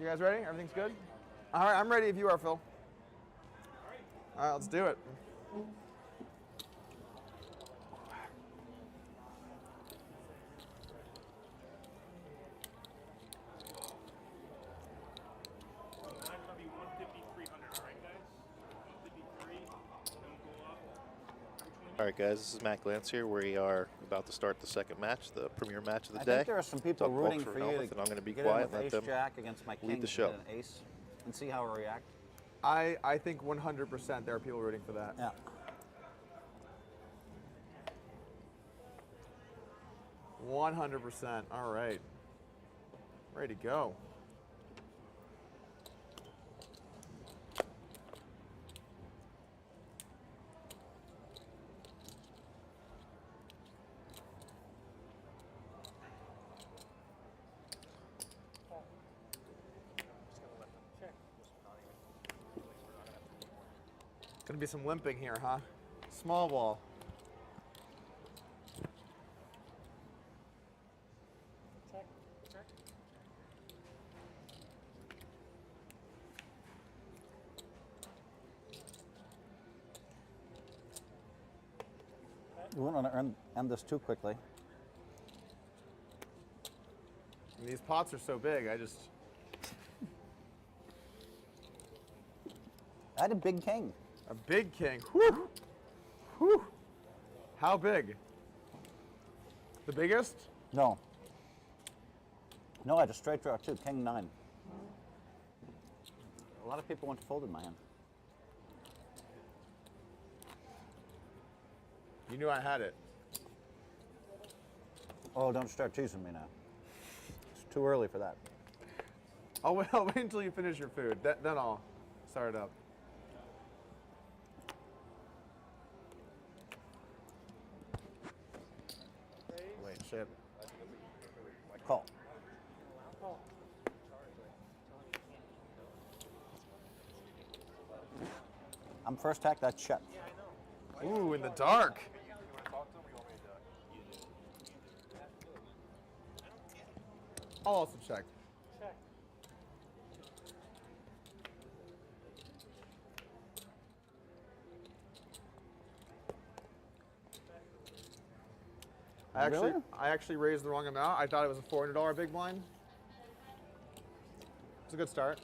You guys ready? Everything's good? All right, I'm ready if you are, Phil. All right, let's do it. All right, guys, this is Matt Glantz here. We are about to start the second match, the premier match of the day. I think there are some people rooting for you Hellmuth, to and I'm going to be get quiet in with and let them ace-jack against my king lead the show. and an ace and see how I react. I think 100% there are people rooting for that. Yeah. 100%. All right. Ready to go. Gonna be some limping here, huh? Small ball. Check, check. You wouldn't want to end this too quickly. And these pots are so big, I just... I had a big king. A big king. Whew. Whew. How big? The biggest? No. No, I had a straight draw too, king 9. A lot of people want to fold in my hand. You knew I had it. Oh, don't start teasing me now. It's too early for that. I'll wait until you finish your food. Then I'll start it up. Wait, shit. Call. Call. I'm first hack, that's check. Ooh, in the dark. I'll also check. Check. Really? I actually raised the wrong amount. I thought it was a $400 big blind. It's a good start.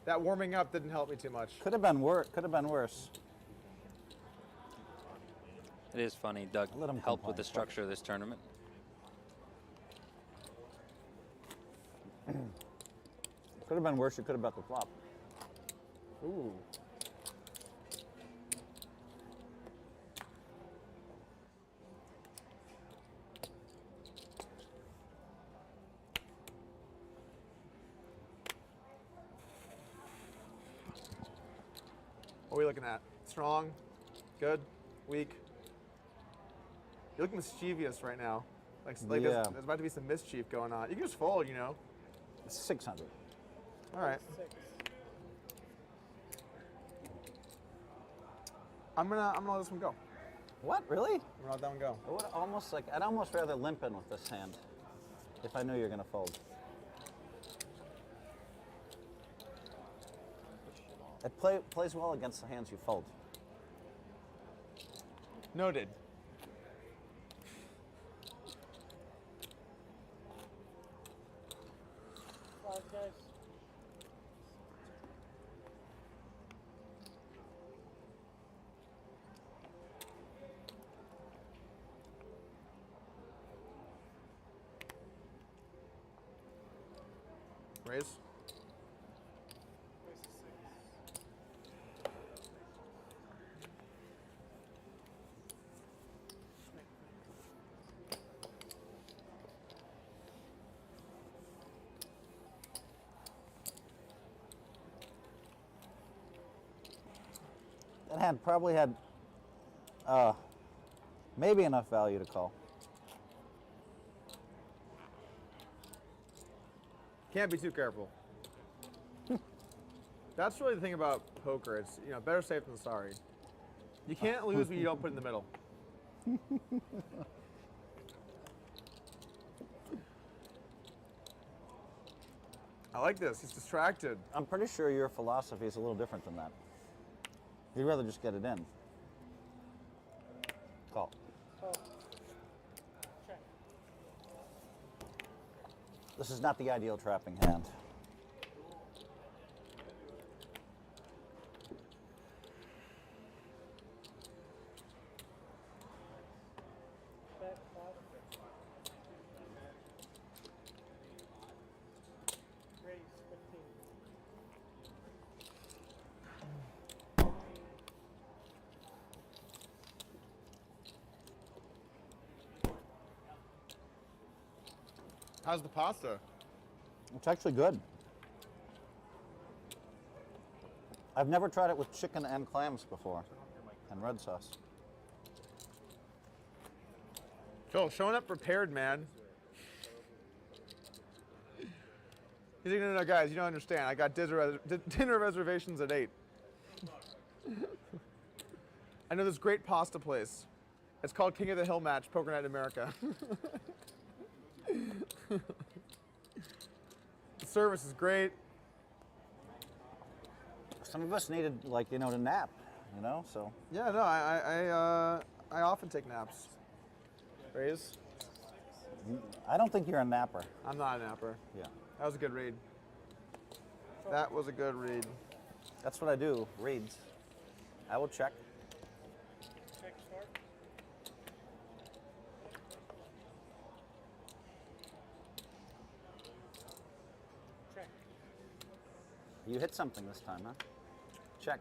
That warming up didn't help me too much. Could have been worse. Could have been worse. It is funny, Doug Let him helped with complain. the structure of this tournament. Could have been worse. You could have bet the flop. Ooh. What are we looking at? Strong? Good? Weak? You look mischievous right now. Like Yeah. there's about to be some mischief going on. You can just fold, you know. It's 600. All right. 6. I'm gonna let this one go. What? Really? I'm gonna let that one go. I would almost I'd almost rather limp in with this hand if I knew you were gonna fold. It plays well against the hands you fold. Noted. Five guys. Raise. Raise to 6. That hand probably had maybe enough value to call. Can't be too careful. That's really the thing about poker. It's, you know, better safe than sorry. You can't lose what you don't put in the middle. I like this. He's distracted. I'm pretty sure your philosophy is a little different than that. You'd rather just get it in. Call. Call. Check. This is not the ideal trapping hand. Bet 5. Raise 15. How's the pasta? It's actually good. I've never tried it with chicken and clams before, and red sauce. Phil, showing up prepared, man. He's like, no, guys, you don't understand. I got dinner reservations at 8. I know this great pasta place. It's called King of the Hill Match, Poker Night in America. The service is great. Some of us needed, like, to nap, so. Yeah, no, I often take naps. Raise? I don't think you're a napper. I'm not a napper. Yeah. That was a good read. That was a good read. That's what I do, reads. I will check. Check start. Check. You hit something this time, huh? Check.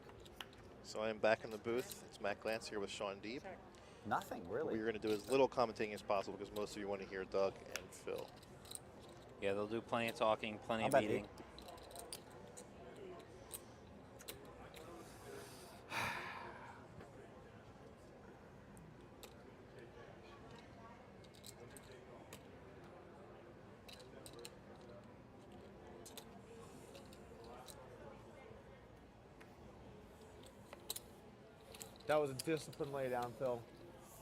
So I am back in the booth. It's Matt Glantz here with Shaun Deeb. Check. Nothing, really. We're going to do as little commentating as possible because most of you want to hear Doug and Phil. Yeah, they'll do plenty of talking, plenty I'll of bet eating. That was a disciplined laydown, Phil.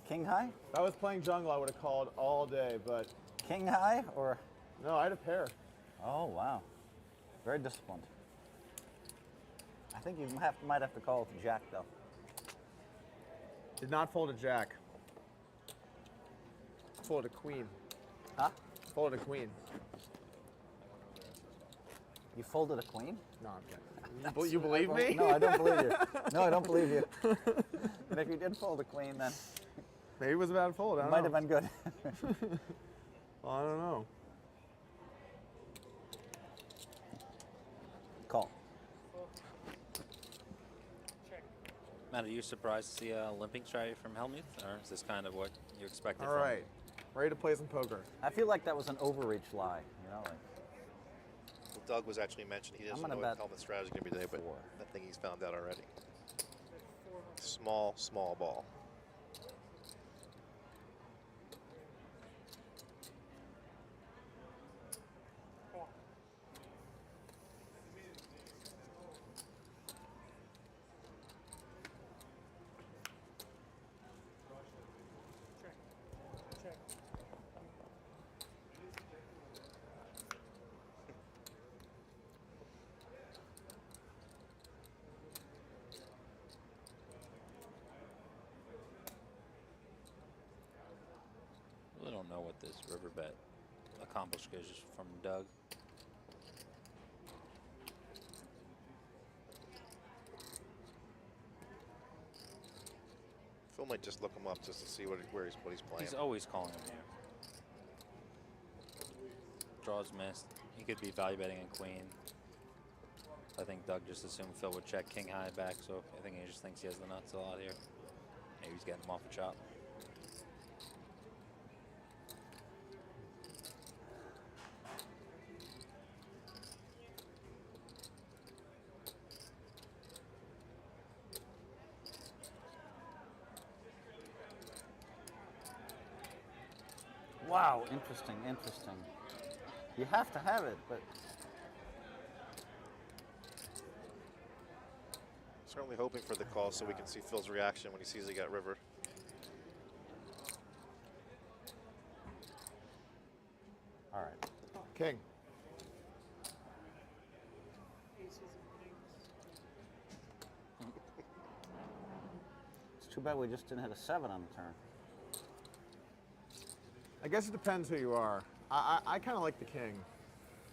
King high? If I was playing jungle, I would have called all day, but King high or? no, I had a pair. Oh, wow. Very disciplined. I think you might have to call it the jack, though. Did not fold a jack. Folded a queen. Huh? Folded a queen. You folded a queen? No, I'm kidding. You believe me? No, I don't believe you. No, I don't believe you. And if you did fold a queen, then Maybe it was a bad fold. I it don't might know. have been good. Well, I don't know. Call. Check. Matt, are you surprised to see a limping strategy from Hellmuth, or is this kind of what you expected All from right. Ready to play some poker. I feel like that was an overreach lie, like. Well, Doug was actually mentioned he doesn't gonna know bet what helmet strategy is going to be today, but 4. I think he's found out already. Bet 400. Small ball. Call. Check. Check. really don't know what this river bet accomplished because from Doug. Phil might just look him up just to see what he's playing. He's always calling him here. Draws missed. He could be value betting a queen. I think Doug just assumed Phil would check king high back, so I think he just thinks he has the nuts a lot here. Maybe he's getting him off a chop. Wow, interesting, interesting. You have to have it, but Certainly hoping for the call so we can see Phil's reaction when he sees he got river. all right. King. Too bad we just didn't hit a 7 on the turn. I guess it depends who you are. I kind of like the king.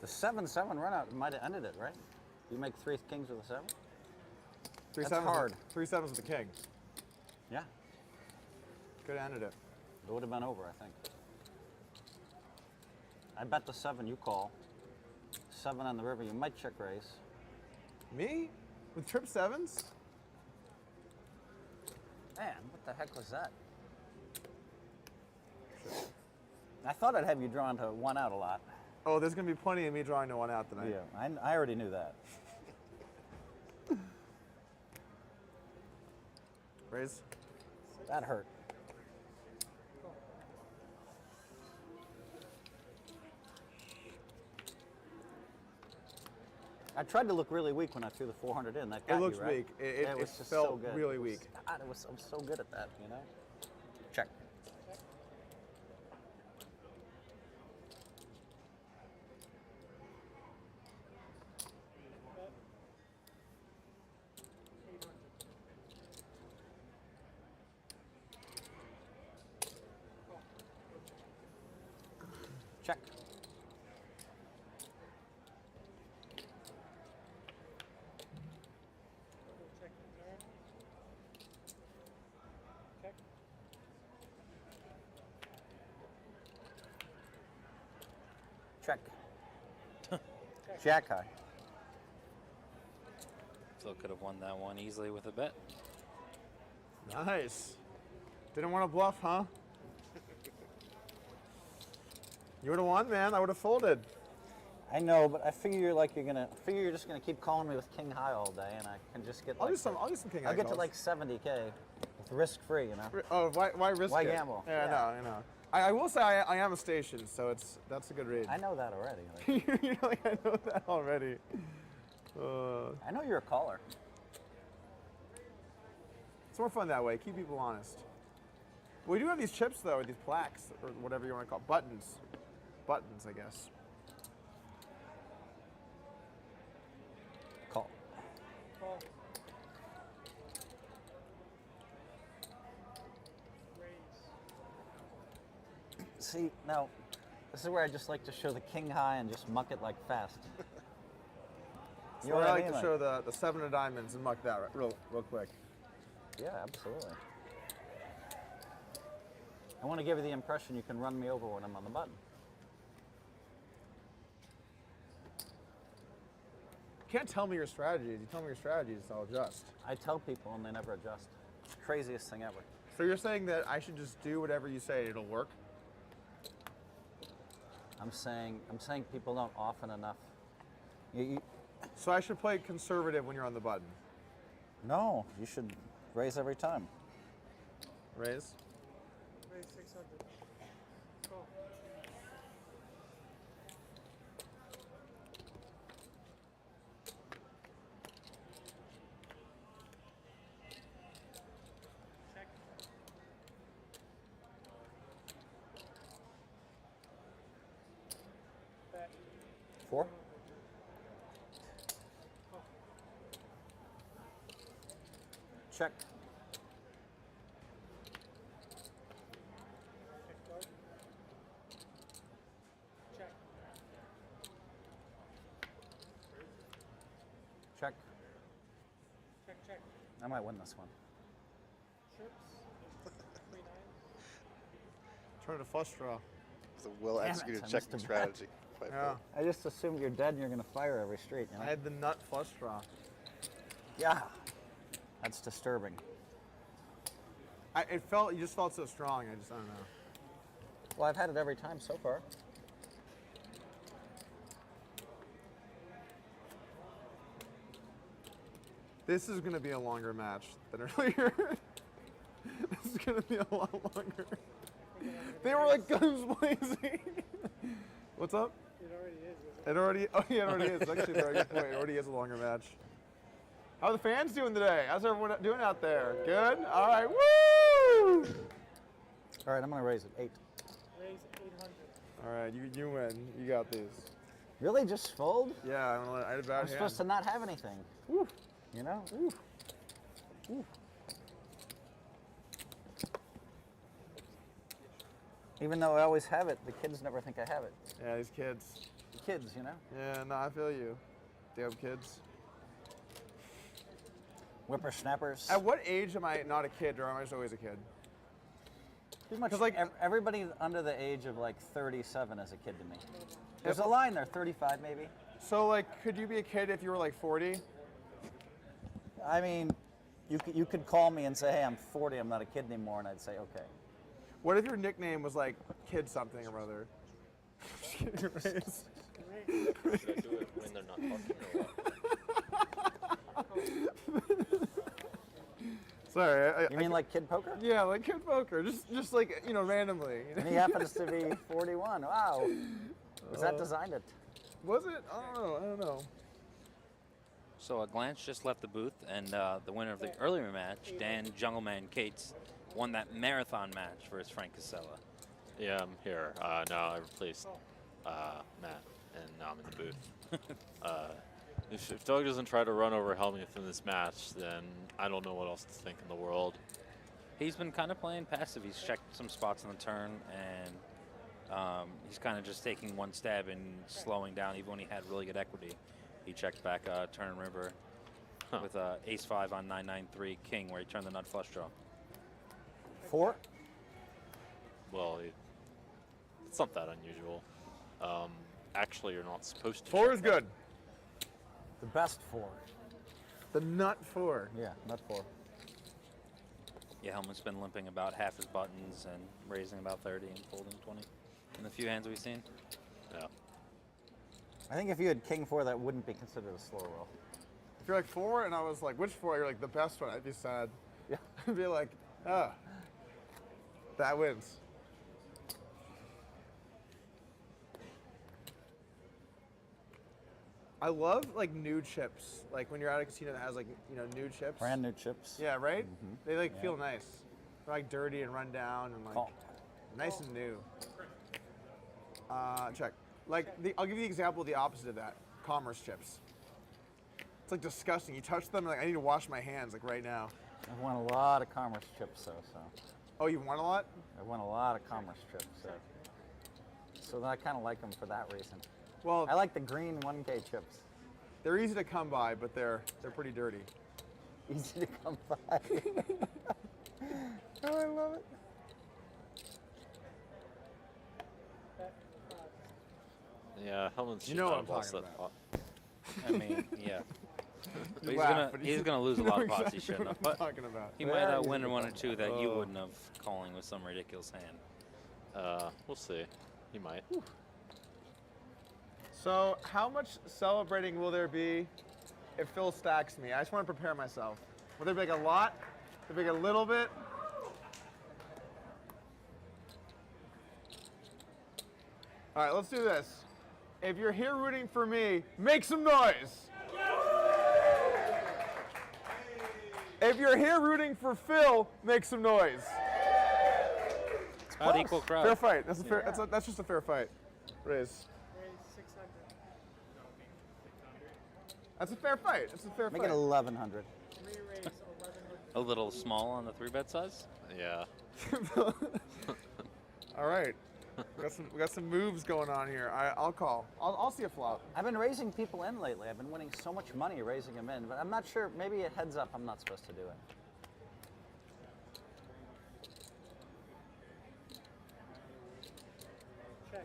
The 7-7 run out might have ended it, right? You make 3 kings with a 7? Three That's sevens hard. 3 sevens with the king. Yeah. Could have ended it. It would have been over, I think. I bet the 7 you call. 7 on the river, you might check raise. Me? With trip sevens? Man, what the heck was that? I thought I'd have you drawn to 1 out a lot. Oh, there's going to be plenty of me drawing to 1 out tonight. Yeah, I already knew that. Raise? That hurt. I tried to look really weak when I threw the 400 in. That got It looks you, right? weak. It was just felt so good. really weak. God, I'm so good at that, you know? Check. Check. Check the turn. Check. Check. Jack high. Phil could have won that one easily with a bet. Nice. Didn't want to bluff, huh? You would have won, man. I would have folded. I know, but I figure you're just gonna keep calling me with king high all day, and I can just get. I'll like do some king. I'll get to like 70K with risk free, you know. Oh, why risk Why it? gamble? Yeah, Yeah. I know. I will say I am a station, so that's a good read. I know that already. Like, You're like, I know that already. I know you're a caller. It's more fun that way. Keep people honest. We do have these chips though, or these plaques, or whatever you want to call it. Buttons. Buttons, I guess. Call. Call. Raise. See, now, this is where I just like to show the king high and just muck it like fast. So know what I I like mean? to show the 7 of diamonds and muck that real quick. Yeah, absolutely. I want to give you the impression you can run me over when I'm on the button. You can't tell me your strategies. You tell me your strategies, I'll adjust. I tell people and they never adjust. It's the craziest thing ever. So you're saying that I should just do whatever you say, it'll work? I'm saying people don't often enough. You, So I should play conservative when you're on the button. no, you should raise every time. Raise? Raise 600. Call. Check. Bet. 4? Check. Check guard. Check. Check. Check, check. I might win this one. Trips. 3 9s. Trying to flush draw. It's a well-executed I missed checking a bet. strategy. by Yeah. Polk. I just assumed you're dead and you're going to fire every street, you know? I had the nut flush draw. Yeah. That's disturbing. You just felt so strong. I don't know. Well, I've had it every time so far. This is going to be a longer match than earlier. This is going to be a lot longer. They were like guns blazing. What's up? It already is, isn't it? It already, oh yeah, it already is. It's actually a very good point. It already is a longer match. How are the fans doing today? How's everyone doing out there? Good? All right, woo! All right, I'm going to raise it. 8. Raise 800. All right, you win. You got these. Really? Just fold? Yeah, I had a bad I'm supposed to not have anything. Woo. You know? Even though I always have it, the kids never think I have it. Yeah, these kids. The kids, you know? Yeah, no, I feel you. Damn kids. Whippersnappers. At what age am I not a kid, or am I just always a kid? Pretty much 'Cause, like- everybody under the age of like 37 is a kid to me. There's a line there, 35 maybe. So, like, could you be a kid if you were like 40? I mean, you could call me and say, hey, I'm 40, I'm not a kid anymore, and I'd say, okay. What if your nickname was like Kid something or other? Just kidding, Reyes. Should I do it when they're not talking or what? Sorry. You mean like Kid Poker? Yeah, like Kid Poker. Just like, you know, randomly. You know? And he happens to be 41. Wow. Was that designed it? Was it? I don't know. So a glance just left the booth, and the winner of the earlier match, Dan Jungleman Cates, won that marathon match versus Frank Kassela. Yeah, I'm here. Now I replaced Matt, and now I'm in the booth. If Doug doesn't try to run over Hellmuth in this match, then I don't know what else to think in the world. He's been kind of playing passive. He's checked some spots on the turn, and he's kind of just taking one stab and slowing down, even when he had really good equity. He checked back turn and river with ace-5 on 9-9-3 king, where he turned the nut flush draw. 4? Well, it's not that unusual. Actually, you're not supposed to. 4 check is that. good. The best 4. The nut 4. Yeah, not 4. Yeah, Hellmuth's been limping about half his buttons and raising about 30 and folding 20 in the few hands we've seen. Yeah. I think if you had King 4, that wouldn't be considered a slow roll. If you're like 4 and I was like, which 4? You're like, the best one. I'd be sad. Yeah. I'd be like, that wins. I love like new chips. Like when you're at a casino that has like, you know, new chips. Brand new chips. Yeah, right? They like Yeah. feel nice. They're like dirty and run down and like Call. nice and new. Check. Like I'll give you the example of the opposite of that. Commerce chips. It's like disgusting. You touch them, like I need to wash my hands like right now. I've won a lot of commerce chips, so Oh, you've won a lot? I've won a lot of commerce chips, so I kind of like them for that reason. Well, I like the green 1K chips. they're easy to come by, but they're pretty dirty. Easy to come by. Oh, I love it. Yeah, Hellmuth You know what I'm lost talking that about. pot. I mean, yeah. But he's laugh, gonna but he's you gonna lose a know lot of exactly pots he shouldn't what have. I'm But talking about. he Yeah, might he's win gonna one or two that you Oh. wouldn't have calling with some ridiculous hand. We'll see. He might. So, how much celebrating will there be if Phil stacks me? I just want to prepare myself. Will there be like a lot? Will there be like a little bit? All right, let's do this. If you're here rooting for me, make some noise. If you're here rooting for Phil, make some noise. About equal crowd. Fair fight. That's a fair. That's just a fair fight. Raise. Raise 600. That's a fair fight. That's a fair Make fight. it 1100. Re-raise 1100. A little small on the 3-bet size. Yeah. All right. We got some moves going on here. I'll call. I'll see a flop. I've been raising people in lately. I've been winning so much money raising them in, but I'm not sure. Maybe a heads up, I'm not supposed to do it. Check.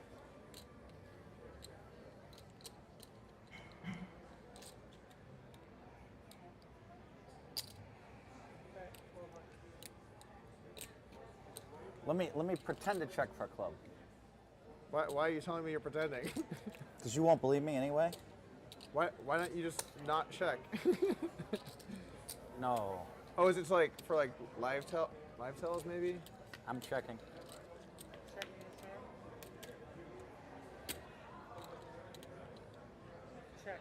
Bet 400. Let me pretend to check for a club. Why are you telling me you're pretending? Because you won't believe me anyway? why don't you just not check? No, Oh, is it like for like live tells maybe? I'm checking. Checking the turn. Check.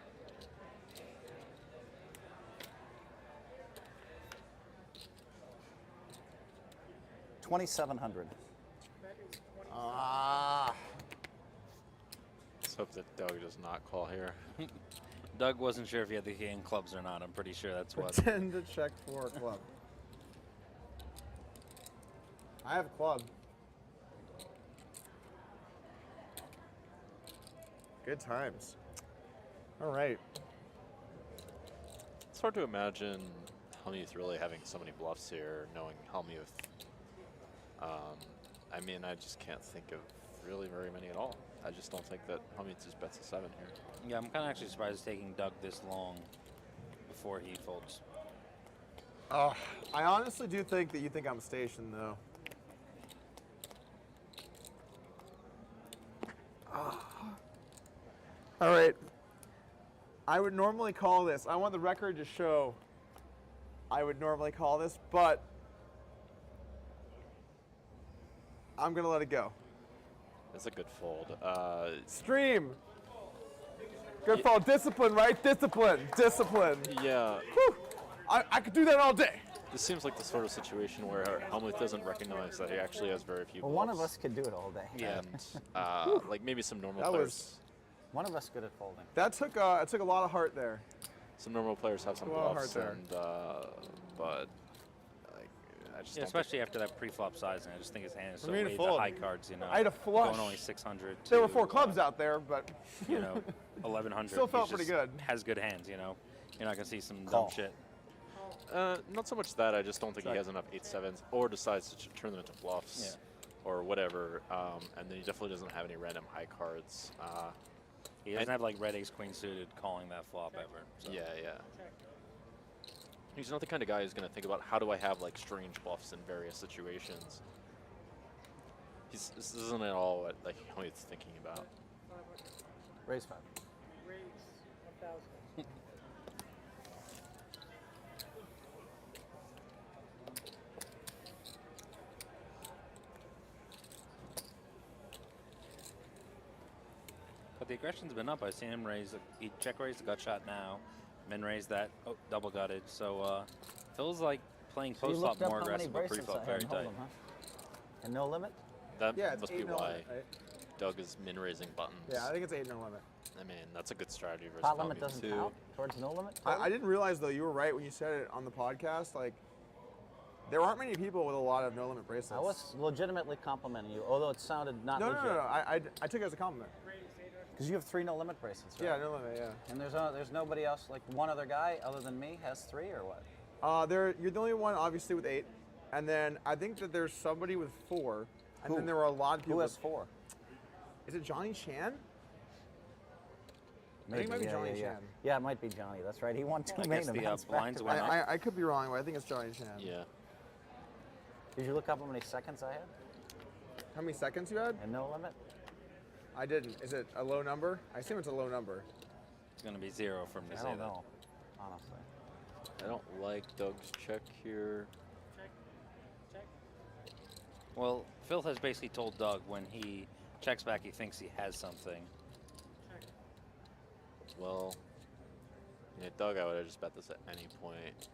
$2,700. Bet is 20. Ah. Let's hope that Doug does not call here. Doug wasn't sure if he had the king clubs or not. I'm pretty sure that's what. Pretend to check for a club. I have a club. Good times. All right. It's hard to imagine Hellmuth really having so many bluffs here, knowing Hellmuth. I mean, I just can't think of really very many at all. I just don't think that Hellmuth just bets a 7 here. Yeah, I'm kind of actually surprised it's taking Doug this long before he folds. Oh, I honestly do think that you think I'm stationed, though. All right. I would normally call this. I want the record to show I would normally call this, but I'm going to let it go. It's a good fold. Stream. Good fold. Discipline, right? Discipline. Discipline. Yeah, Whew. I could do that all day. this seems like the sort of situation where Hellmuth doesn't recognize that he actually has very few Well, bluffs. one of us could do it all day. Yeah. And like maybe some normal That players. was- One of us good at folding. That took a lot of heart there. Some normal players have some A lot of bluffs, heart there. and but like, I just Yeah, don't especially after that pre-flop sizing. I just think his hand is so For me to way the fold. high cards, you know. I had a flush. Going only 600 to, There were 4 clubs out there, but you know, 1100. Still felt He's pretty just good. Has good hands, you know. You're not going to see some Call. dumb shit. Not so much that, I just don't think Check. he has enough 8-7s or decides to turn them into bluffs or whatever. And then he definitely doesn't have any random high cards. He doesn't have like red ace queen suited calling that flop ever. So. Yeah. He's not the kind of guy who's going to think about how do I have like strange bluffs in various situations. This isn't at all what like Hellmuth's thinking about. Raise 5. Raise 1,000. But the aggression's been up. I seen him raise. He check raised the gut shot now, min raised that. Oh, double gutted. So feels like playing So you post flop looked up more how many aggressive, but bracelets pre-flop I very had in tight. Holdem, huh? And no limit? That yeah, it's must 8 be no why limit, right? Doug is min raising buttons. Yeah, I think it's 8 no limit. I mean, that's a good strategy versus Pot limit Hellmuth, doesn't too. count towards no limit? I didn't realize though, you were right when you said it on the podcast. Like, there aren't many people with a lot of no limit bracelets. I was legitimately complimenting you, although it sounded not No. legit. I took it as a compliment. Because you have 3 no limit bracelets, right? Yeah, no limit. Yeah. And there's nobody else, like one other guy other than me has 3 or what? You're the only one, obviously, with 8, and then I think that there's somebody with 4, and Who? then there were a lot of people. Who has with, 4? Is it Johnny Chan? Maybe, it might be yeah, Johnny yeah, Chan. Yeah, it might be Johnny. That's right. He won 2 I main guess the, events blinds back to went back. up. I could be wrong, but I think it's Johnny Chan. Yeah. Did you look up how many seconds I had? How many seconds you had? And no limit? I didn't. Is it a low number? I assume it's a low number. It's going to be 0 for him to I say don't that. know, honestly. I don't like Doug's check here. Check. Check. Well, Phil has basically told Doug when he checks back, he thinks he has something. Check. Well, yeah, Doug, I would have just bet this at any point.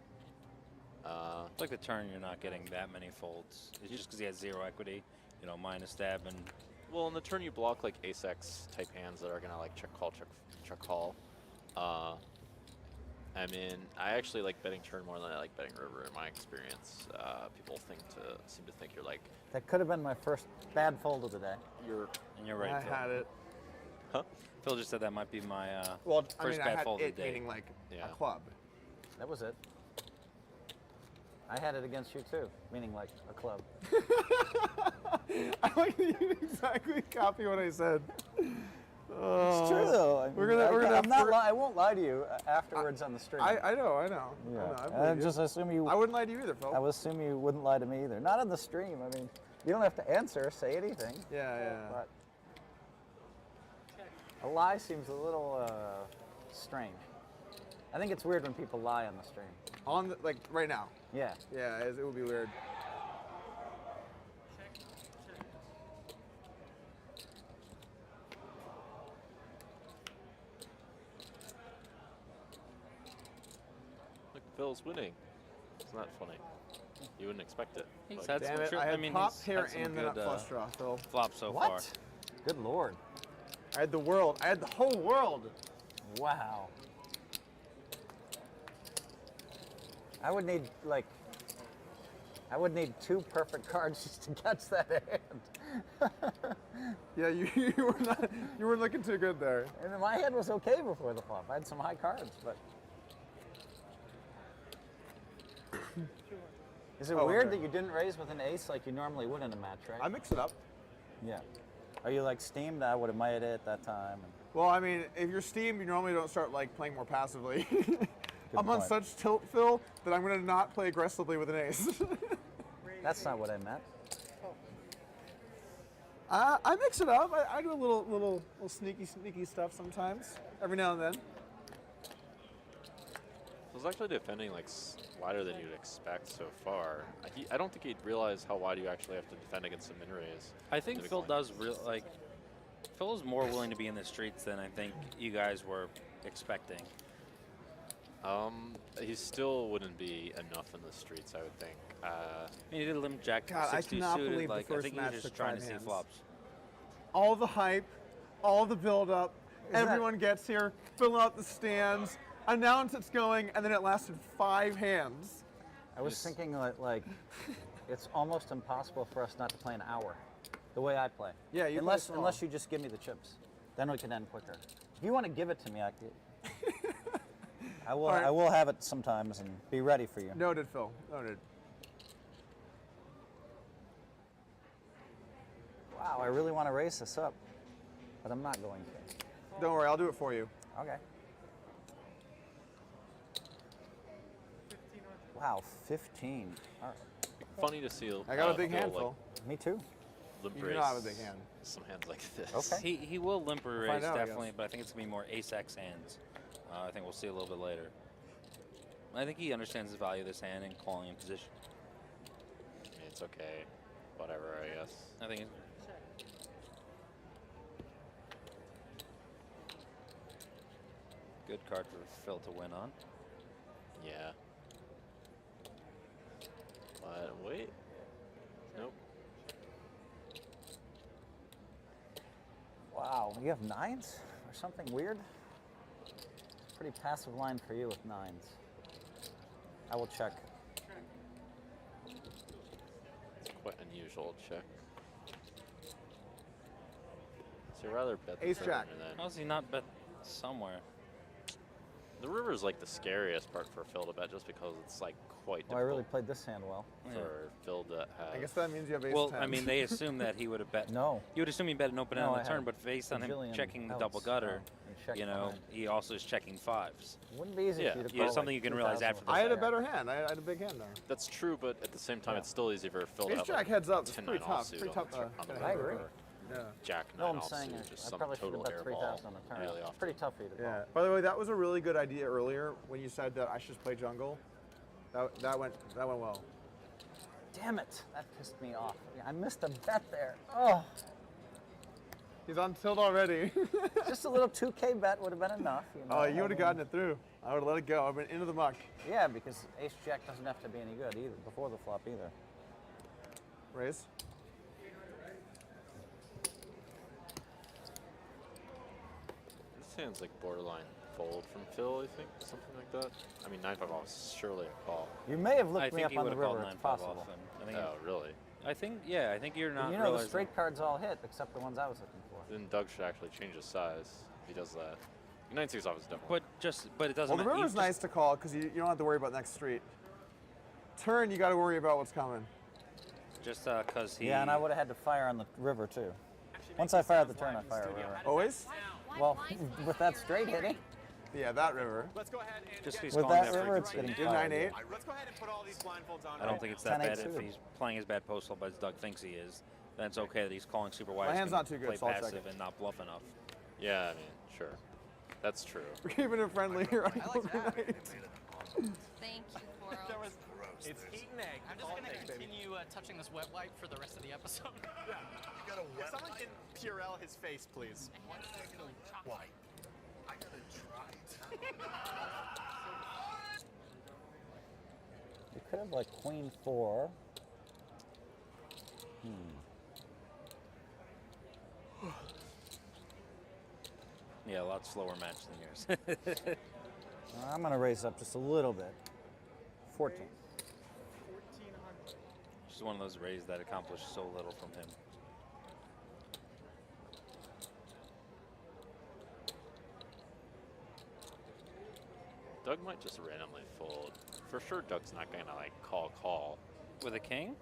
It's like the turn, you're not getting that many folds. It's just because he has 0 equity, you know, minus stab and Well, in the turn you block like ace-x type hands that are gonna like check call. I mean, I actually like betting turn more than I like betting river in my experience. People seem to think you're like That could have been my first bad fold of the day. and you're right, I Phil. had it. Phil just said that might be my Well, I first mean, I bad had fold of it the day. meaning like Yeah. a club. That was it. I had it against you too, meaning like a club. I like that you exactly copy what I said. It's true though. I We're mean, gonna- I'm not. I won't lie to you afterwards on the stream. I know. I yeah. know, I I believe you. just assume you. I wouldn't lie to you either, Phil. I would assume you wouldn't lie to me either. Not on the stream. I mean, you don't have to answer, say anything. Yeah. But a lie seems a little strange. I think it's weird when people lie on the stream. On the, like right now. Yeah. Yeah, it would be weird. look, Phil's winning. It's not funny. You wouldn't expect it. He's but- had Damn some it! tri- I had mean, pop he's pair had some and the good nut flush draw, Phil. flops so What? far. Good lord. I had the world. I had the whole world. Wow. I would need like. I would need 2 perfect cards just to catch that hand. Yeah, you you weren't looking too good there. And my head was okay before the flop. I had some high cards, but. Is it Oh, weird okay. that you didn't raise with an ace like you normally would in a match, right? I mix it up. Yeah. Are you like steamed? I would have made it at that time. Well, I mean, if you're steamed, you normally don't start like playing more passively. I'm on point. such tilt, Phil, that I'm gonna not play aggressively with an ace. That's not what I meant. I mix it up. I do a little sneaky stuff sometimes, every now and then. I was actually defending like wider than you'd expect so far. I don't think he'd realize how wide you actually have to defend against a min raise. I think to Phil decline. does Phil is more willing to be in the streets than I think you guys were expecting. He still wouldn't be enough in the streets, I would think. He did a limp jack, God, I 6-2 cannot suited. believe the Like I first think match he's just took trying to 5 see hands. flops. All the hype, all the build-up, that- everyone gets here, fill out the stands, announce it's going, and then it lasted 5 hands. I was thinking that like it's almost impossible for us not to play an hour, the way I play. Yeah, you play unless small. unless you just give me the chips, then we can end quicker. If you want to give it to me, I will. All right. I will have it sometimes and be ready for you. Noted, Phil. Noted. Wow, I really want to raise this up, but I'm not going to. Don't worry, I'll do it for you. Okay. Wow, 15. All right. Funny to see. I got a big Phil, hand, like, Phil. Me too. limp You do raise not have a big hand. some hands like this. Okay. He will limper find raise out, I definitely, guess. but I think it's gonna be more ace-x hands. I think we'll see a little bit later. I think he understands the value of this hand and calling in position. I mean, it's okay. Whatever, I guess. I think. Good card for Phil to win on. Yeah. But wait. Nope. Wow, you have nines or something weird? Pretty passive line for you with nines. I will check. It's quite unusual check. So you'd rather bet the Ace turn jack. and then How does he not bet somewhere? the river is like the scariest part for Phil to bet, just because it's like quite Well, I really difficult played this hand well. for Phil to have. I guess that means you have ace Well, 10. I mean, they assume that he would have bet. No. You would assume he bet an open end No, on I the turn, had but based on him bajillion checking the outs, double gutter, and check you know, behind. he also is checking fives. Wouldn't be easy Yeah. for you to Yeah, call something like you can realize 2,000 after with I had a this better hand. I had a big hand though. That's true, but at the same time, Yeah. it's still easy for Phil Ace to have jack like heads up. It's 10-9 pretty tough. offsuit Pretty on tough. the on the I agree. river. Yeah. Jack No, 9 I'm offsuit, saying just I some probably should total have bet airball 3,000 on the turn. really It's often. pretty tough for you to call. Yeah. By the way, that was a really good idea earlier when you said that I should play jungle. That went well. Damn it! That pissed me off. I missed a bet there. Oh, He's on tilt already. just a little 2K bet would have been enough. You know? Oh, you I would have mean, gotten it through. I would have let it go. I've been into the muck. Yeah, because Ace Jack doesn't have to be any good either before the flop either. Raise. This hand's like borderline fold from Phil, I think, something like that. I mean, 9-5 off is surely a call. You may have I looked me think up he on would the have called river. It's 9-5 possible. off. And I think, Oh, really? yeah, I think you're not You know, the realizing. straight cards all hit except the ones I was looking for. Then Doug should actually change his size. If he does that. 9-6 off is definitely. But it doesn't. Well, the ma- you river's just- nice to call because you don't have to worry about next street. Turn, you got to worry about what's coming. Just because he. Yeah, and I would have had to fire on the river too. Once I fire the turn, I fire a river. Always? Well, with that straight hitting, Yeah, that river. Let's go ahead and Just get, he's with calling that that river, it's frequency. getting Did fired. 9-8? let's go ahead and put all these blindfolds on. I don't think it's that 10-8 bad if suited. he's playing his bad post flop as Doug thinks he is. Then it's okay that he's calling super wide. My he's hand's gonna not too good, Play so I'll check passive it. and not bluff enough. Yeah, I mean, sure. That's true. We're keeping it friendly here on Overnight. Thank you, Coral. It's heat and egg. I'm just going to continue touching this wet wipe for the rest of the episode. If someone can Purell his face, please. Why? You could have like Queen 4. Yeah, a lot slower match than yours. I'm gonna raise up just a little bit. 14. 1,400. Just one of those raises that accomplished so little from him. Doug might just randomly fold. For sure, Doug's not gonna like call. With a king?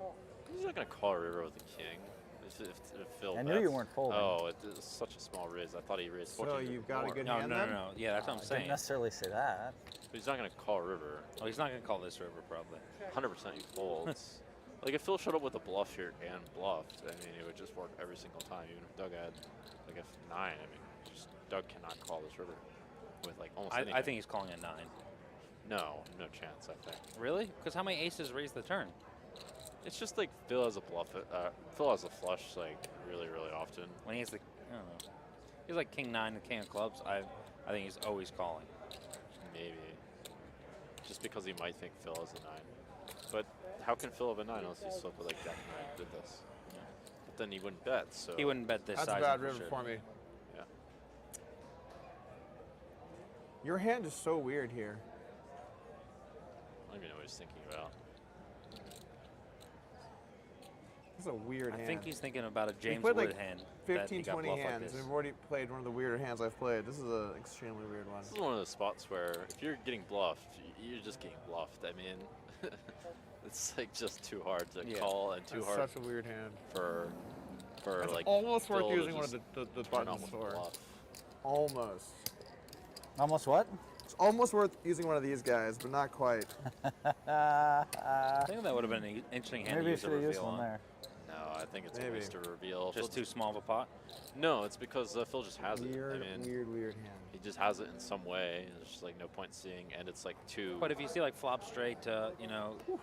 He's not gonna call a river with a king. If Phil I knew you bets. weren't folding. Oh, it's such a small raise. I thought he raised 14. So you've got a more. good No, hand no, then? no, no. Yeah, that's what I'm I saying. didn't necessarily say that. But he's not gonna call a river. Oh, he's not going to call this river, probably. 100% he folds. Like if Phil showed up with a bluff here and bluffed, I mean, it would just work every single time. Even if Doug had like a 9, I mean, just Doug cannot call this river with like almost anything. I think he's calling a 9. No chance. I think. Really? Because how many aces raise the turn? It's just like Phil has a bluff. Phil has a flush like really often. When he has the, I don't know. He's like king 9, the king of clubs. I think he's always calling. Maybe. Just because he might think Phil has a 9. But how can Phil have a 9 unless he slipped with like Jack 9 did this? But then he wouldn't bet, so. He wouldn't bet this That's a size. bad for river sure. for me. Yeah. Your hand is so weird here. I don't even know what he's thinking about. This is a weird I hand. think he's thinking about a James played, Wood like, hand. that he 15, got 20 bluffed like hands, this. and we've already played one of the weirder hands I've played. This is an extremely weird one. This is one of those spots where if you're getting bluffed, you're just getting bluffed. I mean, it's like just too hard to call and too That's hard such a weird hand. for It's like almost worth Phil to using one of just the turn on buttons with for. bluff. Almost. Almost what? It's almost worth using one of these guys, but not quite. I think that would have been an interesting hand Maybe to you use a should have used reveal one on. there. No, I think it's Maybe. a waste to reveal. Just Phil too small of a pot. No, it's because Phil just has Weird, it. I mean, weird hand. he just has it in some way. There's just like no point seeing, and it's like too. But if you see like flop straight to,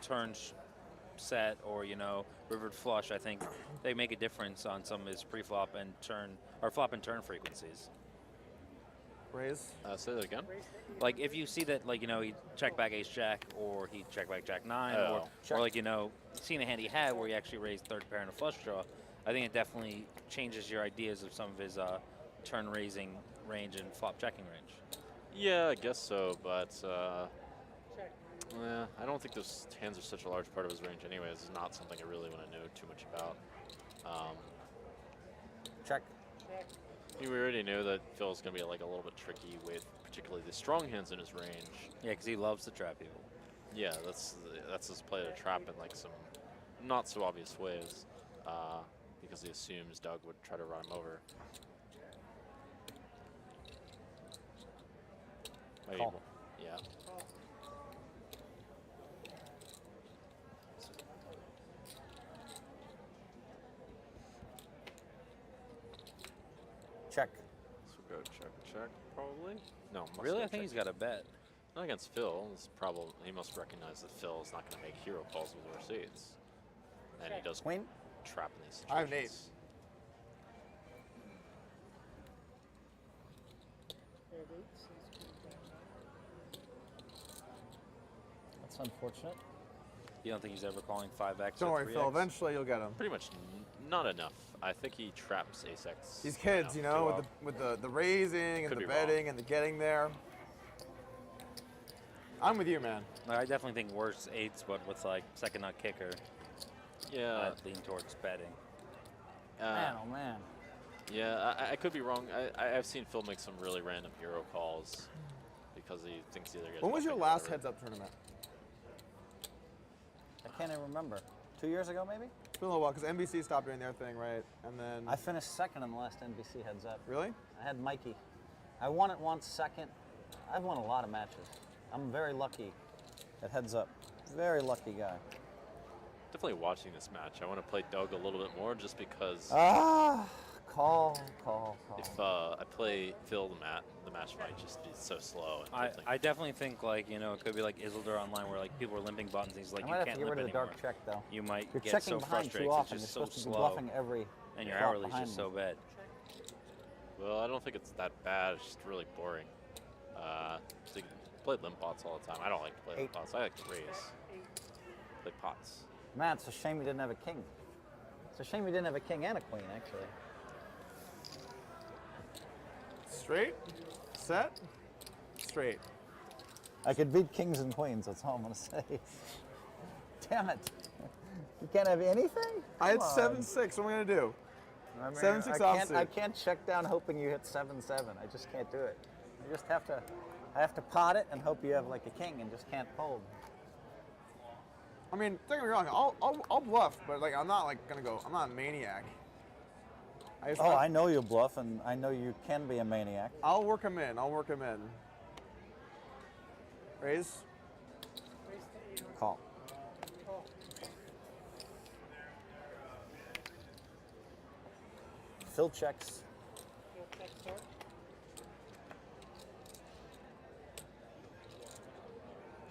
turn set or, rivered flush, I think they make a difference on some of his pre-flop and turn, or flop and turn frequencies. Raise. Say that again. Like if you see that, like, he check back ace jack or he check back jack 9 Oh. or like, seeing a hand he had where he actually raised third pair and a flush draw, I think it definitely changes your ideas of some of his turn raising range and flop checking range. Yeah, I guess so, but I don't think those hands are such a large part of his range anyways. It's not something I really want to know too much about. Check. We already knew that Phil's going to be like a little bit tricky with particularly the strong hands in his range. Yeah, because he loves to trap people. Yeah, that's his play to trap in like some not so obvious ways, because he assumes Doug would try to run him over. Call. Yeah. Check. So go check probably. No, must Really? go I think check. he's got a bet. Not against Phil. It's probably he must recognize that Phil is not going to make hero calls with worse eights, and he does Queen. trap in these situations. I have an 8. That's unfortunate. You don't think he's ever calling 5x Don't or worry, 3x? Phil. Eventually you'll get him. Pretty much not enough. I think he traps ace X. These kids, too with the raising and Could the be betting wrong. and the getting there. I'm with you, man. I definitely think worse 8s, but with like second nut kicker, Yeah. I'd lean towards betting. Man, oh man. Yeah, I could be wrong. I've seen Phil make some really random hero calls because he thinks the other guy's When was your bluffing or last whatever. heads-up tournament? I can't even remember. 2 years ago, maybe? It's been a little while because NBC stopped doing their thing, right? And then I finished second in the last NBC heads up. really? I had Mikey. I won it once, second. I've won a lot of matches. I'm very lucky at heads up. Very lucky guy. Definitely watching this match. I want to play Doug a little bit more just because Call. if I play Phil, the match might just be so slow. And I definitely think like it could be like Isildur online where like people are limping buttons. He's like I you might have to can't get limp rid of the anymore. dark check, though. You might You're get checking so behind frustrated. too often. It's You're just so supposed to be slow, bluffing every and your flop hourly's behind just me. so bad. Well, I don't think it's that bad. It's just really boring. To play limp pots all the time. I don't like to play limp 8. pots. I like to raise. Play pots. Man, it's a shame you didn't have a king. It's a shame you didn't have a king and a queen, actually. Straight, set, straight. I could beat kings and queens, that's all I'm going to say. Damn it. You can't have anything? I had Come on. 7-6. What am I gonna do? I mean, 7-6 I offsuit. can't check down hoping you hit 7-7. I just can't do it. You just have to. I have to pot it and hope you have like a king and just can't fold. I mean, don't get me wrong. I'll bluff, but like I'm not like gonna go. I'm not a maniac. Oh, I know you bluff, and I know you can be a maniac. I'll work him in. I'll work him in. Raise. Raise to 800. Call. Call. Phil checks. Field check start.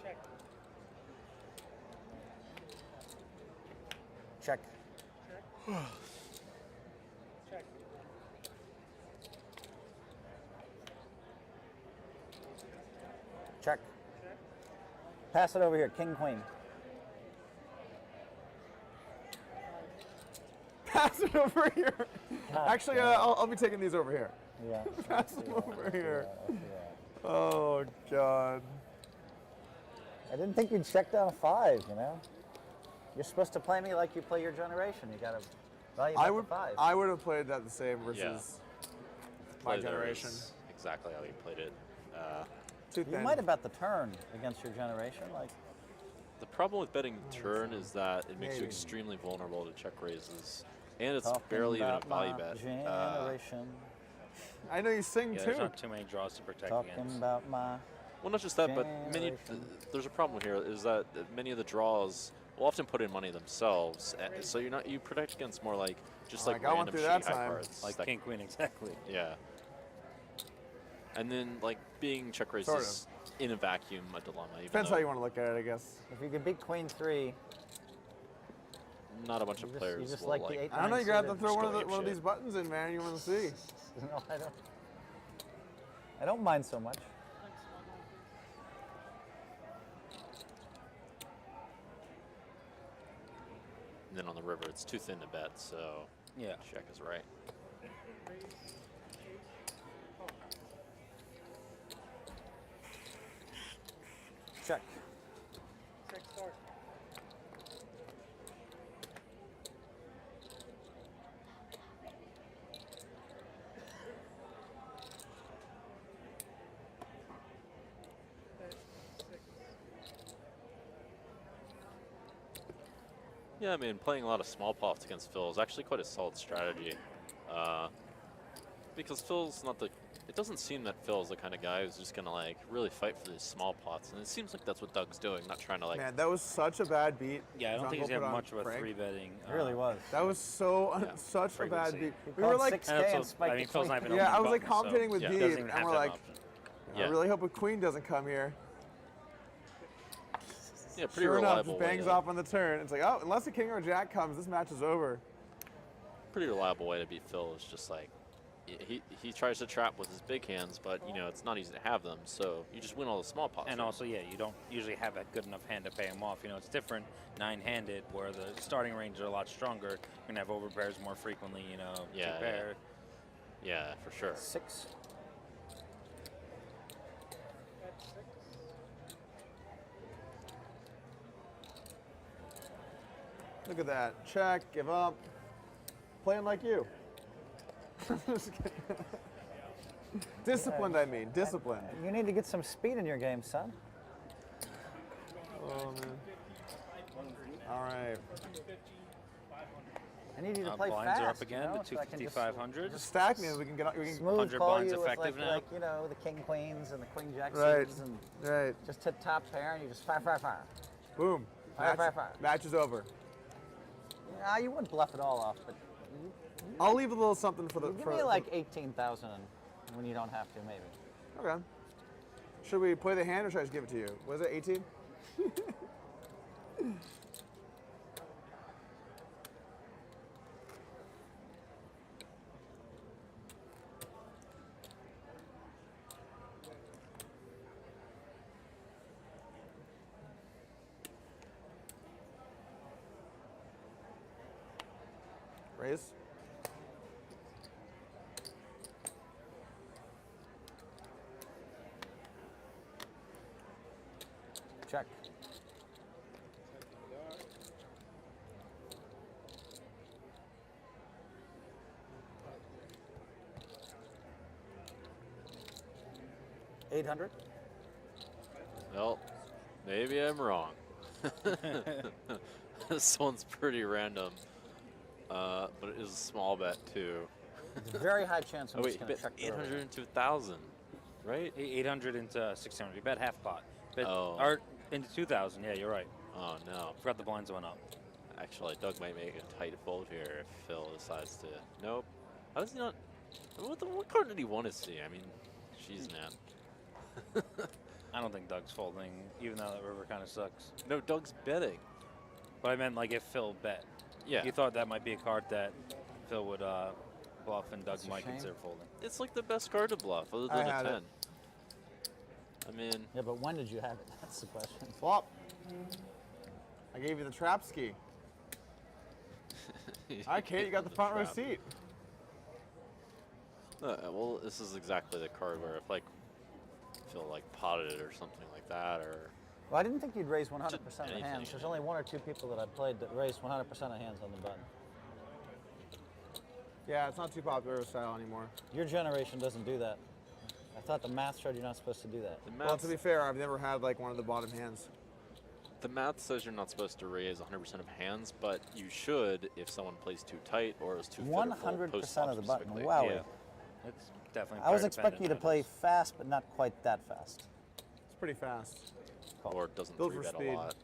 Check. Check. Check. Check. Check. Check. Pass it over here. King, queen. Pass it over here. Actually, I'll be taking these over here. Yeah. Pass them over here. Yeah. Oh God. I didn't think you'd check down a 5, you know? You're supposed to play me like you play your generation. You gotta value the 5. I would have played that the same versus my Play there generation. is exactly how you played it. Too You thin. might have bet the turn against your generation. Like, The problem with betting turn is that it makes you Maybe. extremely vulnerable to check raises, and it's talking barely even a about value my bet. generation. I know you sing Yeah, too. there's not too many draws to protect Talking against. about my. Well, not just that, but many. Generation. There's a problem here is that many of the draws will often put in money themselves, so you protect against more like just Oh, like like I went random through shitty that high time. cards. Like that- king, queen, exactly. Yeah. And then like being check raises Sort of. in a vacuum a dilemma. Even Depends though how you want to look at it, I guess. If you could beat queen 3, not a bunch of you players just will like like. the 8. I don't know. You're gonna have to throw one of, Just go one of apeshit. these buttons in, man. You want to see? No, I don't. I don't mind so much. Thanks. One line, please. And then on the river, it's too thin to bet, so Yeah. check is right. Raise. 8. Call. Check. Check start. Bet 6. Yeah, I mean, playing a lot of small pots against Phil is actually quite a solid strategy. Because Phil's not the... It doesn't seem that Phil's the kind of guy who's just going to, like, really fight for these small pots. And it seems like that's what Doug's doing, not trying to, like... Man, that was such a bad beat. Yeah, I don't think he's Jungle put having on much of a Frank. 3-betting. It really was. That was so Yeah, such a bad frequency. beat. He We were called like, 6K And and also, spiked I mean, the Phil's queen. not even yeah, I opening was like buttons, so commentating with yeah. he Deeb, doesn't even and have we're that like, option. Yeah. I really hope a queen doesn't come here. Yeah, pretty Sure enough, reliable just way bangs to, off on the turn. It's like, oh, unless a king or a jack comes, this match is over. pretty reliable way to beat Phil is just, like... He tries to trap with his big hands, but, you know, it's not easy to have them, so you just win all the small pots. And also, yeah, you don't usually have a good enough hand to pay him off. You know, it's different 9-handed, where the starting range are a lot stronger. You're gonna have overpairs more frequently. You know, Yeah, two pair. Yeah, for sure. 6. Bet 6. Look at that. Check, give up. Playing like you. Just kidding. Disciplined, I mean. Disciplined. You need to get some speed in your game, son. Oh, man. All right. I need you to play Blinds fast. are up again, you know, the so I can just 250-500. Just stack me and we can get. We can. smooth 100 call blinds you with effective now. like, you know, the king queens and the queen jack Right. suits and Right. just hit top pair and you just fire, fire, fire. Boom. Fire, fire, fire. Match is over. Nah, you wouldn't bluff it all off, but I'll leave a little something for the. give for me the- like 18,000 when you don't have to, maybe. Okay. Should we play the hand or should I just give it to you? Was it 18? Raise. Check. 800. Well, maybe I'm wrong. This one's pretty random, but it is a small bet too. It's a very high chance I'm Oh just wait, going bet to check the 800 into 1,000, right? 800 into 600. You bet half pot. Bet, Oh. Or into 2,000. Yeah, you're right. Oh no. Forgot the blinds went up. Actually, Doug might make a tight fold here if Phil decides to. Nope. How does he not? What card did he want to see? I mean, jeez, man. I don't think Doug's folding, even though that river kind of sucks. No, Doug's betting. But I meant like if Phil bet. Yeah. You thought that might be a card that Phil would bluff and Doug That's a might shame. consider folding. It's like the best card to bluff, other I than a had 10. it. I mean, Yeah, but when did you have it? That's the question. Flop. I gave you the trap ski. All right, Kate, you got the front row trap. seat. Well, this is exactly the card where if like Phil like potted it or something like that, or Well, I didn't think you'd raise 100% of anything. hands. There's only 1 or 2 people that I've played that raised 100% of hands on the button. Yeah, it's not too popular style anymore. Your generation doesn't do that. I thought the math showed you're not supposed to do that. the Well, math. to be fair, I've never had like one of the bottom hands. The math says you're not supposed to raise 100% of hands, but you should if someone plays too tight or is too 100% of the button. Wow. Yeah. It's definitely I was player expecting you to dependent. play fast, but not quite that fast. It's pretty fast. Or doesn't Built for 3-bet a speed. lot,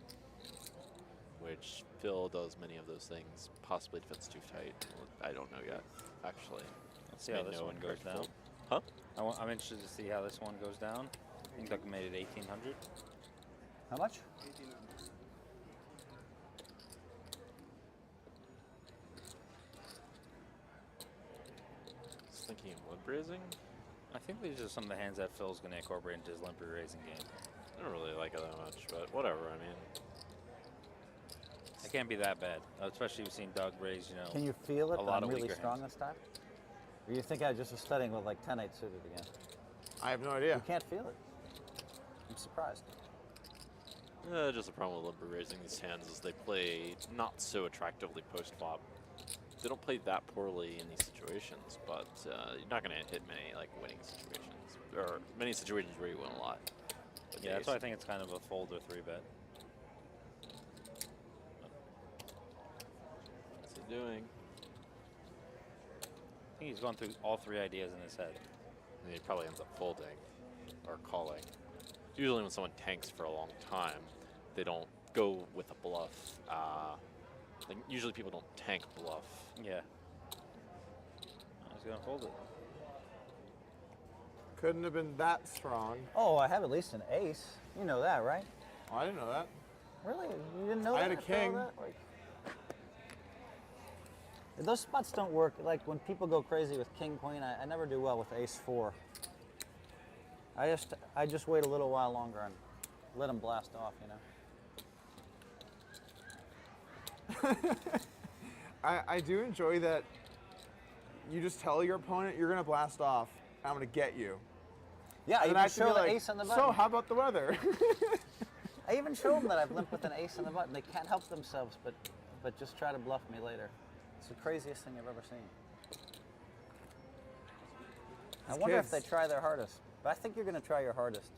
which Phil does many of those things, possibly if it's too tight. I don't know yet, actually. Let's see how Made this no one goes incorrect down. fold. Huh? I'm interested to see how this one goes down. I think Doug made it 1,800. How much? Just thinking of limp raising. I think these are some of the hands that Phil's going to incorporate into his limper raising game. I don't really like it that much, but whatever. I mean, It can't be that bad, especially we've seen Doug raise, you know. Can you feel it A that lot I'm of really weaker strong hands. this time? Or you think I just was studying with like 10-8 suited again? I have no idea. You can't feel it. I'm surprised. just the problem with limper raising these hands is they play not so attractively post flop. They don't play that poorly in these situations, but you're not going to hit many like winning situations or many situations where you win a lot. with Yeah, the that's why I ace. think it's kind of a fold or 3-bet. What's he doing? I think he's going through all 3 ideas in his head. And he probably ends up folding or calling. Usually when someone tanks for a long time, they don't go with a bluff. Like usually people don't tank bluff. Yeah. He's going to fold it. Couldn't have been that strong. Oh, I have at least an ace. You know that, right? Oh, I didn't know that. Really? You didn't know I that? had a Phil, king. that? Like, those spots don't work. Like when people go crazy with king, queen, I never do well with ace 4. I just wait a little while longer and let them blast off, you know. I do enjoy that you just tell your opponent you're gonna blast off. I'm gonna get you. Yeah, I And even I should be show the like, ace on the button. so how about the weather? I even show them that I've limped with an ace on the button. They can't help themselves, but just try to bluff me later. It's the craziest thing I've ever seen. I These wonder if kids. they try their hardest. But I think you're going to try your hardest.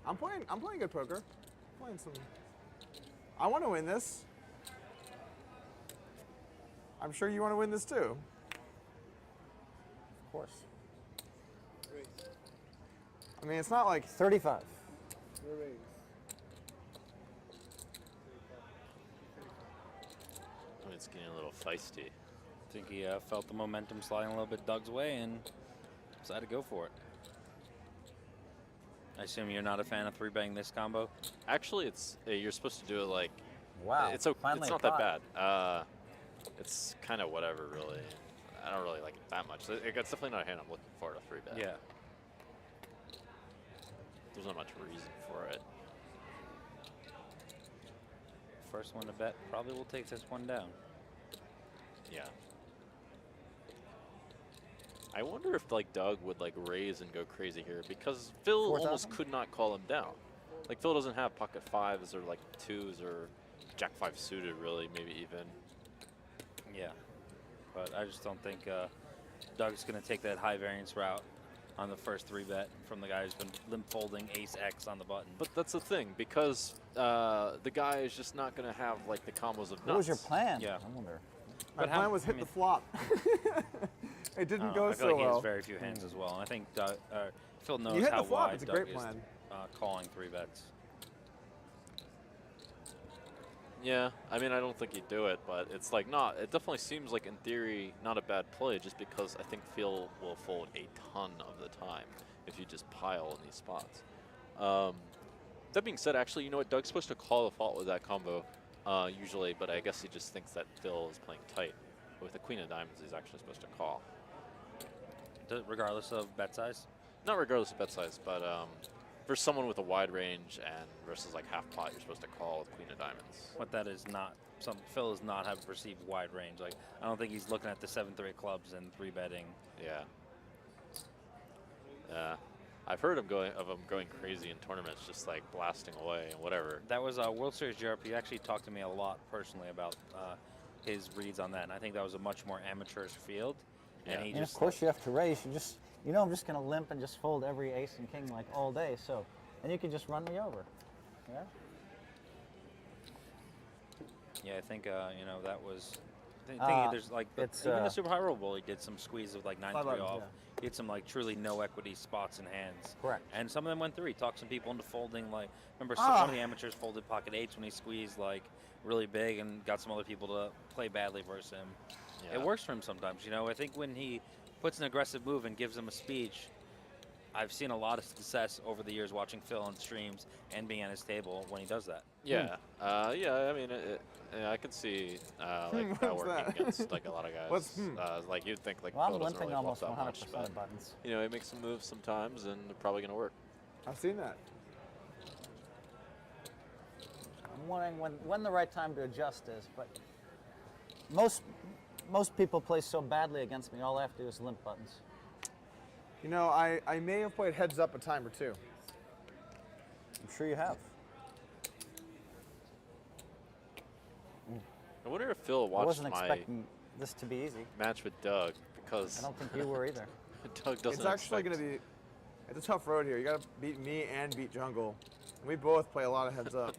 I'm playing good poker. I'm playing some. I want to win this. I'm sure you want to win this too. Of course. I mean, it's not like 35. I mean, it's getting a little feisty. I think he felt the momentum sliding a little bit Doug's way and decided to go for it. I assume you're not a fan of 3-betting this combo? Actually, it's you're supposed to do it like. Wow. It's okay. Finally It's a not that pot. bad. It's kind of whatever, really. I don't really like it that much. It's definitely not a hand I'm looking for to 3-bet. Yeah. There's not much reason for it. First one to bet probably will take this one down. Yeah. I wonder if like Doug would like raise and go crazy here because Phil 4,000? almost could not call him down. Like Phil doesn't have pocket 5s or like 2s or Jack 5 suited really, maybe even. Yeah. But I just don't think Doug's going to take that high variance route on the first 3-bet from the guy who's been limp folding ace X on the button. But that's the thing, because the guy is just not going to have like the combos of nuts. What was your plan? Yeah. I wonder. My plan was hit the flop. It didn't go I feel so like he well. has very few hands as well, and I think Phil knows You hit how the flop, wide it's a Doug great is plan. calling 3-bets. Yeah, I mean, I don't think he'd do it, but it's like not. It definitely seems like, in theory, not a bad play, just because I think Phil will fold a ton of the time if you just pile in these spots. That being said, actually, you know what? Doug's supposed to call the fault with that combo usually, but I guess he just thinks that Phil is playing tight. With the queen of diamonds, he's actually supposed to call. Regardless of bet size? Not regardless of bet size, but for someone with a wide range and versus like half pot, you're supposed to call with queen of diamonds. But that is not Phil does not have perceived wide range. Like, I don't think he's looking at the 7-3 clubs and 3-betting. Yeah. Yeah. I've heard of him going crazy in tournaments, just like blasting away and whatever. That was World Series Europe. He actually talked to me a lot personally about his reads on that, and I think that was a much more amateurish field. Yeah. And he And just, of course you have to raise. You know I'm just going to limp and just fold every ace and king like all day. So, and you can just run me over. Yeah. yeah, I think you know, that was. There's like it's, even the Super High Roll Bowl, he did some squeeze of like 9-3 buttons, off. yeah. He had some like truly no equity spots in hands. Correct. And some of them went through. He talked some people into folding. Like, remember one of the amateurs folded pocket eights when he squeezed like really big and got some other people to play badly versus him. Yeah. It works for him sometimes, you know. I think when he puts an aggressive move and gives him a speech, I've seen a lot of success over the years watching Phil on streams and being at his table when he does that. Yeah. Yeah, I mean, I can see like that What's working that? against like a lot of guys. What's Like you'd think like Well, Phil I'm doesn't limping really almost bluff that much, 100% but of buttons. you know, he makes some moves sometimes, and they're probably gonna work. I've seen that. I'm wondering when the right time to adjust is, but most people play so badly against me, all I have to do is limp buttons. You know, I may have played heads up a time or two. I'm sure you have. I wonder if Phil I watched wasn't my expecting this to be easy. match with Doug, because I don't think you were either. Doug doesn't. It's actually going to be, it's a tough road here. You got to beat me and beat Jungle. We both play a lot of heads up.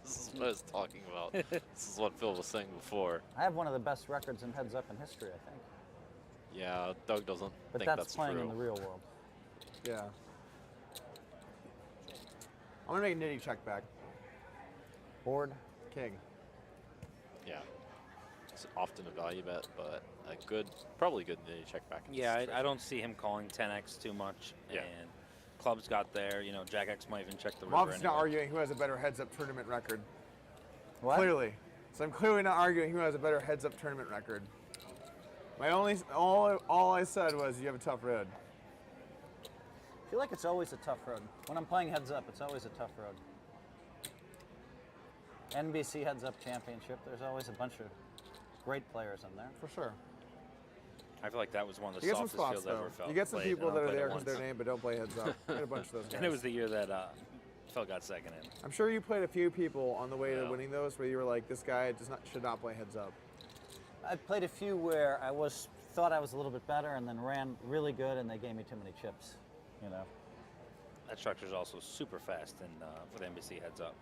This is what I was talking about. This is what Phil was saying before. I have one of the best records in heads up in history, I think. Yeah, Doug doesn't But think that's that's playing true. in the real world. Yeah. I'm going to make a nitty check back. Board. King. Yeah, it's often a value bet, but a good, probably good nitty check back. in Yeah, this I don't see him calling 10x too much. Yeah. And clubs got there. You know, Jack X might even check the I'm river obviously not anyway. arguing who has a better heads up tournament record. What? Clearly. So I'm clearly not arguing who has a better heads up tournament record. My all I said was you have a tough road. I feel like it's always a tough road. When I'm playing heads up, it's always a tough road. NBC Heads Up Championship, there's always a bunch of great players in there. For sure. I feel like that was one of the You get some softest spots fields I've though. ever felt. You get some played, people and that I are played there it because once. their name but don't play heads up. I had a bunch of those guys. And it was the year that Phil got second in. I'm sure you played a few people on the way to Yeah. winning those where you were like, this guy should not play heads up. I played a few where I thought I was a little bit better and then ran really good and they gave me too many chips, you know. That structure is also super fast in for the NBC heads up.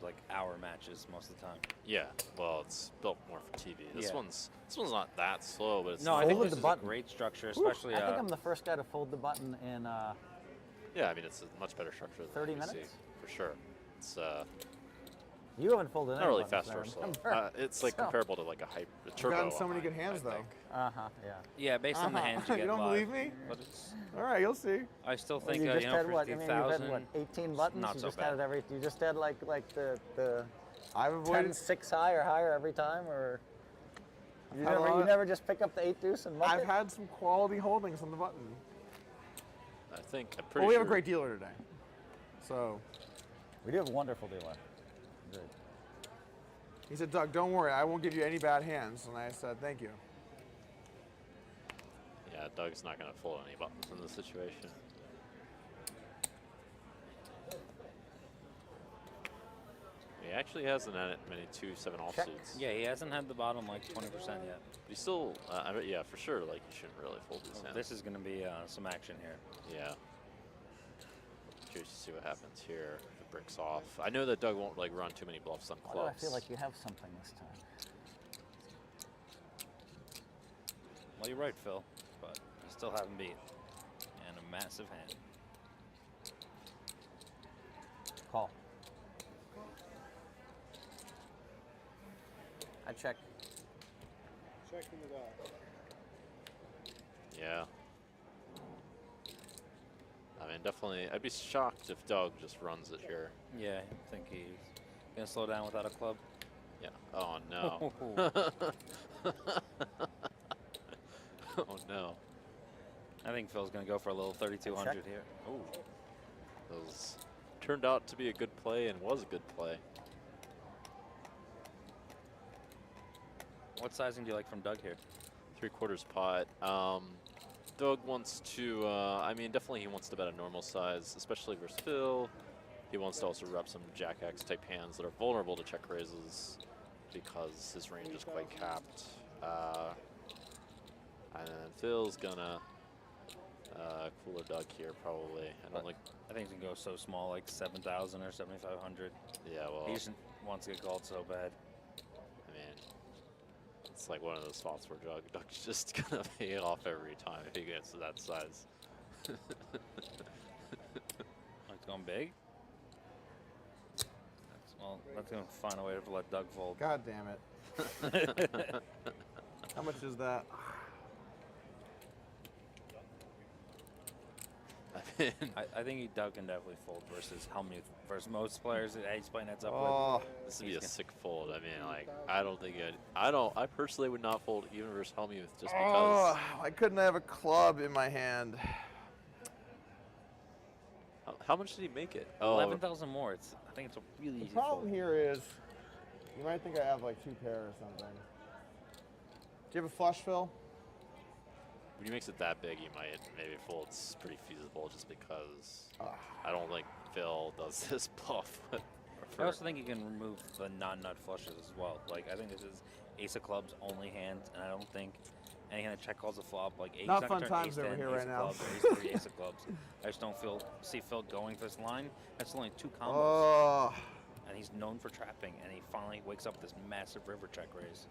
Like hour matches most of the time. Yeah, well, it's built more for TV. This Yeah. one's not that slow, but it's No, I Folded think the this is button. a great structure, Whew, especially. I think I'm the first guy to fold the button in yeah. I mean, it's a much better structure than 30 NBC, minutes? for sure. It's you haven't folded any not really buttons, fast I or slow. remember. It's like So- comparable to like a turbo. gotten so many on good mine, hands, I though. think. Yeah. Yeah, based on the hands you You get don't live. believe me? But it's, All right, you'll see. I still Well, think you just you know, had for what? I mean, you've had 50,000, what? 18 buttons. not You so just had bad. it you just had like the I've 10 avoided. 6 high or higher every time, or you had a never lot- never just pick up the 8 deuce and muck I've it? had some quality holdings on the button. I'm pretty Well, we sure. have a great dealer today. So We do have a wonderful dealer. Good. he said, Doug, don't worry, I won't give you any bad hands. And I said, thank you. Yeah, Doug's not going to fold any buttons in this situation. actually hasn't had it many 2-7 offsuits. Yeah, he hasn't had the bottom like 20% yet. But he still, yeah, for sure, like, you shouldn't really fold these hands. This is going to be some action here. Yeah. Curious to see what happens here. If it breaks off. I know that Doug won't like run too many bluffs on Why clubs. do I feel like you have something this time? Well, you're right, Phil, but you still haven't beat. And a massive hand. Call. I check. Checking it out. Yeah. I mean, definitely, I'd be shocked if Doug just runs it here. Yeah, I think he's going to slow down without a club. Yeah. Oh, no. Oh, no. I think Phil's going to go for a little 3,200 here. Oh. Those turned out to be a good play and was a good play. What sizing do you like from Doug here? 3/4 pot. Doug wants to, I mean, definitely he wants to bet a normal size, especially versus Phil. He wants to also rep some Jack X type hands that are vulnerable to check raises because his range is quite capped. And then Phil's gonna cooler Doug here probably. I think he can go so small, like 7,000 or 7,500. Yeah, well, He just wants to get called so bad. I mean, it's like one of those spots where Doug's just gonna pay it off every time if he gets to that size. Like going big. That's gonna find a way to let Doug fold. God damn it. How much is that? I think Doug can definitely fold versus Hellmuth versus most players that he's playing heads up Oh, with. This would be a sick fold. I mean, like, I personally would not fold even versus Hellmuth just because. oh, I couldn't have a club in my hand. How much did he make it? 11,000 more. I think it's a really The easy problem fold. here is, you might think I have like 2 pair or something. Do you have a flush, Phil? When he makes it that big, you might maybe fold. It's pretty feasible just because I don't think Phil does this bluff. I also think you can remove the non-nut flushes as well. Like, I think this is ace of clubs only hand, and I don't think any hand that check calls a flop, like ace, Not not fun gonna turn times ace over 10, here ace right of now. clubs, or ace 3, ace of clubs. I just don't see Phil going for this line. That's only 2 combos. Oh, And he's known for trapping, and he finally wakes up with this massive river check raise.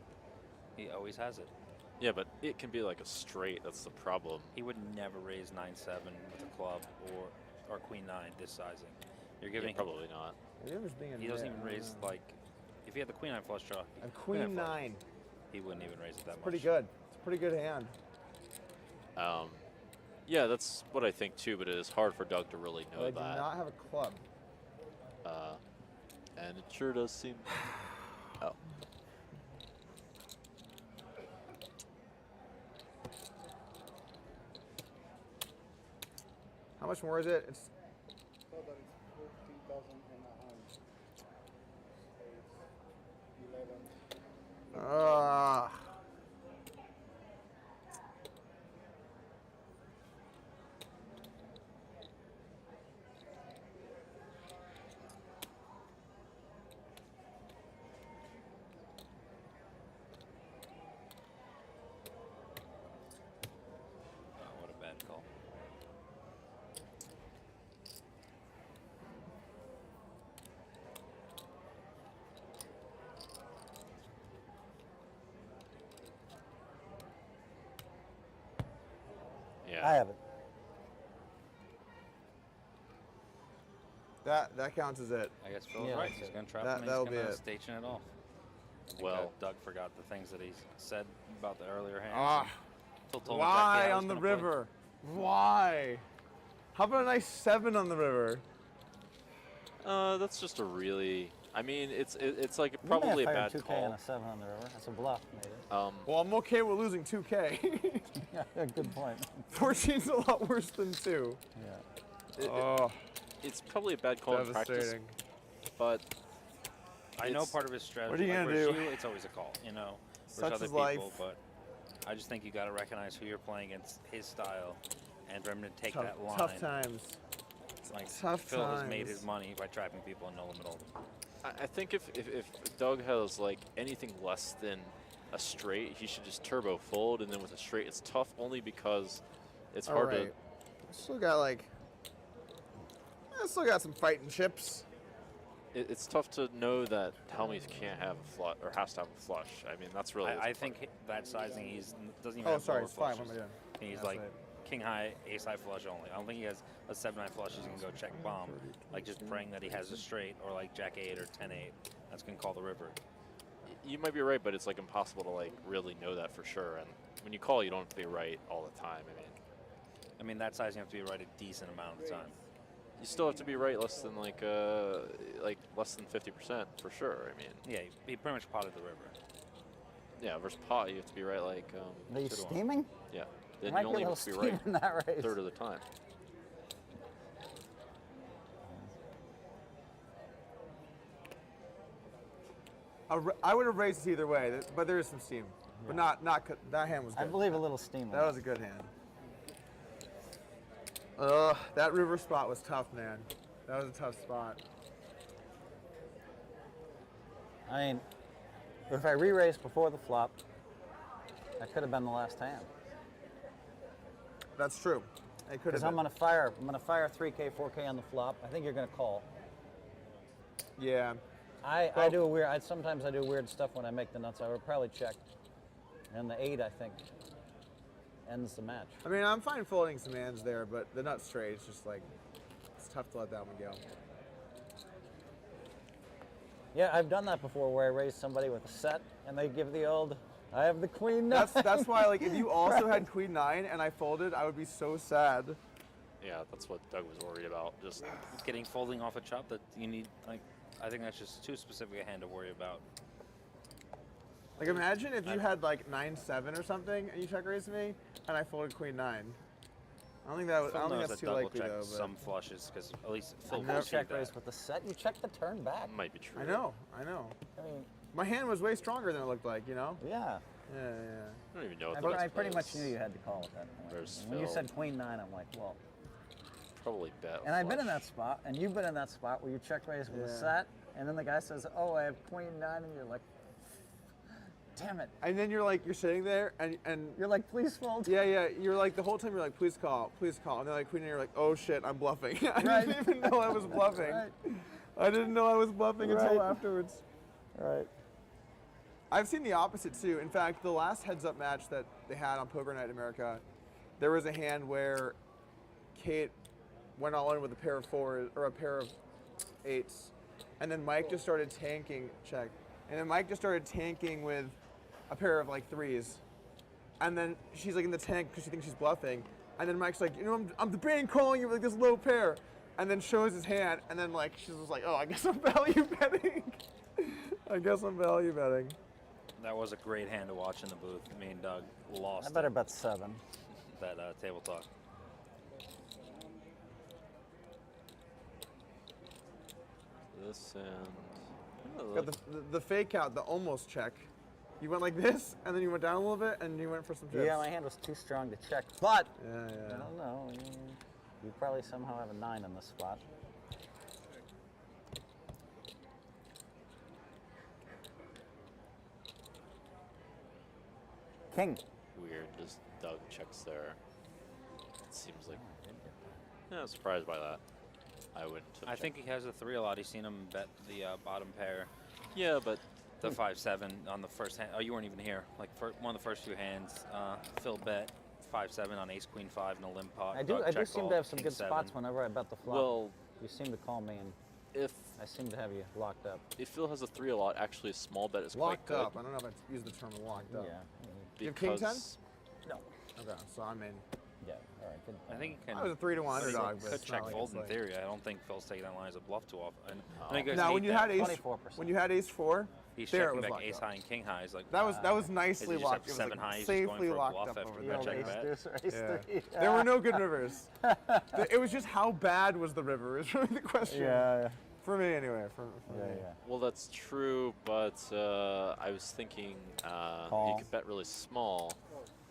He always has it. Yeah, but it can be like a straight. That's the problem. He would never raise 9-7 with a club or queen 9 this sizing. You're giving Yeah, probably not. he doesn't even raise like if he had the queen 9 flush draw. and queen 9. He wouldn't even raise it that much. Pretty good. It's a pretty good hand. Yeah, that's what I think too. But it is hard for Doug to really know But I do that. not have a club. And it sure does seem. Oh. How much more is it? It's Total is 14,000 and a hundred. It's 11. What a bad call. Yeah. I have it. that counts as it. I guess Phil's Yeah, right. that's He's it. going to trap That- him. that'll He's be going to it. station it off. I think, Well- Doug forgot the things that he said about the earlier hands. Ah, Phil told me exactly how why he was on the gonna play. river? Why? How about a nice 7 on the river? That's just a really. I mean, it's like You may probably a have fired bad 2K and call. a 7 on the river. That's a bluff, maybe. Well, I'm okay with losing 2K. Yeah, good point. 14's a lot worse than 2. Yeah. Oh, It's probably a bad call in practice, devastating. but I know it's- part of his strategy. What are you like gonna versus do? You, it's always a call, you know. Such Versus other is people, life. but I just think you got to recognize who you're playing against, his style, and for him to take that line. Tough times. Like Tough Phil has made times. his money by trapping people in no limit hold'em. I think if Doug has like anything less than a straight, he should just turbo fold, and then with a straight, it's tough only because it's hard Alright. Still got like. I still got some fighting chips. it's tough to know that Hellmuth can't have a flush or has to have a flush. I mean, that's really. I think that sizing, doesn't even Oh, have sorry, lower it's fine. flushes. What am I doing? He's That's like right. king high, ace high flush only. I don't think he has a 7-9 flush. He's gonna go check bomb, like just praying that he has a straight or like jack 8 or 10-8. That's gonna call the river. You might be right, but it's like impossible to like really know that for sure. And when you call, you don't have to be right all the time. I mean that sizing you have to be right a decent amount of the time. You still have to be right less than like less than 50% for sure. I mean, Yeah, he pretty much potted the river. yeah, versus pot, you have to be right like. Are you 2 to 1. steaming? Yeah, There then might you be only a have to be little steam right in that race. a third of the time. I would have raised either way, but there is some steam. But not that hand was good. I believe a little steam. That was a good hand. That river spot was tough, man. That was a tough spot. I mean, if I re-raised before the flop, that could have been the last hand. That's true. It could have Because been. I'm gonna fire 3K, 4K on the flop. I think you're gonna call. Yeah. I do a weird. Sometimes I do weird stuff when I make the nuts. I would probably check, and the 8 I think ends the match. I mean, I'm fine folding some hands there, but the nut straight, it's just like, it's tough to let that one go. Yeah, I've done that before where I raise somebody with a set and they give the old, I have the queen 9. That's why, like, if you also had queen 9 and I folded, I would be so sad. Yeah, that's what Doug was worried about. Just Getting folding off a chop that you need, like, I think that's just too specific a hand to worry about. Like, imagine if you had like 9-7 or something and you check raised me and I folded queen 9. I don't think that was, I Phil don't think knows that's that too double likely check though. some flushes because at least Phil You will see check that. raise with the set. You check the turn back. might be true. I know. I mean, My hand was way stronger than it looked like, you know? yeah. Yeah. I don't even know what I the pretty much next knew play you is. had to call at that point. There's When you Phil. said queen 9, I'm like, well. Probably bet. And I've been in flush. that spot, and you've been in that spot where you check raise with a Yeah. set, and then the guy says, oh, I have queen 9, and you're like, damn it. And then you're sitting there and You're like, please fold. yeah, you're like, the whole time you're like, please call. And they're like, queen, and you're like, oh shit, I'm bluffing. I Right. didn't even know I was bluffing. Right. I didn't know I was bluffing until Right. afterwards. Right. I've seen the opposite too. In fact, the last heads-up match that they had on Poker Night America, there was a hand where Kate went all in with a pair of 4s or a pair of 8s, and then Mike just started tanking. Check. And then Mike just started tanking with a pair of like 3s, and then she's like in the tank because she thinks she's bluffing, and then Mike's like, you know, I'm debating calling you with like this low pair, and then shows his hand, and then like she's just like, oh, I guess I'm value betting. I guess I'm value betting. That was a great hand to watch in the booth. Me and Doug lost I better bet 7. that table talk. This and Got the fake out, the almost check. You went like this, and then you went down a little bit, and you went for some chips. Yeah, my hand was too strong to check, but Yeah. I don't know. You probably somehow have a 9 in this spot. King. weird. Just Doug checks there. It seems like. Yeah, I'm surprised by that. I wouldn't. Have I think he has a 3 a lot. He's seen him bet the bottom pair, Yeah, but the 5-7 on the first hand. Oh, you weren't even here. Like one of the first few hands, Phil bet 5-7 on ace queen 5 in a limp pot. I do Doug check seem call, to have some king good 7. spots whenever I bet the flop. well, You seem to call me, and if I seem to have you locked up. Phil has a 3 a lot, actually a small bet is Locked quite up. good. I don't know if I use the term locked up. Yeah. You have king 10? Because No. Okay, so I'm in. Yeah. All right. Good. I think he I was a 3-1 underdog, but could it's check not like fold it's in like- theory. I don't think Phil's taking that line as a bluff too often. I know you guys Now, hate when you that. had ace, 24%. when you had ace 4, He's there it checking was back locked ace up. high and king high. He's like, That was Does nicely he just have locked. It was 7 like high? He's just going safely for a locked bluff up after over that there. check ace bet? deuce or ace Yeah. 3. There were no good rivers. It was just how bad was the river is really the question. Yeah. For me, anyway. For Yeah. me. Yeah. well, that's true, but I was thinking Call. he could bet really small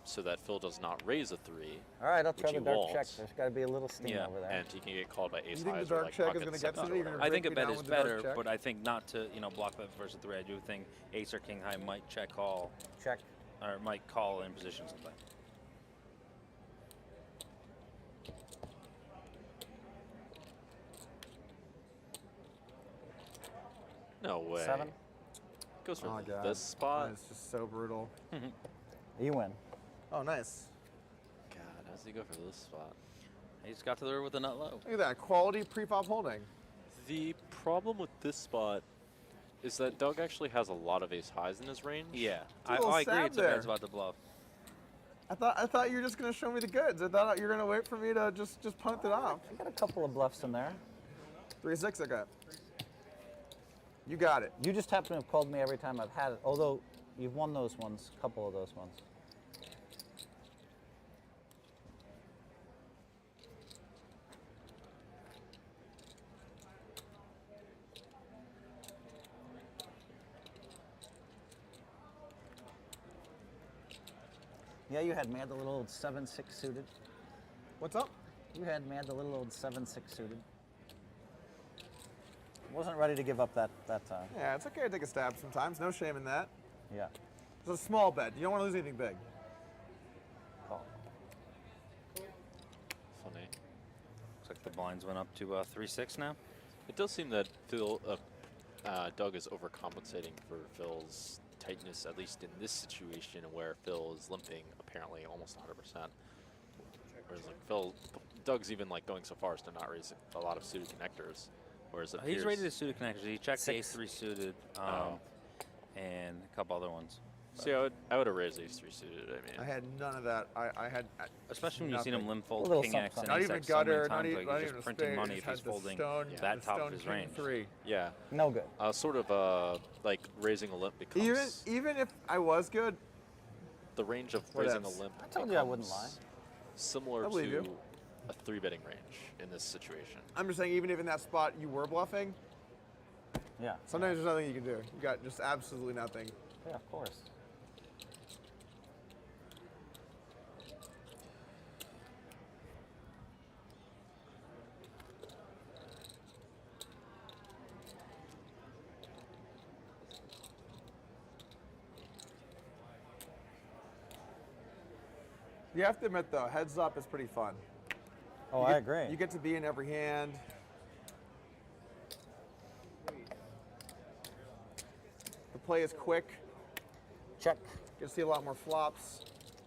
so that Phil does not raise a 3. All right, I'll try which the he dark check. won't. There's got to be a little steam Yeah. over there. And he can get called by ace You think the highs or dark like check is pocket gonna get sevens to or me? You're whatever. gonna I think break a me bet down is with the dark better, check? but I think not to block bet versus 3. I do think ace or king high might check call, Check. or might call in position sometime. No way. 7. Goes for Oh, God. this spot. It's just so brutal. You win. Oh, nice. God, how does he go for this spot? He just got to the river with a nut low. Look at that. Quality pre-flop holding. The problem with this spot is that Doug actually has a lot of ace highs in his range. Yeah, a little I agree. stab It's a there. bet's about to bluff. I thought you were just gonna show me the goods. I thought you were gonna wait for me to just punt it off. I got a couple of bluffs in there. 3-6 I got. You got it. You just happen to have called me every time I've had it, although you've won those ones, a couple of those ones. Yeah, you had me at the little old 7-6 suited. What's up? You had me at the little old 7-6 suited. Wasn't ready to give up that time. Yeah, it's okay to take a stab sometimes. No shame in that. Yeah. It's a small bet. You don't want to lose anything big. Call. Funny. Looks like the blinds went up to 3-6 now. It does seem that Doug is overcompensating for Phil's tightness, at least in this situation where Phil is limping apparently almost 100%. Whereas like Doug's even like going so far as to not raise a lot of suited connectors. Whereas it He's appears- rated his suited connectors. He checked the 6. ace-3 suited and a couple other ones. See, I would have raised ace-3 suited. I mean, I had none of that. I had Especially when you've seen him limp A fold little king something, X and not ace even X so many gutter, not times, even, like not he's even just a printing spade. money Just if had he's the folding stone, that the top stone of his king range. 3. yeah, No good. sort of like raising a limp becomes Even if I was good, the range of What raising else? a limp. I told you I wouldn't lie. becomes Similar I believe to you. a 3-betting range in this situation. I'm just saying, even if in that spot you were bluffing, Yeah. sometimes there's nothing you can do. You got just absolutely nothing. Yeah, of course. You have to admit, though, heads up is pretty fun. Oh, You I get- agree. You get to be in every hand. The play is quick. Check. You can see a lot more flops.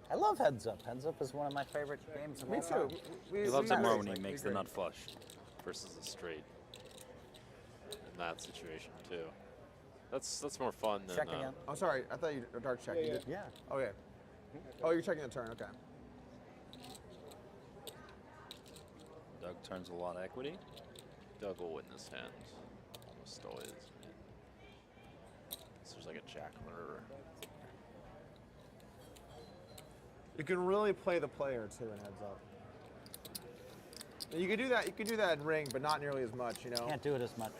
I love heads up. Heads up is one of my favorite games of Me all too. time. We, He loves we it more agree. when he We makes the agree. nut flush. Versus a straight in that situation too. That's more fun than Check again. Oh, sorry. I thought you were dark check. Yeah, You did- Yeah. Okay. Oh, you're checking the turn. Okay. Doug turns a lot of equity. Doug will win this hand. Almost always. So there's like a jack on the river. You can really play the player too in heads up. You could do that. You could do that in ring, but not nearly as much. You know. Can't do it as much.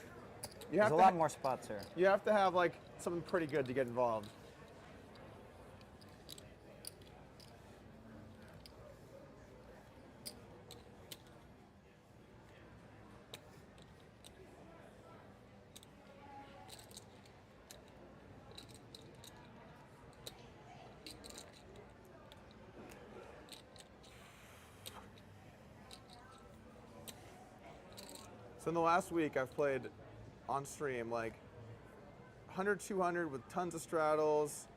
You There's have a to lot more spots here. You have to have like something pretty good to get involved. So in the last week, I've played on stream like 100, 200 with tons of straddles,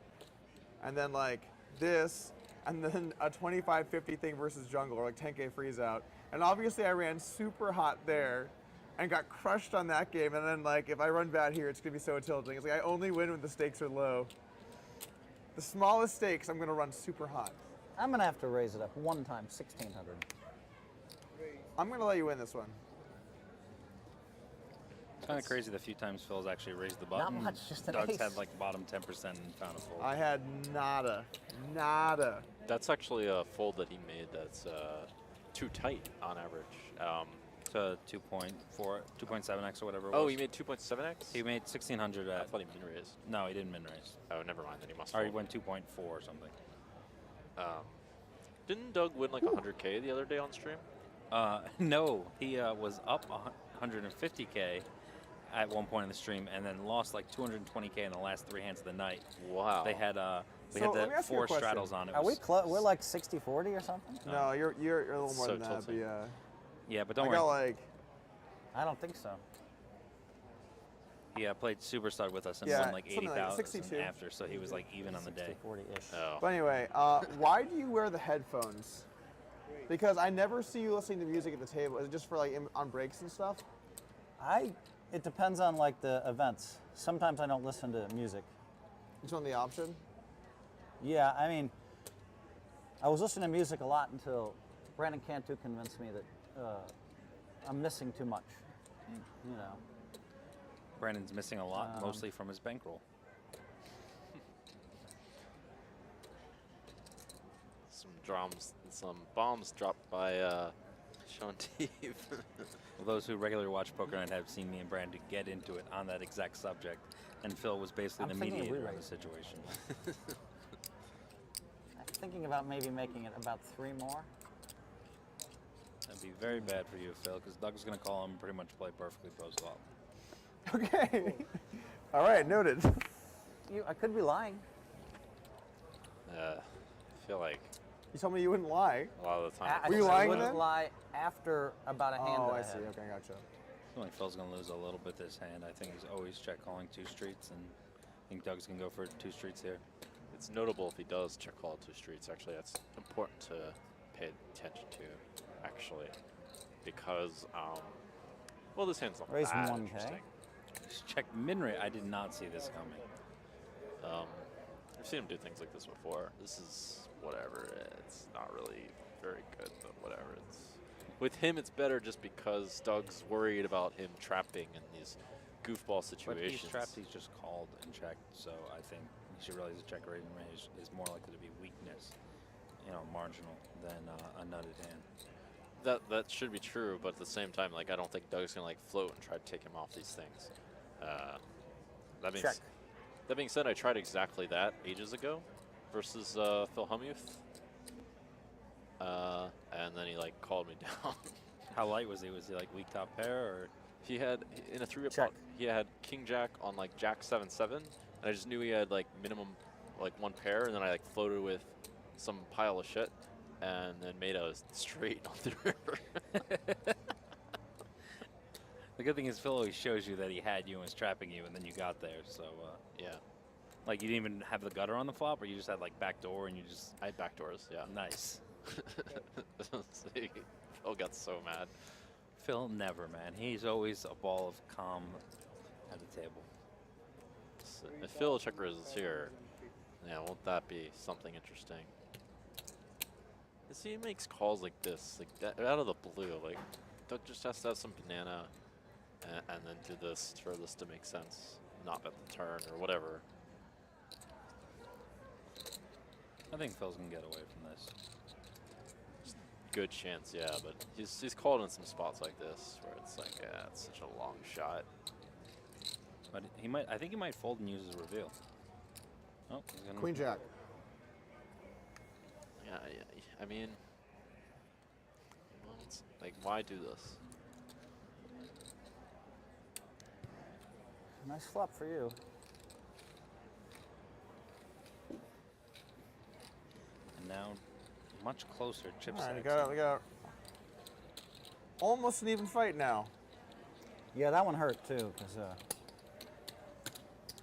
and then like this, and then a 25, 50 thing versus jungle, or like 10K freeze out. And obviously I ran super hot there and got crushed on that game. And then like if I run bad here, it's gonna be so tilting. It's like I only win when the stakes are low. The smallest stakes, I'm gonna run super hot. I'm gonna have to raise it up one time, 1,600. I'm gonna let you win this one. It's kind of crazy the few times Phil's actually raised the button. Not much, just an Doug's ace. had like bottom 10% and found a fold. I had nada, nada. That's actually a fold that he made that's too tight on average. To 2.4, 2.7x or whatever it Oh, was. he made 2.7x? He made 1,600 I at. thought he min raised. No, he didn't min raise. Oh, never mind. Then he must Or he fold. went 2.4 or something. Didn't Doug win like 100K the other day on stream? No, he was up 150K at one point in the stream, and then lost like 220K in the last 3 hands of the night. Wow. They had we So, had let me the ask you a 4 question. straddles on it. Are we close? We're like 60-40 or something? No, you're a little more So than that, but tilting. yeah. Yeah, but don't I worry. got like I don't think so. He played Super Stud with us and Yeah, won like something like 80,000 62. after, so he was like even on the day. 40-ish. Oh. But anyway, why do you wear the headphones? Because I never see you listening to music at the table. Is it just for like on breaks and stuff? It depends on like the events. Sometimes I don't listen to music. It's on the option. Yeah, I mean, I was listening to music a lot until Brandon Cantu convinced me that I'm missing too much. You know. Brandon's missing a lot, mostly from his bankroll. Some drums, some bombs dropped by Shaun Deeb. Well, those who regularly watch Poker Night have seen me and Brandon get into it on that exact subject, and Phil was basically I'm the thinking of mediator of rewrite. the situation. I'm thinking about maybe making it about 3 more. That'd be very bad for you, Phil, because Doug's going to call him pretty much play perfectly post-flop. Okay. All right, noted. I could be lying. I feel like You told me you wouldn't lie. a lot of the time. I Were you I lying wouldn't then? lie after about a hand Oh, that I I see. had. Okay, gotcha. I feel like Phil's going to lose a little bit this hand. I think he's always check calling 2 streets, and I think Doug's going to go for 2 streets here. It's notable if he does check call 2 streets. Actually, that's important to pay attention to, actually, because well, this hand's not Raise that 1K. interesting. Just check min rate. I did not see this coming. I've seen him do things like this before. This is whatever. It's not really very good, but whatever. It's with him, it's better just because Doug's worried about him trapping in these goofball But situations. he's trapped, he's just called and checked, so I think you should realize the check raising range is more likely to be weakness, marginal, than a nutted hand. That should be true, but at the same time, like I don't think Doug's gonna like float and try to take him off these things. Check. That being said, I tried exactly that ages ago versus Phil Hellmuth, and then he like called me down. How light was he? Was he like weak top pair, or? He had in a 3-up Check. pot, he had King Jack on like Jack 7-7, and I just knew he had like minimum like 1 pair, and then I like floated with some pile of shit, and then made a straight on the river. The good thing is Phil always shows you that he had you and was trapping you, and then you got there. So Yeah, like you didn't even have the gutter on the flop, or you just had like backdoor and you just I had backdoors. Yeah. nice. See, Phil got so mad. Phil never, man. He's always a ball of calm at the table. So if Phil check raises here, yeah, won't that be something interesting? See, he makes calls like this, like that, out of the blue. Like Doug just has to have some banana, and then do this for this to make sense. Not bet the turn or whatever. I think Phil's gonna get away from this. Good chance, yeah, but he's called in some spots like this where it's like, yeah, it's such a long shot. But he might. I think he might fold and use his reveal. Oh, he's gonna Queen Jack. Yeah, I mean, well, it's like, why do this? Nice flop for you. And now, much closer chip All right, size. we got almost an even fight now. Yeah, that one hurt too, because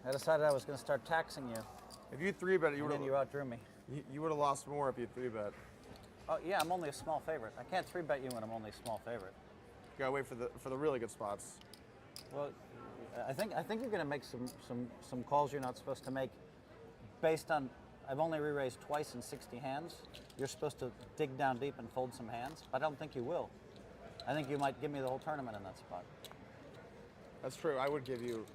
I decided I was going to start taxing you, If you 3-bet, you and then you would outdrew me. you would have lost more if you 3-bet. Oh yeah, I'm only a small favorite. I can't 3-bet you when I'm only a small favorite. You gotta wait for the really good spots. Well, I think you're going to make some calls you're not supposed to make, based on I've only re-raised twice in 60 hands. You're supposed to dig down deep and fold some hands, but I don't think you will. I think you might give me the whole tournament in that spot. That's true. I would give you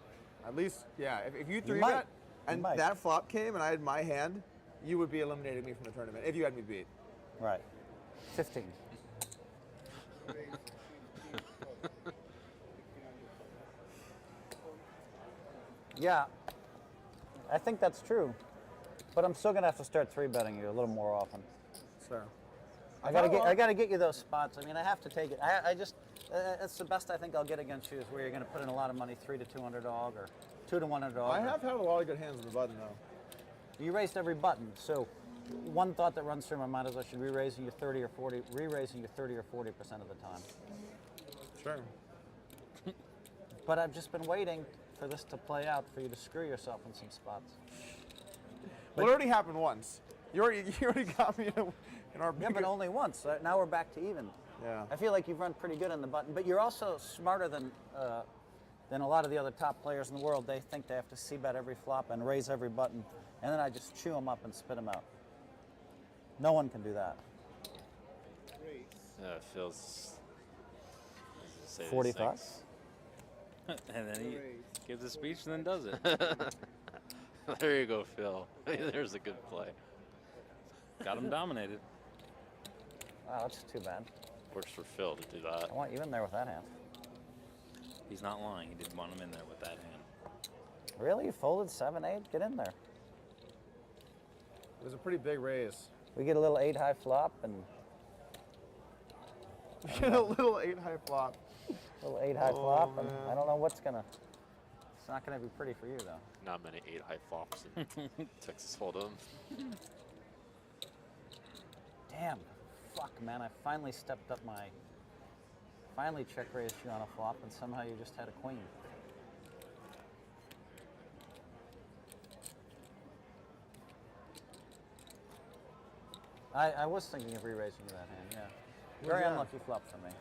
at least, yeah. If you You might. 3-bet and might. that flop came and I had my hand, you would be eliminating me from the tournament if you had me beat. Right. 15. Yeah, I think that's true. But I'm still gonna have to start 3-betting you a little more often. So. I gotta get you those spots. I mean, I have to take it. I just, it's the best I think I'll get against you is where you're gonna put in a lot of money, 3 to 2 underdog or 2 to 1 underdog. I have had a lot of good hands on the button though. You raised every button, so one thought that runs through my mind is I should be re-raising you 30 or 40% of the time. Sure. But I've just been waiting for this to play out for you to screw yourself in some spots. Well, it already happened once. You already got me in our Yeah, bigger. but only once. Now we're back to even. Yeah. I feel like you've run pretty good on the button, but you're also smarter than a lot of the other top players in the world. They think they have to c-bet every flop and raise every button, and then I just chew them up and spit them out. No one can do that. Yeah, it feels. 45. And then he gives a speech and then does it. There you go, Phil. There's a good play. Got him dominated. Wow, that's too bad. Works for Phil to do that. I want you in there with that hand. He's not lying. He did want him in there with that hand. Really? You folded 7-8? Get in there. It was a pretty big raise. We get a little 8 high flop and a little 8 high flop. a little 8 high flop, and man. I don't know what's gonna. It's not gonna be pretty for you though. Not many 8 high flops in Texas Hold'em. Damn. Fuck, man. I finally stepped up my. Finally check raised you on a flop, and somehow you just had a queen. I was thinking of re-raising you that hand, yeah. Very you have? unlucky flop for me.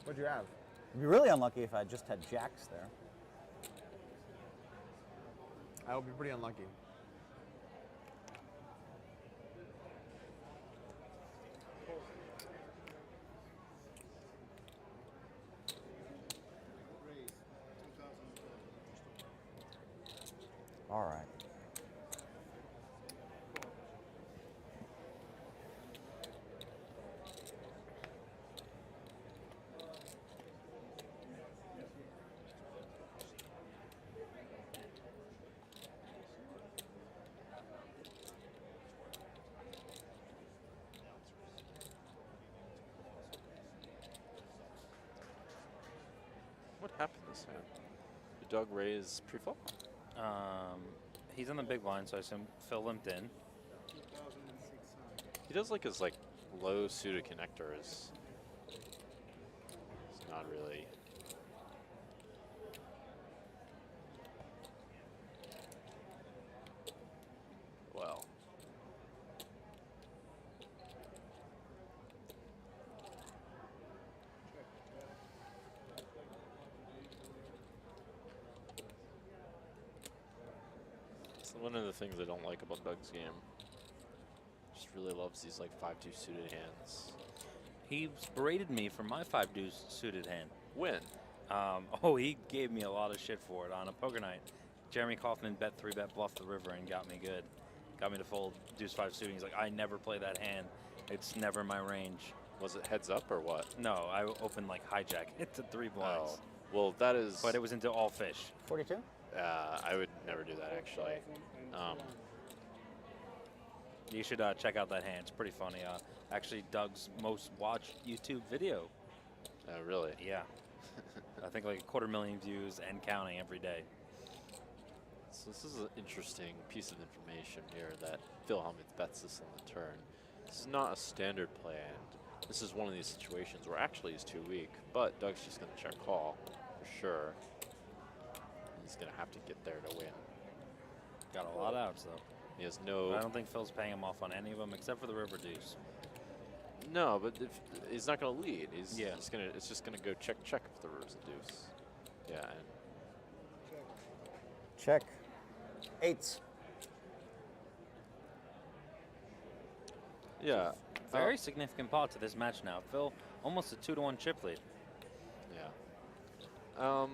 What'd you have? It'd be really unlucky if I just had jacks there. I would be pretty unlucky. All right. What happened this hand? Did Doug raise pre-flop? He's on the big blind, so I assume Phil limped in. He does like his low suited connectors. It's not really. Well. It's one of the things I don't like about Doug's game. Just really loves these 5-2 suited hands. He berated me for my 5 deuce suited hand. When? He gave me a lot of shit for it on a poker night. Jeremy Kaufman bet 3-bet bluffed the river and got me good. Got me to fold deuce 5 suiting. He's like, I never play that hand. It's never my range. Was it heads up or what? No, I opened hijack. It's a 3 blinds. Oh, well, that is. But it was into all fish. 42? I would never do that actually. You should check out that hand. It's pretty funny. Actually, Doug's most watched YouTube video. Really? Yeah. I think 250,000 views and counting every day. So this is an interesting piece of information here that Phil Hellmuth bets this on the turn. This is not a standard play hand. This is one of these situations where actually he's too weak, but Doug's just going to check call for sure. He's going to have to get there to win. Got a lot of outs though. He has no. I don't think Phil's paying him off on any of them except for the river deuce. No, but if he's not going to lead. He's Yeah. just going to. It's just going to go check if the river's a deuce. Yeah. And Check. 8s. yeah. Very significant pot to this match now. Phil almost a 2-to-1 chip lead. Yeah.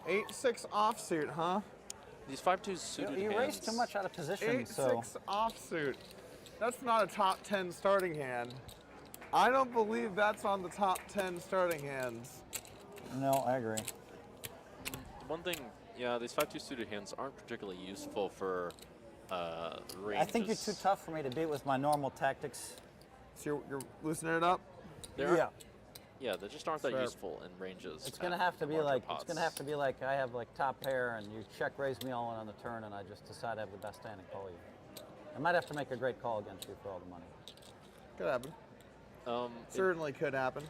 8-6 offsuit, huh? These 5-2 suited You hands. raised too much out of position, 8-6 so. offsuit. That's not a top 10 starting hand. I don't believe that's on the top 10 starting hands. No, I agree. One thing, yeah, these 5-2 suited hands aren't particularly useful for range I think you're is- too tough for me to beat with my normal tactics. So you're loosening it up? Yeah. Yeah, they just aren't that Fair. useful in ranges. It's gonna at have to the be larger like pots. I have like top pair and you check raise me all in on the turn and I just decide I have the best hand and call you. I might have to make a great call against you for all the money. Could happen. It- Certainly could happen.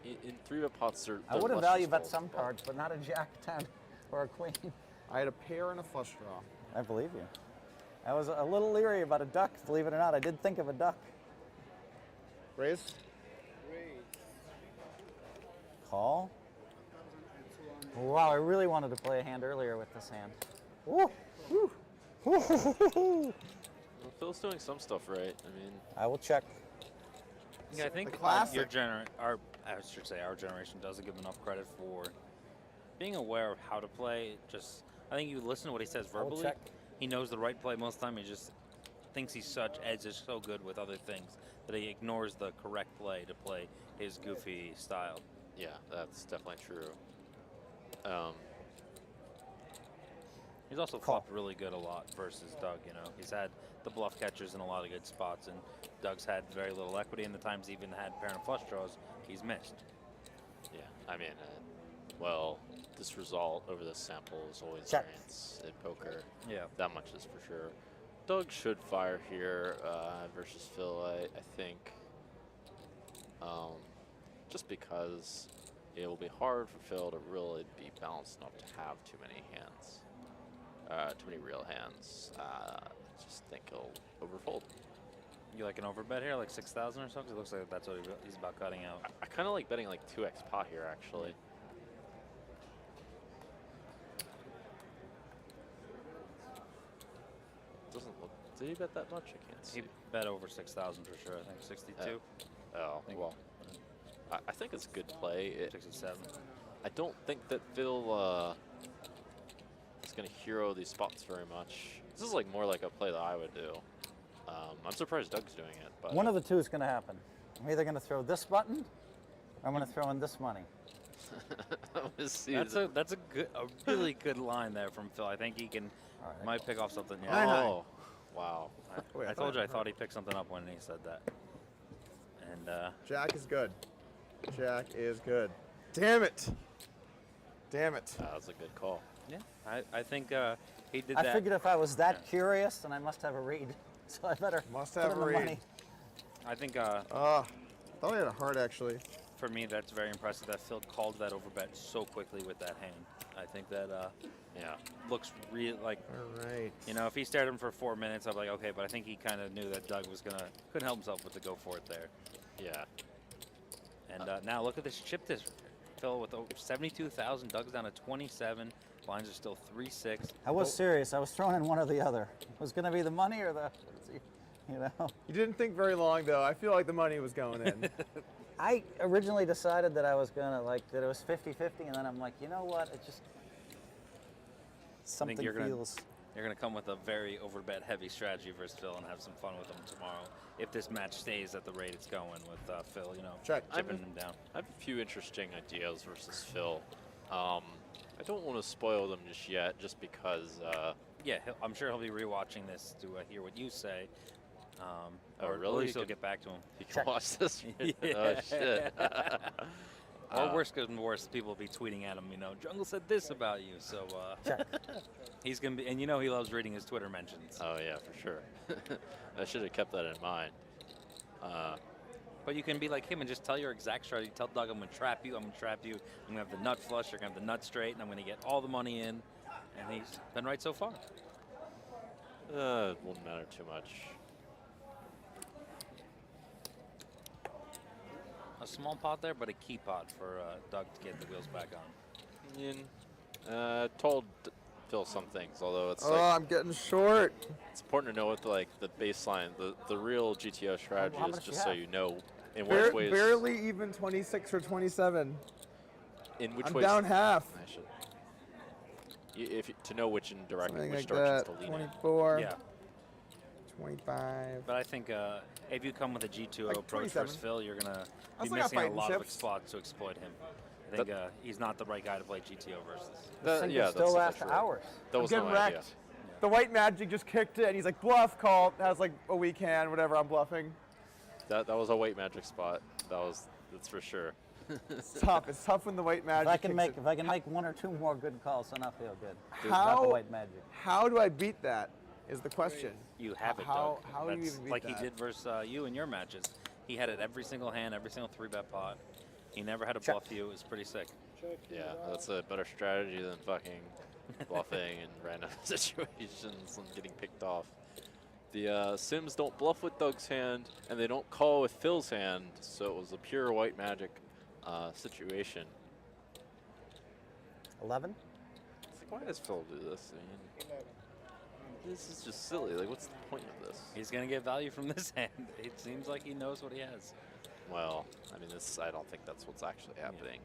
in 3-bet pots, they're I would have less value bet useful, some but- cards, but not a jack, 10, or a queen. I had a pair and a flush draw. I believe you. I was a little leery about a duck, believe it or not. I did think of a duck. Raise? Call. Wow, I really wanted to play a hand earlier with this hand. Woo! Well, Phil's doing some stuff right. I mean, I will check. Yeah, I think The classic. our generation doesn't give him enough credit for being aware of how to play. I think you listen to what he says I will verbally. check. He knows the right play most of the time. He just thinks Edge is so good with other things that he ignores the correct play to play his goofy style. yeah, that's definitely true. He's also flopped really good a lot versus Doug. You know, he's had the bluff catchers in a lot of good spots, and Doug's had very little equity. And the times he even had pair and flush draws, he's missed. Yeah, I mean, well, this result over this sample is always Check. variance in poker. Yeah. That much is for sure. Doug should fire here versus Phil, I think. Just because it will be hard for Phil to really be balanced enough to have too many hands. Too many real hands. I just think he'll overfold. You like an overbet here, like 6,000 or so? 'Cause it looks like that's what he's about cutting out. I kind of like betting like 2x pot here, actually. Doesn't look. Did he bet that much? I can't see. He bet over 6,000 for sure. I think 62, Oh, think- well. I think it's a good play. 67. I don't think that Phil is going to hero these spots very much. This is like more like a play that I would do. I'm surprised Doug's doing it, but One of the two is going to happen. I'm either going to throw this button, or I'm going to throw in this money. Let's see. That's a really good line there from Phil. I think he can right. might pick off something. Nine, Yeah. nine. Oh, wow. Wait, I told you I thought he picked something up when he said that. And Jack is good. Jack is good. Damn it. Damn it. That was a good call. yeah, I think he did I that. figured if I was that curious, then I must have a read. So I better Must put have in a the read. money. I think Thought I had a heart actually. for me that's very impressive that Phil called that overbet so quickly with that hand. I think that Yeah. looks real like. All right. You know, if he stared him for 4 minutes, I'm like, okay, but I think he kind of knew that Doug was couldn't help himself but to go for it there. Yeah. And now look at this chip this Phil with over 72,000. Doug's down to 27. Blinds are still 3-6. I was serious. I was throwing in one or the other. It was going to be the money or the, you know. You didn't think very long though. I feel like the money was going in. I originally decided that I was going to that it was 50-50, and then I'm like, you know what? It just something you're gonna- feels. You're going to come with a very overbet heavy strategy versus Phil and have some fun with him tomorrow. If this match stays at the rate it's going with Phil, you know, Check. chipping him down. I have a few interesting ideas versus Phil. I don't want to spoil them just yet, just because. Yeah, I'm sure he'll be rewatching this to hear what you say. Oh, or really? At least You he'll could- get back to him. You can watch this. Oh shit. Or worse than worse, people will be tweeting at him, you know, Jungle said this about you. So he's going to be, and you know he loves reading his Twitter mentions. Oh yeah, for sure. I should have kept that in mind. But you can be like him and just tell your exact strategy. Tell Doug, I'm going to trap you. I'm going to trap you. I'm going to have the nut flush. You're going to have the nut straight. And I'm going to get all the money in. And he's been right so far. It won't matter too much. A small pot there, but a key pot for Doug to get the wheels back on. Told Phil some things, although it's Oh, like I'm getting short. it's important to know what the baseline, the real GTO strategy how is, much just you so have? you know in which ways. Barely even 26 or 27. In which I'm ways. down half. I should. To know which Something which like directions that. to lean in. 24. Yeah. 25. But I think if you come with a G2O Like approach 27. versus Phil, you're going to That's be like a missing a fighting lot of chips. spots to exploit him. I think he's not the right guy to play GTO versus. This thing yeah, could still that's last true. hours. That was getting no idea. wrecked. The white magic just kicked it, and he's like, bluff call. Has like a weak hand, whatever. I'm bluffing. That was a white magic spot. That's for sure. It's tough. It's tough when the white magic. If I can make one or two more good calls, then I'll feel good. How Not the white magic. How do I beat that? Is the question. You have it, How Doug. how do you That's even beat like that? he did versus you in your matches. He had it every single hand, every single 3-bet pot. He never had to bluff you. It was pretty sick. Yeah, that's a better strategy than fucking bluffing in random situations and getting picked off. The Sims don't bluff with Doug's hand, and they don't call with Phil's hand, so it was a pure white magic situation. 11? It's like, why does Phil do this? I mean, this is just silly. Like, what's the point of this? He's going to get value from this hand. It seems like he knows what he has. Well, I mean, I don't think that's what's actually happening.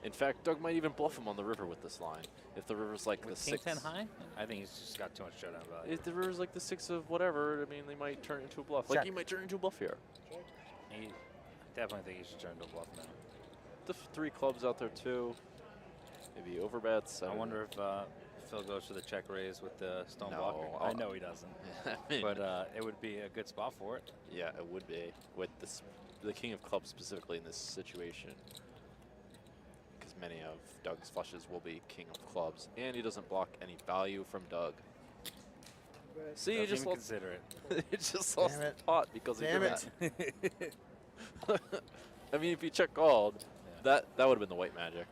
In fact, Doug might even bluff him on the river with this line. If the river's like With the King 6. 10 high? I think he's just got too much showdown value. If the river's like the 6 of whatever, I mean, they might turn into a bluff. Check. Like, you might turn into a bluff here. I definitely think he should turn to a bluff now. The 3 clubs out there, too. Maybe overbets. I wonder if Phil goes for the check raise with the stone No, blocker. I know he doesn't. I mean, But it would be a good spot for it. yeah, it would be. With the king of clubs specifically in this situation. Because many of Doug's flushes will be king of clubs. And he doesn't block any value from Doug. See, you Doesn't just even lost, consider it. you just lost the pot because he Damn did it. that. I mean, if he check called, that would have been the white magic.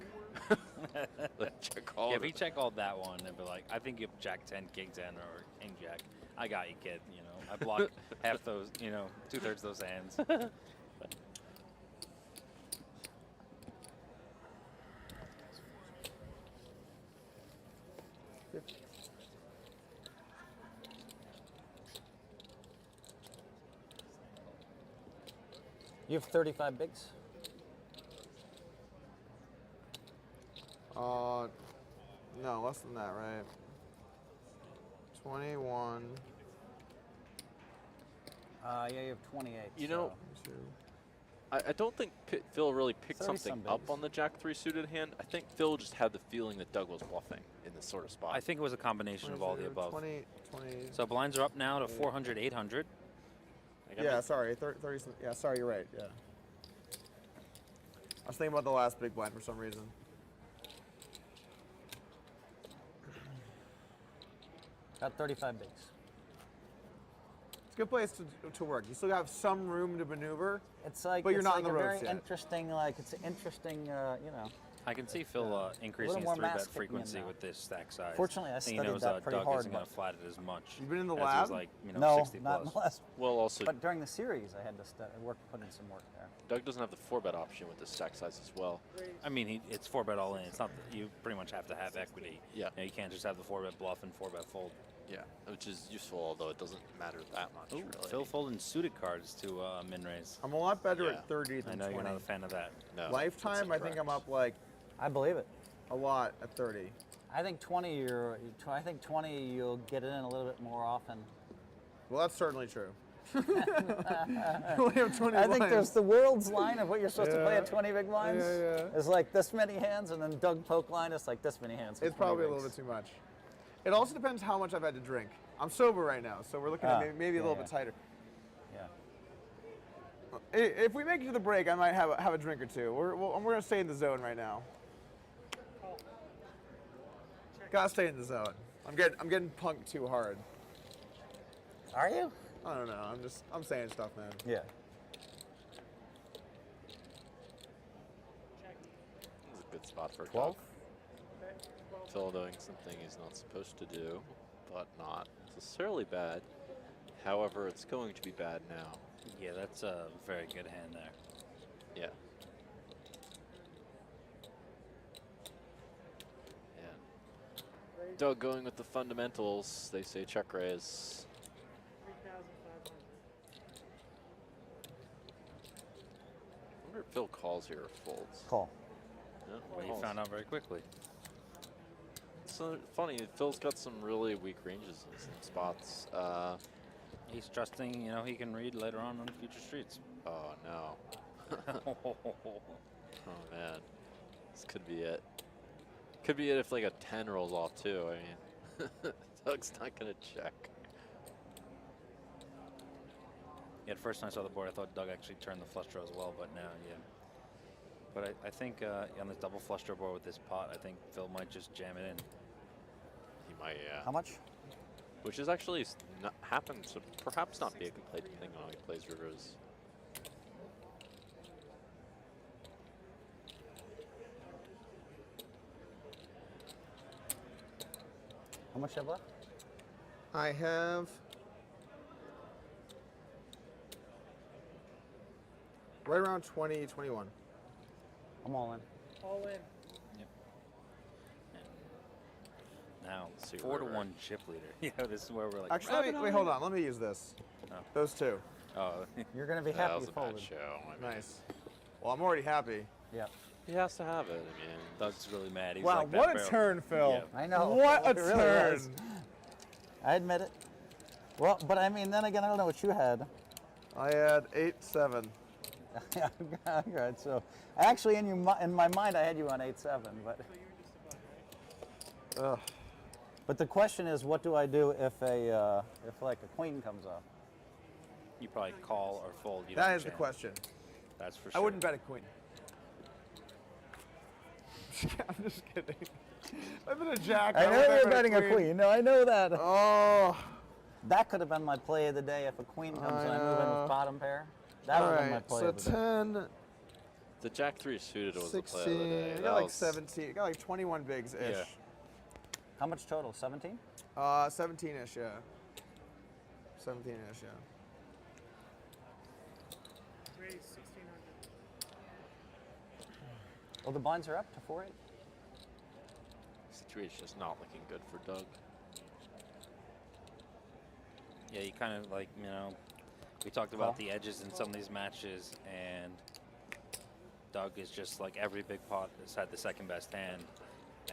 Like, check called. Yeah, if he check all that one and be like, I think if Jack 10, King 10, or King Jack, I got you, kid. You know, I blocked half those, 2/3 of those hands. You have 35 bigs? No, less than that, right? 21. Yeah, you have 28. You know, so. I don't think Phil really picked 30 something some up bigs. on the Jack 3 suited hand. I think Phil just had the feeling that Doug was bluffing in this sort of spot. I think it was a combination of all the above. 20. So blinds are up now to 400, 800. Yeah, sorry. 30. Yeah, sorry, you're right. Yeah. I was thinking about the last big blind for some reason. Got 35 bigs. It's a good place to work. You still have some room to maneuver. It's like, But you're it's not like on the a roads very yet. interesting, it's an interesting, I can see Phil increasing his more 3-bet mass kicking in frequency now. with this stack size. Fortunately, I think he studied knows that pretty Doug hard, isn't going but- to flat it as much. You've been in the as he lab? was like, No, 60 not in plus. the last. Well, also, But during the series, I had to put in some work there. Doug doesn't have the 4-bet option with this stack size as well. I mean, it's 4-bet all in. It's not that you pretty much have to have equity. Yeah. You can't just have the 4-bet bluff and 4-bet fold. Yeah, which is useful, although it doesn't matter that much, Ooh, really. Phil folding suited cards to min raise. I'm a lot better Yeah. at 30 I than know 20. you're not a fan of that. No, Lifetime, that's I think I'm incorrect. up like I believe it. a lot at 30. I think 20. I think 20. You'll get it in a little bit more often. Well, that's certainly true. I only have 20 I think blinds. there's the world's line of what you're supposed to play at Yeah. 20 big blinds. Yeah. It's like this many hands, and then Doug Polk line is like this many hands. with It's probably 20 a little bigs. bit too much. It also depends how much I've had to drink. I'm sober right now, so we're looking at maybe a little bit tighter. Yeah. If we make it to the break, I might have a drink or two. We're gonna stay in the zone right now. Gotta stay in the zone. I'm getting punked too hard. Are you? I don't know. I'm saying stuff, man. Yeah. It's a good spot for 12? Doug. Phil doing something he's not supposed to do, but not necessarily bad. However, it's going to be bad now. Yeah, that's a very good hand there. Yeah. And Doug going with the fundamentals. They say check raise. 3,500. I wonder if Phil calls here or folds. Call. Yeah, Well, you calls. found out very quickly. It's funny. Phil's got some really weak ranges in some spots. He's trusting, he can read later on future streets. Oh no. Oh man, this could be it. Could be it if like a 10 rolls off too. I Doug's not gonna check. Yeah, at first when I saw the board, I thought Doug actually turned the flush draw as well, but now, yeah. But I think on this double flush draw board with this pot, I think Phil might just jam it in. He might, yeah. How much? Which is actually not happened to perhaps not be a good play depending on how he plays rivers. How much do you have left? I have right around 20, 21. I'm all in. All in. Now, See 4-1 chip leader. Yeah, this is where we're like. Actually, wait, hold on. Let me use this. Oh. Those two. Oh, You're going to be That happy was you a bad folded. show. I mean, Nice. Well, I'm already happy. Yeah. he has to have it. I mean, Doug's really mad. He's Wow, like, that what a barrel- turn, Phil. Yeah. I know. What a It really turn. was. I admit it. Well, but I mean, then again, I don't know what you had. I had 8-7. Right, so actually, in my mind, I had you on 8-7, but. Ugh. But the question is, what do I do if like a queen comes up? You probably call or fold. You That don't is the jam. question. That's for I sure. wouldn't bet a queen. I'm just kidding. I've been a jack. I know would you're bet betting a queen. No, I know that. Oh. That could have been my play of the day if a queen comes and I move in with bottom pair. That All would have been my right, play so of the day. 10, the Jack 3 suited was the play of 16. the day. I That got like was- 17. I got like 21 bigs-ish. Yeah. How much total? 17? 17-ish, yeah. 17-ish, yeah. Raise 1600. Well, the blinds are up to 4-8. Situation's just not looking good for Doug. Yeah, you kind of like, you know, we talked about the edges in some of these matches, and Doug is just like every big pot has had the second best hand,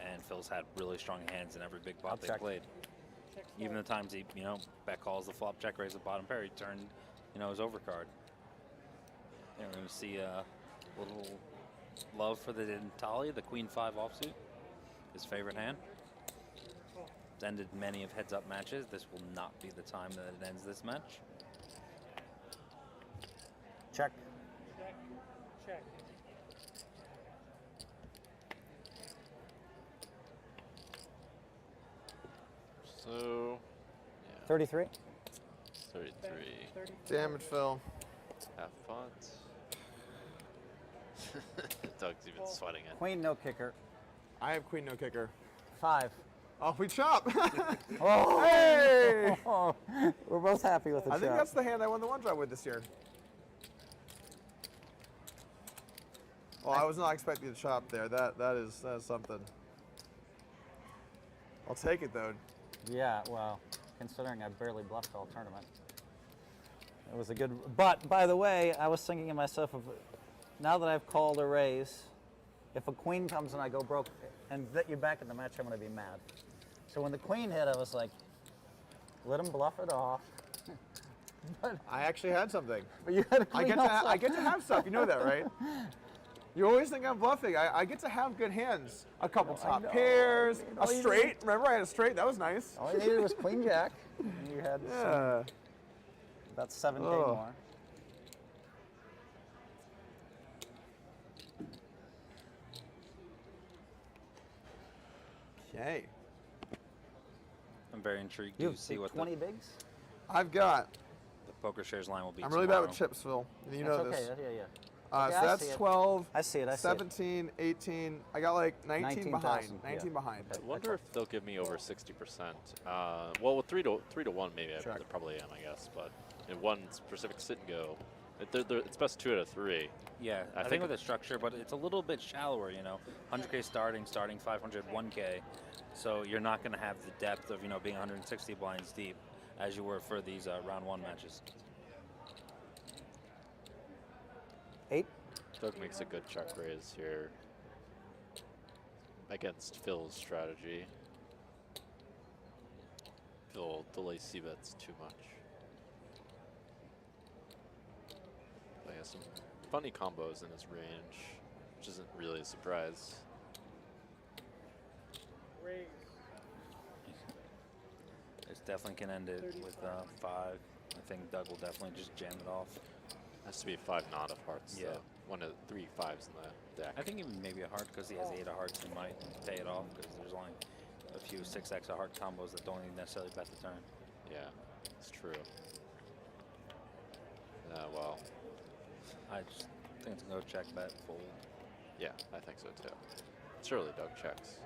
and Phil's had really strong hands in every big pot they check. played. Even the times he, you know, bet calls the flop, check raise the bottom pair, he turned, you know, his overcard. Yeah, we're going to see a little love for the Natalia, the Queen 5 offsuit, his favorite hand. It's ended many of heads-up matches. This will not be the time that it ends this match. Check. Check. Check. So, 33? 33. 30. Damage, Phil. Half pots. Doug's even sweating it. Queen, no kicker. I have queen, no kicker. 5. Oh, we chop. Oh! Hey! Oh, we're both happy with the I think shot. that's the hand I won the one drop with this year. Well, I was not expecting to chop there. That is something. I'll take it though. Yeah, well, considering I barely bluffed all tournament. It was a good, but by the way, I was thinking to myself, now that I've called a raise, if a queen comes and I go broke and let you back in the match, I'm going to be mad. So when the queen hit, I was like, let him bluff it off. I actually had something. But you had a I queen get to have stuff. You know that, right? You always think I'm bluffing. I get to have good hands. A couple top know. pairs, a All you straight. Remember, I had a straight. That was nice. All you needed was queen jack. And you had Yeah. about 7 Oh. more. Okay. I'm very intrigued You to have see what 20 bigs? I've got. the poker shares line will be I'm really bad tomorrow. with chips, Phil. You That's know okay. this. Yeah. So Okay, I see that's it. 12. I see it. I see it. 17, 18. I got like 19 behind. 19,000, 19 yeah. behind. I wonder if they'll give me over 60%. Well, with 3 to 1, maybe I Check. probably am, I guess. But in one specific sit and go, it's best 2 out of 3. Yeah, I think with the structure, but it's a little bit shallower, you know. 100K starting 500, 1K. So you're not going to have the depth of, you know, being 160 blinds deep as you were for these round 1 matches. 8? Doug makes a good check raise here against Phil's strategy. Phil delays c-bets too much. But he has some funny combos in his range, which isn't really a surprise. Raise. definitely can end it with 5. I think Doug will definitely just jam it off. Has to be 5 not of hearts. Yeah. Though. 1 of 3 5s in the deck. I think even maybe a heart, because he has 8 of hearts, he might pay it off, because there's only a few 6x of heart combos that don't even necessarily bet the turn. Yeah, it's true. Well, I just think it's going to go check, bet, fold. yeah, I think so too. Surely Doug checks.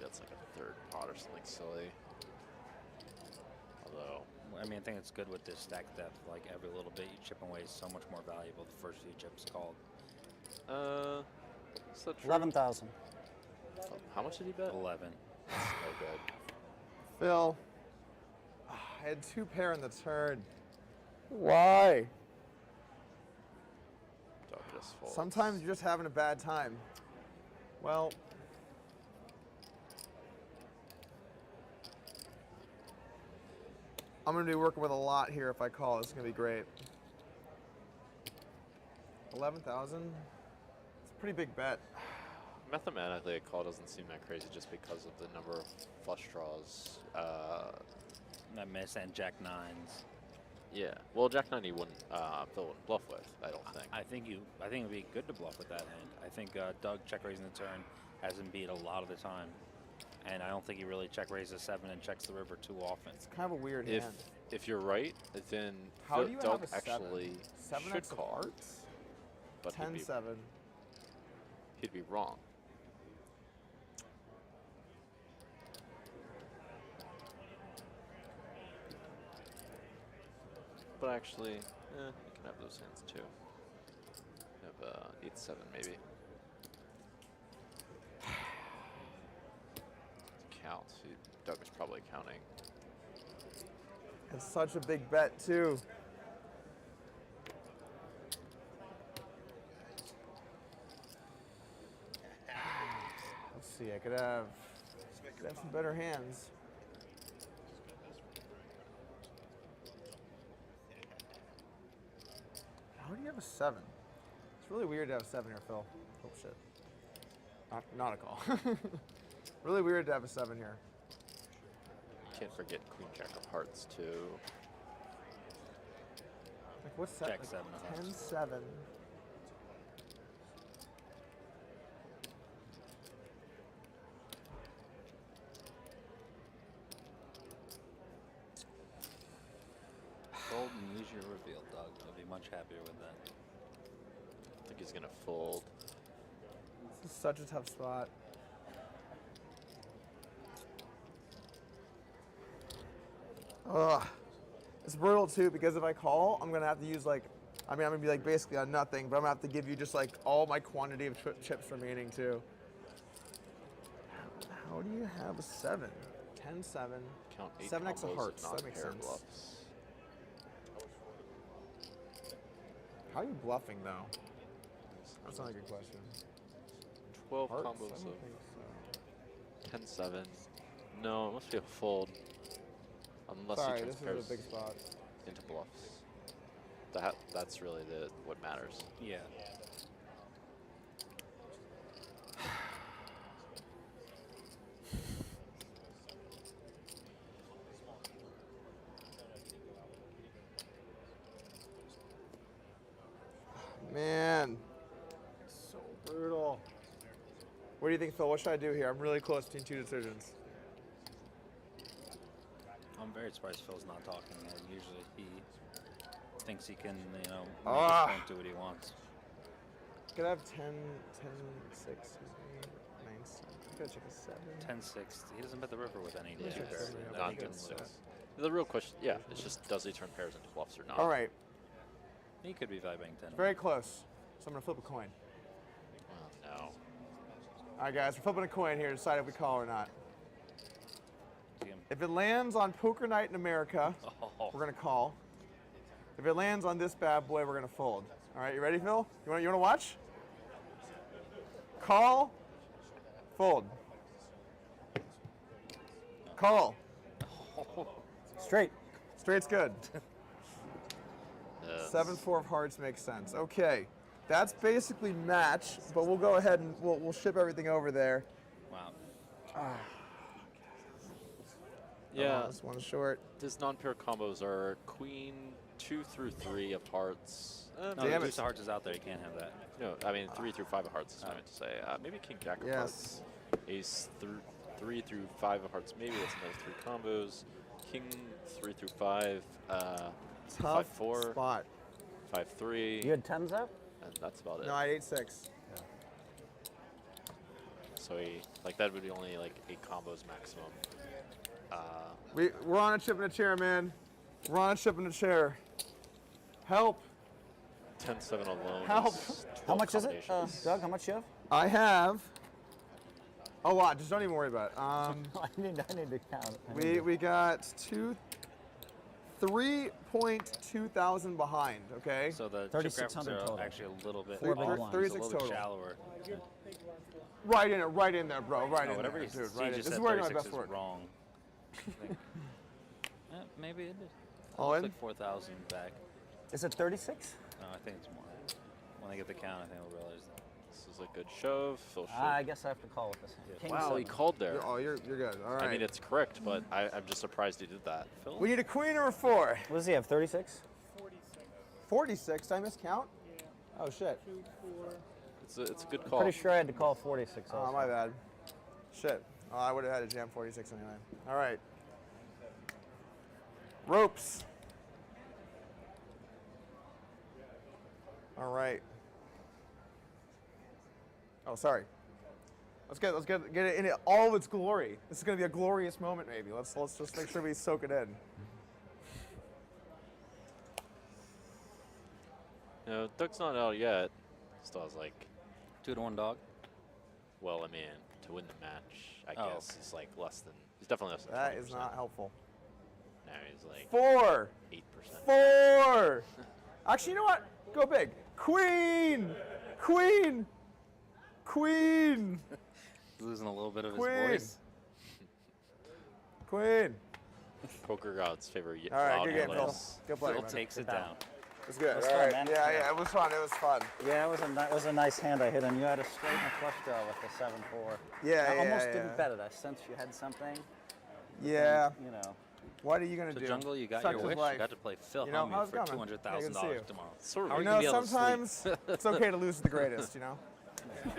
That's like a 3rd pot or something silly. Although, I mean, I think it's good with this stack depth. Like, every little bit you chip away is so much more valuable the first few chips called. is that true? 11,000. How much did he bet? 11. Oh, good. Phil, I had 2 pair in the turn. Why? Doug just folds. Sometimes you're just having a bad time. Well, I'm going to be working with a lot here if I call. It's going to be great. 11,000? It's a pretty big bet. Mathematically, a call doesn't seem that crazy just because of the number of flush draws. I miss and Jack 9s. Yeah. Well, Jack 9 he wouldn't Phil wouldn't bluff with, I don't think. I think it'd be good to bluff with that hand. I think Doug check raising the turn has him beat a lot of the time, and I don't think he really check raises 7 and checks the river too often. It's kind of a weird hand. If you're right, then How do you Doug have a 7? actually 7x should of call, hearts? but 10-7. he'd be wrong. But actually, you can have those hands too. You have 8-7 maybe. Count. Doug is probably counting. It's such a big bet, too. Let's see, I could have some better hands. How do you have a 7? It's really weird to have a 7 here, Phil. Oh, shit. Not a call. Really weird to have a 7 here. Can't forget Queen Jack of Hearts too. Like, what's that? Jack Like 7 of hearts. 10-7. Fold and use your reveal, Doug. I'll be much happier with that. I think he's gonna fold. This is such a tough spot. Ugh. It's brutal too because if I call, I'm gonna have to use like, I'm gonna be like basically on nothing, but I'm gonna have to give you just like all my quantity of chips remaining too. How do you have a 7? 10-7. Count 8 7x of combos hearts. not That makes pair sense. bluffs. How are you bluffing though? That's not a good question. 12 Hearts? combos I don't of think so. 10-7. No, it must be a fold. Unless Sorry, he this transfers is a big spot. into bluffs. That's really what matters. Yeah. Man, so brutal. What do you think, Phil? What should I do here? I'm really close between 2 decisions. I'm very surprised Phil's not talking. Usually he thinks he can, make his point do what he wants. Could I have 10, 6, 9, 7. I gotta check a 7. 10-6. He doesn't bet the river with any Yeah, two pair. seven, yeah. That Not he good can six. lose. The real question, yeah, it's just does he turn pairs into bluffs or not? All right, He could be vibing 10. very close. So I'm gonna flip a coin. Well, no. All right, guys, we're flipping a coin here to decide if we call or not. See him. If it lands on Poker Night in America, Oh, we're gonna call. If it lands on this bad boy, we're gonna fold. All right, you ready, Phil? You wanna watch? Call, fold. Call. Straight. Straight's good. Yes. 7-4 of hearts makes sense. Okay, that's basically match, but we'll go ahead and we'll ship everything over there. Wow. Yeah. This one's short. These non-pair combos are queen 2 through 3 of hearts. No, Damn the it. deuce of hearts is out there. You can't have that. No, I mean 3 through 5 of hearts is what I meant to say. Maybe king jack of Yes. hearts. Ace 3 through 5 of hearts. Maybe that's another 3 combos. King 3 through 5. Tough 5-4. spot. 5-3. You had 10s up? And that's about it. No, I ate 6. So that would be only like 8 combos maximum. We're on a chip in a chair, man. We're on a chip in a chair. Help. 10-7 alone. Help. Is How 12 much is it, combinations. Doug? How much you have? I have a lot. Just don't even worry about it. I need to count. We got 3.2 thousand behind. Okay. So the chip 3,600 graphics are total. actually a little bit Four big off, blinds. a 36 little bit total. shallower. Right in there, bro. Right No, in whatever there, he dude. Right in. just This is said, where I got my 36 best is work. wrong. I think. Maybe it is. All It's in? like 4,000 back. Is it 36? No, I think it's more. When I get the count, I think I'll realize that. This is a good shove. Phil should. I guess I have to call with this hand. King Wow, he 7. called there. You're good. All right. I mean, it's correct, but I'm just surprised he did that. Phil? We need a queen or a 4. What does he have, 36? 46. Did I miscount? Oh shit. It's a good call. Pretty sure I had to call 46 also. Oh, my bad. Shit. Oh, I would have had to jam 46 anyway. All right. Ropes. All right. Oh, sorry. Let's get it in all of its glory. This is gonna be a glorious moment, maybe. Let's just make sure we soak it in. No, Doug's not out yet. Still has like, 2-1 dog. well, I mean, to win the match, I Oh, guess okay. he's like less than. He's definitely less than. That 20%. is not helpful. No, he's like 4. 8%. 4. Actually, you know what? Go big. Queen. Queen. Queen. Losing a little bit of his Queen. voice. Queen. Poker God's favorite. All right, loud good game, Phil. noise. Good play, Phil man. takes it battle. down. It was good. It was All fun, right. man. Yeah, it was fun. It was fun. Yeah, it was a nice hand I hit, and you had a straight and a flush draw with the 7-4. Yeah, I yeah, almost yeah. didn't bet it. I sensed you had something. Yeah. And, you know. What are you gonna So do? Jungle, you got Such your is wish. life. You got to play Phil You know, how's Hellmuth it for going? Yeah, $200,000 good to see you. tomorrow. Sort of How are You you gonna know, be able to sleep? sometimes it's okay to lose to the greatest. You know.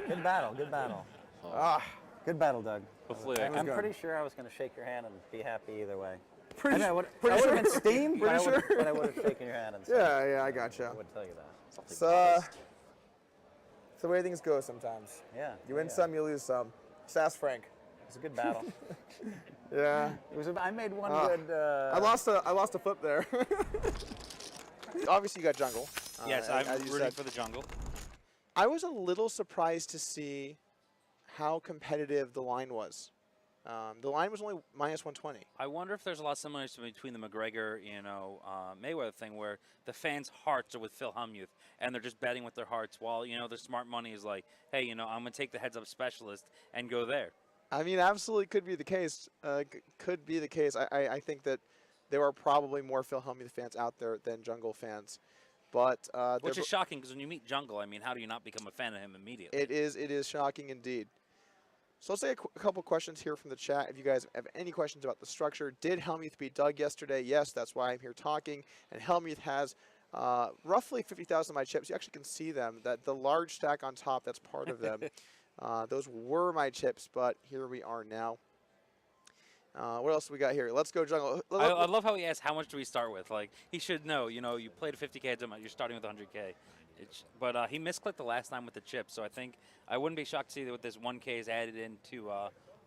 Good battle. Good battle. Ah, Good battle, Doug. Hopefully, I I'm can. good. pretty sure I was going to shake your hand and be happy either way. pretty, I mean, I would pretty have sure. been steamed, but I Pretty would sure. have shaken your hand and said, Yeah, I gotcha. I would tell you that. It's the way things go sometimes. Yeah. You win yeah. some, you lose some. Just ask Frank. It was a good battle. Yeah. It was. I made one Ah. good. I lost a flip there. Obviously, you got jungle. Yes, as I'm you rooting said. for the jungle. I was a little surprised to see how competitive the line was. The line was only minus 120. I wonder if there's a lot of similarities between the McGregor, Mayweather thing, where the fans' hearts are with Phil Hellmuth, and they're just betting with their hearts, while the smart money is like, hey, I'm gonna take the heads-up specialist and go there. I mean, absolutely could be the case. Could be the case. I think that there are probably more Phil Hellmuth fans out there than jungle fans, but Which is shocking, because when you meet Jungle, I mean, how do you not become a fan of him immediately? it is shocking indeed. So let's take a couple questions here from the chat. If you guys have any questions about the structure, did Hellmuth beat Doug yesterday? Yes, that's why I'm here talking. And Hellmuth has roughly 50,000 of my chips. You actually can see them. That the large stack on top, that's part of them. Those were my chips, but here we are now. What else we got here? Let's go jungle. I love how he asked, how much do we start with? Like, he should know, you played a 50K heads up, you're starting with 100K. But he misclicked the last time with the chip, so I wouldn't be shocked to see that with this 1K is added into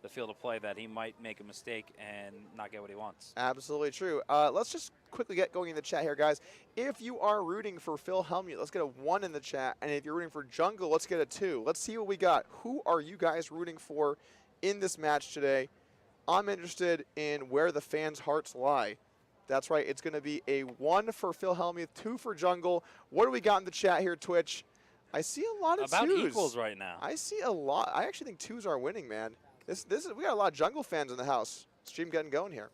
the field of play that he might make a mistake and not get what he wants. Absolutely true. Let's just quickly get going in the chat here, guys. If you are rooting for Phil Hellmuth, let's get a 1 in the chat. And if you're rooting for Jungle, let's get a 2. Let's see what we got. Who are you guys rooting for in this match today? I'm interested in where the fans' hearts lie. That's right. It's going to be a 1 for Phil Hellmuth, 2 for Jungle. What do we got in the chat here, Twitch? I see a lot of About twos. equals right now. I see a lot. I actually think twos are winning, man. This is we got a lot of Jungle fans in the house. Stream getting going here.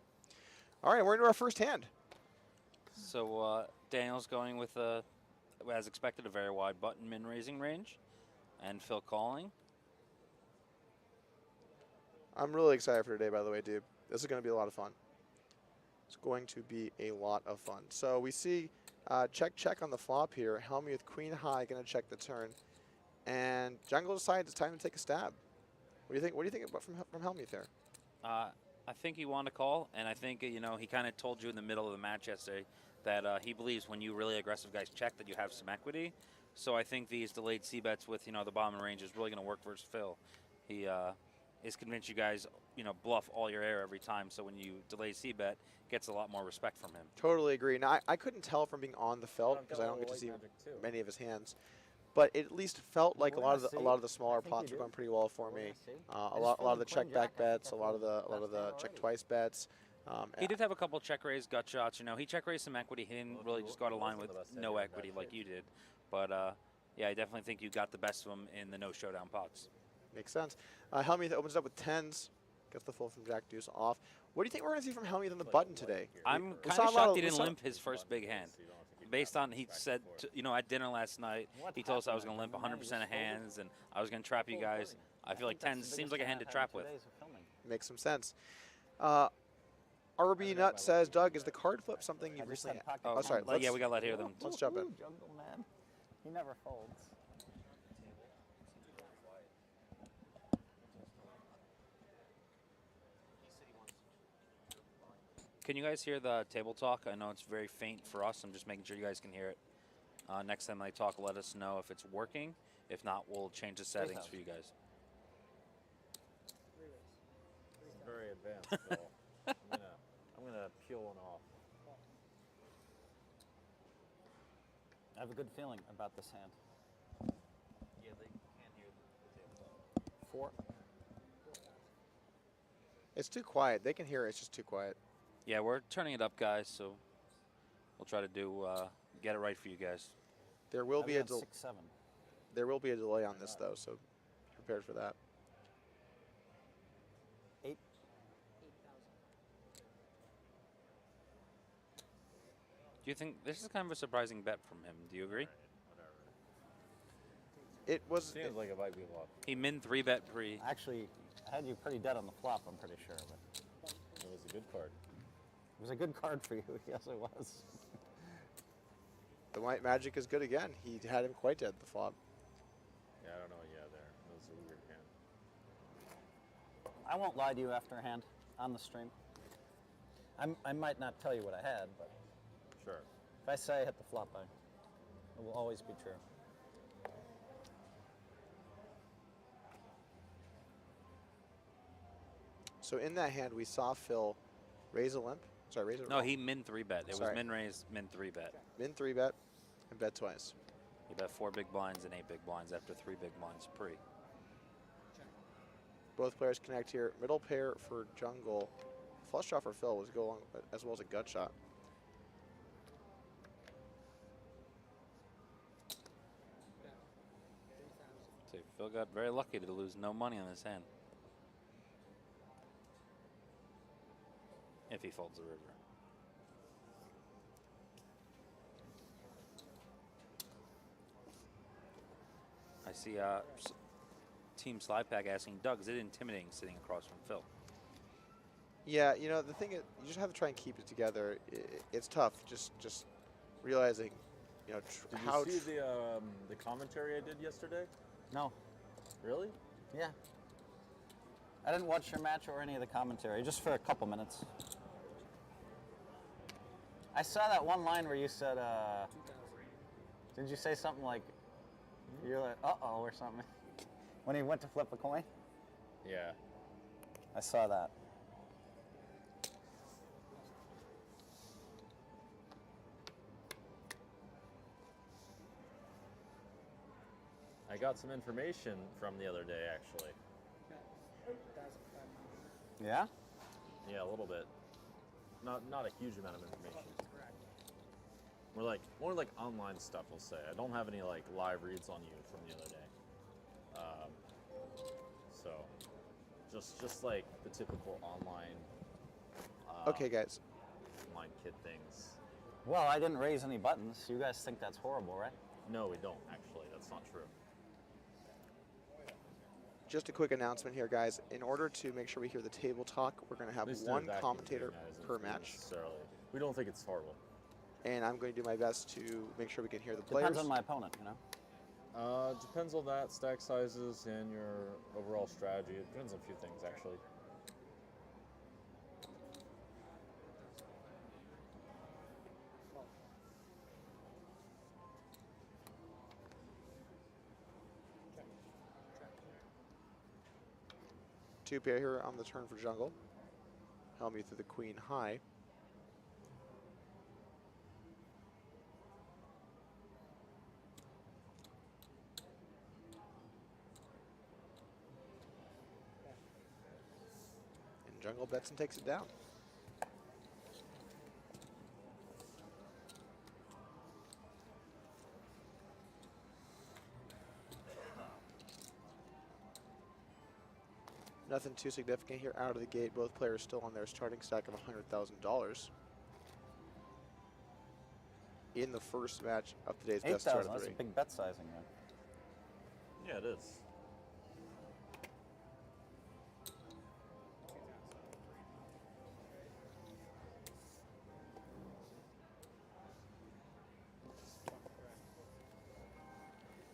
All right, we're into our first hand. So Daniel's going with, as expected, a very wide button min raising range, and Phil calling. I'm really excited for today, by the way, Deeb. This is going to be a lot of fun. It's going to be a lot of fun. So we see check on the flop here. Hellmuth queen high going to check the turn, and Jungle decides it's time to take a stab. What do you think? What do you think about from Hellmuth there? I think he wanted to call, and I think he kind of told you in the middle of the match yesterday that he believes when you really aggressive guys check that you have some equity. So I think these delayed C bets with the bottom of the range is really going to work versus Phil. He is convinced you guys bluff all your air every time. So when you delay C bet, gets a lot more respect from him. Totally agree. Now I couldn't tell from being on the felt because I don't get to see many of his hands. But it at least felt like a lot of the smaller pots were going pretty well for me. A lot of the check back bets, a lot of the check twice bets. He did have a couple check raise gut shots. He check raised some equity. He didn't really just go out of line with no equity like you did. But yeah, I definitely think you got the best of him in the no showdown pots. Makes sense. Hellmuth opens up with 10s, gets the full from Jack Deuce off. What do you think we're going to see from Hellmuth on the button today? I'm kind of shocked he didn't limp his first big hand. Based on, he said, at dinner last night, he told us I was going to limp 100% of hands and I was going to trap you guys. I feel like 10 seems like a hand to trap with. Makes some sense. RB Nut says, Doug, is the card flip something you recently... Oh, sorry. Yeah, we got to let hear them. Let's jump in. Jungleman. He never folds. Can you guys hear the table talk? I know it's very faint for us. I'm just making sure you guys can hear it. Next time they talk, let us know if it's working. If not, we'll change the settings for you guys. Very advanced, Phil. I'm gonna peel one off. I have a good feeling about this hand. Yeah, they can't hear the table talk. 4. It's too quiet. They can hear it. It's just too quiet. Yeah, we're turning it up, guys, so we'll try to get it right for you guys. There will be a 6-7. There will be a delay on this though, so be prepared for that. 8. Do you think this is kind of a surprising bet from him? Do you agree? It was. Seems like it might be a lot. He min 3-bet pre. Actually, I had you pretty dead on the flop, I'm pretty sure. But It was a good card. it was a good card for you. Yes, it was. The white magic is good again. He had him quite dead the flop. Yeah, I don't know. Yeah, there. That was a weird hand. I won't lie to you after a hand on the stream. I might not tell you what I had, but Sure. if I say I hit the flop, it will always be true. So in that hand, we saw Phil raise a limp. Sorry, raise a No, he min 3-bet. It was min raise, min 3-bet. min 3-bet and bet twice. He bet 4 big blinds and 8 big blinds after 3 big blinds pre. Both players connect here. Middle pair for Jungle. Flush shot for Phil was go along as well as a gut shot. So Phil got very lucky to lose no money on this hand. If he folds the river. I see Team Slide Pack asking, Doug, is it intimidating sitting across from Phil? Yeah, the thing is, you just have to try and keep it together. It's tough. Just realizing, Did how. you see the commentary I did yesterday? No. Really? Yeah. I didn't watch your match or any of the commentary, just for a couple minutes. I saw that one line where you said, did you say something like, you're like, uh-oh, or something, when he went to flip a coin? Yeah. I saw that. I got some information from the other day, actually. Yeah? Yeah, a little bit. not a huge amount of information. We're like more like online stuff. We'll say. I don't have any like live reads on you from the other day. So just like the typical online. Okay, guys. Online kid things. Well, I didn't raise any buttons. You guys think that's horrible, right? No, we don't actually. That's not true. Just a quick announcement here, guys. In order to make sure we hear the table talk, we're going to have At least one the vacuum commentator cleaner isn't per true match. necessarily. We don't think it's horrible. And I'm going to do my best to make sure we can hear the players. Depends on my opponent, you know. Depends on that, stack sizes, and your overall strategy. It depends on a few things, actually. Two pair here on the turn for jungle. Hellmuth to the queen high. And jungle bets and takes it down. Nothing too significant here out of the gate. Both players still on their starting stack of $100,000 in the first match of today's best start 8,000. of That's a three. big bet sizing, man. Yeah, it is.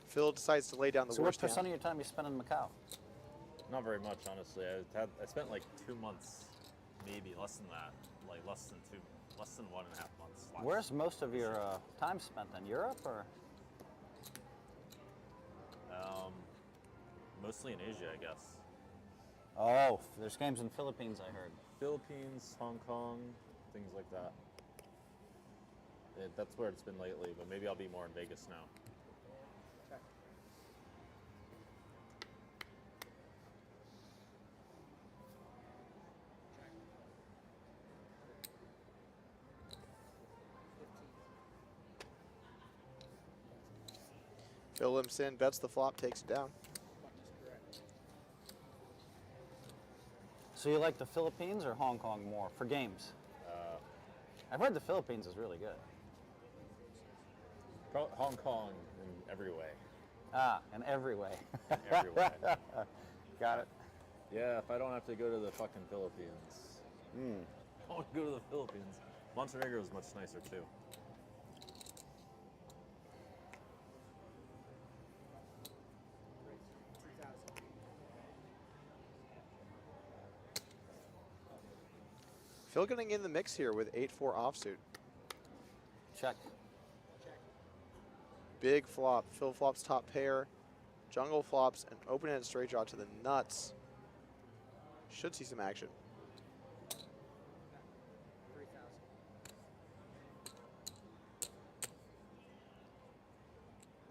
Phil decides to lay down the So what worst percent hand. of your time you spend in Macau? Not very much, honestly. I spent like 2 months, maybe less than that, like less than 1.5 months. Where's most of your time spent? In Europe or? Mostly in Asia, I guess. Oh, there's games in Philippines, I heard. Philippines, Hong Kong, things like that. That's where it's been lately, but maybe I'll be more in Vegas now. Phil limps in, bets the flop, takes it down. So you like the Philippines or Hong Kong more for games? I've heard the Philippines is really good. Hong Kong in every way. Ah, in every way. Every way. Got it. Yeah, if I don't have to go to the fucking Philippines. I want to go to the Philippines. Montenegro is much nicer too. Phil getting in the mix here with 8-4 offsuit. Check. Big flop. Phil flops top pair. Jungle flops an open-ended straight draw to the nuts. Should see some action.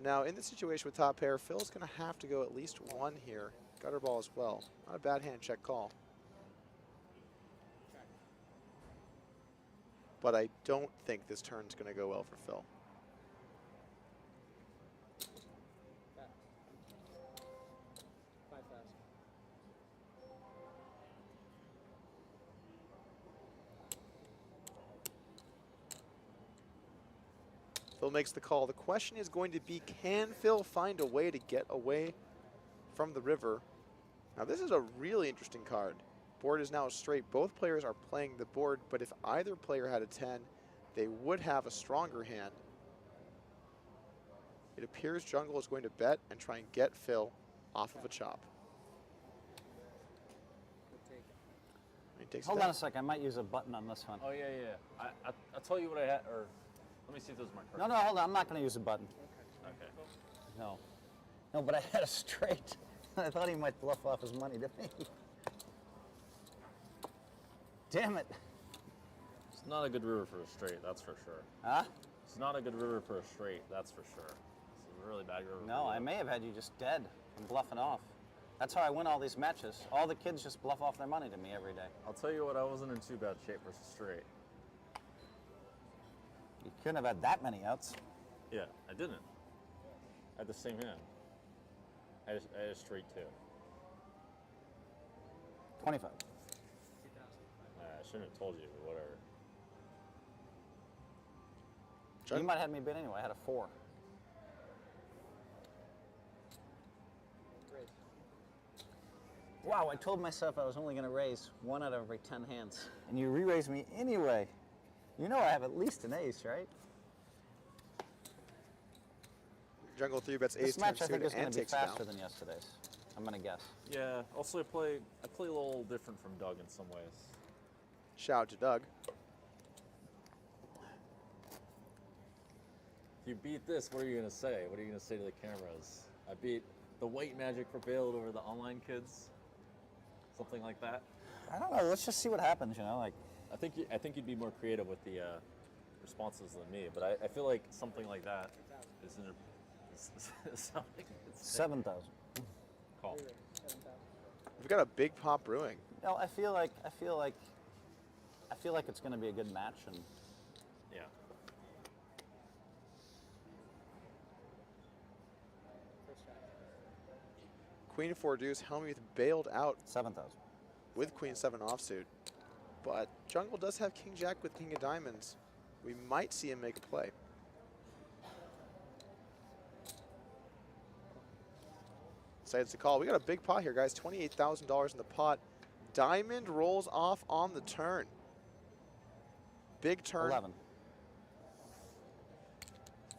Now, in this situation with top pair, Phil's going to have to go at least one here. Gutter ball as well. Not a bad hand, check call. But I don't think this turn's going to go well for Phil. Phil makes the call. The question is going to be, can Phil find a way to get away from the river? Now this is a really interesting card. Board is now straight. Both players are playing the board, but if either player had a 10, they would have a stronger hand. It appears Jungle is going to bet and try and get Phil off of a chop. He takes it Hold down. on a second. I might use a button on this one. Oh yeah, yeah. I'll tell you what I had, or let me see if those are my cards. No, hold on. I'm not going to use a button. Okay. No. No, but I had a straight. I thought he might bluff off his money to me. Damn it. It's not a good river for a straight, that's for sure. Huh? It's not a good river for a straight, that's for sure. It's a really bad river. No, I may have had you just dead and bluffing off. That's how I win all these matches. All the kids just bluff off their money to me every day. I'll tell you what, I wasn't in too bad shape versus straight. You couldn't have had that many outs. Yeah, I didn't. I had the same hand. I had a straight 2. 25. I shouldn't have told you, but whatever. You might have had me bid anyway. I had a 4. Wow, I told myself I was only going to raise 1 out of every 10 hands. And you re-raised me anyway. You know I have at least an ace, right? Jungle 3 bets ace This match I turn think is suited going and to be takes it down. faster than yesterday's. I'm going to guess. Yeah, also I play a little different from Doug in some ways. Shout out to Doug. If you beat this, what are you going to say? What are you going to say to the cameras? I beat the white magic prevailed over the online kids. Something like that. I don't know. Let's just see what happens, you know? Like, I think you'd be more creative with the responses than me, but I feel like something like that is something. 7,000. Call. We've got a big pop brewing. No, I feel like it's going to be a good match, and Yeah. Queen 4 deuce, Hellmuth bailed out 7,000. with Queen 7 offsuit. But Jungle does have King Jack with King of Diamonds. We might see him make a play. Decides to call. We got a big pot here, guys. $28,000 in the pot. Diamond rolls off on the turn. Big turn. 11.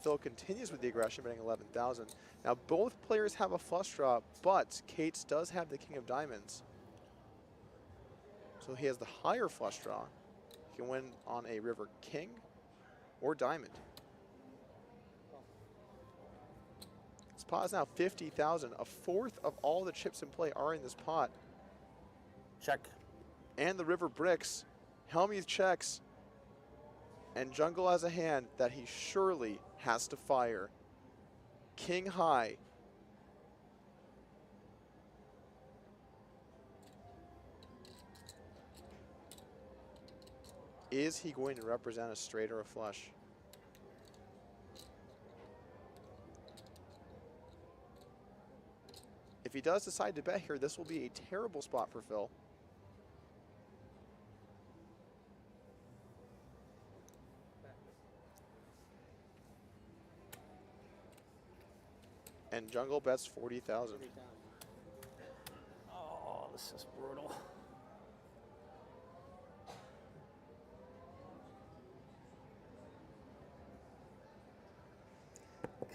Phil continues with the aggression, betting 11,000. Now both players have a flush draw, but Kate's does have the King of Diamonds. So he has the higher flush draw. He can win on a river king or diamond. This pot is now 50,000. A fourth of all the chips in play are in this pot. Check. And the river bricks. Hellmuth checks. And Jungle has a hand that he surely has to fire. King high. Is he going to represent a straight or a flush? If he does decide to bet here, this will be a terrible spot for Phil. And Jungle bets 40,000. Oh, this is brutal.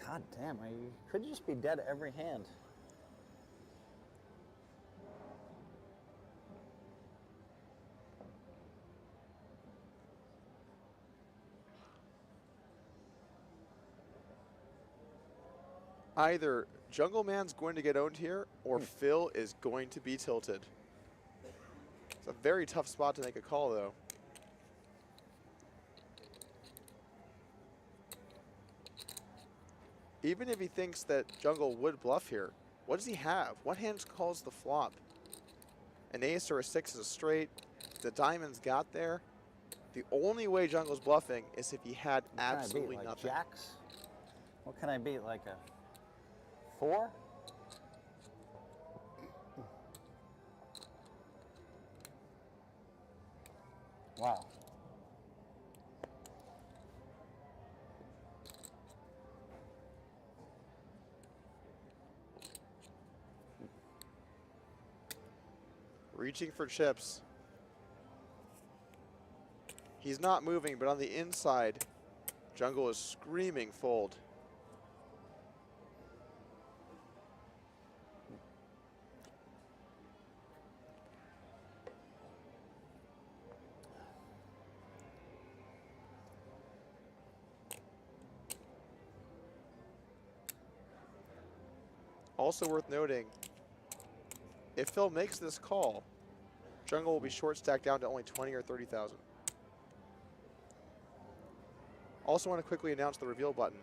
God damn, could you just be dead every hand? Either Jungleman's going to get owned here, or Phil is going to be tilted. It's a very tough spot to make a call, though. Even if he thinks that Jungle would bluff here, what does he have? What hand calls the flop? An ace or a 6 is a straight. The diamonds got there. The only way Jungle's bluffing is if he had absolutely like nothing. Jacks? What can I beat? Like a 4? Wow. Reaching for chips. He's not moving, but on the inside, Jungle is screaming fold. Also worth noting, if Phil makes this call, Jungle will be short stacked down to only 20 or 30,000. Also want to quickly announce the reveal button.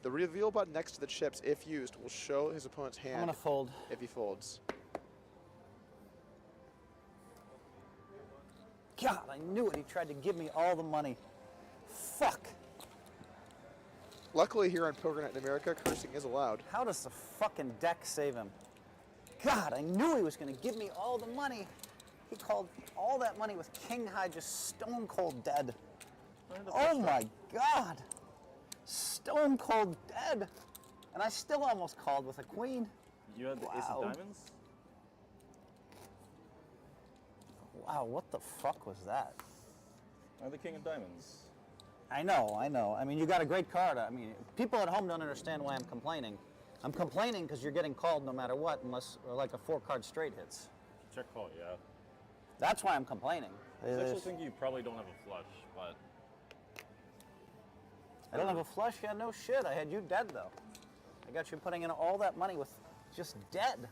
The reveal button next to the chips, if used, will show his opponent's hand. I'm gonna fold. If he folds. God, I knew it. He tried to give me all the money. Fuck. Luckily here on Poker Night in America, cursing is allowed. How does the fucking deck save him? God, I knew he was going to give me all the money. He called all that money with king high, just stone cold dead. Oh my God. Stone cold dead. And I still almost called with a queen. You had the ace of diamonds? Wow, what the fuck was that? Or the king of diamonds? I know. I mean, you got a great card. I mean, people at home don't understand why I'm complaining. I'm complaining because you're getting called no matter what, unless like a 4-card straight hits. Check call, yeah. That's why I'm complaining. I actually think you probably don't have a flush, but... I don't have a flush? Yeah, no shit. I had you dead, though. I got you putting in all that money with just dead.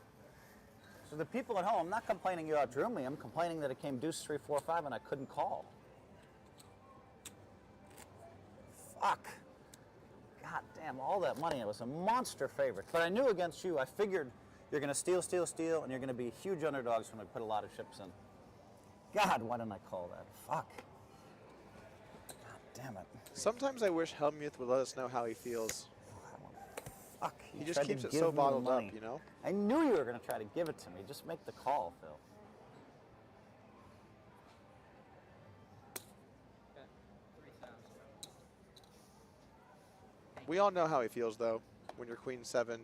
So the people at home, I'm not complaining you outdrew me. I'm complaining that it came deuce, 3, 4, 5, and I couldn't call. Fuck. God damn, all that money. It was a monster favorite. But I knew against you, I figured you're going to steal, and you're going to be huge underdogs when I put a lot of chips in. God, why didn't I call that? Fuck. God damn it. Sometimes I wish Hellmuth would let us know how he feels. Fuck. He just tried to keeps it give so me the bottled up, money. you know? I knew you were going to try to give it to me. Just make the call, Phil. We all know how he feels, though, when you're queen 7. Run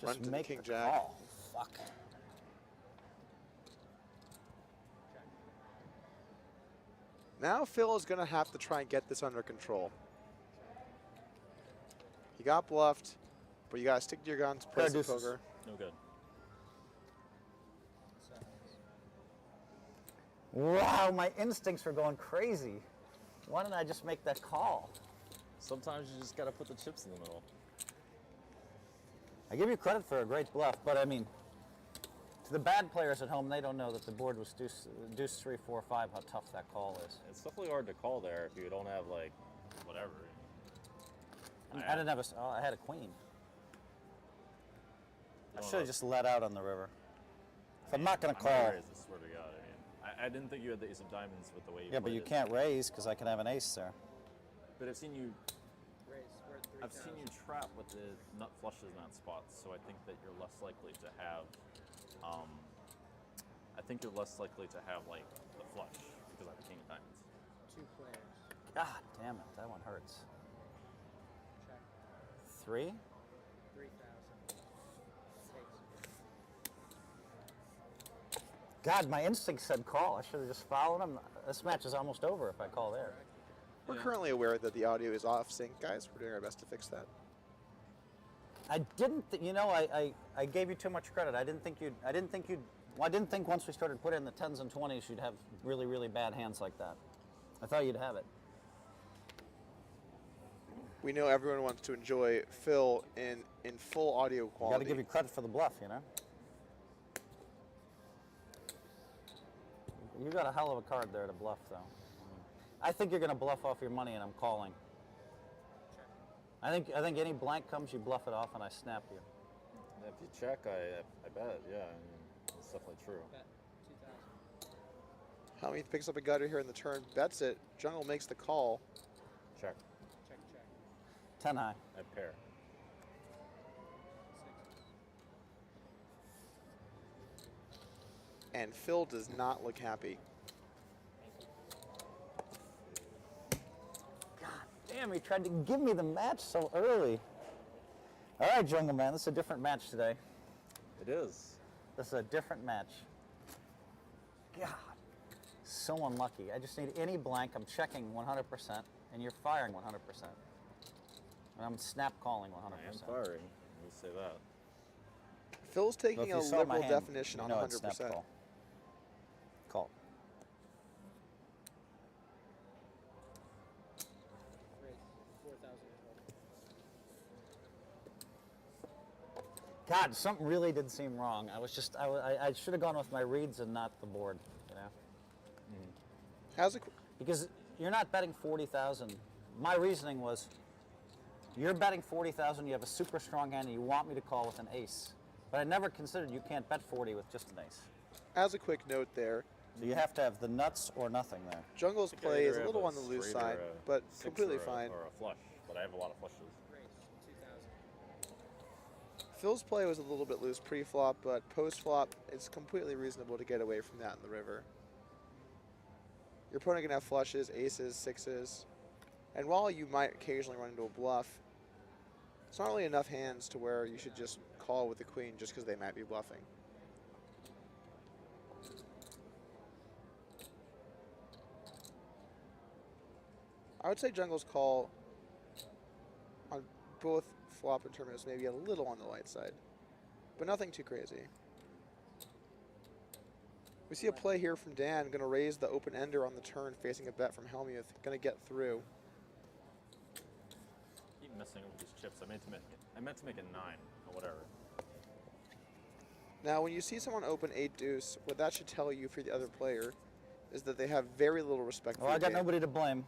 Just to make the king the jack. call. Fuck. Now Phil is going to have to try and get this under control. He got bluffed, but you got to stick to your guns, play some deuces. poker. No good. Wow, my instincts were going crazy. Why didn't I just make that call? Sometimes you just gotta put the chips in the middle. I give you credit for a great bluff, but I mean, to the bad players at home, they don't know that the board was deuce 3, 4, 5, how tough that call is. It's definitely hard to call there if you don't have like, whatever. I didn't have I had a queen. I should have just let out on the river. If I'm not going to call. I swear to God. I didn't think you had the ace of diamonds with the way you Yeah, but you can't raise because I can have an ace there. But I've seen you trap with the nut flushes in that spot, so I think that you're less likely to have. I think you're less likely to have like the flush because I have the king of diamonds. 2 players. God damn it, that one hurts. Check. 3? 3,000. Takes. God, my instinct said call. I should have just followed him. This match is almost over if I call there. We're currently aware that the audio is off sync, guys. We're doing our best to fix that. I didn't, I gave you too much credit. I didn't think once we started putting in the 10s and 20s, you'd have really, really bad hands like that. I thought you'd have it. We know everyone wants to enjoy Phil in full audio Got quality. to give you credit for the bluff, you know? You got a hell of a card there to bluff, though. I think you're going to bluff off your money, and I'm calling. I think any blank comes, you bluff it off, and I snap you. If you check, I bet, yeah. I mean, it's definitely true. Bet 2,000. Hellmuth picks up a gutter here in the turn, bets it. Jungle makes the call. Check. Check. 10 high. At pair. 6. And Phil does not look happy. Damn, he tried to give me the match so early. All right, Jungleman, this is a different match today. It is. This is a different match. God, so unlucky. I just need any blank. I'm checking 100%, and you're firing 100%. And I'm snap calling 100%. I am firing. We'll say that. Phil's So taking if a you saw my liberal hand, definition you on know it's snap 100%. call. Call. Raise 4,000 total. God, something really did seem wrong. I should have gone with my reads and not the board, you know? How's it? Because you're not betting 40,000. My reasoning was, you're betting 40,000, you have a super strong hand, and you want me to call with an ace. But I never considered you can't bet 40 with just an ace. As a quick note there, So you have to have the nuts or nothing there. Jungle's play is a little on the loose side, but completely fine. Or a flush. but I have a lot of flushes. Phil's play was a little bit loose pre-flop, but post-flop, it's completely reasonable to get away from that in the river. Your opponent can have flushes, aces, sixes, and while you might occasionally run into a bluff, it's not really enough hands to where you should just call with the queen just because they might be bluffing. I would say Jungle's call on both flop and terminus maybe a little on the light side, but nothing too crazy. We see a play here from Dan, going to raise the open ender on the turn, facing a bet from Hellmuth, going to get through. Keep messing with these chips. I meant to make a 9 or whatever. Now, when you see someone open 8 deuce, what that should tell you for the other player is that they have very little respect for Well, I your got game. nobody to blame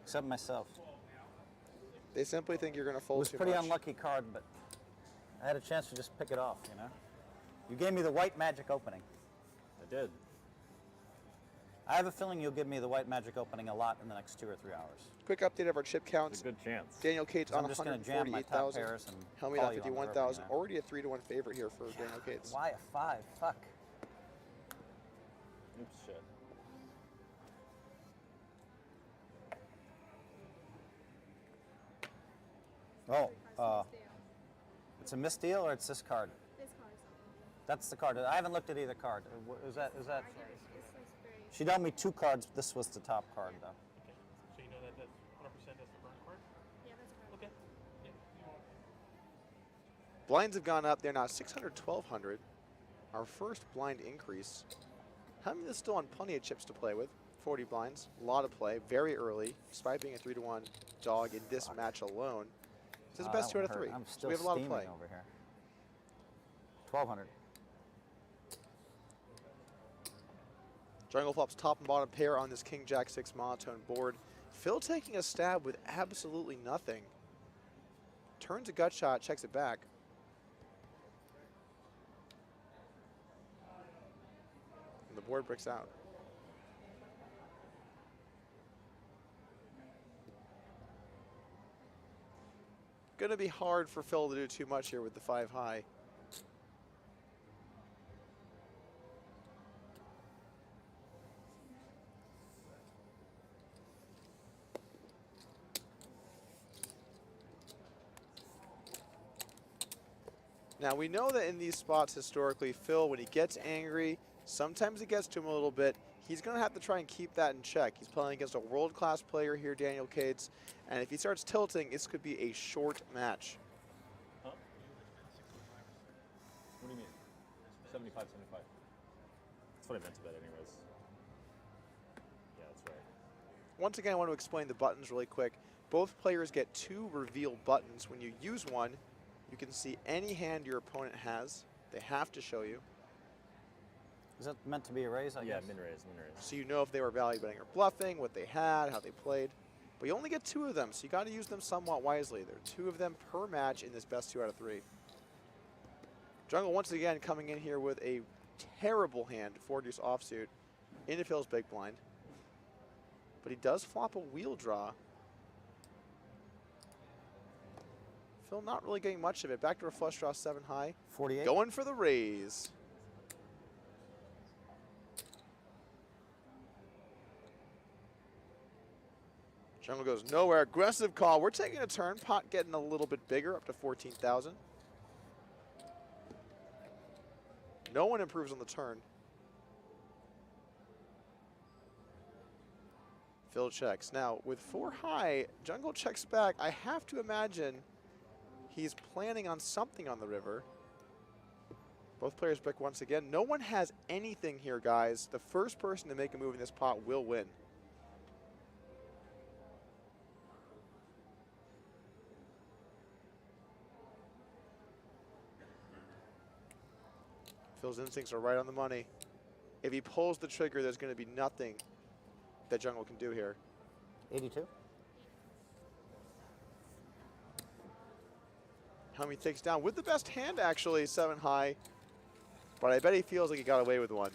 except myself. They simply think you're going to It fold was a too pretty much. unlucky card, but I had a chance to just pick it off, you know? You gave me the white magic opening. I did. I have a feeling you'll give me the white magic opening a lot in the next 2 or 3 hours. Quick update of our chip It's counts. a good chance. Daniel Cates 'Cause on I'm just going to jam my top 148,000. pairs and Hellmuth call on you on the river, 51,000. you know? Already a 3-to-1 favorite here for Daniel Cates. Why a 5? Fuck. Oops, shit. Oh, it's a misdeal or it's this card? That's the card. I haven't looked at either card. Is that? She dealt me 2 cards. This was the top card, though. Okay. So you know that 100% that's the burn card? Yeah, that's a Okay. Yeah. Blinds have gone up. They're now 600, 1,200. Our first blind increase. Hellmuth is still on plenty of chips to play with. 40 blinds. A lot of play. Very early. Despite being a 3-to-1 dog in this match alone. This is the best 2 out of 3. I'm So still we have a lot of steaming play. over here. 1,200. Jungle flops top and bottom pair on this King Jack 6 monotone board. Phil taking a stab with absolutely nothing. Turns a gut shot, checks it back. And the board bricks out. Gonna be hard for Phil to do too much here with the 5 high. Now, we know that in these spots historically, Phil, when he gets angry, sometimes it gets to him a little bit. He's going to have to try and keep that in check. He's playing against a world-class player here, Daniel Cates, and if he starts tilting, this could be a short match. Huh? What do you mean? 75, 75. That's what I meant to bet anyways. Yeah, that's right. Once again, I want to explain the buttons really quick. Both players get 2 reveal buttons. When you use one, you can see any hand your opponent has. They have to show you. Is that meant to be a raise, I Yeah, guess? min-raise, min-raise. So you know if they were value betting or bluffing, what they had, how they played. But you only get 2 of them, so you got to use them somewhat wisely. There are 2 of them per match in this best 2 out of 3. Jungle once again coming in here with a terrible hand, 4 deuce offsuit, into Phil's big blind. But he does flop a wheel draw. Phil not really getting much of it. Back to a flush draw 7 high. 48. Going for the raise. Jungle goes nowhere. Aggressive call. We're taking a turn. Pot getting a little bit bigger, up to 14,000. No one improves on the turn. Phil checks. Now, with 4 high, Jungle checks back. I have to imagine he's planning on something on the river. Both players brick once again. No one has anything here, guys. The first person to make a move in this pot will win. Phil's instincts are right on the money. If he pulls the trigger, there's going to be nothing that Jungle can do here. 82. Hellmuth takes down with the best hand, actually, 7 high. But I bet he feels like he got away with one.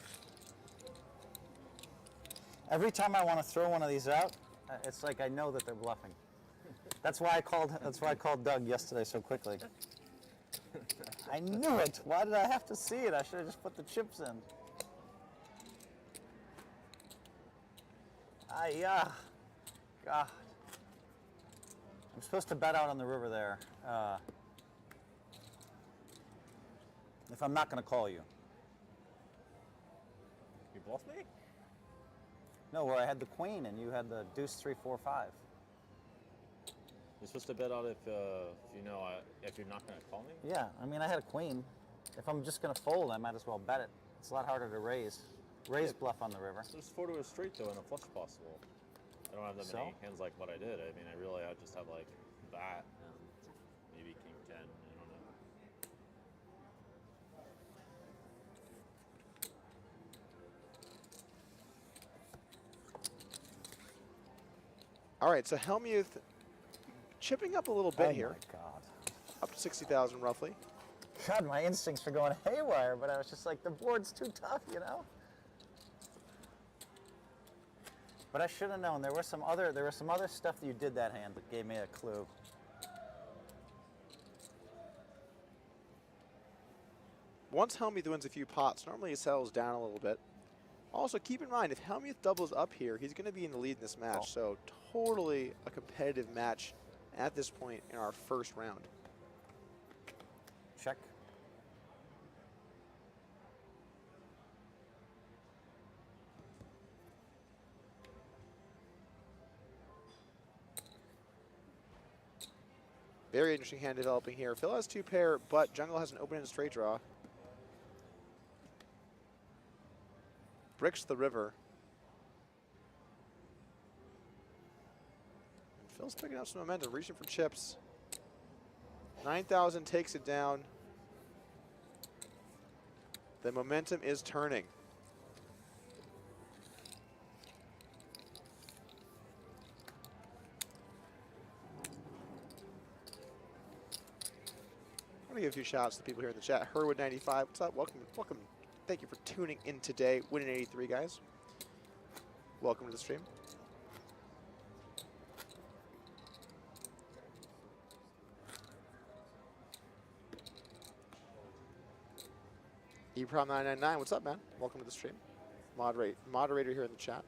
Every time I want to throw one of these out, it's like I know that they're bluffing. That's why I called. That's why I called Doug yesterday so quickly. I knew it. Why did I have to see it? I should have just put the chips in. Yeah. God. I'm supposed to bet out on the river there. If I'm not going to call you. You bluff me? No, where I had the queen and you had the deuce 3, 4, 5. You're supposed to bet out if you know if you're not going to call me? Yeah, I mean, I had a queen. If I'm just going to fold, I might as well bet it. It's a lot harder to raise. Raise bluff on the river. There's 4 to a straight, though, and a flush possible. I don't have that many hands like what I did. I mean, I just have, like, that and maybe king 10. I don't know. All right, so Hellmuth chipping up a little bit here. Oh, my God. Up to 60,000 roughly. God, my instincts were going haywire, but I was just like, the board's too tough, you know? But I should have known. There was some other stuff that you did that hand that gave me a clue. Once Hellmuth wins a few pots, normally he settles down a little bit. Also, keep in mind, if Hellmuth doubles up here, he's going to be in the lead in this match. So totally a competitive match at this point in our first round. Check. Very interesting hand developing here. Phil has 2 pair, but Jungle has an open-ended straight draw. Bricks the river. And Phil's picking up some momentum, reaching for chips. 9,000 takes it down. The momentum is turning. I'm gonna give a few shout outs to the people here in the chat. Herwood95, what's up? Welcome, welcome. Thank you for tuning in today. Winning 83, guys. Welcome to the stream. EPROM999, what's up, man? Welcome to the stream. Moderator here in the chat.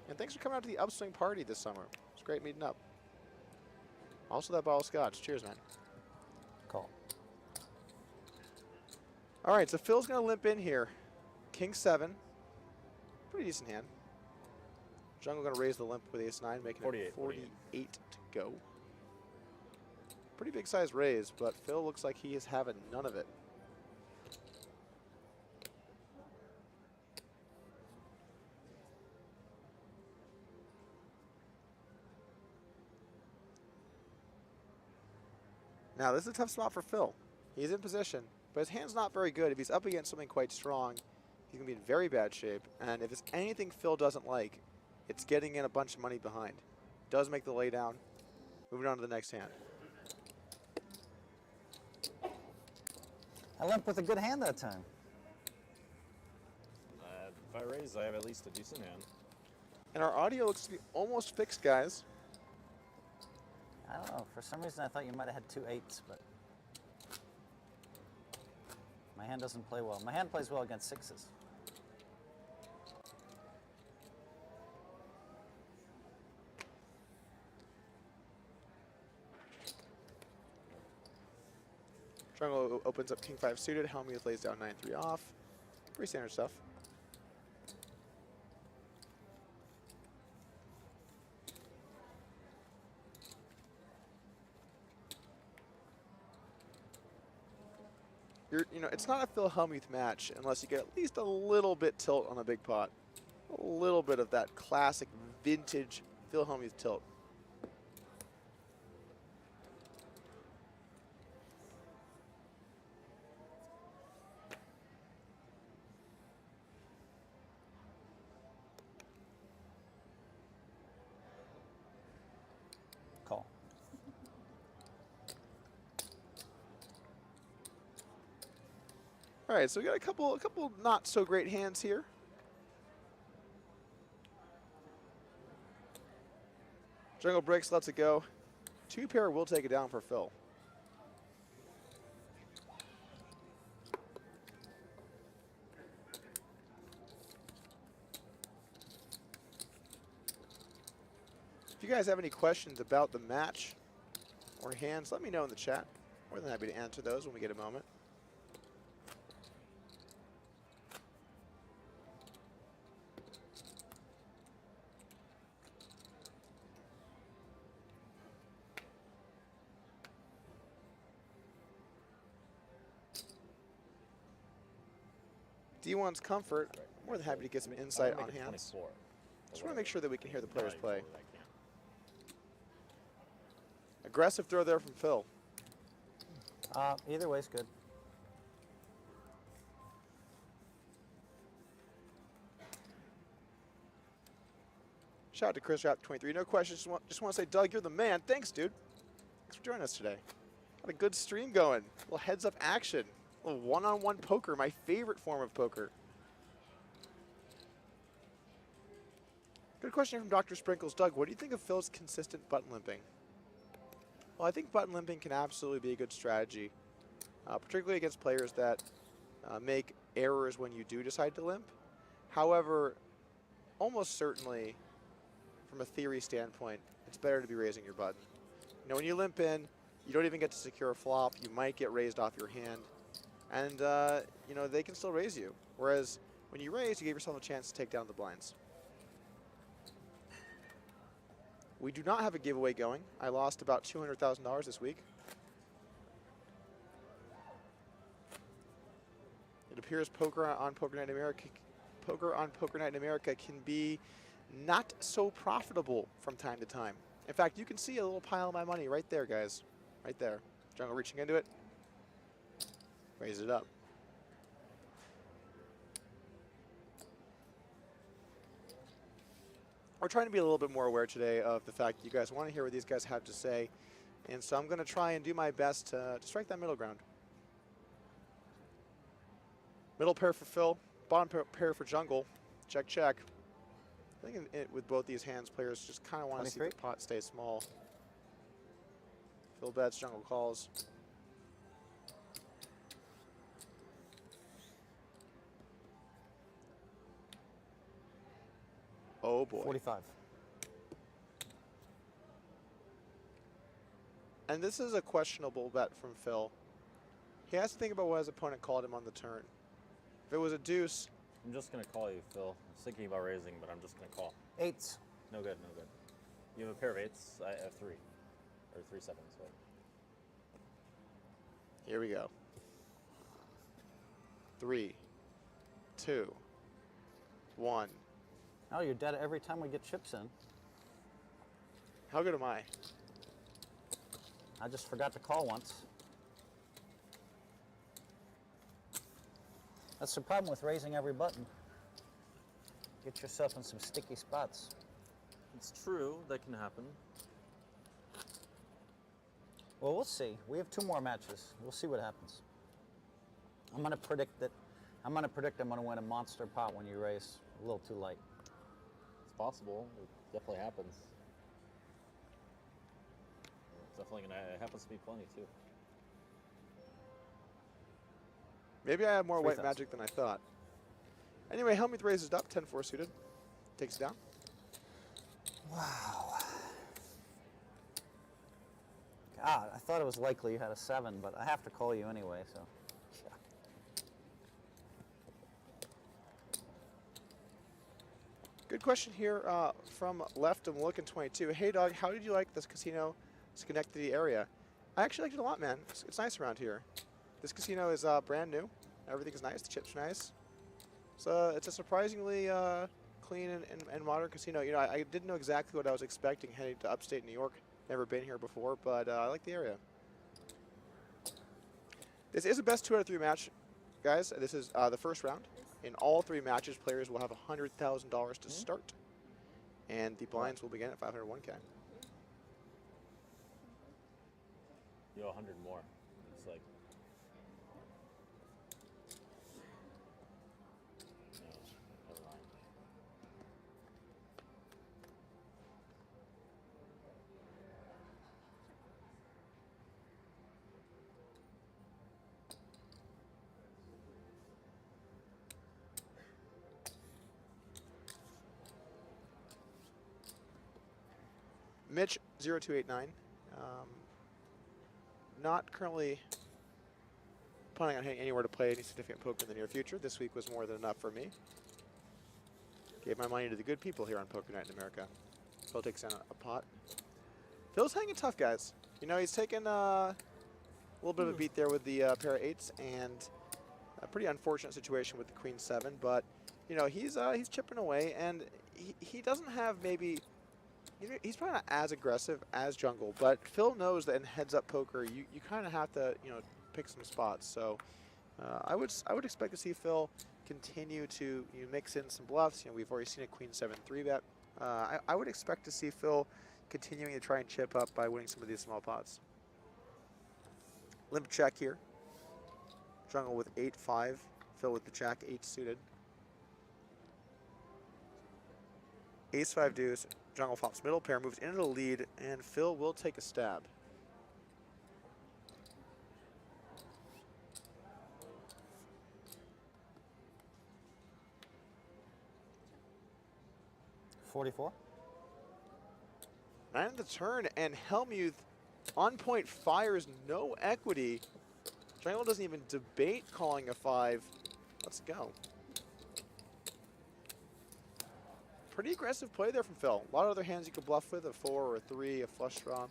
And thanks for coming out to the Upswing party this summer. It's great meeting up. Also that bottle of scotch. Cheers, man. Call. All right, so Phil's going to limp in here. King 7. Pretty decent hand. Jungle going to raise the limp with ace 9, making 48, 48 to go. Pretty big size raise, but Phil looks like he is having none of it. Now, this is a tough spot for Phil. He's in position, but his hand's not very good. If he's up against something quite strong, he's going to be in very bad shape. And if there's anything Phil doesn't like, it's getting in a bunch of money behind. Does make the laydown. Moving on to the next hand. I limped with a good hand that time. If I raise, I have at least a decent hand. And our audio looks to be almost fixed, guys. I don't know. For some reason, I thought you might have had 2 8s, but my hand doesn't play well. My hand plays well against 6s. Jungle opens up King 5 suited. Hellmuth lays down 9-3 off. Pretty standard stuff. You know, it's not a Phil Hellmuth match unless you get at least a little bit tilt on a big pot. A little bit of that classic vintage Phil Hellmuth tilt. Call. All right, so we got a couple not so great hands here. Jungle breaks, lets it go. Two pair will take it down for Phil. If you guys have any questions about the match or hands, let me know in the chat. More than happy to answer those when we get a moment. D1's comfort, more than happy to get some insight on hands. Just want to make sure that we can hear the players play. Aggressive throw there from Phil. Either way's good. Shout out to Chris Rap 23. No questions. Just want to say, Doug, you're the man. Thanks, dude. Thanks for joining us today. Got a good stream going. A little heads-up action. A little one-on-one poker, my favorite form of poker. Good question from Dr. Sprinkles. Doug, what do you think of Phil's consistent button limping? Well, I think button limping can absolutely be a good strategy, particularly against players that make errors when you do decide to limp. However, almost certainly, from a theory standpoint, it's better to be raising your button. You know, when you limp in, you don't even get to secure a flop. You might get raised off your hand, and you know, they can still raise you. Whereas when you raise, you give yourself a chance to take down the blinds. We do not have a giveaway going. I lost about $200,000 this week. It appears poker on Poker Night in America can be not so profitable from time to time. In fact, you can see a little pile of my money right there, guys. Right there. Jungle reaching into it. Raise it up. We're trying to be a little bit more aware today of the fact that you guys want to hear what these guys have to say. And so I'm going to try and do my best to strike that middle ground. Middle pair for Phil, bottom pair for Jungle. Check, check. I think with both these hands, players just kind of want to see the pot stay small. Phil bets, Jungle calls. Oh boy. 45. And this is a questionable bet from Phil. He has to think about what his opponent called him on the turn. If it was a deuce. I'm just going to call you, Phil. I was thinking about raising, but I'm just going to call. Eights. No good, no good. You have a pair of eights? I have three. Or 3 sevens, wait. Here we go. 3, 2, 1. Oh, you're dead every time we get chips in. How good am I? I just forgot to call once. That's the problem with raising every button. Get yourself in some sticky spots. It's true, that can happen. Well, we'll see. We have 2 more matches. We'll see what happens. I'm going to predict I'm going to win a monster pot when you raise a little too light. It's possible. It definitely happens. It's definitely gonna. It happens to me plenty too. Maybe I have more white magic than I thought. Anyway, Hellmuth raises it up, 10-4 suited. Takes it down. Wow. God, I thought it was likely you had a 7, but I have to call you anyway, so. Good question here from Left I'm Looking 22. Hey, dog, how did you like this casino Schenectady area? I actually liked it a lot, man. It's nice around here. This casino is brand new. Everything is nice. The chips are nice. So it's a surprisingly clean and modern casino. You know, I didn't know exactly what I was expecting heading to upstate New York. Never been here before, but I like the area. This is a best 2 out of 3 match, guys. This is the first round. In all 3 matches, players will have $100,000 to start, and the blinds will begin at 501K. You owe 100 more. It's like. No, never mind. Mitch0289. Not currently planning on heading anywhere to play any significant poker in the near future. This week was more than enough for me. Gave my money to the good people here on Poker Night in America. Phil takes down a pot. Phil's hanging tough, guys. You know, he's taken a little bit of a beat there with the pair of 8s and a pretty unfortunate situation with the Queen 7, but you know, he's chipping away, and he doesn't have maybe, he's probably not as aggressive as Jungle, but Phil knows that in heads-up poker, you kind of have to, you know, pick some spots. So I would expect to see Phil continue to mix in some bluffs. You know, we've already seen a Queen 7 3-bet. I would expect to see Phil continuing to try and chip up by winning some of these small pots. Limp check here. Jungle with 8-5. Phil with the jack 8 suited. Ace-5 deuce. Jungle flops middle pair, moves into the lead, and Phil will take a stab. $44. 9 on the turn, and Hellmuth on point fires no equity. Jungle doesn't even debate calling a 5. Let's go. Pretty aggressive play there from Phil. A lot of other hands you could bluff with, a 4 or a 3, a flush draw.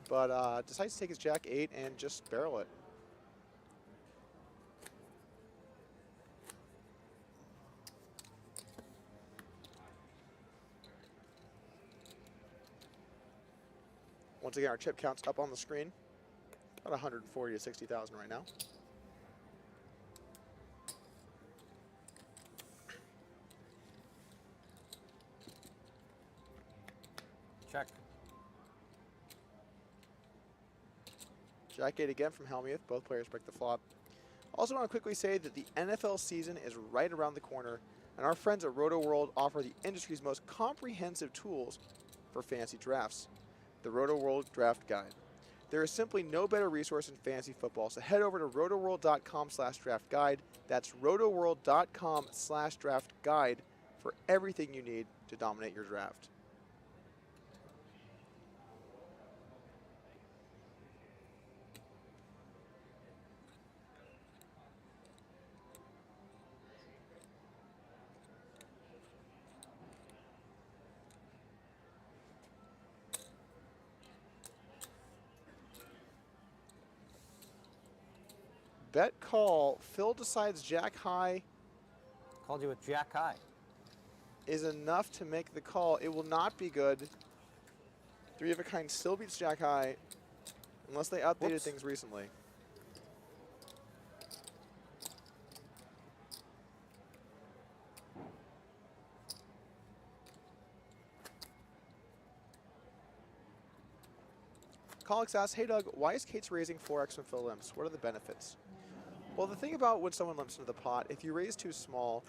But decides to take his jack 8 and just barrel it. Once again, our chip count's up on the screen. About 140 to 60,000 right now. Check. Jack 8 again from Hellmuth. Both players break the flop. Also want to quickly say that the NFL season is right around the corner, and our friends at Roto World offer the industry's most comprehensive tools for fantasy drafts. The Roto World Draft Guide. There is simply no better resource in fantasy football, so head over to rotoworld.com/draftguide. That's rotoworld.com/draftguide for everything you need to dominate your draft. Bet call. Phil decides jack high. Called you with jack high. Is enough to make the call. It will not be good. 3 of a kind still beats jack high unless they updated things recently. Colleagues asks, hey Doug, why is Kate's raising 4x when Phil limps? What are the benefits? Well, the thing about when someone limps into the pot, if you raise too small,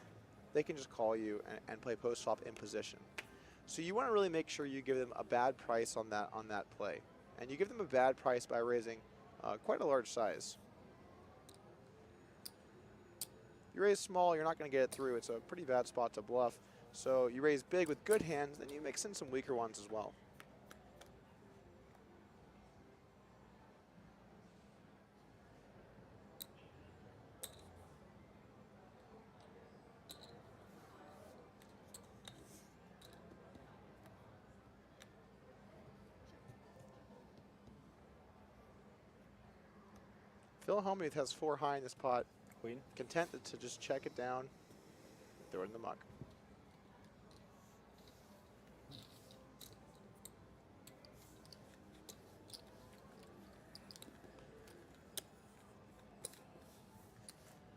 they can just call you and play post flop in position. So you want to really make sure you give them a bad price on that play, and you give them a bad price by raising quite a large size. You raise small, you're not going to get it through. It's a pretty bad spot to bluff. So you raise big with good hands, then you mix in some weaker ones as well. Phil Hellmuth has 4 high in this pot. Queen. Content to just check it down, throw it in the muck.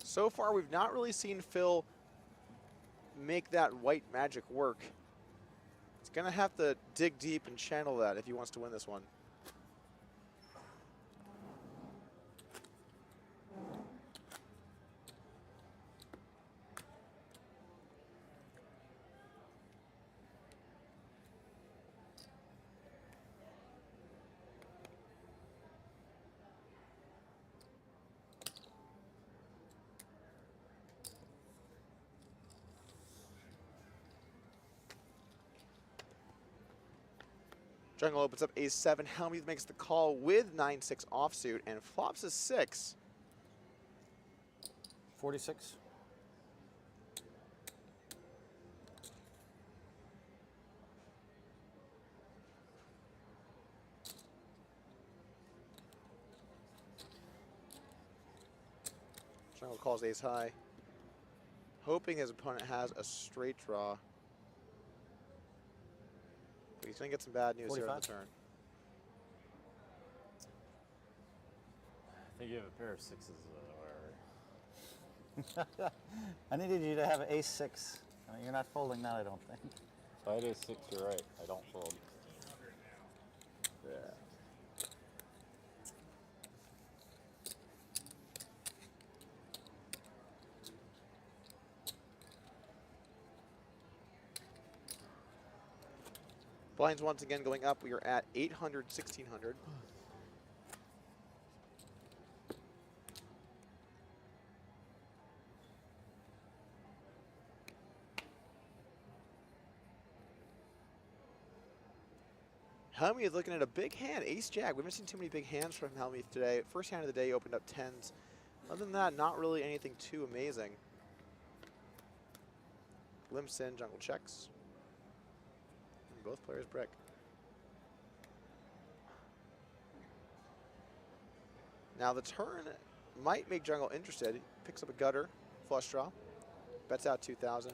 So far, we've not really seen Phil make that white magic work. He's going to have to dig deep and channel that if he wants to win this one. Jungle opens up ace-7. Hellmuth makes the call with 9-6 offsuit and flops a 6. 46. Jungle calls ace high, hoping his opponent has a straight draw. But he's going to get some bad news here on the 45. turn. I think you have a pair of 6s or I needed you to have ace 6. I mean, you're not folding that, I don't think. if I had ace 6, you're right. I don't fold. Yeah. Blinds once again going up. We are at 800, 1600. Hellmuth is looking at a big hand, ace-jack. We haven't seen too many big hands from Hellmuth today. First hand of the day, he opened up 10s. Other than that, not really anything too amazing. Limps in, jungle checks. And both players brick. Now the turn might make jungle interested. He picks up a gutter, flush draw, bets out 2,000.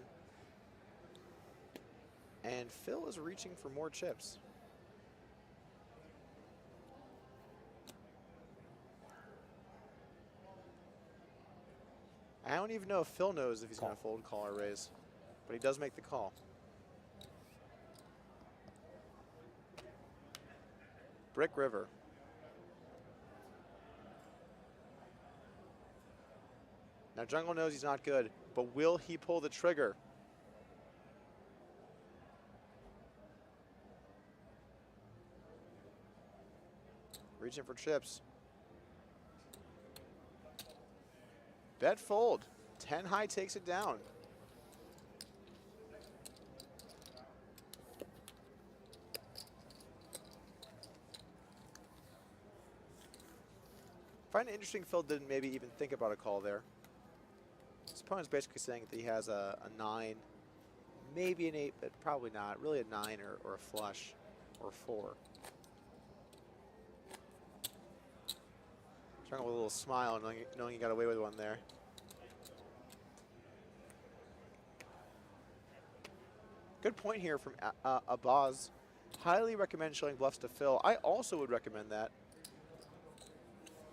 And Phil is reaching for more chips. I don't even know if Phil knows if he's going to fold, call, or raise, but he does make the call. Brick River. Now jungle knows he's not good, but will he pull the trigger? Reaching for chips. Bet fold. 10 high takes it down. I find it interesting Phil didn't maybe even think about a call there. His opponent's basically saying that he has a 9, maybe an 8, but probably not. Really a 9 or a flush or 4. Jungle with a little smile knowing he got away with one there. Good point here from Abaz. Highly recommend showing bluffs to Phil. I also would recommend that.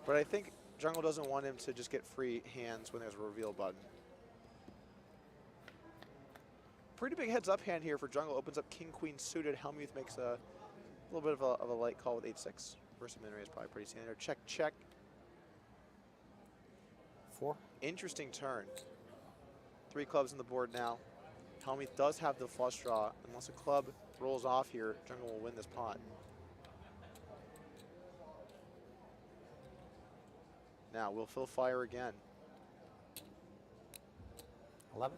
But I think jungle doesn't want him to just get free hands when there's a reveal button. Pretty big heads up hand here for jungle. Opens up king, queen suited. Hellmuth makes a little bit of a light call with 8-6. Versus min raise probably pretty standard. Check, check. 4. Interesting turn. 3 clubs on the board now. Hellmuth does have the flush draw. Unless a club rolls off here, jungle will win this pot. Now, will Phil fire again? 11.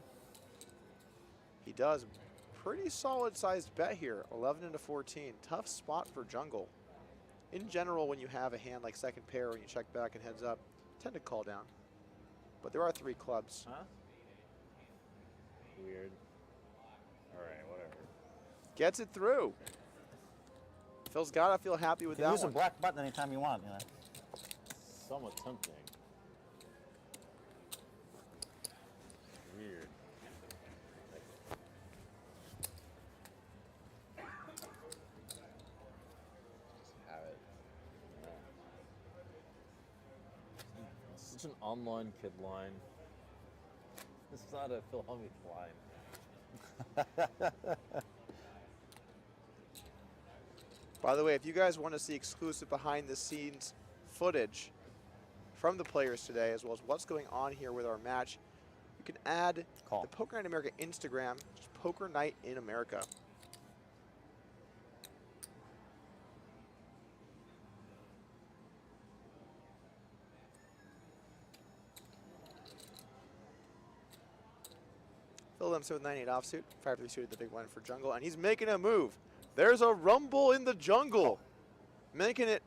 He does. Pretty solid sized bet here. 11 into 14. Tough spot for jungle. In general, when you have a hand like second pair, when you check back and heads up, tend to call down. But there are 3 clubs. Huh? Weird. Alright, whatever. Gets it through. Phil's got to feel happy with You can that use a one. black button anytime you want, you know. Somewhat tempting. Weird. Just have it. Yeah. Such an online kid line. This is not a Phil Hellmuth line. By the way, if you guys want to see exclusive behind the scenes footage from the players today, as well as what's going on here with our match, you can add the Poker Night America Instagram, just Poker Night in America. Phil Limps with 9-8 offsuit, 5-3 suited, the big one for jungle, and he's making a move. There's a rumble in the jungle, making it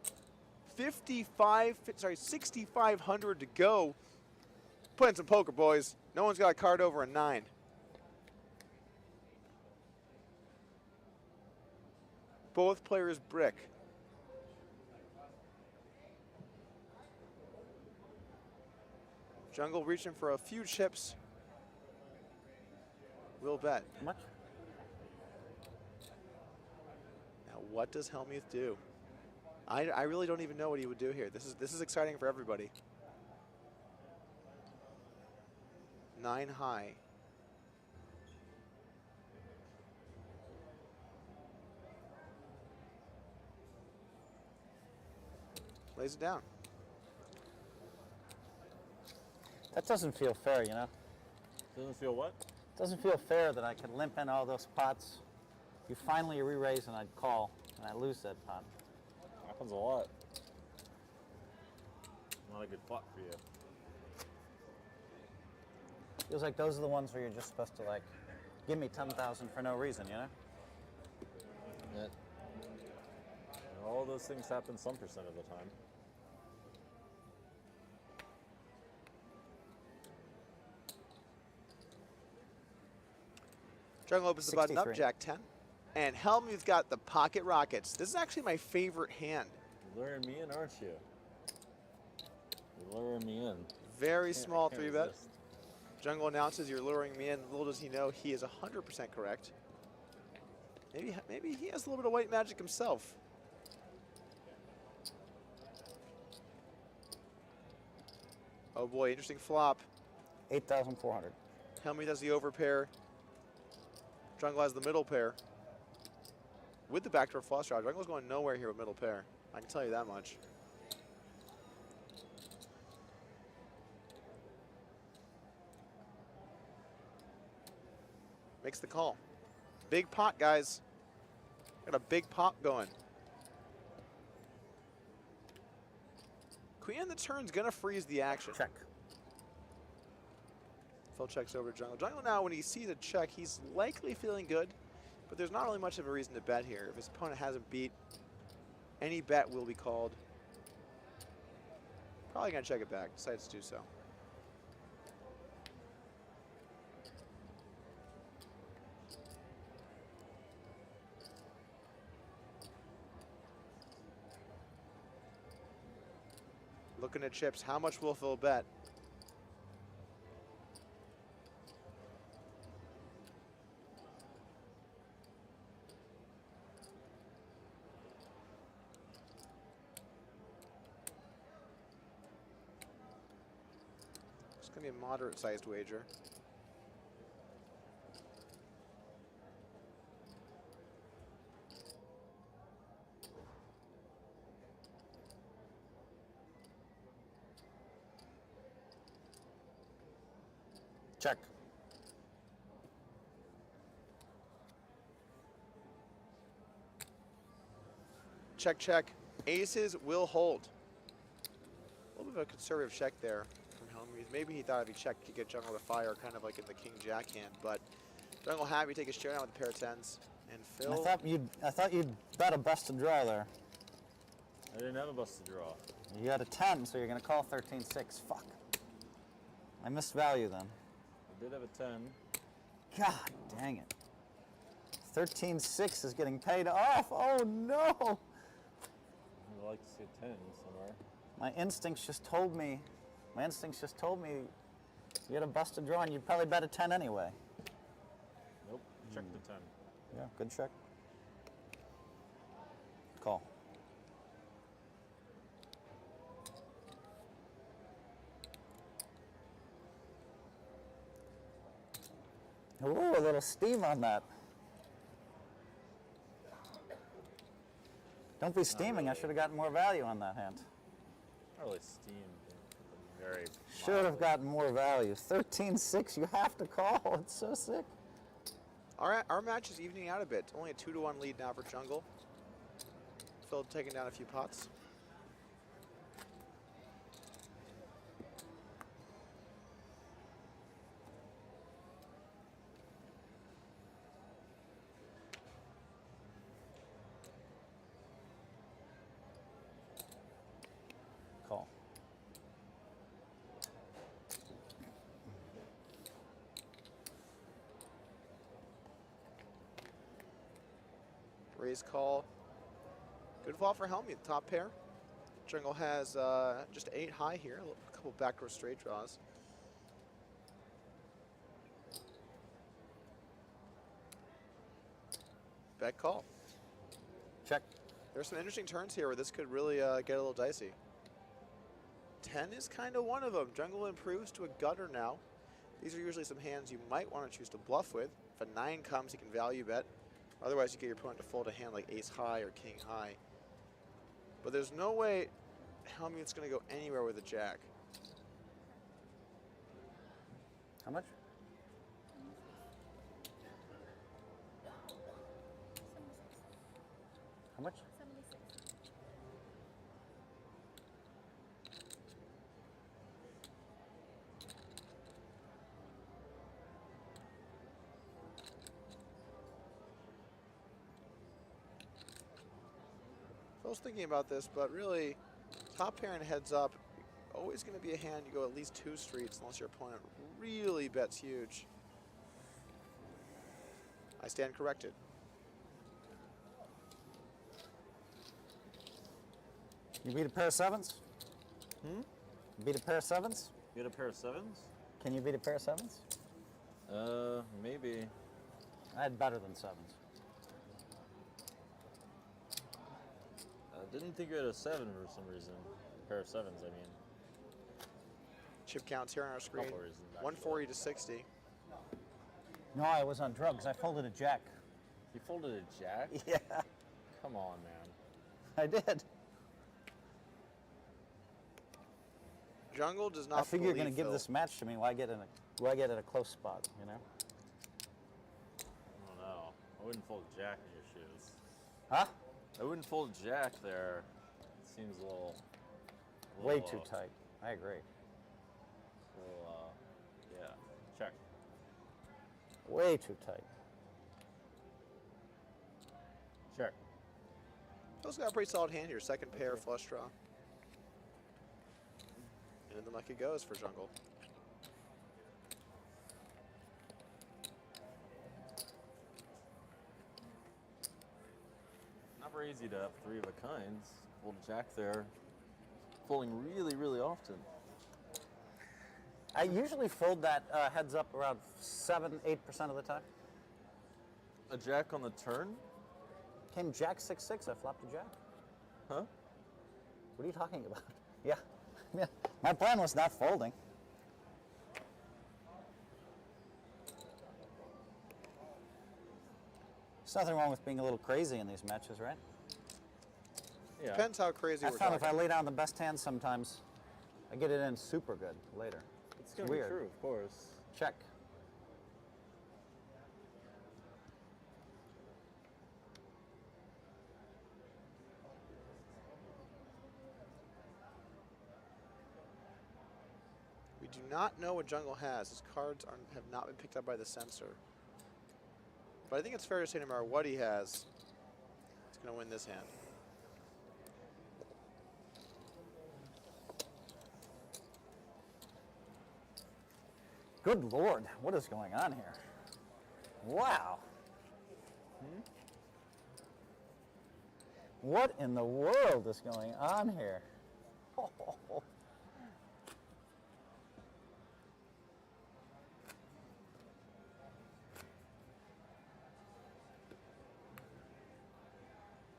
6,500 to go. Playing some poker, boys. No one's got a card over a 9. Both players brick. Jungle reaching for a few chips. Will bet. How much? Now, what does Hellmuth do? I really don't even know what he would do here. This is exciting for everybody. 9 high. Lays it down. That doesn't feel fair, you know? Doesn't feel what? Doesn't feel fair that I could limp in all those pots. You finally re-raise and I'd call, and I lose that pot. Happens a lot. Not a good pot for you. Feels like those are the ones where you're just supposed to, like, give me 10,000 for no reason, you know? Yeah. All those things happen some percent of the time. Jungle opens the button up, 63. Jack 10. And Hellmuth got the pocket rockets. This is actually my favorite hand. You're luring me in, aren't you? You're luring me in. Very small Can't 3-bet. resist. Jungle announces you're luring me in. Little does he know he is 100% correct. Maybe he has a little bit of white magic himself. Oh boy, interesting flop. 8,400. Hellmuth has the over pair. Jungle has the middle pair. With the backdoor flush draw, Jungle's going nowhere here with middle pair. I can tell you that much. Makes the call. Big pot, guys. Got a big pot going. Queen on the turn's gonna freeze the action. Check. Phil checks over to Jungle. Jungle now, when he sees a check, he's likely feeling good, but there's not really much of a reason to bet here. If his opponent hasn't beat, any bet will be called. Probably gonna check it back, decides to do so. Looking at chips, how much will Phil bet? It's gonna be a moderate-sized wager. Check. Check, check. Aces will hold. A little bit of a conservative check there from Hellmuth. Maybe he thought if he checked, he could get Jungle to fire, kind of like in the King-Jack hand. But Jungle happy to take his share now with a pair of 10s. And Phil. I thought you'd bet a busted draw there. I didn't have a busted draw. You had a 10, so you're gonna call 13-6. Fuck. I missed value then. I did have a 10. God dang it. 13-6 is getting paid off. Oh no! I'd like to see a 10 somewhere. My instincts just told me you had a busted draw and you'd probably bet a 10 anyway. Nope. Check the 10. Yeah, good check. Call. Ooh, a little steam on that. Don't be steaming. I should have gotten more value on that hand. Not really steam. Very. Should have gotten more value. 13-6. You have to call. It's so sick. Our match is evening out a bit. Only a 2-1 lead now for Jungle. Phil taking down a few pots. Raise call. Good flop for Hellmuth, top pair. Jungle has just 8 high here, a couple backdoor straight draws. Bet call. Check. There's some interesting turns here where this could really get a little dicey. 10 is kind of one of them. Jungle improves to a gutter now. These are usually some hands you might want to choose to bluff with. If a 9 comes, you can value bet. Otherwise, you get your opponent to fold a hand like ace high or king high. But there's no way Hellmuth's going to go anywhere with a jack. How much? How much? 76. I was thinking about this, but really, top pair and heads up, always going to be a hand you go at least 2 streets unless your opponent really bets huge. I stand corrected. You beat a pair of 7s? Hmm? You beat a pair of 7s? You had a pair of 7s? Can you beat a pair of 7s? Maybe. I had better than 7s. I didn't think you had a 7 for some reason. A pair of 7s, I mean. Chip counts here on our screen. Couple reasons, actually. 140 to 60. No, I was on drugs. I folded a jack. You folded a jack? Yeah, Come on, man. I did. Jungle does not I figure you're going to believe give Phil. this match to me. Why get in a close spot, you know? I don't know. I wouldn't fold jack in your shoes. Huh? I wouldn't fold jack there. It seems a little Way too tight. I agree. Yeah. Check. Way too tight. Check. Phil's got a pretty solid hand here. Second pair, flush draw. And then like it goes for Jungle. Not very easy to have 3 of a kinds. Fold jack there. Folding really, really often. I usually fold that heads up around 7-8% of the time. A jack on the turn? Came jack 6-6. I flopped a jack. Huh? What are you talking about? Yeah. Yeah. My plan was not folding. There's nothing wrong with being a little crazy in these matches, right? Yeah. Depends how crazy I we're found if talking. I lay down the best hand sometimes, I get it in super good later. It's gonna be weird. true, of course. Check. We do not know what Jungle has. His cards have not been picked up by the censor. But I think it's fair to say no matter what he has, he's going to win this hand. Good Lord, what is going on here? Wow. What in the world is going on here?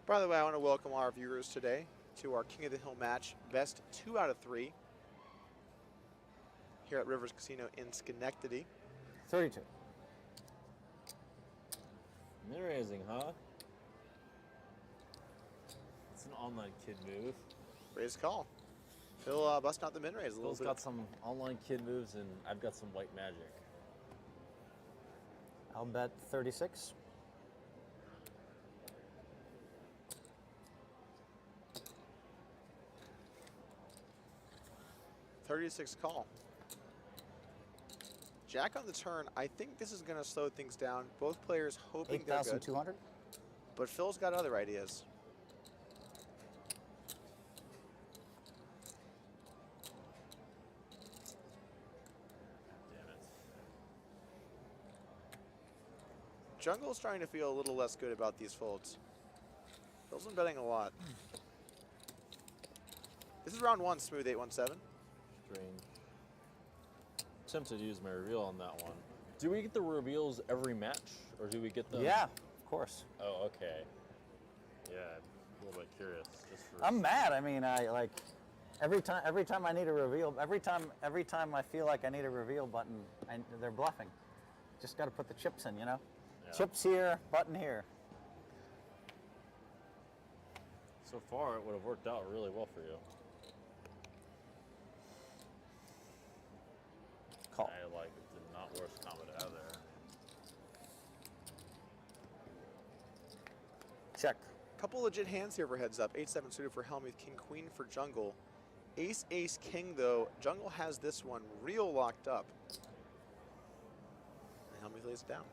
By the way, I want to welcome our viewers today to our King of the Hill match, best 2 out of 3 here at Rivers Casino in Schenectady. 32. Min-raising, huh? It's an online kid move. Raise call. Phil busting out the min raise a little Phil's bit. got some online kid moves, and I've got some white magic. I'll bet 36. $36 call. Jack on the turn. I think this is going to slow things down. Both players hoping they're good. 8,200. But Phil's got other ideas. Damn it. Jungle's trying to feel a little less good about these folds. Phil's been betting a lot. This is round 1, smooth 817. Strange. Tempted to use my reveal on that one. Do we get the reveals every match, or do we get them? Yeah, of course. Oh, okay. Yeah, I'm a little bit curious. Just for I'm mad. I mean, I like every time I need a reveal, every time I feel like I need a reveal button, they're bluffing. Just got to put the chips in, you know. Yeah. Chips here, button here. So far, it would have worked out really well for you. Call. I like it. Did not worst combo out of there. Check. Couple legit hands here for heads up. 8-7 suited for Hellmuth, King Queen for Jungle. Ace Ace King though. Jungle has this one real locked up. And Hellmuth lays it down.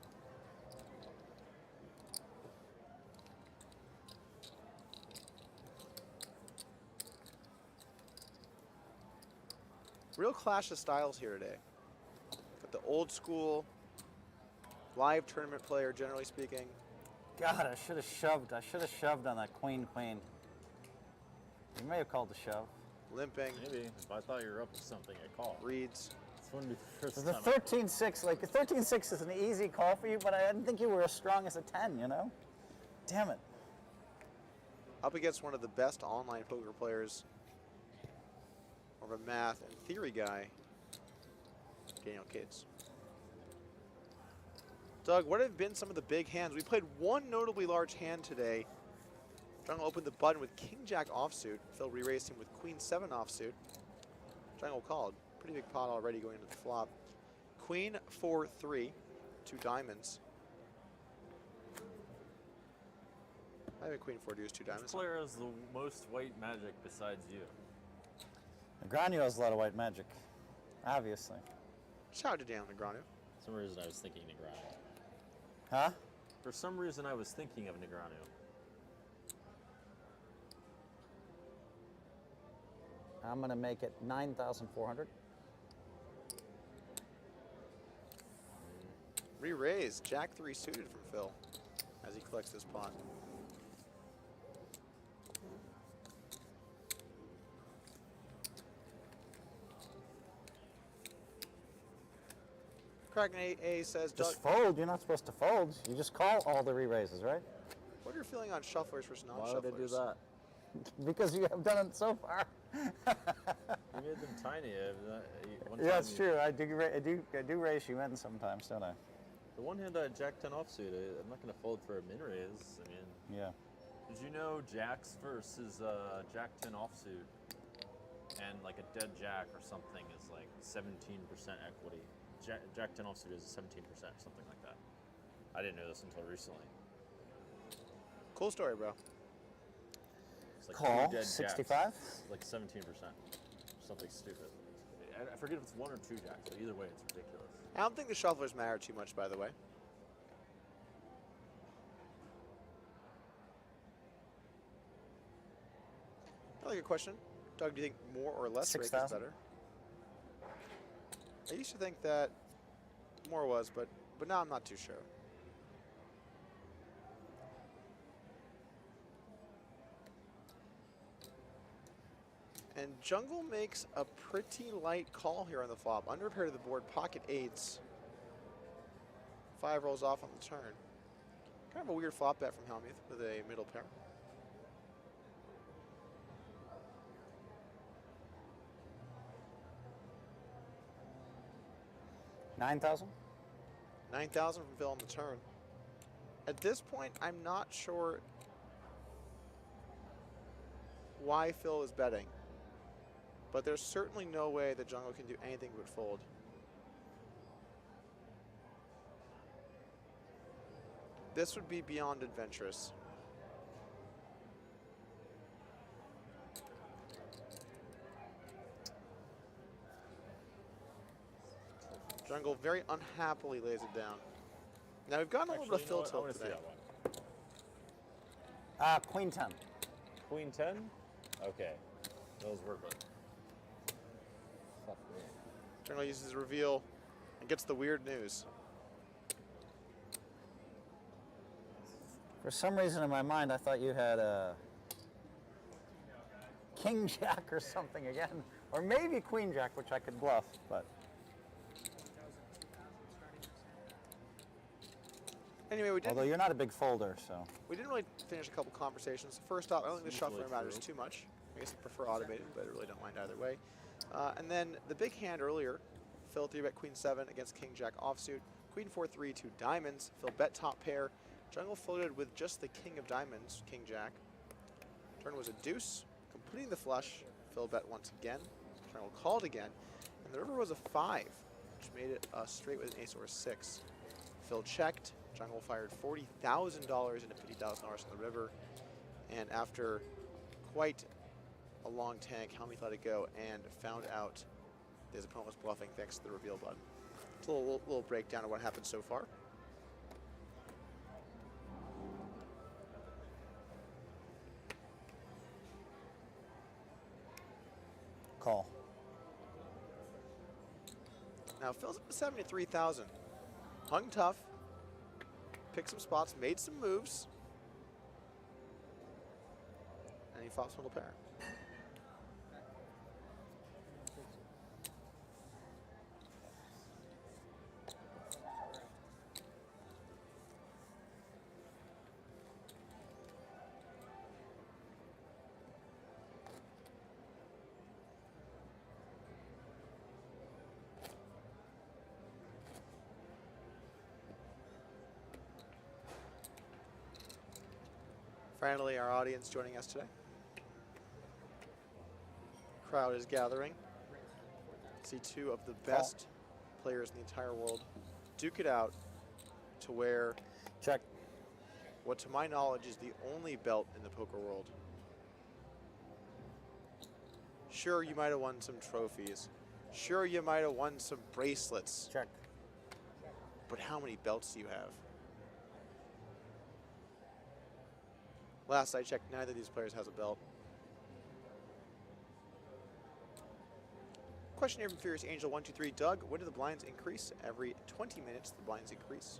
Real clash of styles here today. Got the old school live tournament player, generally speaking. God, I should have shoved. I should have shoved on that queen. You may have called the shove. Limping. Maybe. If I thought you were up to something, I called. Reads. This wouldn't be the first The time. 13-6, like the 13-6 is an easy call for you, but I didn't think you were as strong as a 10, you know? Damn it. Up against one of the best online poker players, more of a math and theory guy, Daniel Kids. Doug, what have been some of the big hands? We played one notably large hand today. Jungle opened the button with King Jack offsuit. Phil re-raised him with Queen 7 offsuit. Jungle called. Pretty big pot already going into the flop. Queen 4-3, 2 diamonds. I have a Queen 4 deuce, 2 diamonds. Which player has the most white magic besides you? Negreanu has a lot of white magic, obviously. Shout out to Daniel Negreanu. For some reason I was thinking Negreanu. Huh? For some reason I was thinking of Negreanu. I'm going to make it 9,400. Re-raise, Jack 3 suited from Phil as he collects this pot. Kraken A says, Just Doug, fold. You're not supposed to fold. You just call all the re-raises, right? what are your feeling on shufflers versus Why non-shufflers? would I do that? Because you have done it so far. You made them tiny. One Yeah, time it's true. I do raise you in sometimes, don't I? The one hand I had Jack 10 offsuit, I'm not going to fold for a min raise. I mean, Yeah. did you know Jacks versus Jack 10 offsuit and like a dead Jack or something is like 17% equity? Jack 10 offsuit is 17%, something like that. I didn't know this until recently. Cool story, bro. It's like Call, 65? 65? Like 17%. Something stupid. I forget if it's 1 or 2 Jacks, but either way, it's ridiculous. I don't think the shufflers matter too much, by the way. I like a question. Doug, do you think more or less rake is 6,000? better? I used to think that more was, but now I'm not too sure. And Jungle makes a pretty light call here on the flop. Under pair to the board, pocket 8s. 5 rolls off on the turn. Kind of a weird flop bet from Hellmuth with a middle pair. $9,000? 9,000 from Phil on the turn. At this point, I'm not sure why Phil is betting. But there's certainly no way that Jungle can do anything but fold. This would be beyond adventurous. Jungle very unhappily lays it down. Now we've gotten a little bit of Phil tilt today. Queen 10. Queen 10? Okay. Those were good. Jungle uses reveal and gets the weird news. For some reason in my mind, I thought you had a King Jack or something again, or maybe Queen Jack, which I could bluff, but. Anyway, we did. Although you're not a big folder, so. We didn't really finish a couple conversations. First off, I don't think the shuffling matters too much. I guess I prefer automated, but I really don't mind either way. And then the big hand earlier, Phil 3-bet Queen 7 against King Jack offsuit. Queen 4-3, 2 diamonds. Phil bet top pair. Jungle floated with just the King of Diamonds, King Jack. Turn was a deuce, completing the flush. Phil bet once again. Jungle called again. And the river was a 5, which made it straight with an ace or a 6. Phil checked. Jungle fired $40,000 into $50,000 on the river. And after quite a long tank, Hellmuth let it go and found out his opponent was bluffing thanks to the reveal button. It's a little breakdown of what happened so far. Call. Now Phil's up to 73,000. Hung tough. Picked some spots, made some moves. And he flops middle pair. Finally, our audience joining us today. Crowd is gathering. See two of the best players in the entire world duke it out to wear check what, to my knowledge, is the only belt in the poker world. Sure, you might have won some trophies. Sure, you might have won some bracelets. Check. But how many belts do you have? Last I checked, neither of these players has a belt. Question here from Furious Angel 123. Doug, when do the blinds increase? Every 20 minutes, the blinds increase.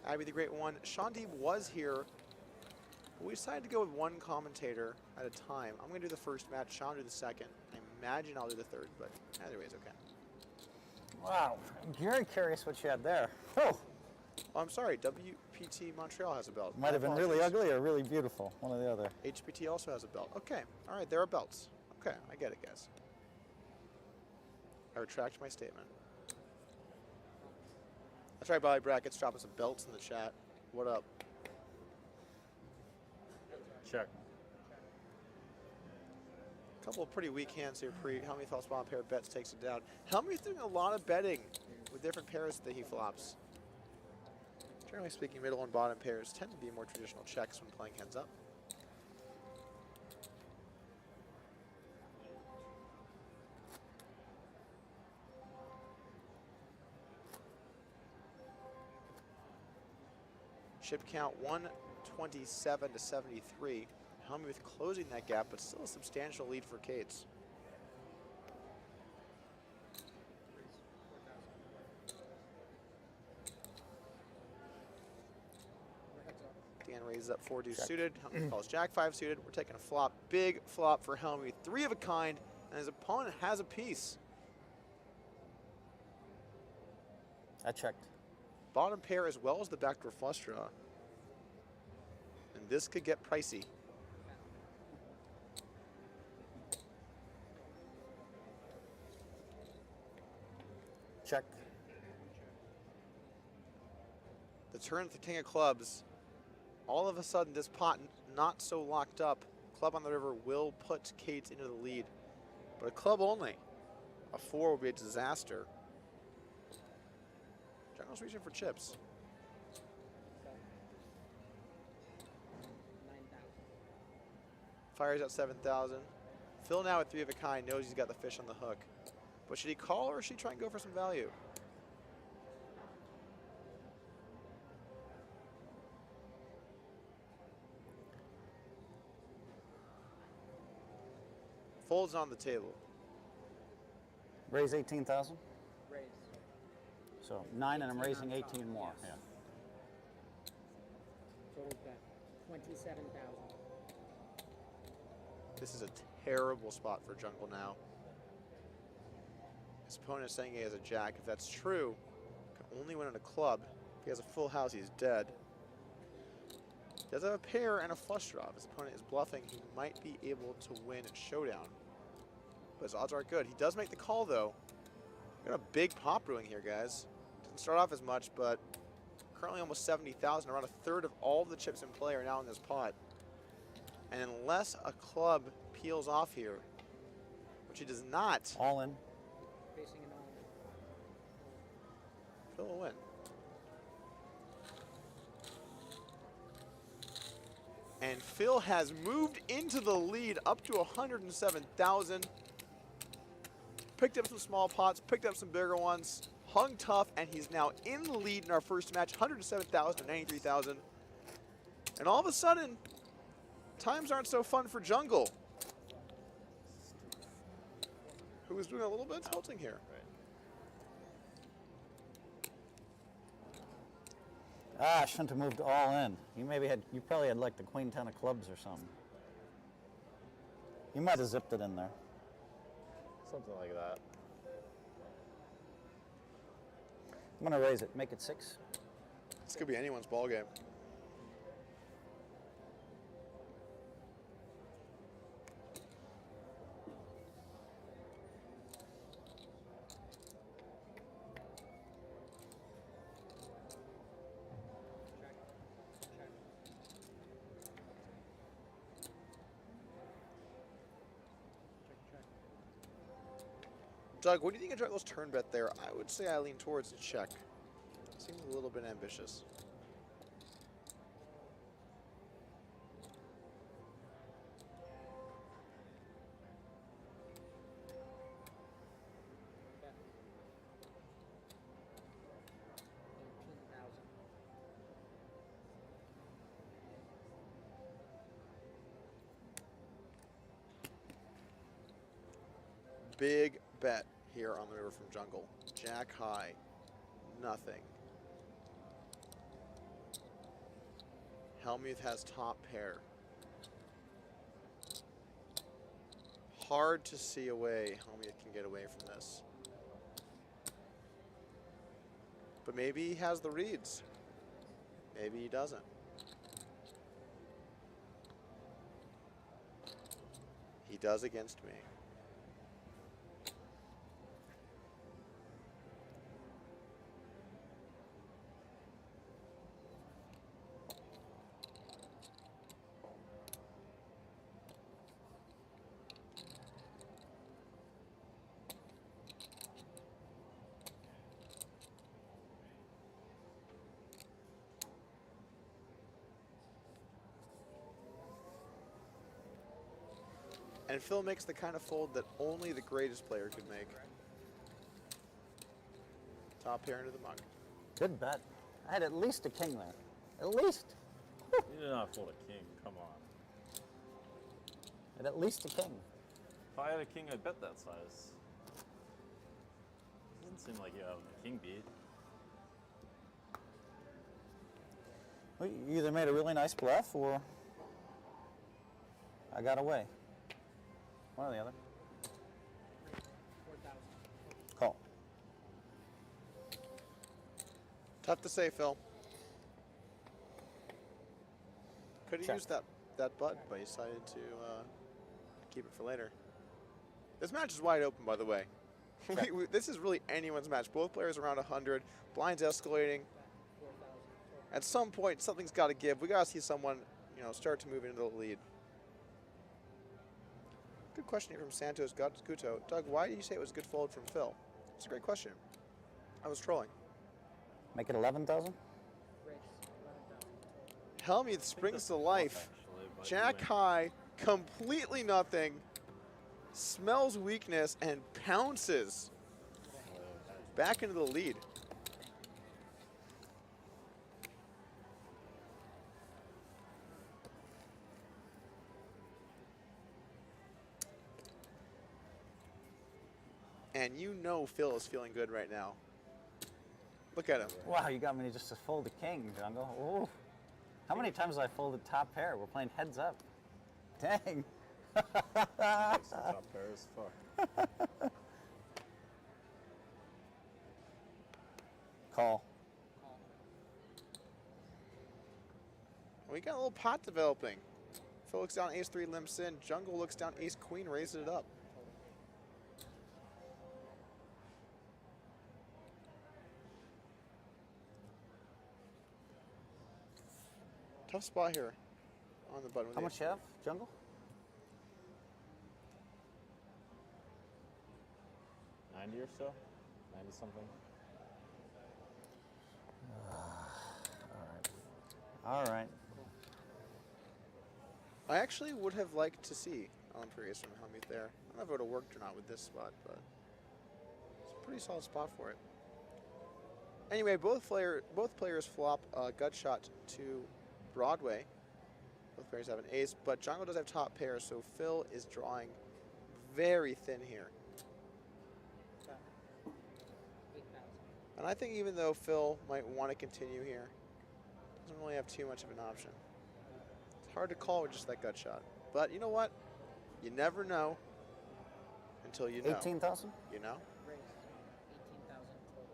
Abby the Great One. Shaun Deeb was here. We decided to go with one commentator at a time. I'm going to do the first match. Shaun do the second. I imagine I'll do the third, but either way is okay. Wow, I'm very curious what you had there. Oh, I'm sorry, WPT Montreal has a belt. Might have been really ugly or really beautiful, one or the other. HPT also has a belt. Okay, all right, there are belts. Okay, I get it, guys. I retract my statement. That's right, Bobby Brackett's dropping some belts in the chat. What up? Check. Couple of pretty weak hands here. Hellmuth flops bottom pair, bets, takes it down. Hellmuth doing a lot of betting with different pairs that he flops. Generally speaking, middle and bottom pairs tend to be more traditional checks when playing heads up. Chip count 127 to 73. Hellmuth closing that gap, but still a substantial lead for KOTH. Dan raises up 4 deuce suited. Hellmuth calls Jack 5 suited. We're taking a flop. Big flop for Hellmuth. 3 of a kind, and his opponent has a piece. I checked. Bottom pair as well as the backdoor flush draw. And this could get pricey. Check. The turn to the king of clubs. All of a sudden, this pot not so locked up. Club on the river will put KOTH into the lead. But a club only. A 4 would be a disaster. General's reaching for chips. Fires out 7,000. Phil now with 3 of a kind knows he's got the fish on the hook. But should he call or should he try and go for some value? Folds on the table. Raise 18,000. Raise. So 9, and I'm raising 18 more. Yeah. Total bet 27,000. This is a terrible spot for Jungle now. His opponent is saying he has a jack. If that's true, can only win on a club. If he has a full house, he's dead. He does have a pair and a flush draw. If his opponent is bluffing, he might be able to win at showdown. But his odds aren't good. He does make the call, though. Got a big pop brewing here, guys. Didn't start off as much, but currently almost 70,000. Around a third of all of the chips in play are now in this pot. And unless a club peels off here, which he does not, all in. Facing an all in. Phil will win. And Phil has moved into the lead up to 107,000. Picked up some small pots, picked up some bigger ones, hung tough, and he's now in the lead in our first match, 107,000 to 93,000. And all of a sudden, times aren't so fun for Jungle, who is doing a little bit of tilting here. Ah, I shouldn't have moved all in. You probably had like the queen 10 of clubs or something. You might have zipped it in there. Something like that. I'm gonna raise it, make it 6. This could be anyone's ball game. Doug, what do you think of Juggle's turn bet there? I would say I lean towards a check. Seems a little bit ambitious. Big bet here on the river from Jungle. Jack high, nothing. Hellmuth has top pair. Hard to see a way Hellmuth can get away from this. But maybe he has the reads. Maybe he doesn't. He does against me. And Phil makes the kind of fold that only the greatest player could make. Top pair into the mug. Good bet. I had at least a king there. At least. You did not fold a king, come on. I had at least a king. If I had a king, I'd bet that size. Doesn't seem like you have a king beat. Well, you either made a really nice bluff or I got away. One or the other. 4,000. Call. Tough to say, Phil. Could have Check. used that button, but he decided to keep it for later. This match is wide open, by the way. This is really anyone's match. Both players around 100. Blinds escalating. At some point, something's got to give. We got to see someone, start to move into the lead. Good question here from Santos Guto. Doug, why did you say it was a good fold from Phil? It's a great question. I was trolling. Make it 11,000? Hellmuth springs to life. Jack high, completely nothing. Smells weakness and pounces back into the lead. And Phil is feeling good right now. Look at him. Wow, you got me just to fold a king, Jungle. Ooh. How many times have I folded top pair? We're playing heads up. Dang. Top pair as fuck. Call. We got a little pot developing. Phil looks down ace 3, limps in. Jungle looks down ace queen, raises it up. Tough spot here on the button. How much you have, Jungle? $90 or so? 90 something? All right. I actually would have liked to see Alan Prius from Hellmuth there. I don't know if it would have worked or not with this spot, but it's a pretty solid spot for it. Anyway, both players flop a gut shot to Broadway. Both players have an ace, but Jungle does have top pair, so Phil is drawing very thin here. 8,000. And I think even though Phil might want to continue here, doesn't really have too much of an option. It's hard to call with just that gut shot. But you know what? You never know until you know. 18,000? You know? Raise 18,000 total.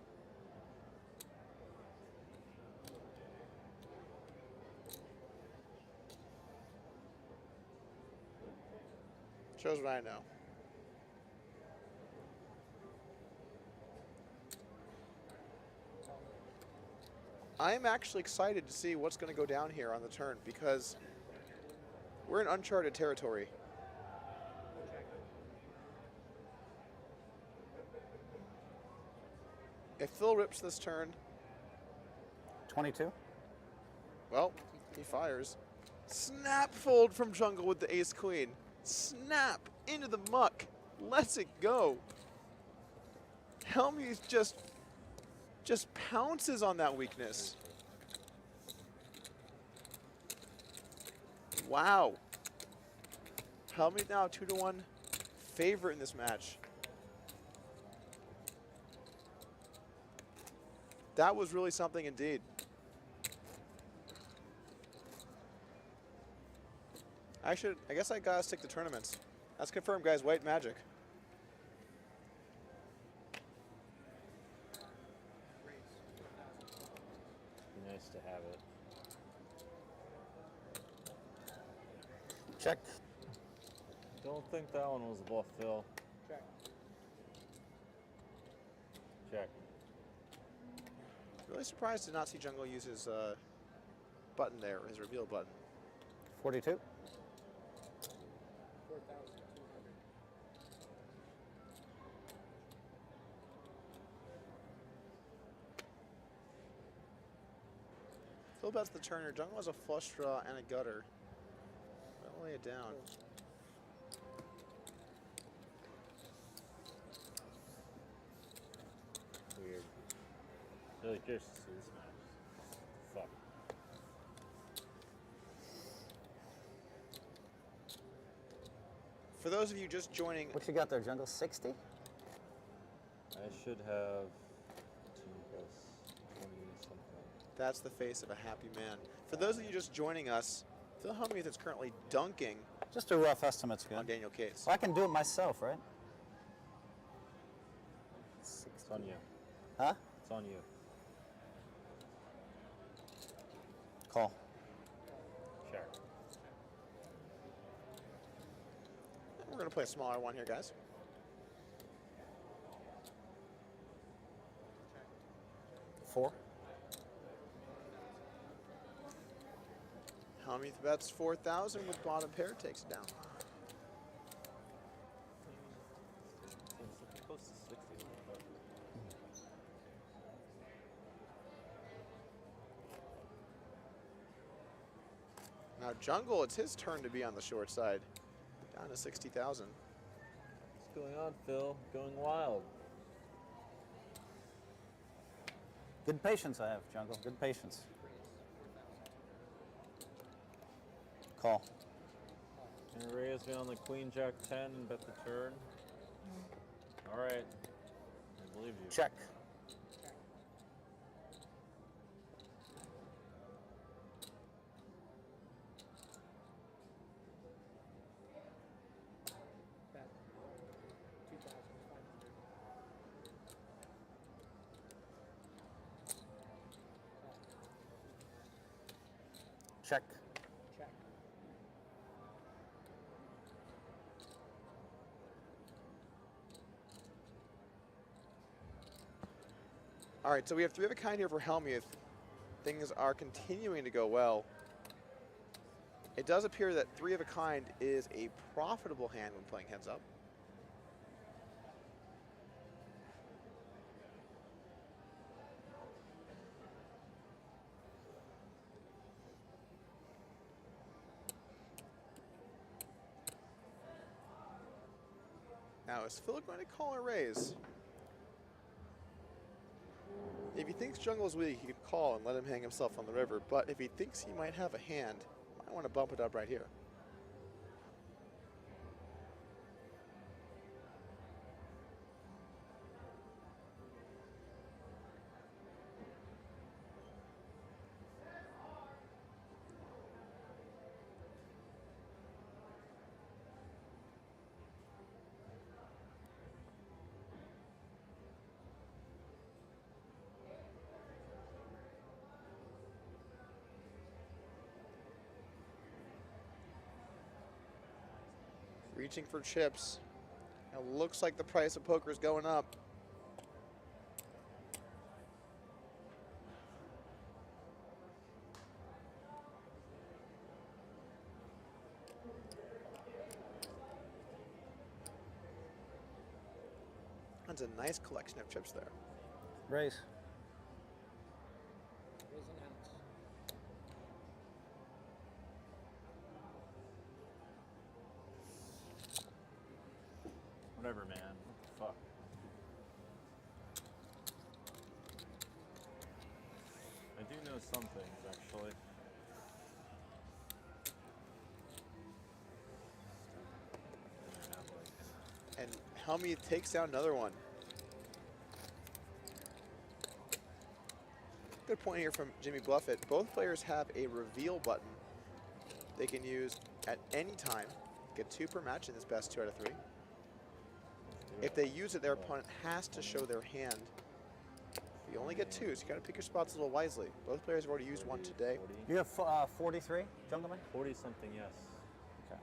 Shows what I know. I'm actually excited to see what's going to go down here on the turn because we're in uncharted territory. If Phil rips this turn, 22? well, he fires. Snap fold from Jungle with the ace queen. Snap into the muck. Lets it go. Hellmuth just pounces on that weakness. Wow. Hellmuth now 2-1 favorite in this match. That was really something indeed. I guess I gotta stick to tournaments. That's confirmed, guys. White magic. Nice to have it. Check. Don't think that one was a bluff, Phil. Check. Check. Really surprised to not see Jungle use his button there, his reveal button. 42? 4,200. Phil bets the turner. Jungle has a flush draw and a gutter. I'll lay it down. Weird. Really curious to see this match. Fuck. For those of you just joining, What you got there, Jungle? 60? I should have 2 plus 20 something. that's the face of a happy man. For those of you just joining us, Phil Hellmuth is currently dunking Just a rough estimate's good. on Daniel Cates. Well, I can do it myself, right? It's on you. Huh? It's on you. Call. Sure. We're going to play a smaller one here, guys. Four? Hellmuth bets 4,000 with bottom pair, takes it down. It's close to 60. Now Jungle, it's his turn to be on the short side. Down to 60,000. What's going on, Phil? Going wild. Good patience I have, Jungle. Good patience. Call. And raise me on the Queen Jack 10 and bet the turn. All right. I believe you. Check. Check. Check. All right, so we have 3 of a kind here for Hellmuth. Things are continuing to go well. It does appear that 3 of a kind is a profitable hand when playing heads up. Now, is Phil going to call a raise? If he thinks jungle is weak, he can call and let him hang himself on the river. But if he thinks he might have a hand, might want to bump it up right here. Reaching for chips. It looks like the price of poker is going up. That's a nice collection of chips there. Raise. Raise announce. Whatever, man. What the fuck? I do know some things, actually. And Hellmuth takes down another one. Good point here from Jimmy Bluffett. Both players have a reveal button they can use at any time. Get 2 per match in this best 2 out of 3. If they use it, their opponent has to show their hand. You only get 2, so you got to pick your spots a little wisely. Both players have already used 1 today. You have 43, Jungleman? 40 something, yes. Okay.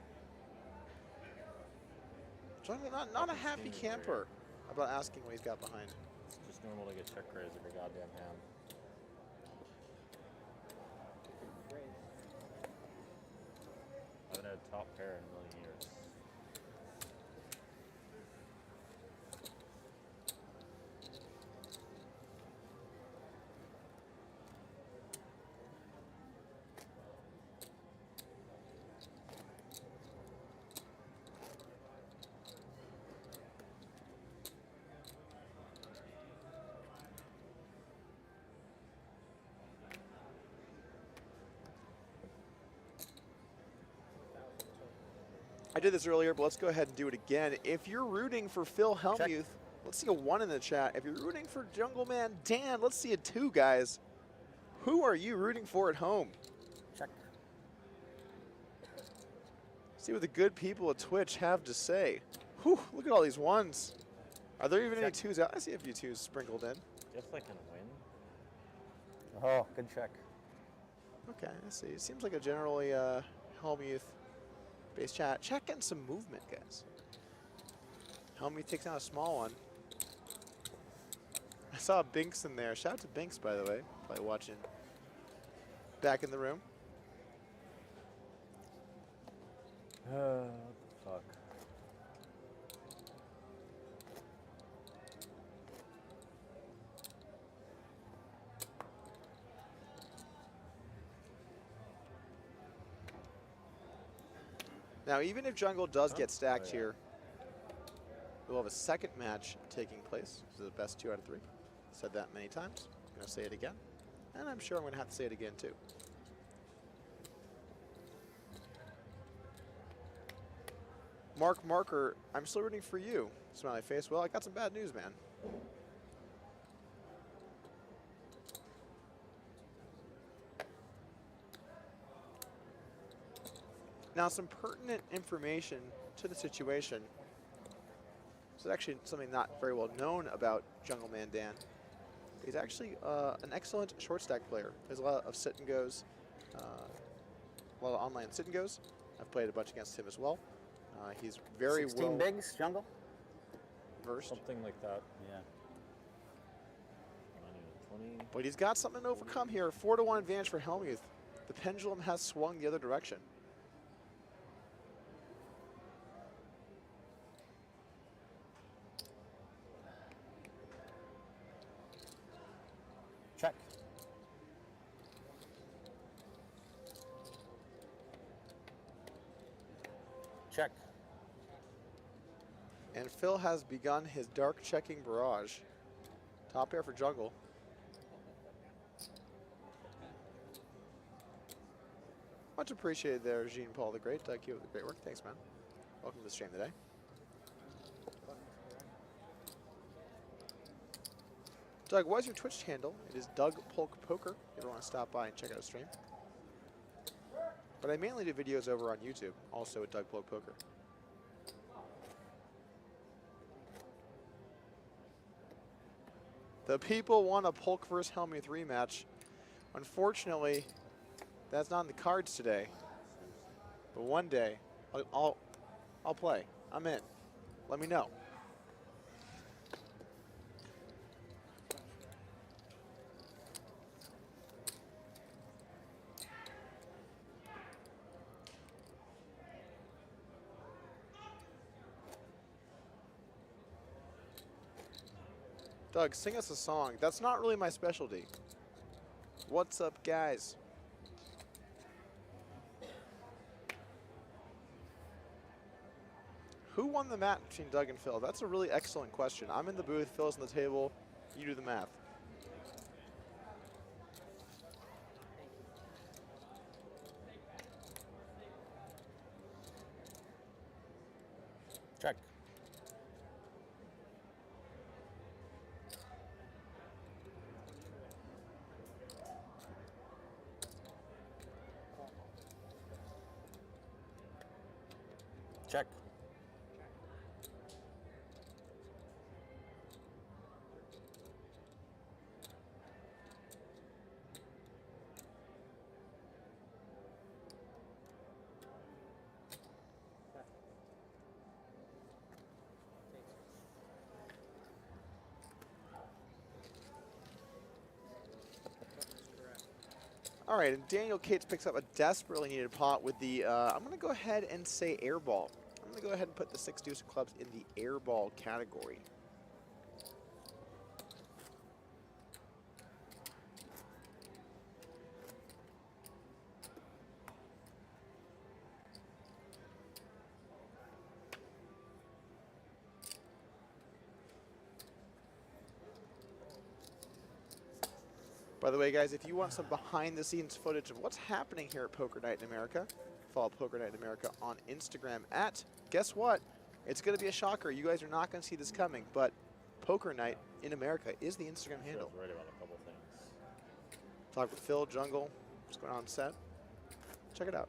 Jungleman, not a happy camper about asking what he's got behind. It's just normal to get check raise every goddamn hand. I haven't had top pair in a million years. I did this earlier, but let's go ahead and do it again. If you're rooting for Phil Hellmuth, let's see a 1 in the chat. If you're rooting for Jungleman Dan, let's see a 2, guys. Who are you rooting for at home? Check. See what the good people at Twitch have to say. Whew, look at all these 1s. Are there even any 2s out? I see a few 2s sprinkled in. Guess I can win. Oh, good check. Okay, I see. It seems like a generally Hellmuth base chat. Check in some movement, guys. Hellmuth takes down a small one. I saw Binks in there. Shout out to Binks, by the way. Probably watching back in the room. What the fuck? Now, even if Jungle does get stacked here, we'll have a second match taking place. This is the best 2 out of 3. Said that many times. I'm going to say it again. And I'm sure I'm going to have to say it again, too. Mark Marker, I'm still rooting for you. Smiley face. Well, I got some bad news, man. Now, some pertinent information to the situation. This is actually something not very well known about Jungleman Dan. He's actually an excellent short stack player. There's a lot of sit and goes. a lot of online sit and goes. I've played a bunch against him as well. He's very 16 well bigs, jungle? versed. Something like that. Yeah. 20. But he's got something to overcome here. 4-1 advantage for Hellmuth. The pendulum has swung the other direction. Check. Check. And Phil has begun his dark checking barrage. Top pair for jungle. Much appreciated there, Jean Paul the Great. Keep up the great work. Thanks, man. Welcome to the stream today. Doug, what's your Twitch handle? It is Doug Polk Poker. If you ever want to stop by and check out a stream. But I mainly do videos over on YouTube, also at Doug Polk Poker. The people want a Polk versus Hellmuth rematch. Unfortunately, that's not in the cards today. But one day, I'll play. I'm in. Let me know. Doug, sing us a song. That's not really my specialty. What's up, guys? Who won the match between Doug and Phil? That's a really excellent question. I'm in the booth, Phil's on the table. You do the math. Check. Check. All right, and Daniel Cates picks up a desperately needed pot with the, I'm going to go ahead and say airball. I'm going to go ahead and put the 6 deuce of clubs in the airball category. By the way, guys, if you want some behind-the-scenes footage of what's happening here at Poker Night in America, follow Poker Night in America on Instagram at, guess what? It's going to be a shocker. You guys are not going to see this coming, but Poker Night in America is the Instagram handle. I was right about a couple things. Talk with Phil, Jungle, what's going on set. Check it out.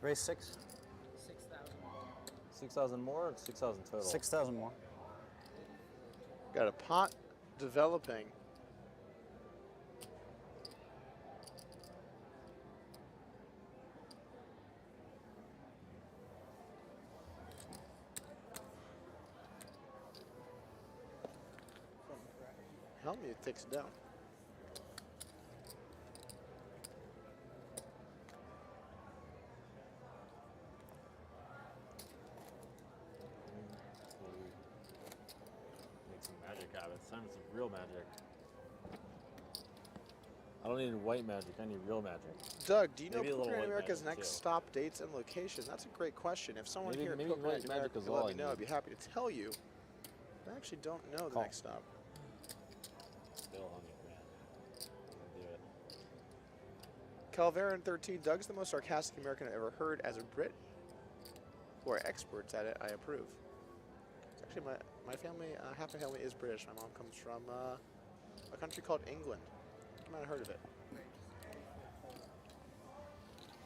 Raise 6. 6,000. 6,000 more or 6,000 total? 6,000 more. Got a pot developing. Hellmuth takes it down. It's time for some real magic. I don't need white magic, I need real magic. Doug, do you know Maybe a little Poker Night white America's magic, next too. stop dates and location? That's a great question. If someone here at maybe Poker Night white magic America is could all let I me know, I'd need. be happy to tell you. I actually don't know the Call. next stop. Still hungry, man. Do it. Calverin 13, Doug's the most sarcastic American I've ever heard. As a Brit who are experts at it, I approve. Actually, my family, half my family is British. My mom comes from a country called England. You might have heard of it.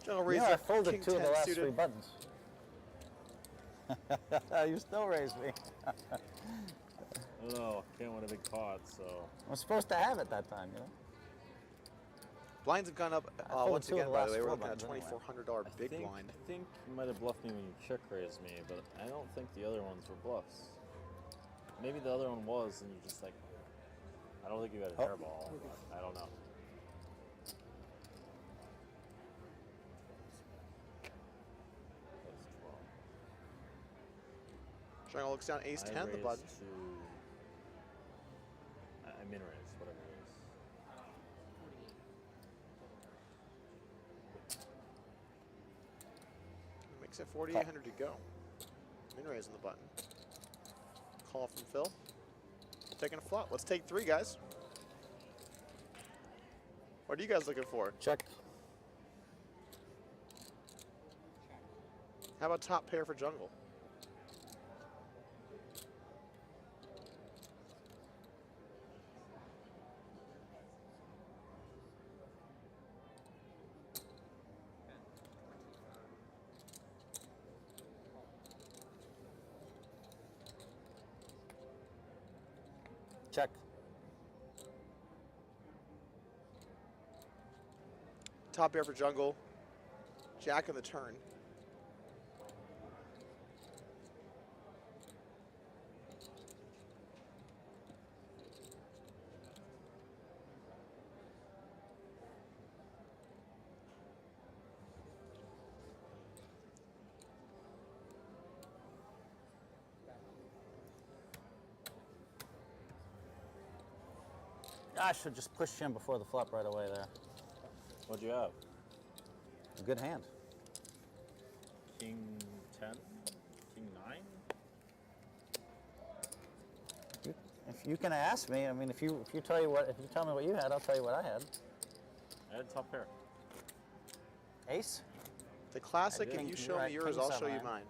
Jungle You raiser. know, I folded King 2 of the 10 last suited. 3 buttons. You still raised me. I don't know. Can't win a big pot, so. I was supposed to have it that time, you know? Blinds have gone up I folded once 2 of again, the by last the way. We're 4 looking at buttons anyway. $2,400 big blind. I think you might have bluffed me when you check raised me, but I don't think the other ones were bluffs. Maybe the other one was, and you just like. I don't think you had a hairball. I don't know. That's 12. Jungle looks down ace 10, the raised button. I min raise, whatever it is. Makes it 4,800 to go. Min raising the button. Call from Phil. Taking a flop. Let's take 3, guys. What are you guys looking for? Check. How about top pair for Jungle? Check. Top pair for Jungle. Jack in the turn. I should just push him before the flop right away there. What'd you have? A good hand. King 10? King 9? If you can ask me, I mean, if you tell me what you had, I'll tell you what I had. I had top pair. Ace. The classic, I if did. you show You're me at yours, king I'll 7, show you right? mine.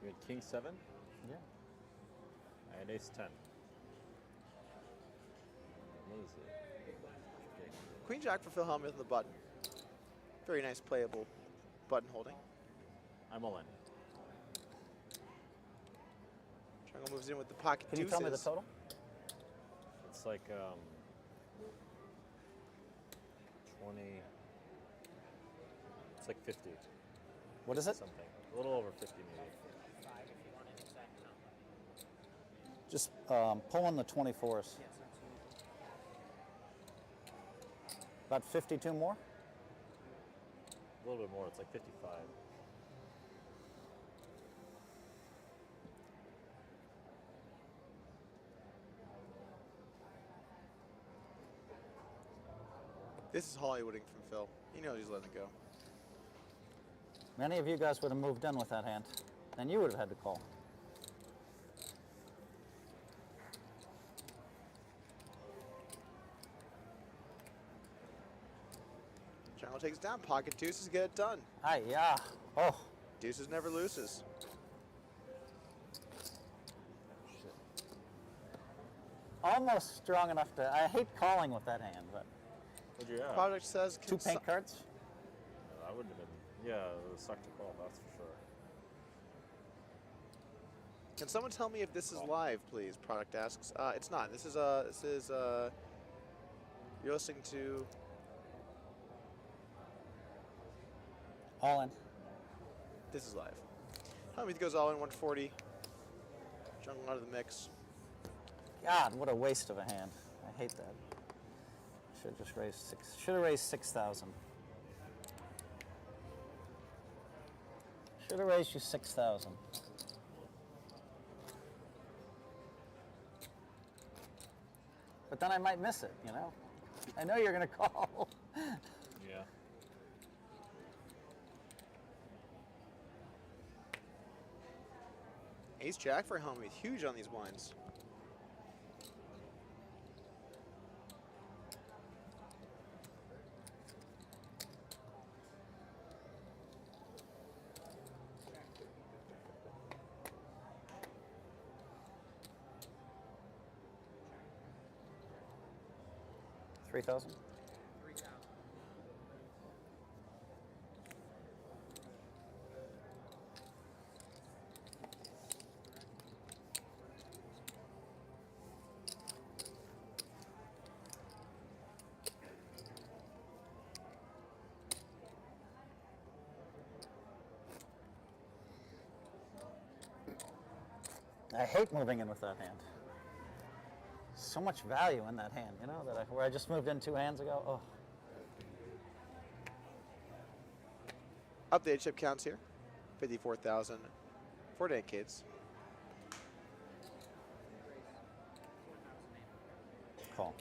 You had King 7? Yeah. I had Ace 10. What is it? Queen Jack for Phil Hellmuth in the button. Very nice playable button holding. I'm all in. Jungle moves in with the pocket Can you deuces. tell me the total? It's like 20. It's like 50. What is it? Something. A little over 50 maybe. Just pull in the 24s. About 52 more? A little bit more. It's like 55. This is Hollywooding from Phil. He knows he's letting it go. Many of you guys would have moved in with that hand, and you would have had to call. Jungle takes down. Pocket deuces get it done. Hi, yeah. Oh. Deuces never loses. Almost strong enough to. I hate calling with that hand, but. What'd you have? Project says 2 pink cards. I wouldn't have been. Yeah, it would suck to call, that's for sure. Can someone tell me if this is live, please? Product asks. It's not. This is you're listening to. All in. This is live. Hellmuth goes all in 140. Jungle out of the mix. God, what a waste of a hand. I hate that. Should have just raised 6. Should have raised 6,000. Should have raised you 6,000. But then I might miss it, you know? I know you're going to call. Yeah. Ace Jack for Hellmuth. Huge on these blinds. $3,000. I hate moving in with that hand. So much value in that hand, you know, where I just moved in 2 hands ago. Oh. Updated chip counts here. 54,000. 48 kids. Call.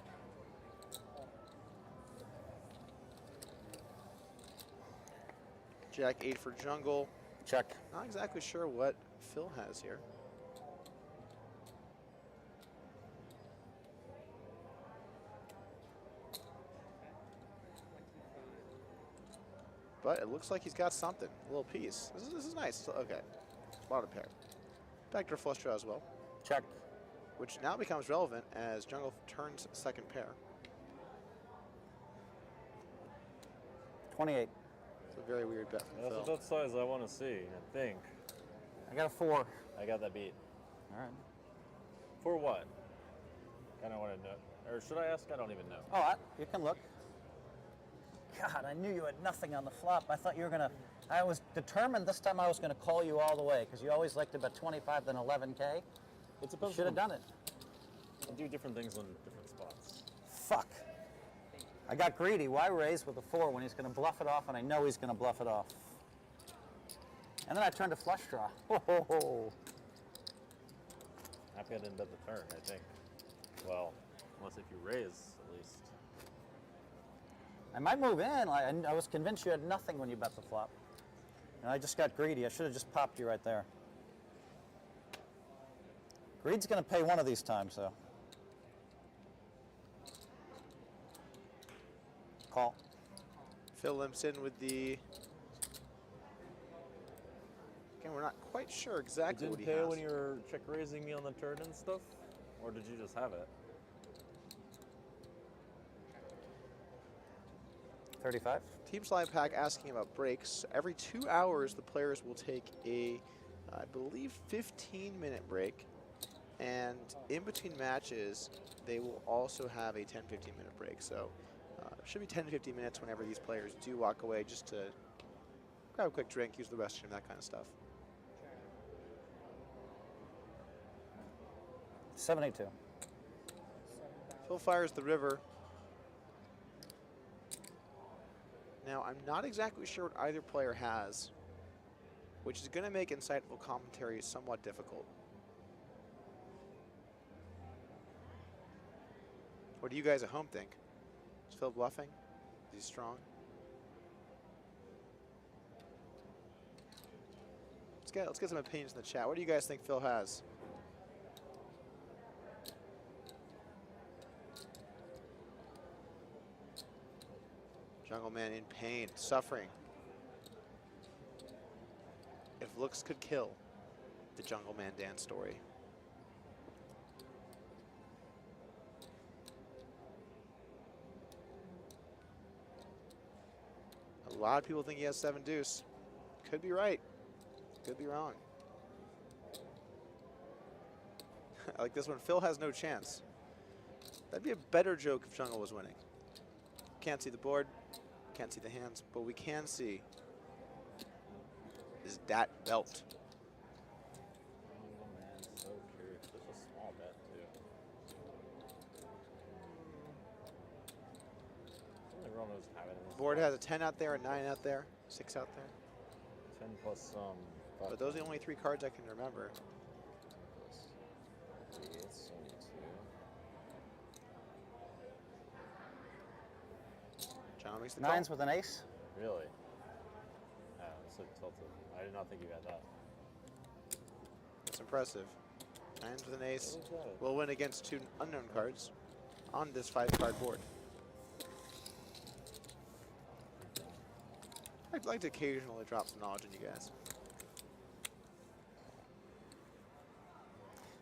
Jack 8 for jungle. Check. Not exactly sure what Phil has here. But it looks like he's got something, a little piece. This is nice. Okay, bottom pair. Backdoor flush draw as well. Check. Which now becomes relevant as jungle turns second pair. 28. It's a very weird bet from That's Phil. a bet size I want to see, I think. I got a 4. I got that beat. All right. For what? Kind of want to know. Or should I ask? I don't even know. Oh, you can look. God, I knew you had nothing on the flop. I thought you were going to... I was determined this time I was going to call you all the way because you always liked to bet 25 than 11K. It's You should have done it. I do different things on different spots. Fuck. I got greedy. Why raise with a 4 when he's going to bluff it off, and I know he's going to bluff it off? And then I turned a flush draw. Ho, ho, ho. Happy I didn't bet the turn, I think. Well, unless if you raise, at least. I might move in. I was convinced you had nothing when you bet the flop. And I just got greedy. I should have just popped you right there. Greed's going to pay one of these times, though. Call. Phil limps in with the... Again, we're not quite sure exactly You what he didn't pay has. when you were check raising me on the turn and stuff? Or did you just have it? 35. Team Slide Pack asking about breaks. Every 2 hours, the players will take a, I believe, 15-minute break. And in between matches, they will also have a 10-15 minute break. So it should be 10 to 15 minutes whenever these players do walk away just to grab a quick drink, use the restroom, that kind of stuff. 72. Phil fires the river. Now, I'm not exactly sure what either player has, which is going to make insightful commentary somewhat difficult. What do you guys at home think? Is Phil bluffing? Is he strong? Let's get some opinions in the chat. What do you guys think Phil has? Jungleman in pain, suffering. If looks could kill, the Jungleman dance story. A lot of people think he has 7 deuce. Could be right, could be wrong. I like this one. Phil has no chance. That'd be a better joke if Jungle was winning. Can't see the board, can't see the hands, but we can see is that belt. Oh man, so curious. There's a small bet too. Everyone knows how it is. Board has a 10 out there, a 9 out there, 6 out there. 10 plus some. But those are the only 3 cards I can remember. It's 72. John makes the Nines call. with an ace. Really? Yeah, it's so tilted. I did not think you had that. That's impressive. 9s with an ace. What was that? Will win against 2 unknown cards on this 5-card board. I'd like to occasionally drop some knowledge on you guys.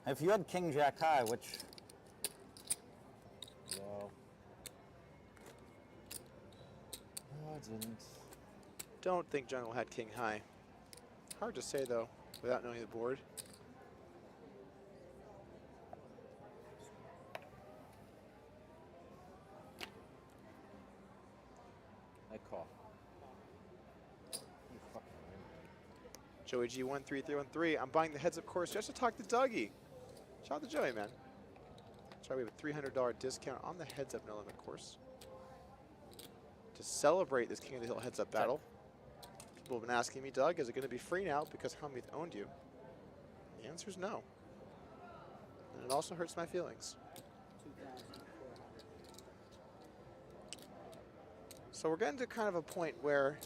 If you had King Jack high, which No. No, I didn't. Don't think Jungle had King high. Hard to say though, without knowing the board. I call. You fucking win. Joey G13313. I'm buying the heads up course just to talk to Dougie. Shout out to Joey, man. Sorry, we have a $300 discount on the heads up no limit course. To celebrate this King of the Hill heads up battle. People have been asking me, Doug, is it going to be free now because Hellmuth owned you? The answer is no. And it also hurts my feelings. 2,400. So we're getting to kind of a point where,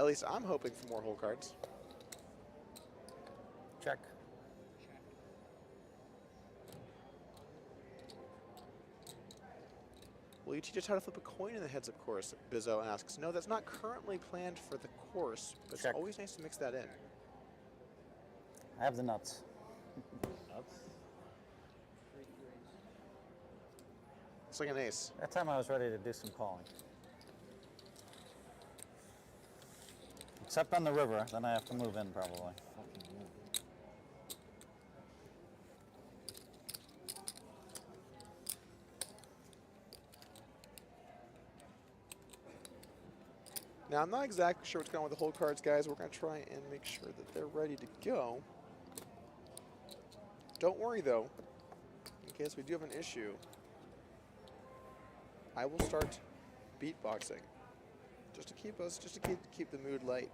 at least I'm hoping for more hole cards. Check. Will you teach us how to flip a coin in the heads up course? Bizzo asks. No, that's not currently planned for the course, but Check. it's always nice to mix that in. I have the nuts. Nuts? It's like an ace. That time I was ready to do some calling. Except on the river, then I have to move in probably. Fucking move. Now, I'm not exactly sure what's going on with the hole cards, guys. We're going to try and make sure that they're ready to go. Don't worry, though. In case we do have an issue, I will start beatboxing. Just to keep the mood light.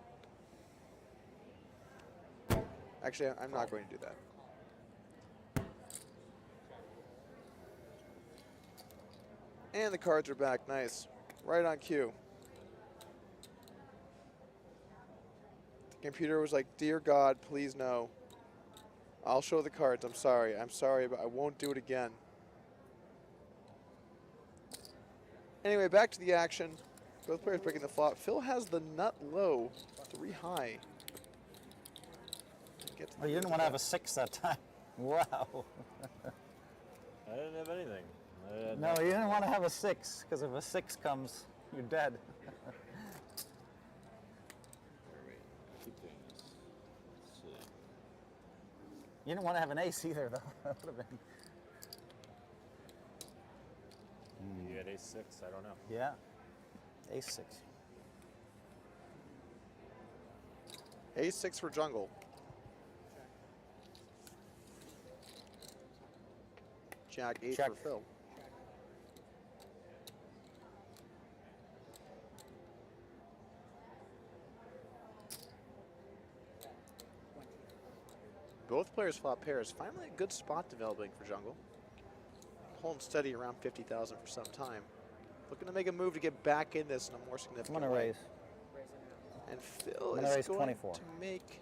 Actually, I'm not going to do that. And the cards are back. Nice. Right on cue. The computer was like, dear God, please no. I'll show the cards. I'm sorry, but I won't do it again. Anyway, back to the action. Both players breaking the flop. Phil has the nut low, 3 high. Oh, you didn't want to have a 6 that time. Wow. I didn't have anything. No, you didn't want to have a 6, because if a 6 comes, you're dead. Keep doing this. Let's see. You didn't want to have an ace either, though. That would have been. You had ace 6? I don't know. Yeah. Ace 6. Ace 6 for jungle. Jack 8 Check. for Phil. Both players flop pairs. Finally a good spot developing for jungle. Holding steady around 50,000 for some time. Looking to make a move to get back in this in a more significant I'm going to way. raise. And Phil I'm gonna is raise going 24. to make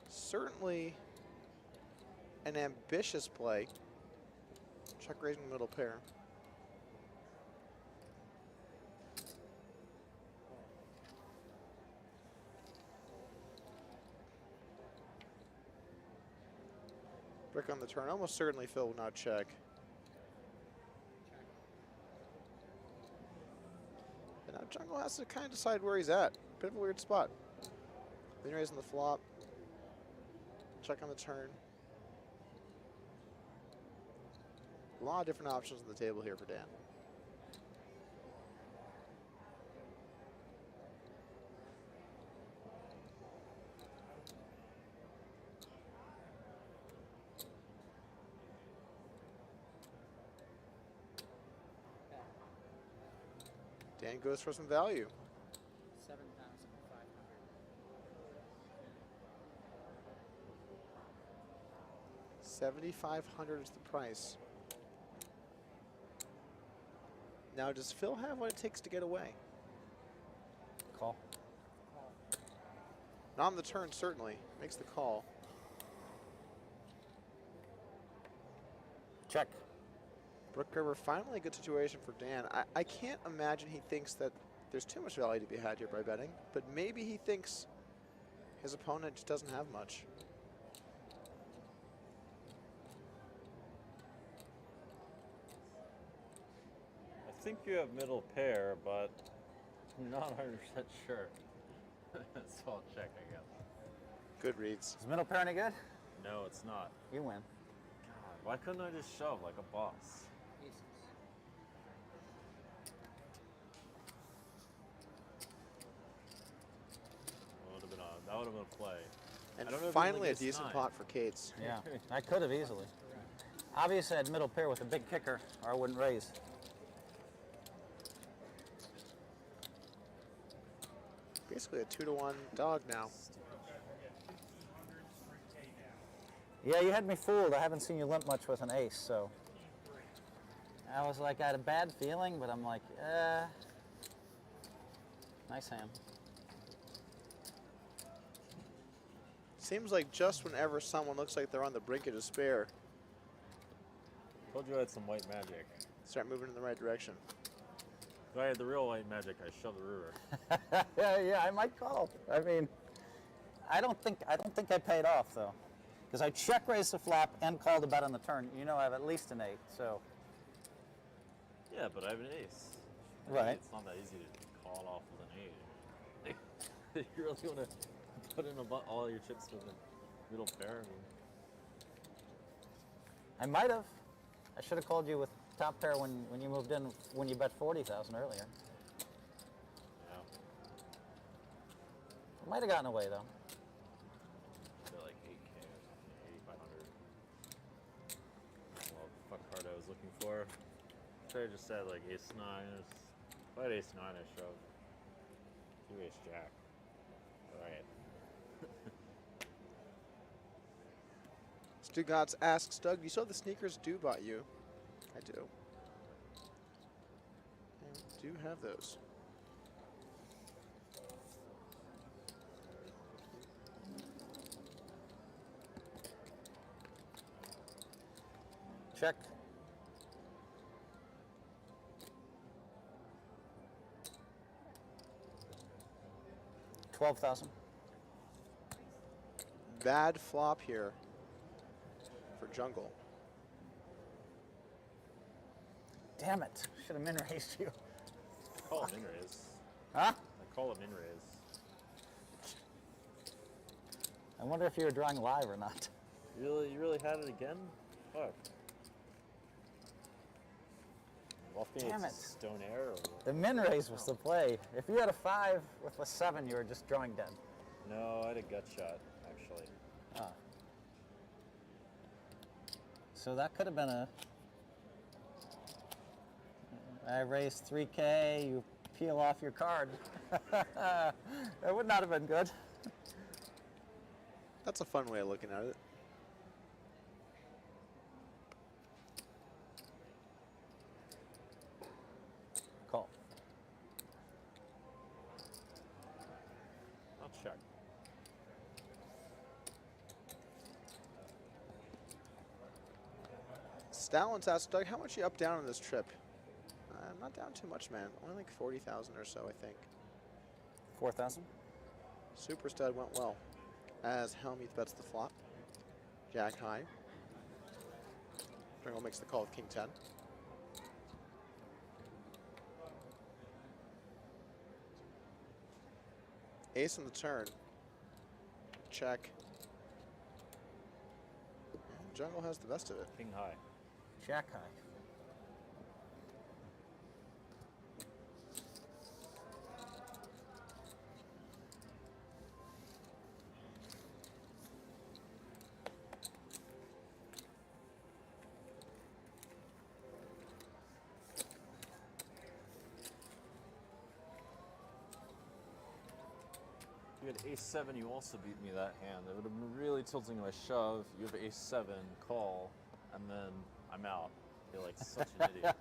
certainly an ambitious play. Check raising the middle pair. Brick on the turn. Almost certainly Phil will not check. And now jungle has to kind of decide where he's at. Bit of a weird spot. Then raising the flop. Check on the turn. A lot of different options on the table here for Dan. Dan goes for some value. 7,500. 7,500 is the price. Now, does Phil have what it takes to get away? Call. Not on the turn, certainly. Makes the call. Check. Brook River, finally a good situation for Dan. I can't imagine he thinks that there's too much value to be had here by betting, but maybe he thinks his opponent just doesn't have much. I think you have middle pair, but I'm not 100% sure. So I'll check, I guess. Good reads. Is middle pair any good? No, it's not. You win. God, why couldn't I just shove like a boss? Aces. Well, it would have been odds. allowed him to play. And I don't know if finally a he's like decent ace-9. pot for Kate's. Yeah, I could have easily. Obviously, I had middle pair with a big kicker, or I wouldn't raise. Basically a 2-to-1 dog now. Yeah, you had me fooled. I haven't seen you limp much with an ace, so. I was like, I had a bad feeling, but I'm like, nice hand. Seems like just whenever someone looks like they're on the brink of despair, Told you I had some white magic. start moving in the right direction. If I had the real white magic, I shoved the river. Yeah, I might call. I mean, I don't think I paid off though, because I check raised the flop and called a bet on the turn. You know, I have at least an 8, so. Yeah, but I have an ace. Right. It's not that easy to call it off with an 8. You really want to put in all your chips with a middle pair? I mean, I might have. I should have called you with top pair when you moved in, when you bet 40,000 earlier. yeah. Might have gotten away though. I feel like 8K or something, 8,500. Well, fuck card I was looking for. Should have just said like ace-9. If I had ace-9, I shove. 2 ace-jack. Alright. Stugatz asks, Doug, you saw the sneakers Dew bought you? I do. I do have those. Check. $12,000. Bad flop here for Jungle. Damn it! Should have min raised you. Call it min raise. Huh? I call it min raise. I wonder if you were drawing live or not. You really had it again? Fuck. Damn it. Stone air or The min raise was the play. If you had a 5 with a 7, you were just drawing dead. No, I had a gut shot, actually. Ah. So that could have been a. I raised 3K, you peel off your card. That would not have been good. That's a fun way of looking at it. Call. I'll check. Stallin's asked, Doug, how much you up down on this trip? I'm not down too much, man. Only like 40,000 or so, I think. 4,000. Super stud went well. As Hellmuth bets the flop. Jack high. Jungle makes the call with King 10. Ace on the turn. Check. And Jungle has the best of it. King high. Jack high. You had ace-7, you also beat me that hand. It would have been really tilting my shove. You have ace-7, call, and then I'm out. You're like such an idiot.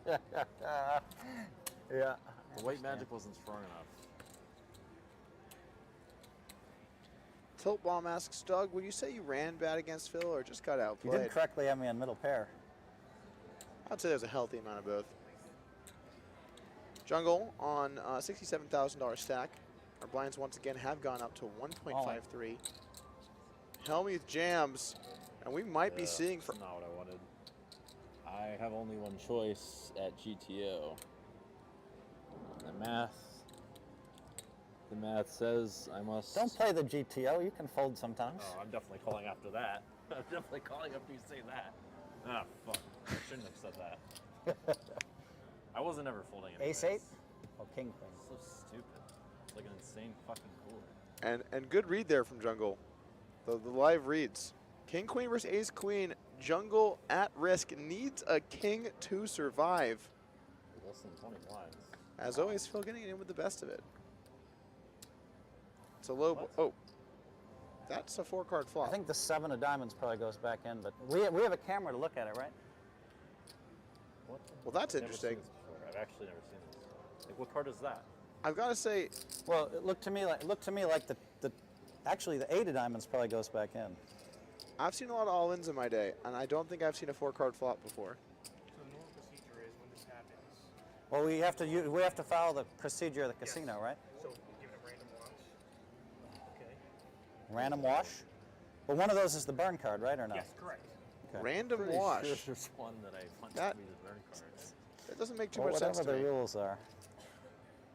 Yeah. The white magic wasn't strong enough. Tilt Bomb asks, Doug, would you say you ran bad against Phil or just got You outplayed? did correctly have me on middle pair. I'd say there's a healthy amount of both. Jungle on $67,000 stack. Our blinds once again have gone up to 1.53. Hellmuth jams, and we might be seeing That's not what I wanted. I have only one choice at GTO. The math says I must. Don't play the GTO. You can fold sometimes. Oh, I'm definitely calling after that. I'm definitely calling after you say that. Ah, fuck. I shouldn't have said that. I wasn't ever folding anyways. Ace 8? Oh, king queen. So stupid. It's like an insane fucking cooler. And good read there from Jungle. The live reads. King Queen versus Ace Queen. Jungle at risk, needs a king to survive. Less than 20 blinds. As always, Phil getting in with the best of it. It's a low. Oh, that's a 4-card flop. I think the 7 of diamonds probably goes back in, but we have a camera to look at it, right? What? Well, that's I've never interesting. seen this before. I've actually never seen this. Like, what card is that? I've got to say, well, it looked to me like the actually the 8 of diamonds probably goes back in. I've seen a lot of all-ins in my day, and I don't think I've seen a 4-card flop before. So the normal procedure is when this happens. Well, we have to follow the procedure of the casino, right? So we give it a random launch. Okay. Random wash. But one of those is the burn card, right, or no? Yes, correct. Okay. Random Pretty wash. Sure there's one that I want That- to be the burn cards. That doesn't make too Well, much sense whatever to the me. rules are.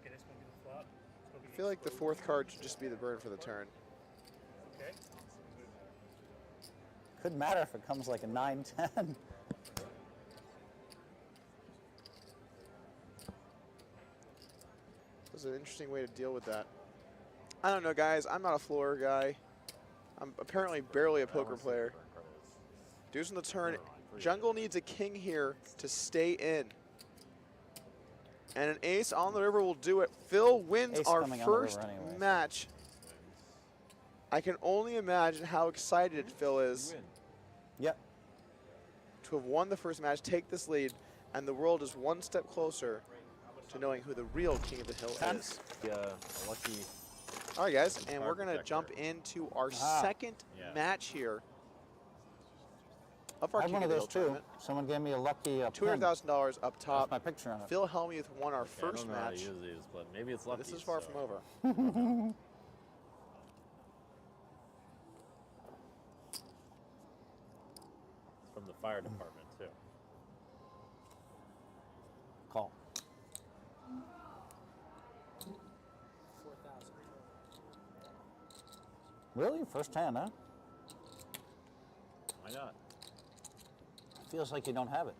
Okay, this one be the flop. This one be I feel like the 4th card should just be the burn for the turn. Okay. Could matter if it comes like a 9-10. This is an interesting way to deal with that. I don't know, guys. I'm not a floor guy. I'm apparently barely a poker player. Deuce on the turn. Jungle needs a king here to stay in. And an ace on the river will do it. Phil wins Ace our coming on the river first anyways. match. I can only imagine how excited Phil is Yep. to have won the first match, take this lead, and the world is one step closer to knowing who the real king of the hill is. Yeah, a lucky. All right, guys, and we're Card going to protector. jump into our Ah. second Yeah. match here of our I had King one of of the those Hill too. tournament. Someone gave me a lucky pin. $200,000 up That's top. my picture on it. Phil Hellmuth won our I first don't know how to match. use these, but maybe it's lucky. This is far so. from over. It's from the fire department too. Call. 4,000. Really? First hand, huh? Why not? Feels like you don't have it.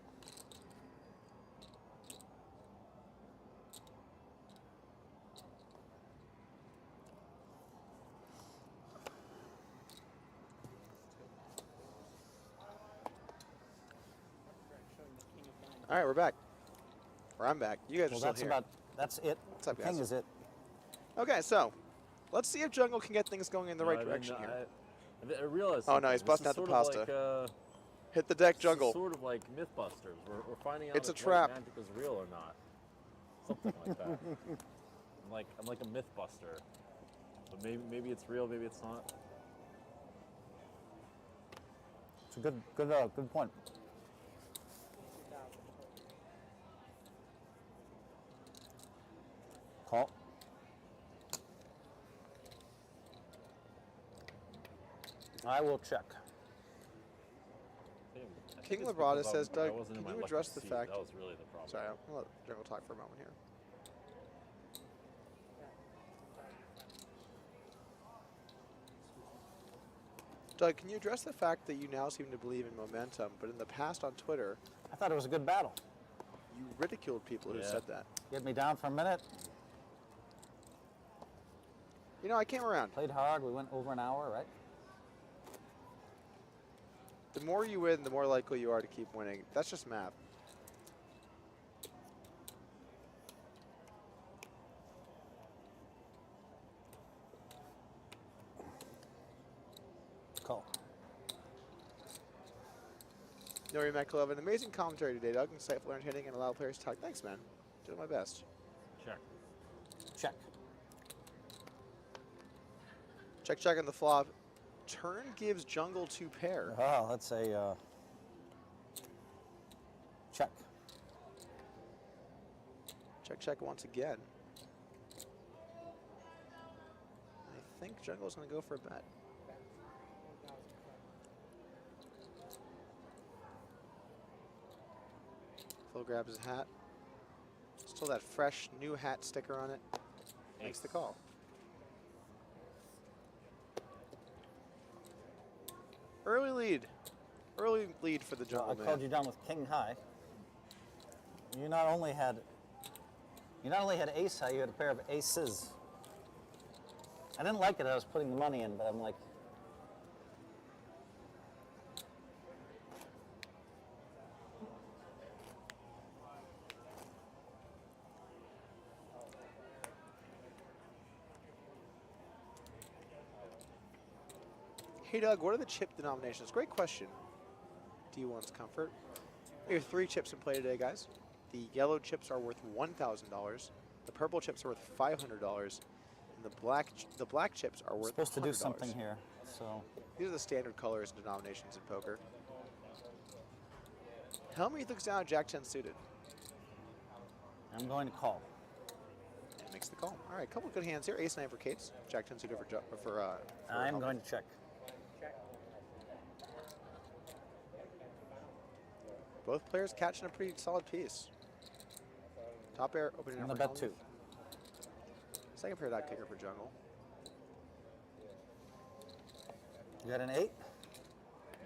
All right, we're back. Or I'm back. You guys are Well, still that's here. that's it. What's up, the king guys? is it. Okay, so let's see if Jungle can get things going in the No, right I mean, direction here. I realized. Oh, no, something. he's This busting is out the sort of pasta. Like, Hit the deck, this is Jungle. sort of like Mythbusters. We're finding out It's a if trap. Magic is real or not. Something like that. I'm like a Mythbuster, but maybe it's real, maybe it's not. It's a good point. Call. I will check. I think King it's Labrada because says, I Doug, wasn't in can my you lucky address the seat. fact... That was really the problem. Sorry, I'll let Jungle talk for a moment here. Doug, can you address the fact that you now seem to believe in momentum, but in the past on Twitter, I thought it was a good battle. you ridiculed people who Yeah. said that? Get me down for a minute. You know, I came around. Played hard. We went over an hour, right? The more you win, the more likely you are to keep winning. That's just math. Call. Nori Meklov, an amazing commentary today, Doug. Insightful, entertaining, and allow players to talk. Thanks, man. Doing my best. Check. Check. Check, check on the flop. Turn gives Jungle 2 pair. Oh, that's a check. Check, check once again. I think Jungle's going to go for a bet. Phil grabs his hat. Still that fresh new hat sticker on it. Makes the call. Early lead. Early lead for the Well, I Jungleman. called you down with king high. You not only had ace high, you had a pair of aces. I didn't like it. I was putting the money in, but I'm like, Hey Doug, what are the chip denominations? Great question. D1's Comfort. We have 3 chips in play today, guys. The yellow chips are worth $1,000. The purple chips are worth $500, and the black chips are worth supposed to do $100. something here. So These are the standard colors and denominations in poker. Hellmuth looks down at Jack 10 suited. I'm going to call. And makes the call. All right, a couple good hands here. Ace 9 for Kate's. Jack 10 suited for I'm Hellmuth. going to check. Both players catching a pretty solid piece. Top pair opening I'm up going for to bet Hellmuth. 2. Second pair dot kicker for Jungle. You got an 8?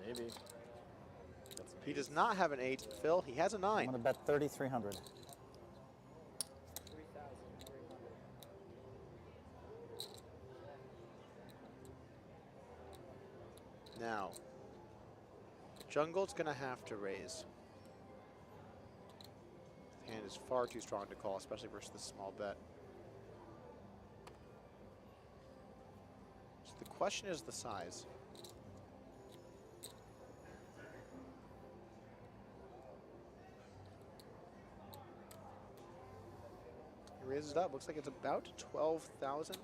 Maybe. He does not have an 8. Phil, he has a 9. I'm going to bet 3,300. Now, Jungle's going to have to raise. His hand is far too strong to call, especially versus this small bet. So the question is the size. He raises it up. Looks like it's about 12,000.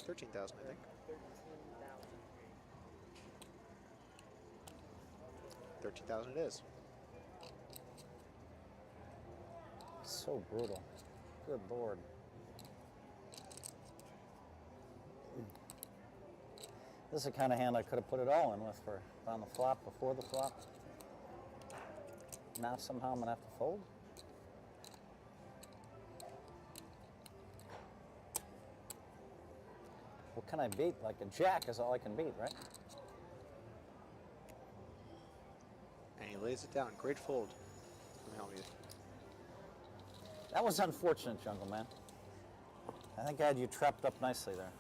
13,000, I think. 13,000 it is. So brutal. Good Lord. This is the kind of hand I could have put it all in with for on the flop, before the flop. Now somehow I'm going to have to fold. What can I beat? Like a jack is all I can beat, right? And he lays it down. Great fold from Hellmuth. That was unfortunate, Jungleman. I think I had you trapped up nicely there.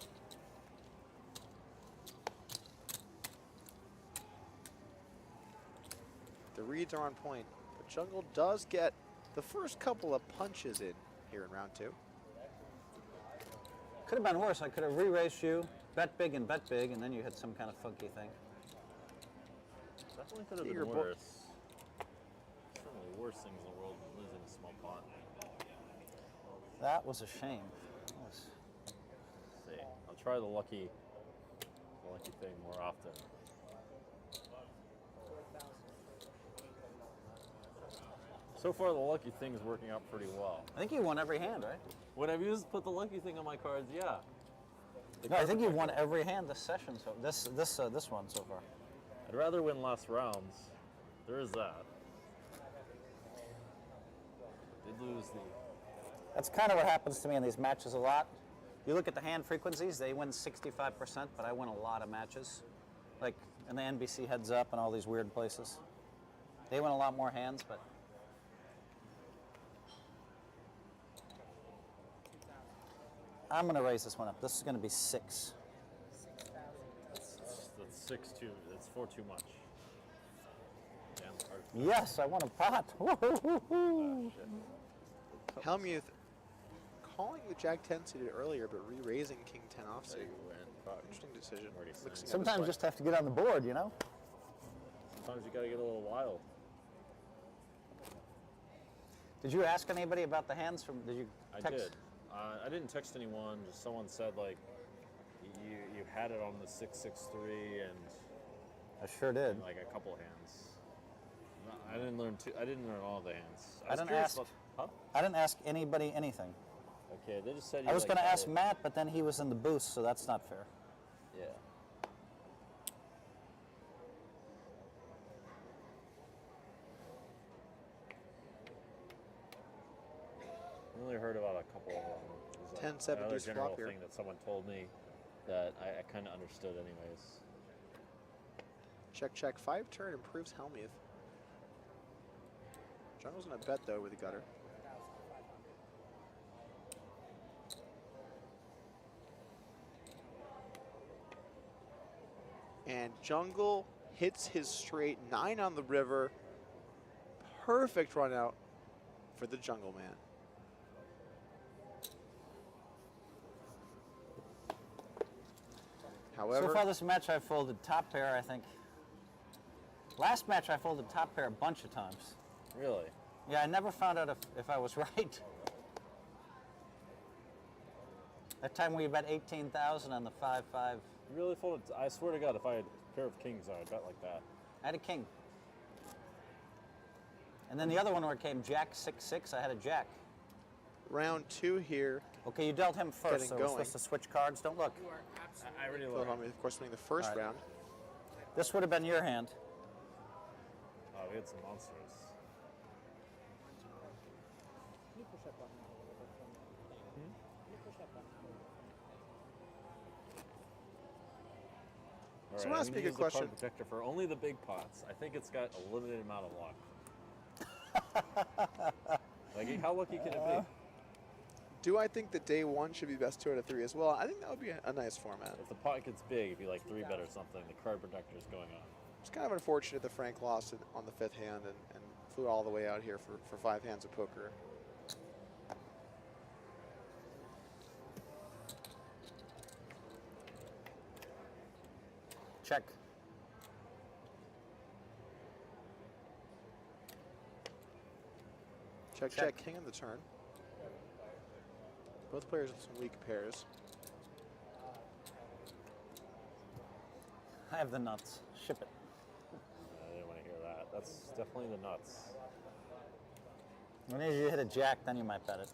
The reads are on point, but Jungle does get the first couple of punches in here in round 2. Could have been worse. I could have re-raced you, bet big, and then you hit some kind of funky thing. Definitely could have Your been bo- worse. Certainly worse things in the world than losing a small pot. That was a shame. That was... See, I'll try the lucky thing more often. So far, the lucky thing is working out pretty well. I think you won every hand, right? When I've used put the lucky thing on my cards, yeah. No, I think you won every hand this session. So this one so far. I'd rather win less rounds. There is that. Did lose the. That's kind of what happens to me in these matches a lot. You look at the hand frequencies; they win 65%, but I win a lot of matches, like in the NBC Heads Up and all these weird places. They win a lot more hands, but. I'm going to raise this one up. This is going to be 6. That's 6 too. That's 4 too much. Damn hard. Yes, I won a pot. Woo-hoo-hoo-hoo. Hellmuth calling the Jack 10 suited earlier, but re-raising King 10 offsuit. Interesting decision. Mixing up his Sometimes you play. just have to get on the board, you know? Sometimes you gotta get a little wild. Did you ask anybody about the hands from? Did you text? I did. I didn't text anyone. Just someone said like, you had it on the 663 and. I sure did. And like a couple hands. I didn't learn all the hands. I didn't ask. I didn't ask anybody anything. Okay, they just said. I was going to ask Matt, but then he was in the booth, so that's not fair. Yeah. I only heard about a couple of them. It was 10-7 another deuce general flop here. thing that someone told me that I kind of understood anyways. Check, check. 5 turn improves Hellmuth. Jungle's going to bet, though, with the gutter. And Jungle hits his straight 9 on the river. Perfect run out for the Jungleman. However, so far this match I folded top pair, I think. Last match I folded top pair a bunch of times. Really? Yeah, I never found out if I was right. That time we bet 18,000 on the 5-5. You really folded? I swear to God, if I had a pair of kings, I would bet like that. I had a king. And then the other one where it came Jack 6-6, I had a Jack. round 2 here. Okay, you dealt him first, so we're going. supposed to switch cards. Don't look. I already Phil looked. Hellmuth, of course, winning the first All right. round. This would have been your hand. Oh, we had some monsters. Can you push that button a little bit from there? Can you push that button a little bit from there? Someone asked me a good question. Card protector for only the big pots. I think it's got a limited amount of luck. Like, how lucky can it be? Do I think that day 1 should be best 2 out of 3 as well? I think that would be a nice format. If the pot gets big, it'd be like 3-bet or something. The card protector is going on. It's kind of unfortunate that Frank lost on the 5th hand and flew all the way out here for 5 hands of poker. Check. Check. King on the turn. Both players with some weak pairs. I have the nuts. Ship it. I didn't want to hear that. That's definitely the nuts. When you hit a Jack, then you might bet it.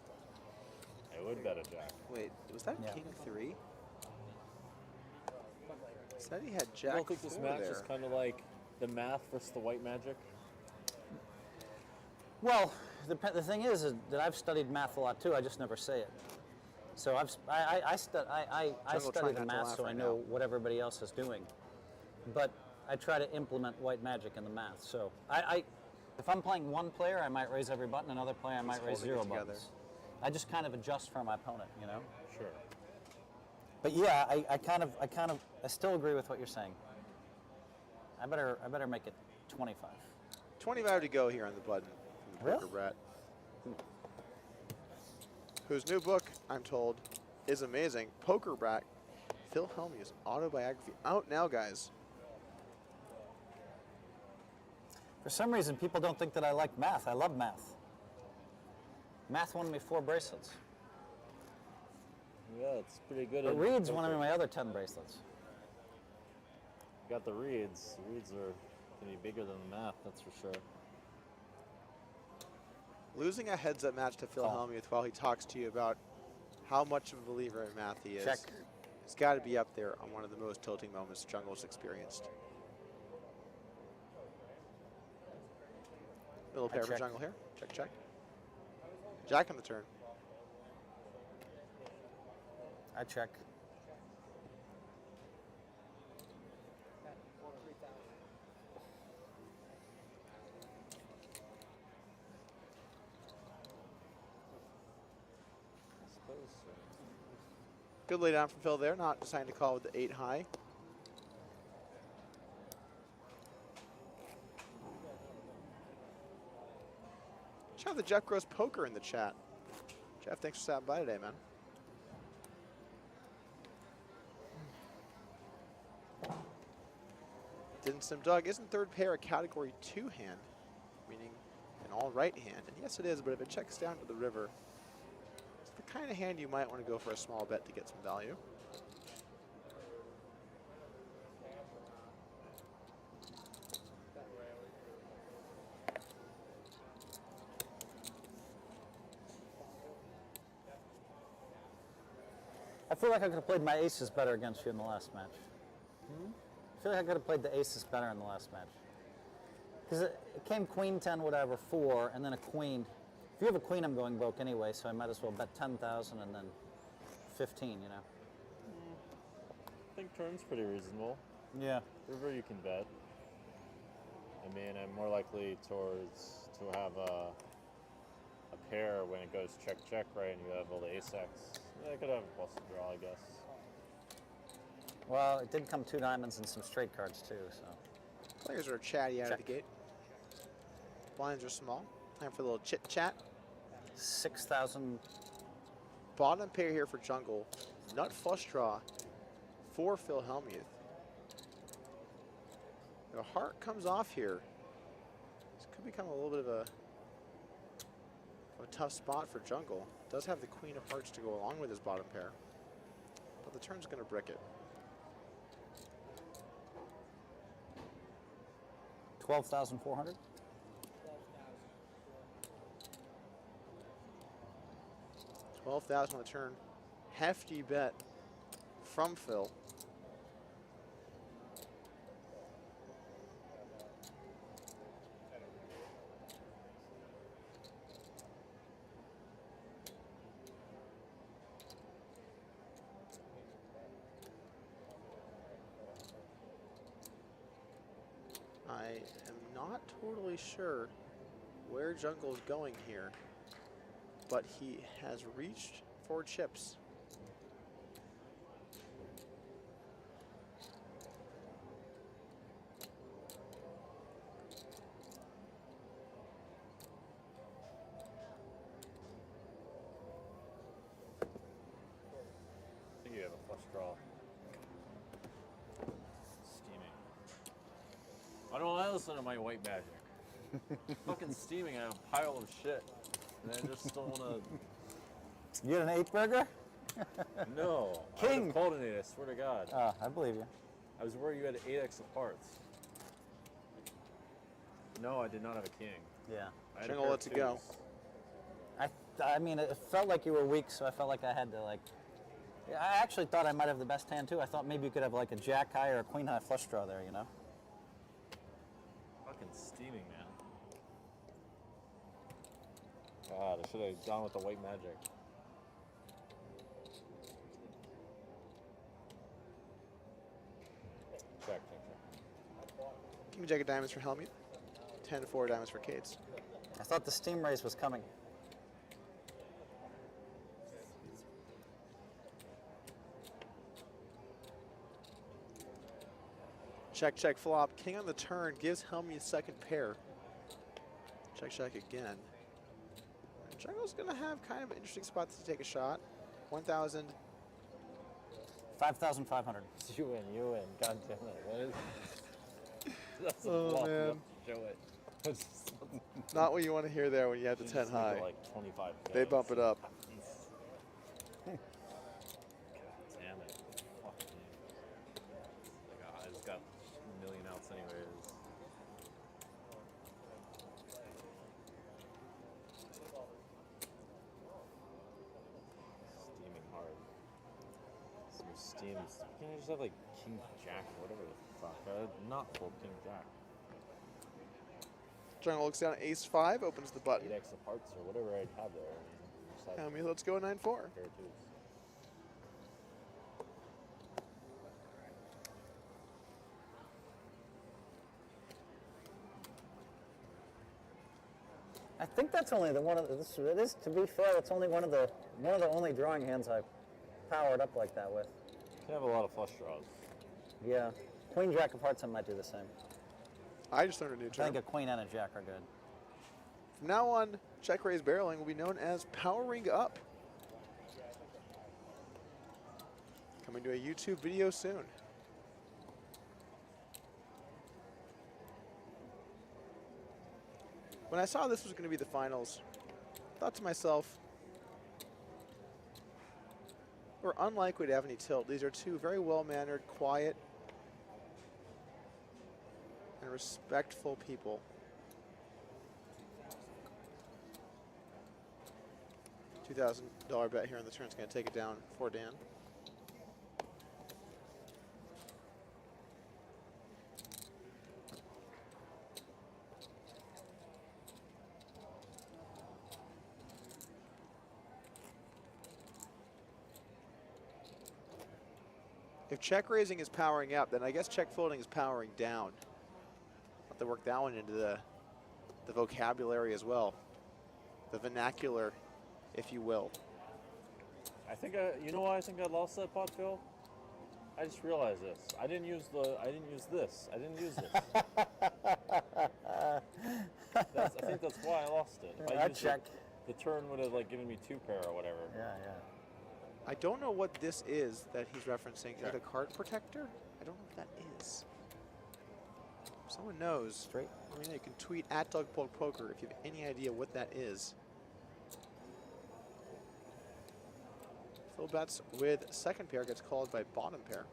I would bet a Jack. Wait, was that Yeah. King 3? Said he had Jack I don't think this 4 match there. is kind of like the math versus the white magic. Well, the thing is that I've studied math a lot too. I just never say it. So I Jungle study trying the not to math, laugh so I right know now. what everybody else is doing. But I try to implement white magic in the math. So if I'm playing one player, I might raise every button. Another player, I might raise holding it 0 together. buttons. I just kind of adjust for my opponent, you know. Sure. But yeah, I still agree with what you're saying. I better make it 25. 25 to go here on the button from the Really? Poker Brat. Whose new book, I'm told, is amazing. Poker Brat, Phil Hellmuth's autobiography. Out now, guys. For some reason, people don't think that I like math. I love math. Math won me 4 bracelets. Yeah, it's pretty good. But at Reed's won poker. me my other 10 bracelets. You got the reads. The reads are going to be bigger than the math, that's for sure. Losing a heads-up match to Phil Call. Hellmuth while he talks to you about how much of a believer in math he is. Check. It's got to be up there on one of the most tilting moments Jungle's experienced. Middle pair for check. Jungle here. Check. Jack on the turn. I check. Bet 3,000. I suppose so. Good lay down from Phil there, not deciding to call with the 8 high. Shout out to Jeff Gross Poker in the chat. Jeff, thanks for stopping by today, man. Didn't Sim Doug, isn't third pair a category 2 hand, meaning an all right hand? And yes, it is, but if it checks down to the river, it's the kind of hand you might want to go for a small bet to get some value. I feel like I could have played my aces better against you in the last match. I feel like I could have played the aces better in the last match. Because it came queen 10, whatever, 4, and then a queen. If you have a queen, I'm going broke anyway, so I might as well bet 10,000 and then 15, you know. I think turn's pretty reasonable. Yeah. River you can bet. I mean, I'm more likely to have a pair when it goes check, right, and you have all the ace-X. Yeah, I could have a busted draw, I guess. Well, it did come 2 diamonds and some straight cards too, so. Players are chatty out of the gate. Blinds are small. Time for a little chit chat. 6,000. Bottom pair here for jungle. Nut flush draw for Phil Hellmuth. The heart comes off here. This could become a little bit of a tough spot for jungle. Does have the queen of hearts to go along with his bottom pair, but the turn's going to brick it. 12,400. 12,000 on the turn. Hefty bet from Phil. I am not totally sure where Jungle's going here, but he has reached for chips. I think you have a flush draw. Steaming. Why don't I listen to my white magic? Fucking steaming on a pile of shit. And I just don't want to. You get an 8 burger? No. King. I would have called an 8, I swear to God. I believe you. I was worried you had 8x of hearts. No, I did not have a king. Yeah. I had a Jungle pair lets of it go. twos. I mean, it felt like you were weak, so I felt like I had to, like. Yeah, I actually thought I might have the best hand, too. I thought maybe you could have, like, a jack high or a queen high flush draw there, you know? Fucking steaming, man. God, I should have gone with the white magic. Check. King Jack of diamonds for Hellmuth. 10-4 diamonds for Kates. I thought the steam raise was coming. Check, flop. King on the turn gives Hellmuth second pair. Check again. And Jungle's going to have kind of an interesting spot to take a shot. 1,000. 5,500. You win. God damn it. What is That's a Oh, flop. man. You have to show it. Not what you want to hear there when you have the You 10 just need to, high. like 25 They games. bump it up. God damn it. Fuck me. Like, I just got a million outs anyways. Steaming hard. Some steams. Can't I just have like King Jack or whatever the fuck? Not full King Jack. Jungle looks down at ace 5, opens the button. 8x of hearts or whatever I'd have there. I mean, Hellmuth, let's go 9-4. pair of twos. I think that's only the one of this. It is, to be fair, it's only one of the only drawing hands I powered up like that with. You can have a lot of flush draws. Yeah, queen jack of hearts I might do the same. I just learned a new I term. think a queen and a jack are good. From now on, check raise barreling will be known as powering up. Coming to a YouTube video soon. When I saw this was going to be the finals, I thought to myself, we're unlikely to have any tilt. These are two very well-mannered, quiet, and respectful people. $2,000 bet here on the turn is going to take it down for Dan. If check raising is powering up, then I guess check folding is powering down. I'll have to work that one into the vocabulary as well. The vernacular, if you will. I think you know why I think I lost that pot, Phil? I just realized this. I didn't use this. I didn't use this. I think that's why I lost it. If I used check. The turn would have like given me 2 pair or whatever. Yeah, yeah. I don't know what this is that he's referencing. Is it a card protector? I don't know what that is. If someone knows. Straight. I mean, you can tweet at DougPolkPoker if you have any idea what that is. Phil bets with second pair, gets called by bottom pair.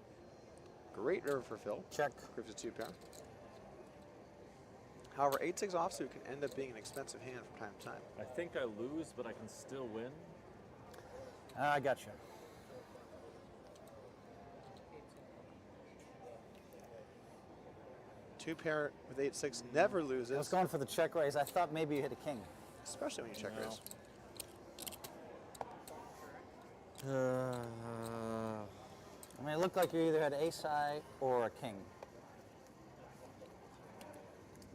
Great river for Phil. Check. Proves a 2 pair. However, 8-6 offsuit can end up being an expensive hand from time to time. I think I lose, but I can still win. I got you. Two pair with 8-6 never loses. I was going for the check raise. I thought maybe you hit a king. Especially when you check raise. I mean, it looked like you either had ace high or a king.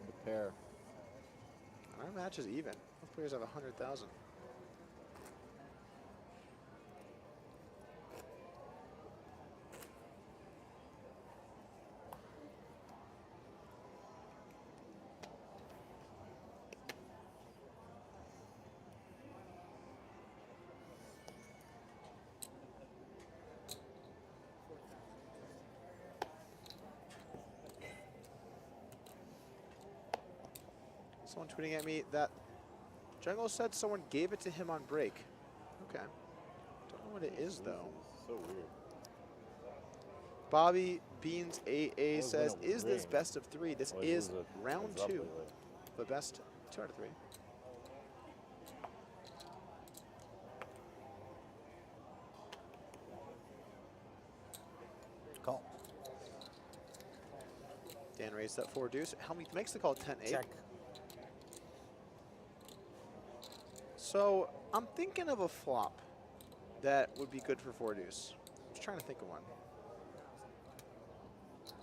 The pair. Our match is even. Both players have 100,000. Someone tweeting at me that Jungle said someone gave it to him on break. Okay. Don't know what it is, though. So weird. Bobby Beans AA says, is this best of 3? This is round 2. The best 2 out of 3. Call. Dan raised that 4 deuce. Hellmuth makes the call 10-8. Check. So I'm thinking of a flop that would be good for 4 deuce. I'm just trying to think of one.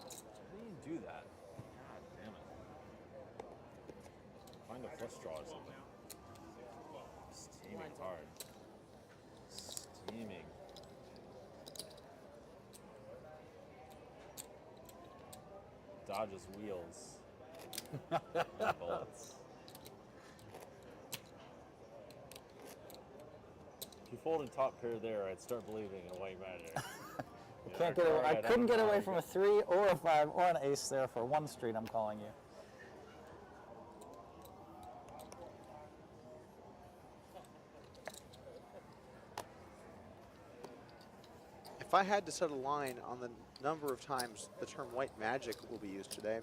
How do you do that? God damn it. Find a flush draw or something. Steaming hard. Steaming. Dodges wheels. Bullets. If you folded top pair there, I'd start believing in white magic. Can't get away. I couldn't get away from a 3 or a 5 or an ace there for 1 street. I'm calling you. If I had to set a line on the number of times the term white magic will be used today,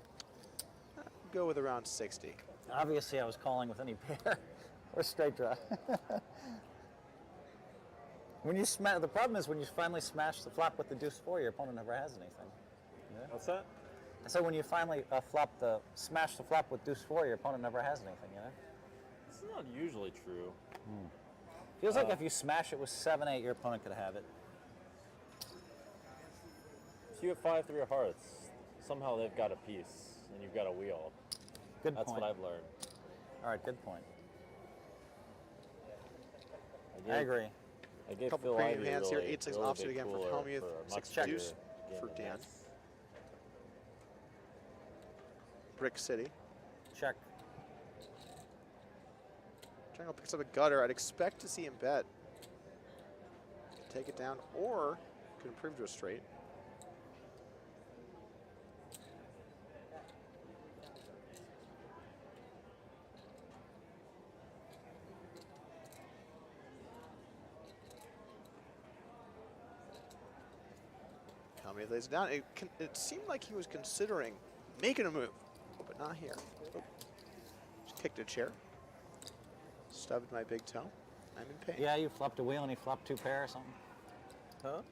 I'd go with around 60. Obviously, I was calling with any pair or straight draw. When you smash, the problem is when you finally smash the flop with the deuce 4, your opponent never has anything. Yeah. What's that? So when you finally smash the flop with deuce 4, your opponent never has anything. You know. It's not usually true. Feels like if you smash it with 7-8, your opponent could have it. If you have 5-3 of hearts, somehow they've got a piece and you've got a wheel. Good That's point. what I've learned. All right, good point. I agree. I gave Couple Phil premium Ivey hands here. really, 8-6 really offsuit big again for cooler Hellmuth. for a 6 much deuce bigger for game Dan. than this. Brick City. Check. Jungle picks up a gutter. I'd expect to see him bet. Take it down, or could improve to a straight. Hellmuth lays it down. It seemed like he was considering making a move, but not here. Oh. Just kicked a chair. Stubbed my big toe. I'm in pain. Yeah, you flopped a wheel and he flopped 2 pair or something. Huh?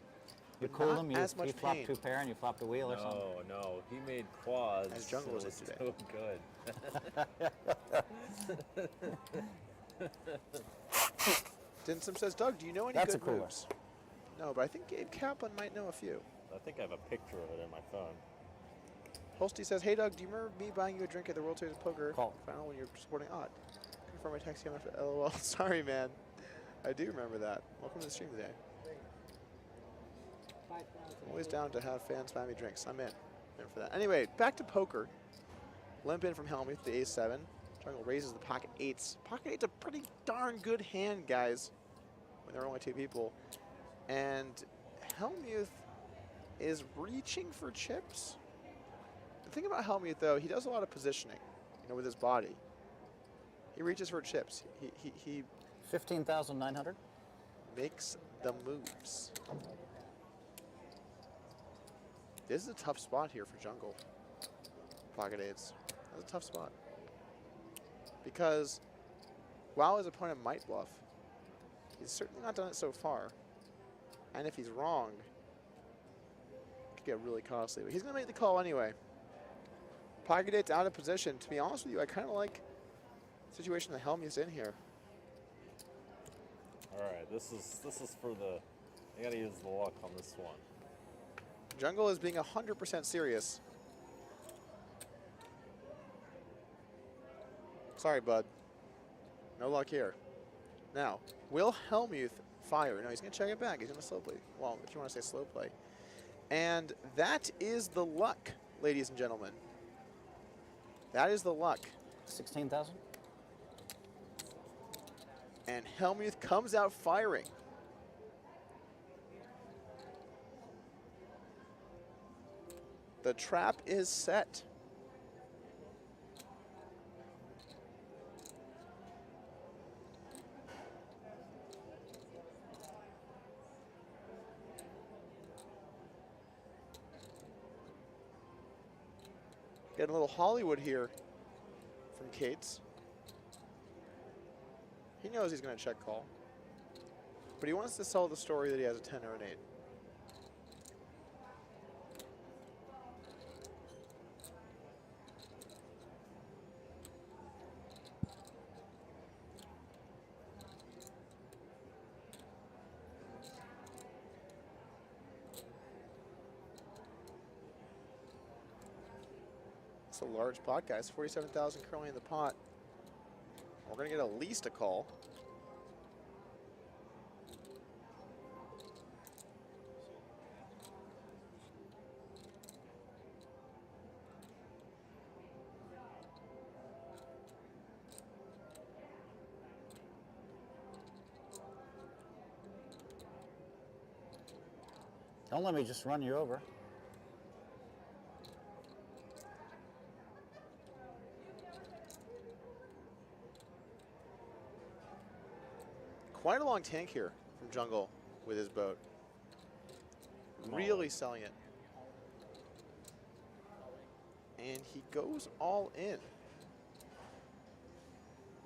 You But cooled not him. as much You flopped pain. 2 pair and you flopped a wheel or something. No, he made quads. As Jungle so was it today. so good. Dinsom says, Doug, do you know any That's good a cooler. moves? No, but I think Gabe Kaplan might know a few. I think I have a picture of it in my phone. Holsty says, hey Doug, do you remember me buying you a drink at the World Series of Poker Call. final when you were supporting Odd? Confirm my text came after LOL. Sorry, man. I do remember that. Welcome to the stream today. I'm always down to have fans buy me drinks. I'm in for that. Anyway, back to poker. Limp in from Hellmuth, the ace-7. Jungle raises the pocket eights. Pocket eight's a pretty darn good hand, guys, when there are only 2 people. And Hellmuth is reaching for chips. The thing about Hellmuth, though, he does a lot of positioning, with his body. He reaches for chips. He 15,900. Makes the moves. This is a tough spot here for Jungle. Pocket eights. That's a tough spot. Because while his opponent might bluff, he's certainly not done it so far. And if he's wrong, it could get really costly. But he's going to make the call anyway. Pocket eight's out of position. To be honest with you, I kind of like the situation that Hellmuth's in here. All right, this is for the. I gotta use the luck on this one. Jungle is being 100% serious. Sorry, bud. No luck here. Now, will Hellmuth fire? No, he's going to check it back. He's going to slow play. Well, if you want to say slow play. And that is the luck, ladies and gentlemen. That is the luck. 16,000. And Hellmuth comes out firing. The trap is set. Getting a little Hollywood here from Kate's. He knows he's going to check call. But he wants to sell the story that he has a 10 or an 8. It's a large pot, guys. 47,000 currently in the pot. We're going to get at least a call. Don't let me just run you over. Quite a long tank here from Jungle with his boat. Really selling it. And he goes all in.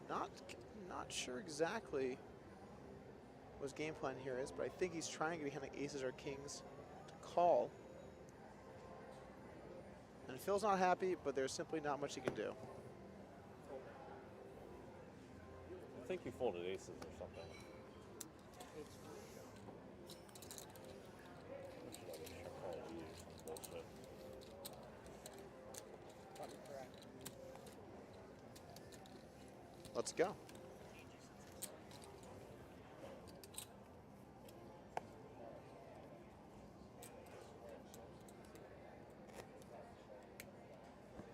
Not sure exactly what his game plan here is, but I think he's trying to get behind like aces or kings to call. And Phil's not happy, but there's simply not much he can do. I think you folded aces or something. Let's go.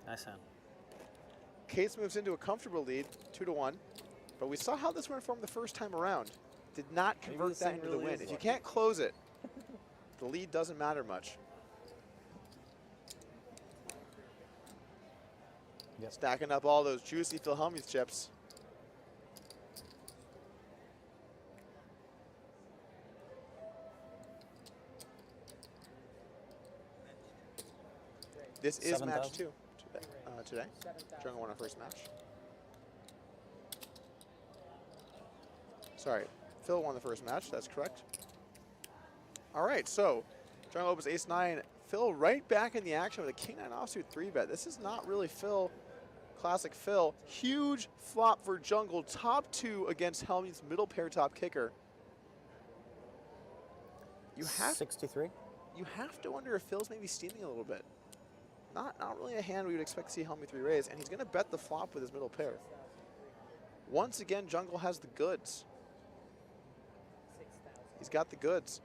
Nice hand. Case moves into a comfortable lead, 2-1. But we saw how this went for him the first time around. Did not convert that into the win. If you can't close it, the lead doesn't matter much. Yep. Stacking up all those juicy Phil Hellmuth chips. This is 7,000. match 2 today. Jungle won our first match. Sorry, Phil won the first match. That's correct. All right, so Jungle opens ace-9. Phil right back in the action with a king-9 offsuit 3-bet. This is not really Phil, classic Phil. Huge flop for Jungle. Top 2 against Hellmuth's middle pair top kicker. You have 63. You have to wonder if Phil's maybe steaming a little bit. Not really a hand we would expect to see Hellmuth re-raise, and he's going to bet the flop with his middle pair. Once again, Jungle has the goods. He's got the goods.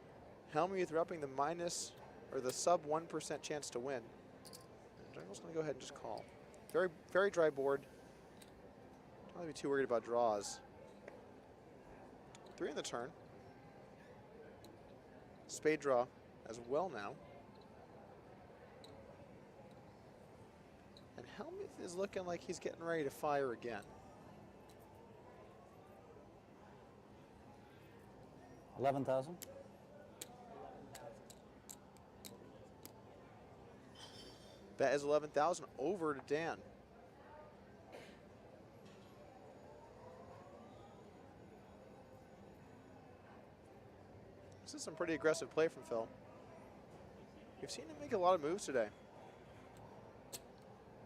Hellmuth upping the minus or the sub 1% chance to win. And Jungle's going to go ahead and just call. Very, very dry board. Don't have to be too worried about draws. 3 in the turn. Spade draw as well now. And Hellmuth is looking like he's getting ready to fire again. 11,000. Bet is 11,000 over to Dan. This is some pretty aggressive play from Phil. We've seen him make a lot of moves today.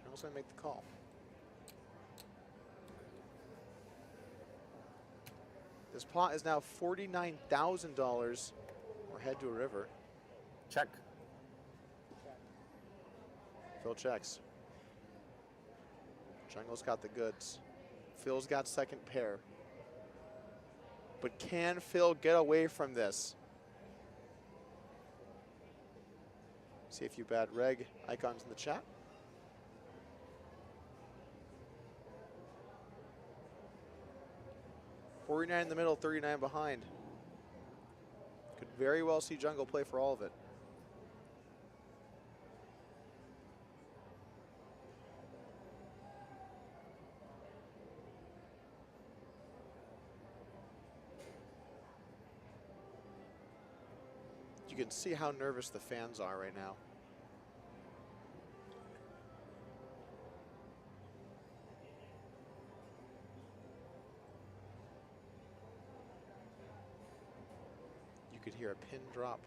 I'm also going to make the call. This pot is now $49,000. We're head to a river. Check. Phil checks. Jungle's got the goods. Phil's got second pair. But can Phil get away from this? See a few bad reg icons in the chat. $49 in the middle, $39 behind. Could very well see Jungle play for all of it. You can see how nervous the fans are right now. You could hear a pin drop.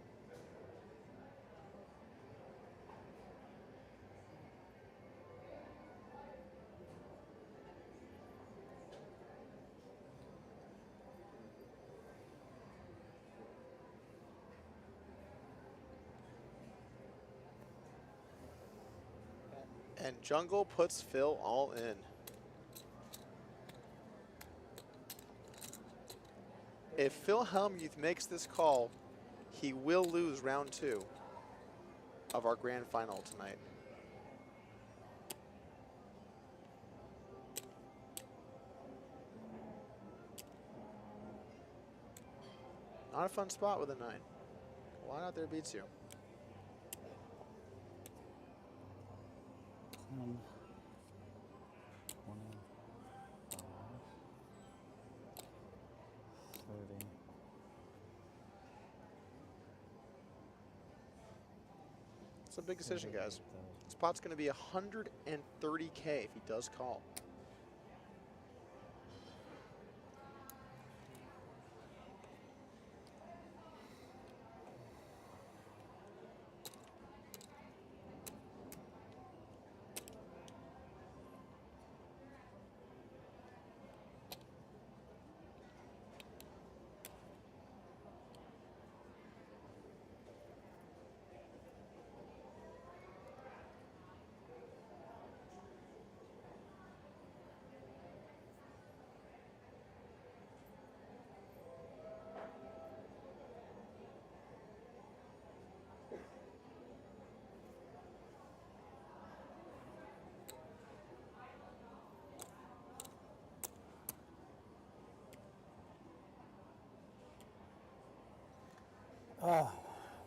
And Jungle puts Phil all in. If Phil Hellmuth makes this call, he will lose round 2 of our grand final tonight. Not a fun spot with a 9. A lot out there beats you. 10, 20, 30. It's a big decision, guys. This pot's going to be $130K if he does call.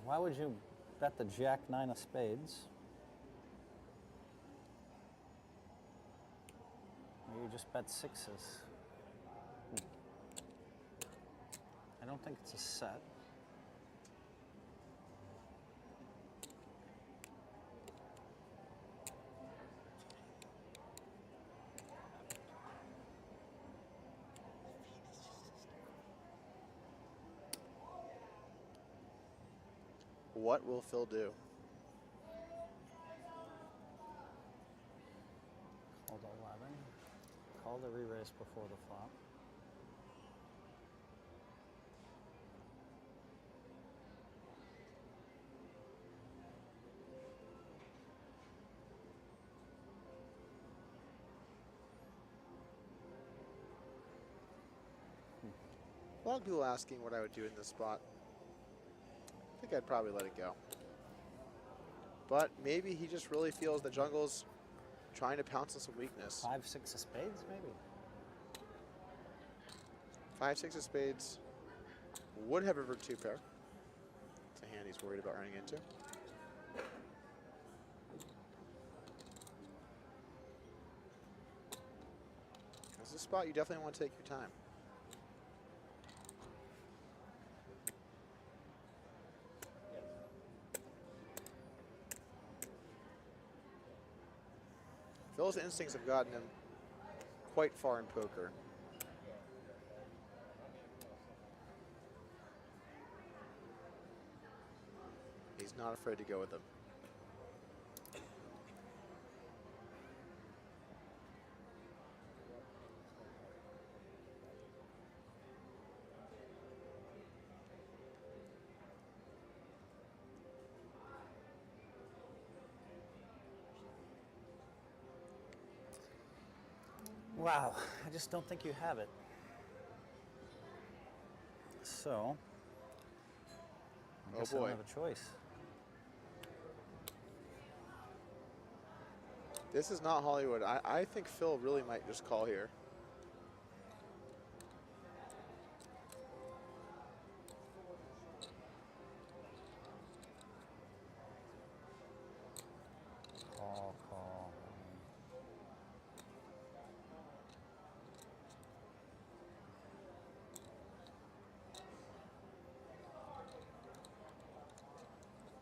Why would you bet the Jack 9 of spades? Or you just bet sixes? I don't think it's a set. What will Phil do? Called 11. Call the re-raise before the flop. A lot of people asking what I would do in this spot. I think I'd probably let it go. But maybe he just really feels the jungle's trying to pounce on some weakness. 5, 6 of spades, maybe. 5, 6 of spades would have river 2 pair. It's a hand he's worried about running into. This is a spot you definitely want to take your time. Phil's instincts have gotten him quite far in poker. He's not afraid to go with them. Wow, I just don't think you have it. So, I guess I don't have a choice. This is not Hollywood. I think Phil really might just call here. Call.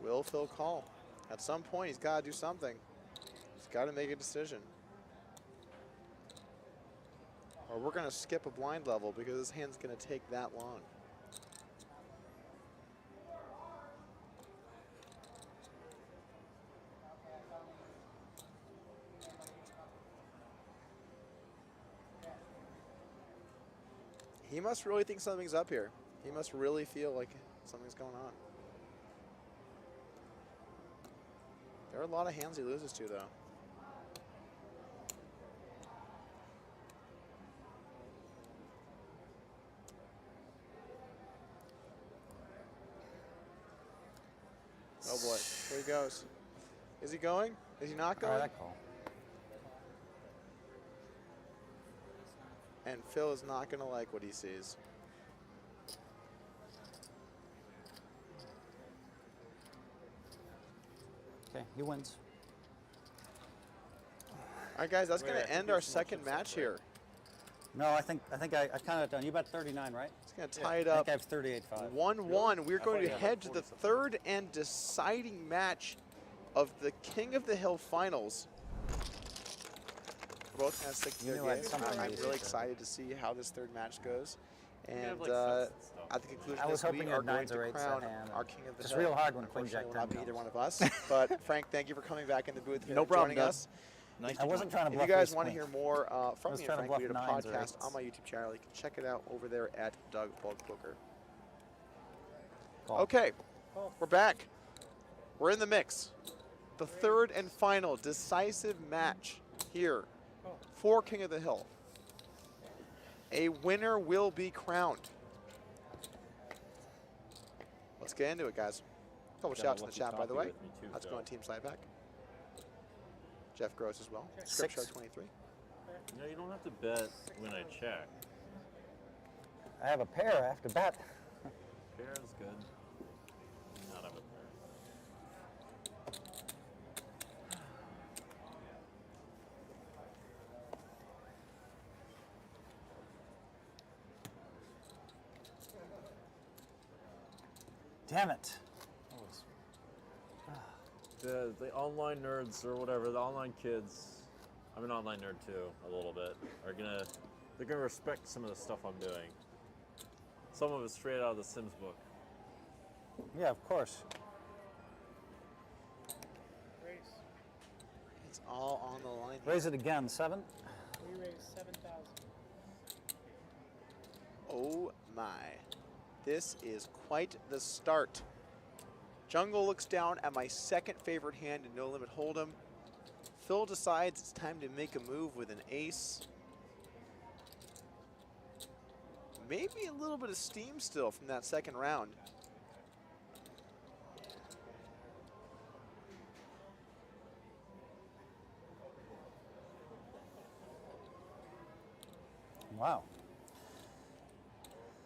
Will Phil call? At some point, he's got to do something. He's got to make a decision. Or we're going to skip a blind level because this hand's going to take that long. He must really think something's up here. He must really feel like something's going on. There are a lot of hands he loses to, though. Oh boy, here he goes. Is he going? Is he not going? That call. And Phil is not going to like what he sees. Okay, he wins. All right, guys, that's going to end our second match here. No, I think I kind of done. You bet 39, right? It's going to tie it up. I think I have 38-5. 1-1. We're going to head to the third and deciding match of the King of the Hill finals. We're both going to stick to their games. I'm really excited to see how this third match goes. And at the conclusion of this, we are going to crown our King of the Hill. It's real hard when Queen Jack 10 will not be either one of us. But Frank, thank you for coming back in the booth here No and problem, joining us. Nice. I wasn't trying to If bluff you guys ace want to queen. hear more from was me and trying to Frank, we did a bluff nines or podcast eights. on my YouTube channel. You can check it out over there at Doug Polk Poker. Call. Okay, we're back. We're in the mix. The third and final decisive match here for King of the Hill. A winner will be crowned. Let's get into it, guys. A couple shouts in the chat, by the way. Let's go on Team Slideback. Jeff Gross as well. Script Show 23. No, you don't have to bet when I check. I have a pair. I have to bet. Pair is good. Not have a pair. Damn it. The online nerds or whatever, the online kids, I'm an online nerd too, a little bit, they're gonna respect some of the stuff I'm doing. Some of it's straight out of the Sims book. Yeah, of course. Raise. It's all on the line. Raise it again, 7. We raised 7,000. Oh my. This is quite the start. Jungle looks down at my second favorite hand in No Limit Holdem. Phil decides it's time to make a move with an ace. Maybe a little bit of steam still from that second round. Wow.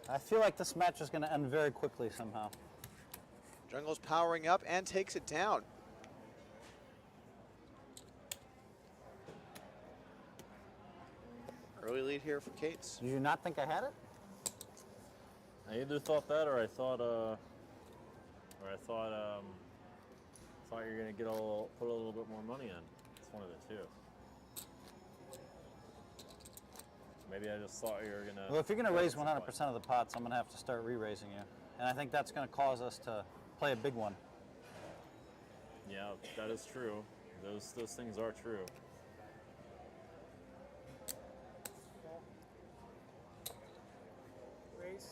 I feel like this match is going to end very quickly somehow. Jungle's powering up and takes it down. Early lead here for Kate's. Did you not think I had it? I either thought that, or I thought you're gonna get put a little bit more money in. It's one of the two. Maybe I just thought you were gonna. Well, if you're going to raise 100% of the pots, I'm going to have to start re-raising you. And I think that's going to cause us to play a big one. Yeah, that is true. Those things are true. Raise.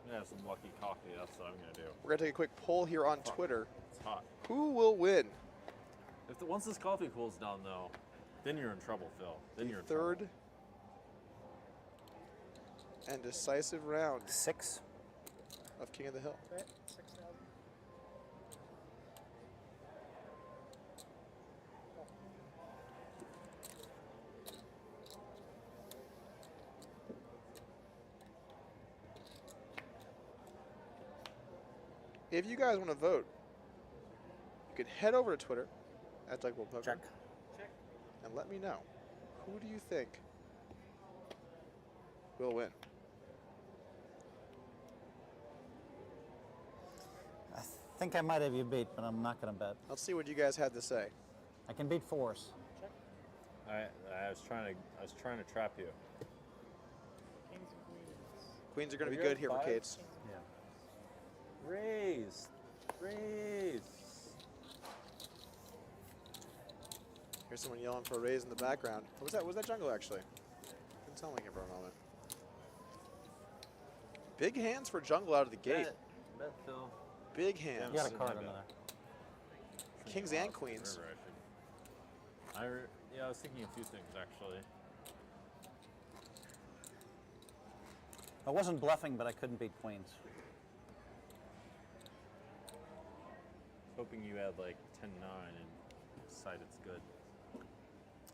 I'm gonna have some lucky coffee. That's what I'm gonna do. We're gonna take a quick poll here on Twitter. It's hot. Who will win? Once this coffee cools down, though, then you're in trouble, Phil. Then you're in trouble. Third and decisive round. 6 of King of the Hill. Bet 6,000. If you guys want to vote, you can head over to Twitter at @DuckWorldPoker. Check. And let me know. Who do you think will win? I think I might have you beat, but I'm not going to bet. Let's see what you guys had to say. I can beat 4s. I was trying to trap you. Kings and queens. Queens are going to be You're good at here for 5? Kate's. Yeah. Raise. Here's someone yelling for a raise in the background. What was that? Was that jungle actually? Didn't sound like it for a moment. Big hands for jungle out of the gate. Bet Phil. Big hands. You got a card under there. Kings and queens. Yeah, I was thinking a few things actually. I wasn't bluffing, but I couldn't beat queens. Hoping you had like 10-9 and decide it's good.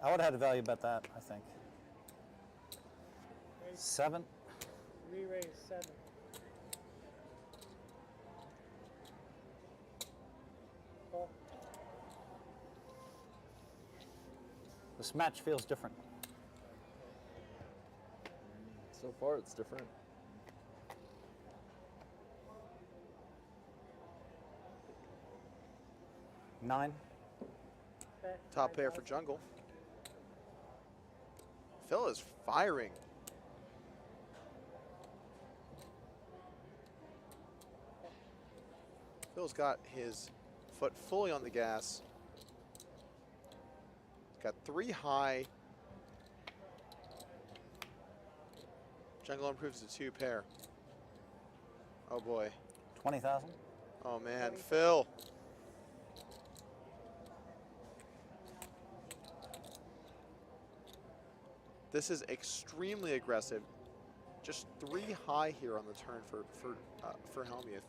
I would have had to value bet that, I think. 7. Re-raise 7. Call. This match feels different. So far, it's different. Nine. Bet Top pair for 9,000. jungle. Phil is firing. Phil's got his foot fully on the gas. Got 3 high. Jungle improves to 2 pair. Oh boy. 20,000. Oh man, Phil. This is extremely aggressive. Just 3 high here on the turn for Hellmuth.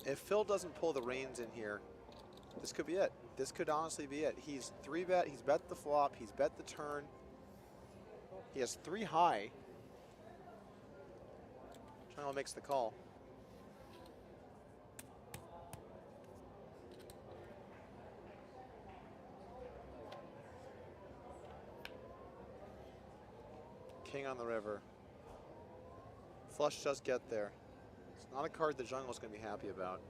If Phil doesn't pull the reins in here, this could be it. This could honestly be it. He's 3-bet, he's bet the flop, he's bet the turn. He has 3 high. Jungle makes the call. King on the river. Flush does get there. It's not a card the jungle's going to be happy about.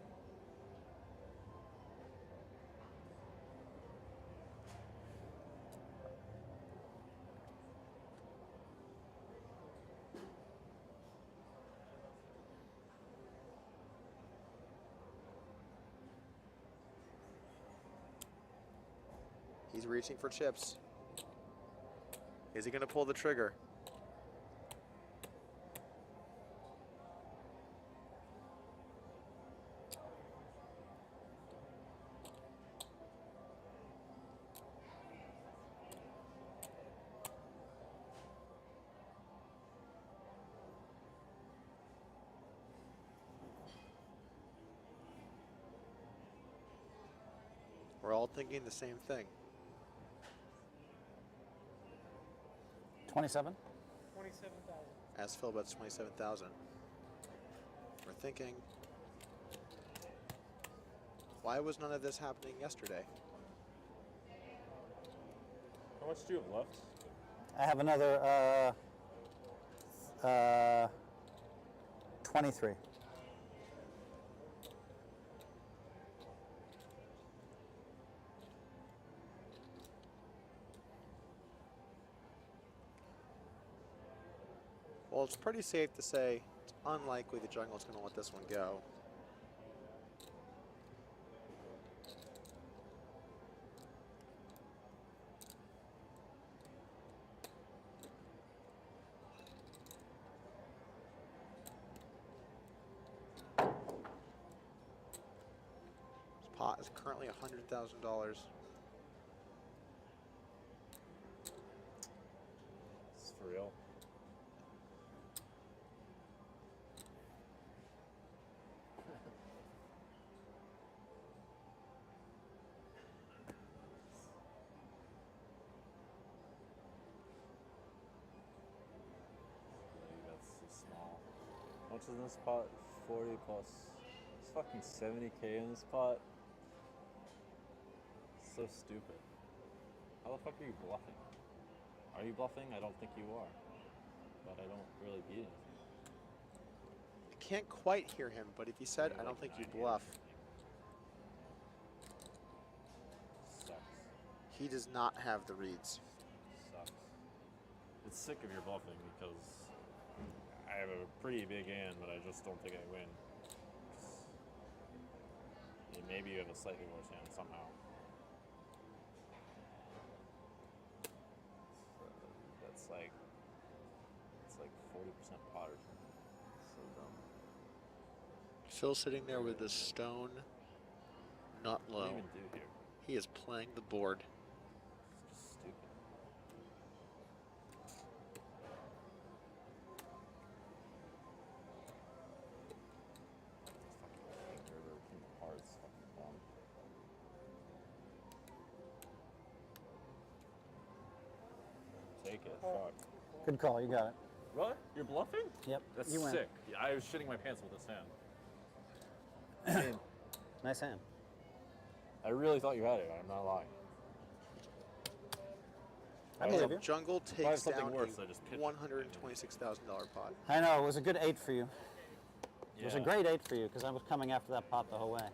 He's reaching for chips. Is he going to pull the trigger? We're all thinking the same thing. 27? 27,000. As Phil bets 27,000. We're thinking, why was none of this happening yesterday? How much do you have left? I have another 23. Well, it's pretty safe to say it's unlikely the jungle's going to let this one go. This pot is currently $100,000. This is for real. That's so small. How much is in this pot? 40 plus. It's fucking 70K in this pot. So stupid. How the fuck are you bluffing? Are you bluffing? I don't think you are. But I don't really beat anything. I can't quite hear him, but if he said, I don't think you bluff, Sucks. he does not have the reads. Sucks. It's sick if you're bluffing because I have a pretty big hand, but I just don't think I win. I mean, maybe you have a slightly worse hand somehow. That's like, it's like 40% pot or something. So dumb. Phil sitting there with the stone not What low. do you even do here? He is playing the board. It's just stupid. Fucking King River, King of Hearts, fucking dumb. Take it, fuck. Good call, you got it. Really? You're bluffing? Yep, That's you win. sick. Yeah, I was shitting my pants with this hand. I mean, Nice hand. I really thought you had it. I'm not lying. I believe you. Jungle If I have takes something down worse, I just a pitch. $126,000 pot. I know, it was a good 8 for you. It was a Yeah. great 8 for you because I was coming after that pot the whole way.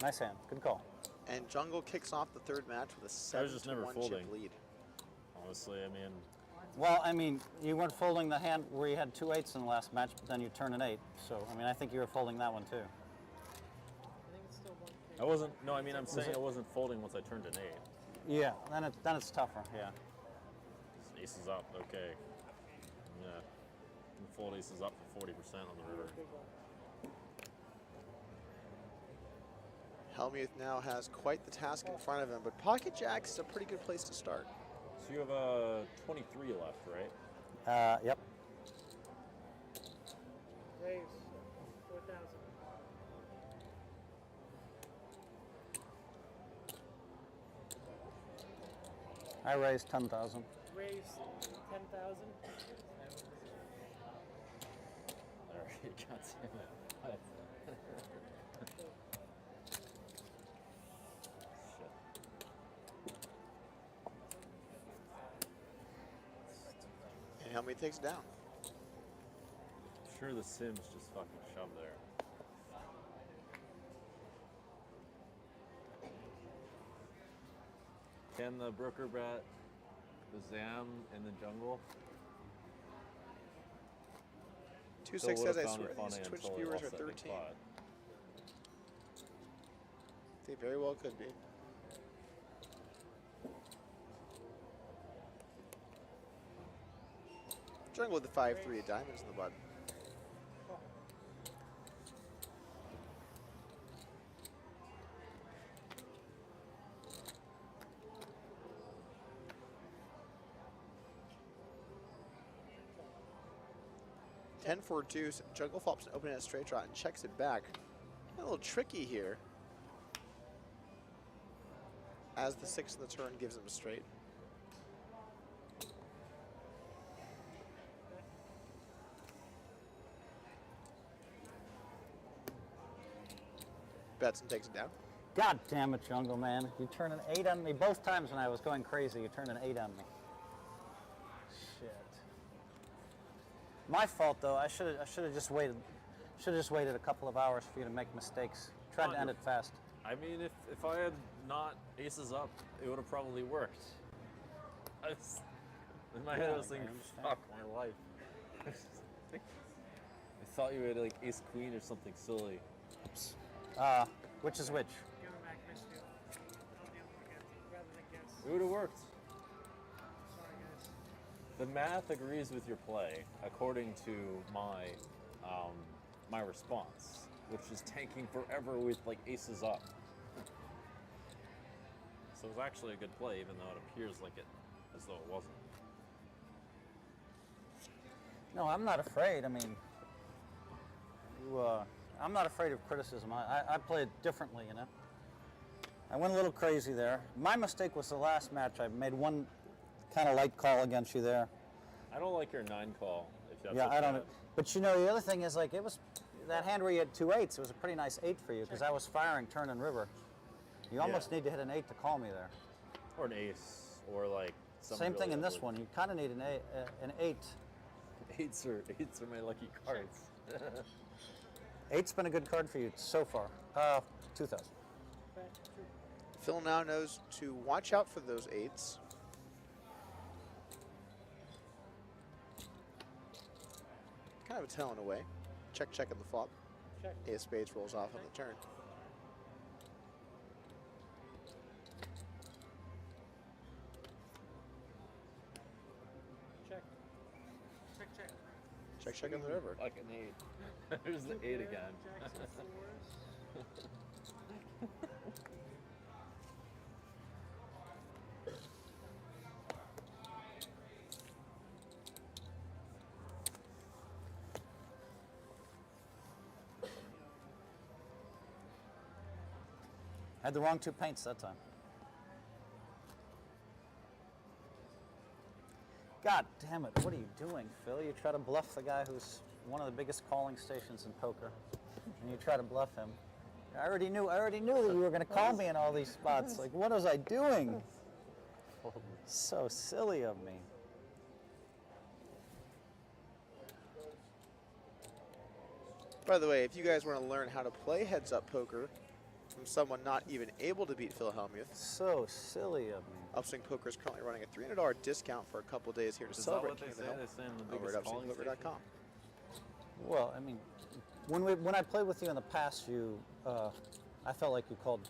Nice hand. Good call. And Jungle kicks off the third match with a I was just never 7-1 folding. chip lead. Honestly, I mean, Well, I mean, you weren't folding the hand where you had 2 8s in the last match, but then you turn an 8. So, I mean, I think you were folding that one too. I think it's still 1K. I wasn't. No, I mean, I'm saying I wasn't folding once I turned an 8. Yeah, then it's tougher. Yeah. Ace is up. Okay. Yeah. And fold ace is up for 40% on the river. Big one. Hellmuth now has quite the task in front of him, but Pocket Jacks is a pretty good place to start. So you have a 23 left, right? Yep. Raise 4,000. I raised 10,000. Raise 10,000. Alright, God damn it. And Hellmuth takes it down. I'm sure the Sims just fucking shoved there. Can the broker bet the Zam in the jungle? 2-6 says, I swear these Twitch viewers are 13. They very well could be. Jungle with the 5-3 of diamonds in the bud. 10-4-2, juggle flops and open at a straight draw and checks it back. A little tricky here. As the 6 in the turn gives him a straight. Bets and takes it down. God damn it, Jungleman. You turned an 8 on me both times when I was going crazy. You turned an 8 on me. Shit. My fault though. I should have just waited. Should have just waited a couple of hours for you to make mistakes. Tried to end it fast. I mean, if I had not aces up, it would have probably worked. In my head, I was thinking, fuck my life. I thought you had like ace queen or something silly. Oops. Which is which? Give him back misfield. Don't deal with it rather than guess. It would have worked. Sorry, guys. The math agrees with your play, according to my my response, which is tanking forever with like aces up. So it was actually a good play, even though it appears like it as though it wasn't. No, I'm not afraid. I mean, I'm not afraid of criticism. I played differently, you know. I went a little crazy there. My mistake was the last match. I made one kind of light call against you there. I don't like your 9 call. If that's Yeah, what I don't. that- But you know, the other thing is like it was that hand where you had 2 8s. It was a pretty nice 8 for you because I was firing turn and river. You almost need to hit an 8 to call me there. Or an ace, or like some Same thing really in this ugly- one. You kind of need an 8. Eights are my lucky cards. 8's been a good card for you so far. 2,000. Phil now knows to watch out for those 8s. Kind of a telling away. Check on the flop. Check. Ace of spades rolls off on the turn. Check. Check, check. Check on the river. Like an 8. There's the 8 again. Jacks and fours. Had the wrong 2 paints that time. God damn it, what are you doing, Phil? You try to bluff the guy who's one of the biggest calling stations in poker, and you try to bluff him. I already knew that you were going to call me in all these spots. Like, what was I doing? So silly of me. By the way, if you guys want to learn how to play heads-up poker from someone not even able to beat Phil Hellmuth, So silly of me. Upswing Poker is currently running a $300 discount for a couple days here to Is that celebrate what they King of say? the Hill They say in the over biggest at calling upswingpoker.com. Well, I mean, when I played with you in the past, I felt like you called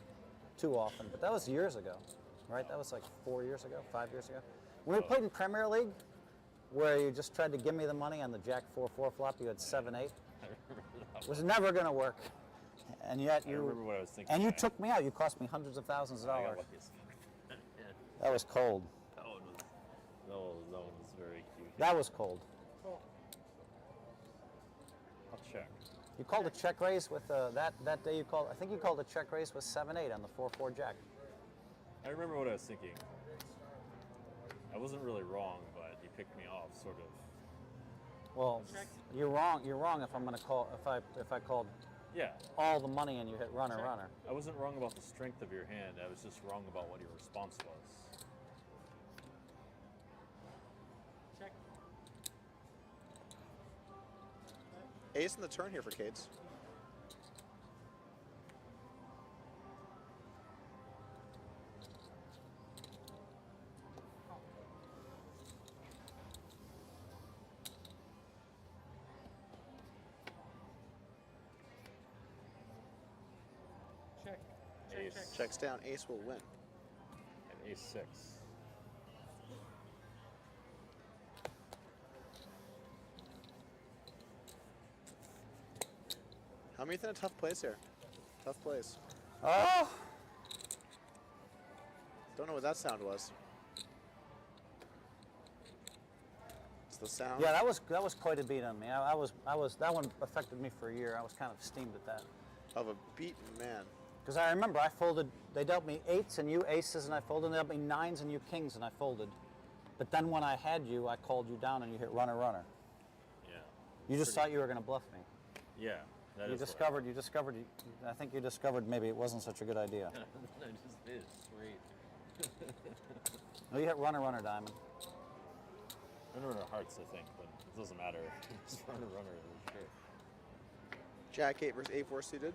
too often, but that was years ago, right? That was like 4 years ago, 5 years ago. When we played in Premier League, where you just tried to give me the money on the Jack 4-4 flop, you had 7-8. It was never going to work, and yet I you. remember what I was thinking. And you took me out. You cost me hundreds of thousands of I got dollars. lucky as fuck. Yeah. That was cold. That one was very cute. That was cold. I'll check. You called a check raise with that day. You called. I think you called a check raise with 7-8 on the 4-4 Jack. I remember what I was thinking. I wasn't really wrong, but you picked me off, sort of. Well, you're wrong. You're wrong if I'm going to call if I called Yeah. all the money and you hit runner. I wasn't wrong about the strength of your hand. I was just wrong about what your response was. Check. Ace in the turn here for Cates. Check. Ace. Check. Checks down, ace will win. And ace 6. Hellmuth in a tough place here. Tough place. Oh! Don't know what that sound was. It's the sound. Yeah, that was quite a beat on me. I was that one affected me for a year. I was kind of steamed at that. Of a beaten man. Because I remember I folded. They dealt me 8s and you aces, and I folded. And they dealt me 9s and you kings, and I folded. But then when I had you, I called you down, and you hit runner. Yeah. You just thought you were going to bluff me. Yeah. You discovered. I think you discovered maybe it wasn't such a good idea. I just did. Sweet. Well, you hit runner, diamond. Runner hearts, I think, but it doesn't matter. Just runner, sure. Jack 8 versus A4 suited.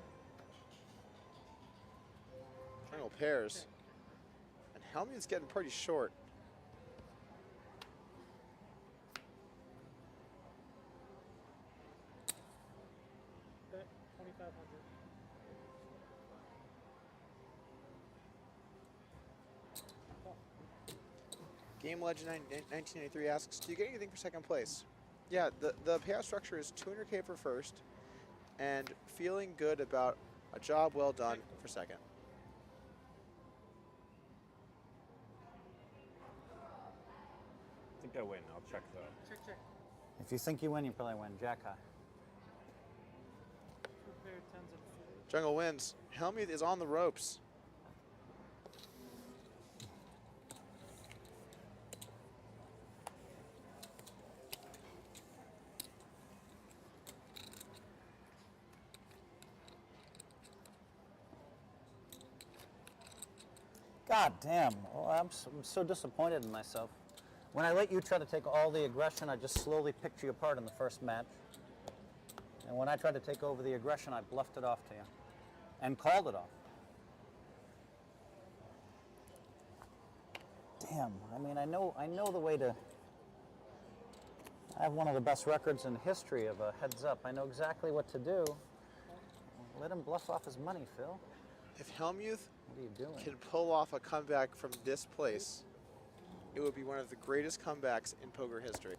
Triangle pairs. And Hellmuth's getting pretty short. Bet 2,500. Game Legend 1983 asks, do you get anything for second place? Yeah, the payout structure is 200K for first, and feeling good about a job well done for second. I think I win. I'll check though. Check. If you think you win, you probably win. Jack high. 2 pair 10s and 4. Jungle wins. Hellmuth is on the ropes. God damn. Oh, I'm so disappointed in myself. When I let you try to take all the aggression, I just slowly picked you apart in the first match. And when I tried to take over the aggression, I bluffed it off to you. And called it off. Damn. I mean, I know the way to... I have one of the best records in history of a heads up. I know exactly what to do. Let him bluff off his money, Phil. If Hellmuth What are you doing? can pull off a comeback from this place, it would be one of the greatest comebacks in poker history.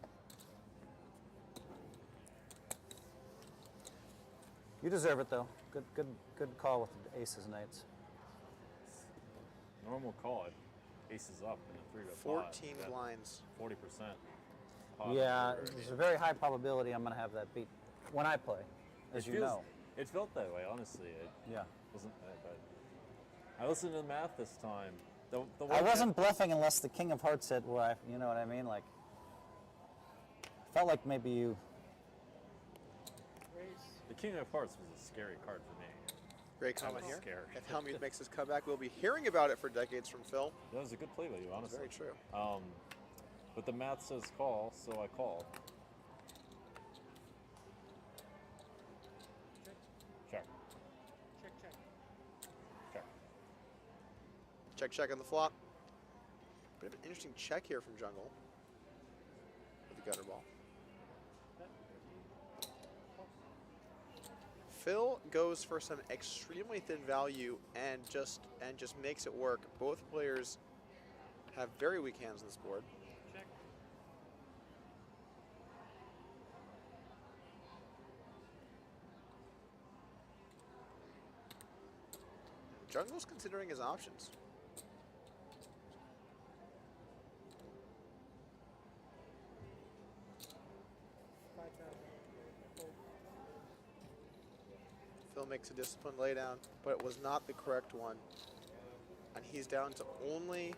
You deserve it, though. Good call with the aces and 8s. Normal call it. Aces up in a 3 to 5. 14 blinds. 40%. Yeah, there's a very high probability I'm going to have that beat when I play, as you know. It felt that way, honestly. Yeah. Wasn't but I listened to the math this time. I wasn't bluffing unless the king of hearts hit where you know what I mean? Like, felt like maybe you... The king of hearts was a scary card for me. Great comment here. Scary. If Hellmuth makes his comeback, we'll be hearing about it for decades from Phil. That was a good play by you, honestly. Very true. But the math says call, so I call. Check. Check on the flop. Bit of an interesting check here from Jungle with the gutter ball. Phil goes for some extremely thin value and just makes it work. Both players have very weak hands on this board. Check. Jungle's considering his options. Phil makes a disciplined laydown, but it was not the correct one. And he's down to only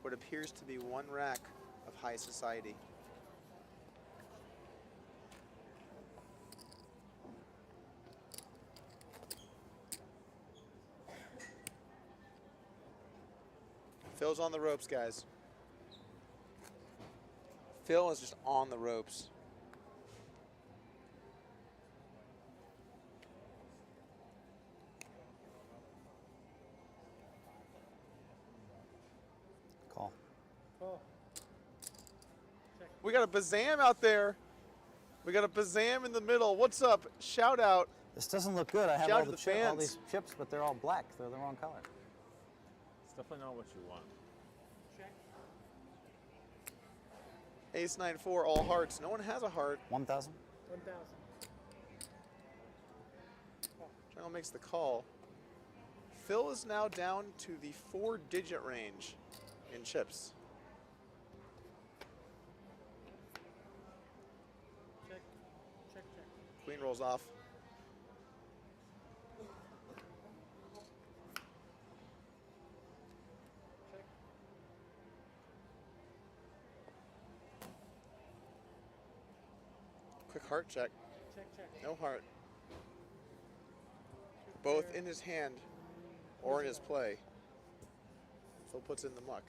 what appears to be one rack of high society. Phil's on the ropes, guys. Phil is just on the ropes. Call. We got a Bazam out there. We got a Bazam in the middle. What's up? Shout out. This doesn't look good. I have Shout all, out to the the fans. all these chips, but they're all black. They're the wrong color. It's definitely not what you want. Ace 9-4, all hearts. No one has a heart. 1,000. 1,000. Jungle makes the call. Phil is now down to the 4-digit range in chips. hand rolls off. Quick heart check. Check, check. No heart. Both in his hand or in his play. Phil puts in the muck.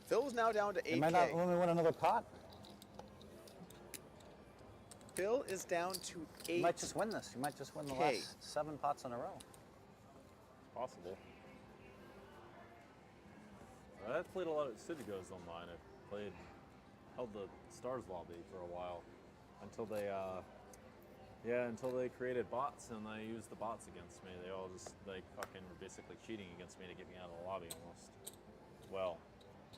Phil is now down to 8K. You might not let me win another pot. Phil is down to 8. You might just win this. You might just win the Okay. last 7 pots in a row. Possible. I've played a lot of City Goes online. I held the Stars lobby for a while until they, until they created bots and they used the bots against me. They all just like fucking were basically cheating against me to get me out of the lobby almost. Well,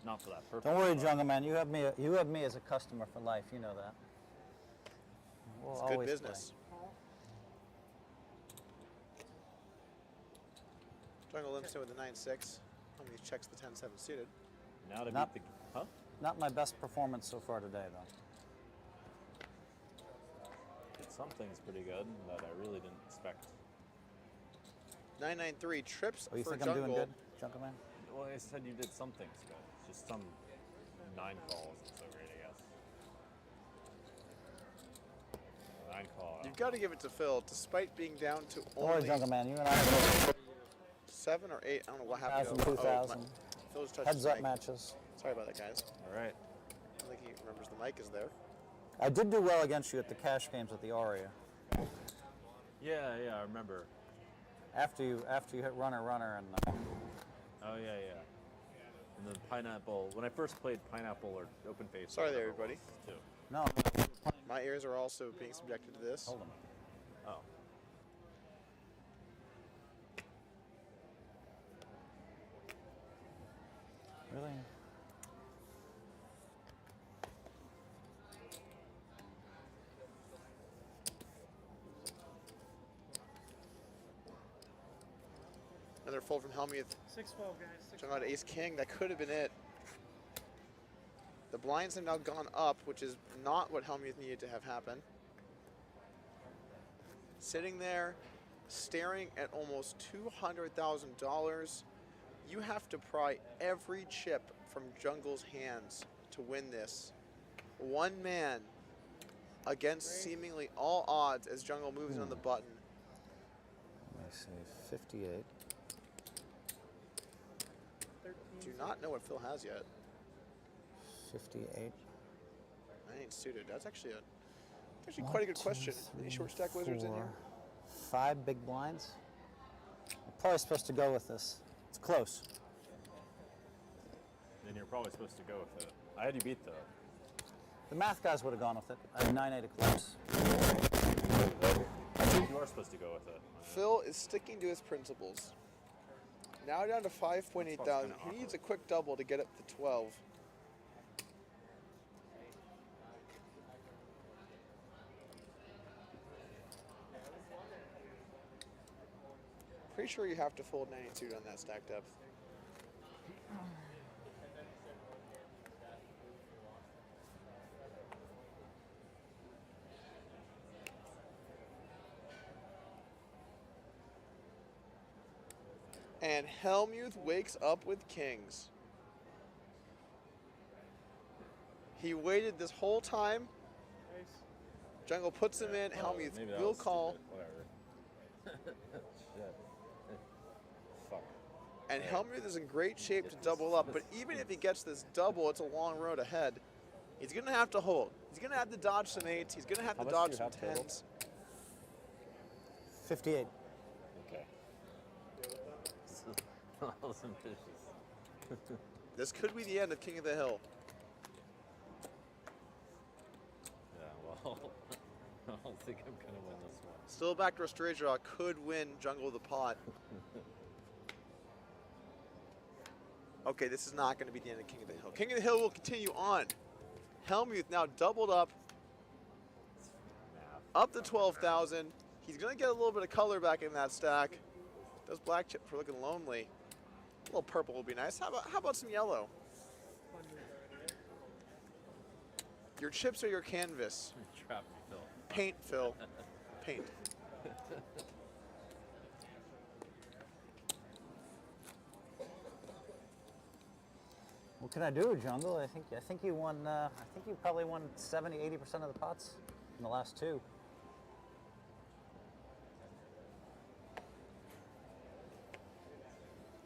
not for that purpose. Don't worry, Jungleman. You have me as a customer for life. You know that. We'll It's good always business. Jungle Limps with the 9-6. How many checks the 10-7 suited? Now to Not- beat the Not my best performance so far today, though. some things pretty good that I really didn't expect. 993 trips Oh, you for think Jungle. I'm doing good, Jungleman? Well, I said you did some things good. Just some 9 calls isn't so great, I guess. 9 call. You've got to give it to Phil, despite being down to Don't worry, only Jungleman. You and I have 7 or 8. I don't know what happened. 1,000, 2,000. Phil just touched heads his up mic. matches. Sorry about that, guys. All right. I don't think he remembers the mic is there. I did do well against you at the cash games at the Aria. Yeah, I remember. After you hit runner, and Oh yeah. And the pineapple. When I first played pineapple or open face. Sorry there, whatever it everybody. was, too. no, My ears are also being subjected to this. hold them. Oh. Really? Another fold from Hellmuth. 6-12, guys. 6-12. Talking about Ace King, that could have been it. The blinds have now gone up, which is not what Hellmuth needed to have happen. Sitting there, staring at almost $200,000. You have to pry every chip from Jungle's hands to win this. One man against seemingly all odds as Jungle moves in on the button. Let me see, 58. Do not know what Phil has yet. 58. I ain't suited. That's actually quite a good question. Any short stack wizards in here? 5 big blinds. I'm probably supposed to go with this. It's close. Then you're probably supposed to go with it. I had you beat though. The math guys would have gone with it. I had 9-8 of clubs. I think you are supposed to go with it. Phil is sticking to his principles. Now down to 5.8 thousand. He needs a quick double to get up to 12. Pretty sure you have to fold 92 on that stack depth. And Hellmuth wakes up with kings. He waited this whole time. Nice. Jungle puts him in. Hellmuth Maybe that will was call. stupid. Whatever. Shit. Fuck. And Hellmuth is in great shape to double up. But even if he gets this double, it's a long road ahead. He's going to have to hold. He's going to have to dodge some 8s. He's going to have How to much dodge do some you have total? 10s. 58. Okay. Some fishes. This could be the end of King of the Hill. Yeah, well, I don't think I'm gonna win this one. Still a backdoor straight draw could win Jungle the Pot. Okay, this is not going to be the end of King of the Hill. King of the Hill will continue on. Hellmuth now doubled up to 12,000. He's going to get a little bit of color back in that stack. Those black chips are looking lonely. A little purple would be nice. How about some yellow? Your chips are your canvas. Trap me, Phil. Paint, Phil. paint. What can I do, Jungle? I think you won. I think you probably won 70, 80% of the pots in the last two.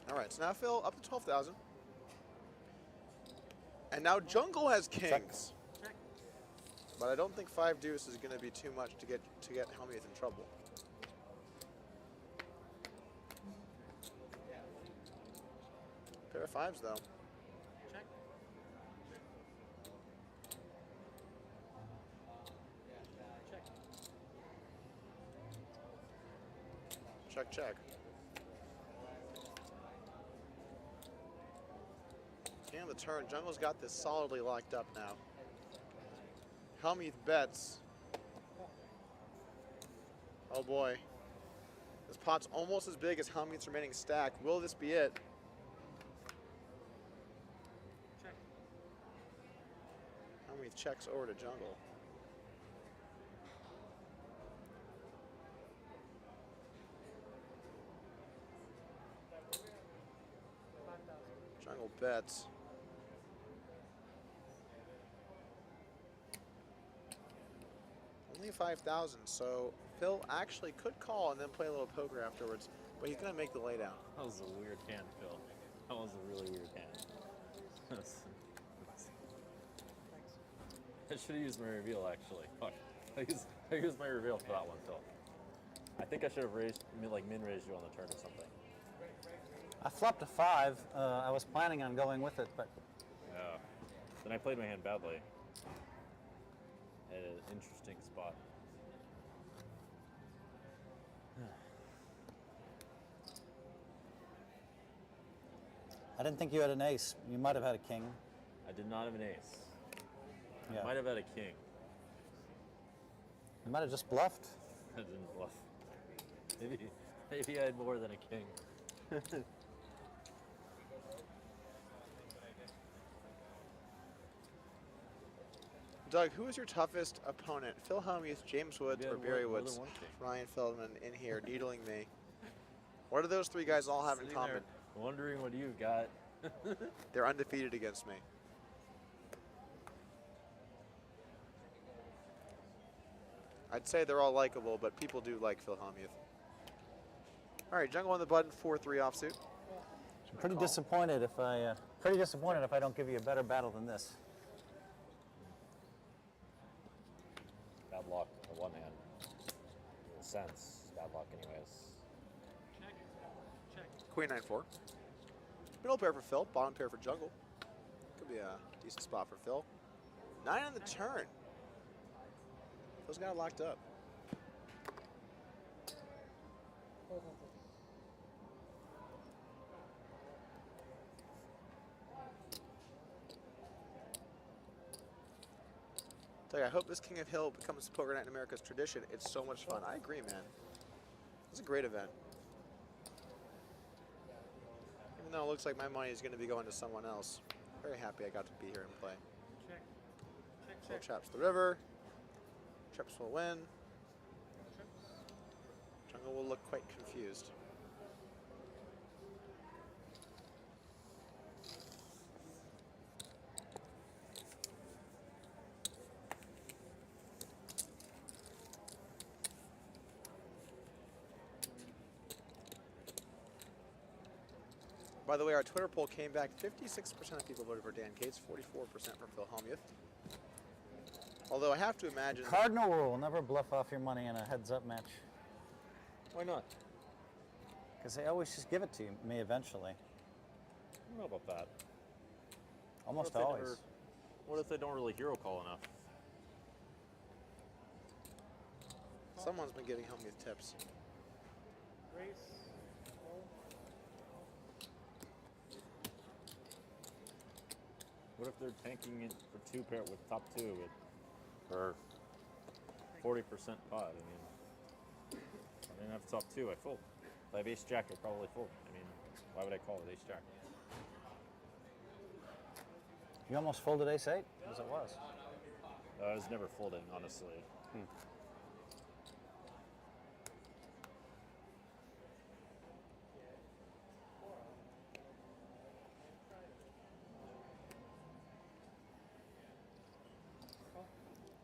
All right, so now Phil up to 12,000. And now Jungle has kings. But I don't think 5 deuce is going to be too much to get Hellmuth in trouble. Pair of 5s though. Check, check. King of the turn. Jungle's got this solidly locked up now. Hellmuth bets. Oh boy. This pot's almost as big as Hellmuth's remaining stack. Will this be it? Check. Hellmuth checks over to Jungle. Jungle bets. Only 5,000, so Phil actually could call and then play a little poker afterwards, but he's going to make the laydown. That was a weird hand, Phil. That was a really weird hand. I should have used my reveal, actually. Fuck. I used my reveal for that one, Phil. I think I should have raised, like min-raised you on the turn or something. I flopped a 5. I was planning on going with it, but Yeah. Then I played my hand badly. At an interesting spot. I didn't think you had an ace. You might have had a king. I did not have an ace. Yeah. I might have had a king. You might have just bluffed. I didn't bluff. Maybe I had more than a king. Doug, who is your toughest opponent? Phil Hellmuth, James Woods, or Barry Woods? Ryan Feldman in here needling me. What do those 3 guys all have in Sitting common? there wondering what you've got. They're undefeated against me. I'd say they're all likable, but people do like Phil Hellmuth. All right, Jungle on the button, 4-3 offsuit. I'm pretty disappointed if I don't give you a better battle than this. Bad luck on one hand. In a sense, bad luck anyways. Check. Check. Queen 9-4. Middle pair for Phil, bottom pair for Jungle. Could be a decent spot for Phil. 9 on the turn. Phil's got it locked up. Tell you, I hope this King of Hill becomes Poker Night in America's tradition. It's so much fun. I agree, man. It's a great event. Even though it looks like my money is going to be going to someone else, very happy I got to be here and play. Check. Check, Phil check. chaps the river. Trips will win. Jungle will look quite confused. By the way, our Twitter poll came back. 56% of people voted for Dan Cates, 44% for Phil Hellmuth. Although I have to imagine... Cardinal rule, never bluff off your money in a heads-up match. Why not? Because they always just give it to me eventually. I don't know about that. Almost What if they always. What if they don't really hero call enough? Someone's been giving Hellmuth tips. Race. Roll. What if they're tanking it for 2 pair with top 2 with for 40% pot? I mean, I didn't have top 2. I fold. If I have ace jack, I probably fold. I mean, why would I call with ace jack? You almost folded ace 8, as it was. I was never folding, honestly.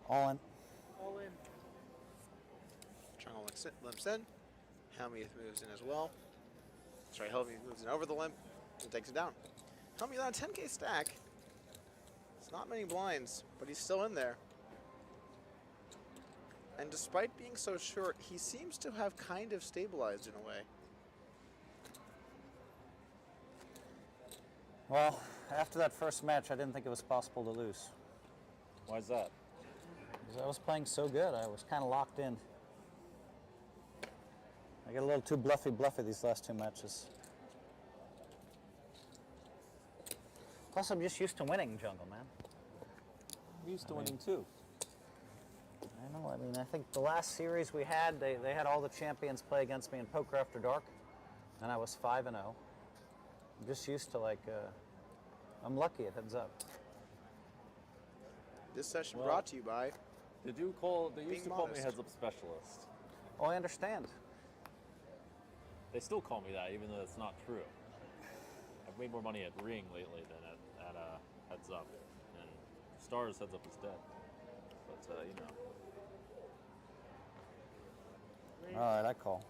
All in. All in. Jungle limps in. Hellmuth moves in as well. Sorry, Hellmuth moves in over the limp and takes it down. Hellmuth on a 10K stack. It's not many blinds, but he's still in there. And despite being so short, he seems to have kind of stabilized in a way. Well, after that first match, I didn't think it was possible to lose. Why is that? Because I was playing so good, I was kind of locked in. I got a little too bluffy these last two matches. Plus, I'm just used to winning, Jungle, man. I'm used to winning too. I know, I mean, I think the last series we had, they had all the champions play against me in Poker After Dark, and I was 5-0. I'm just used to, like, I'm lucky it heads up. This session brought to you by... They used to call me heads up specialist. Oh, I understand. They still call me that, even though it's not true. I've made more money at Ring lately than at heads up. And Stars heads up is dead. But, you know. All right, I call.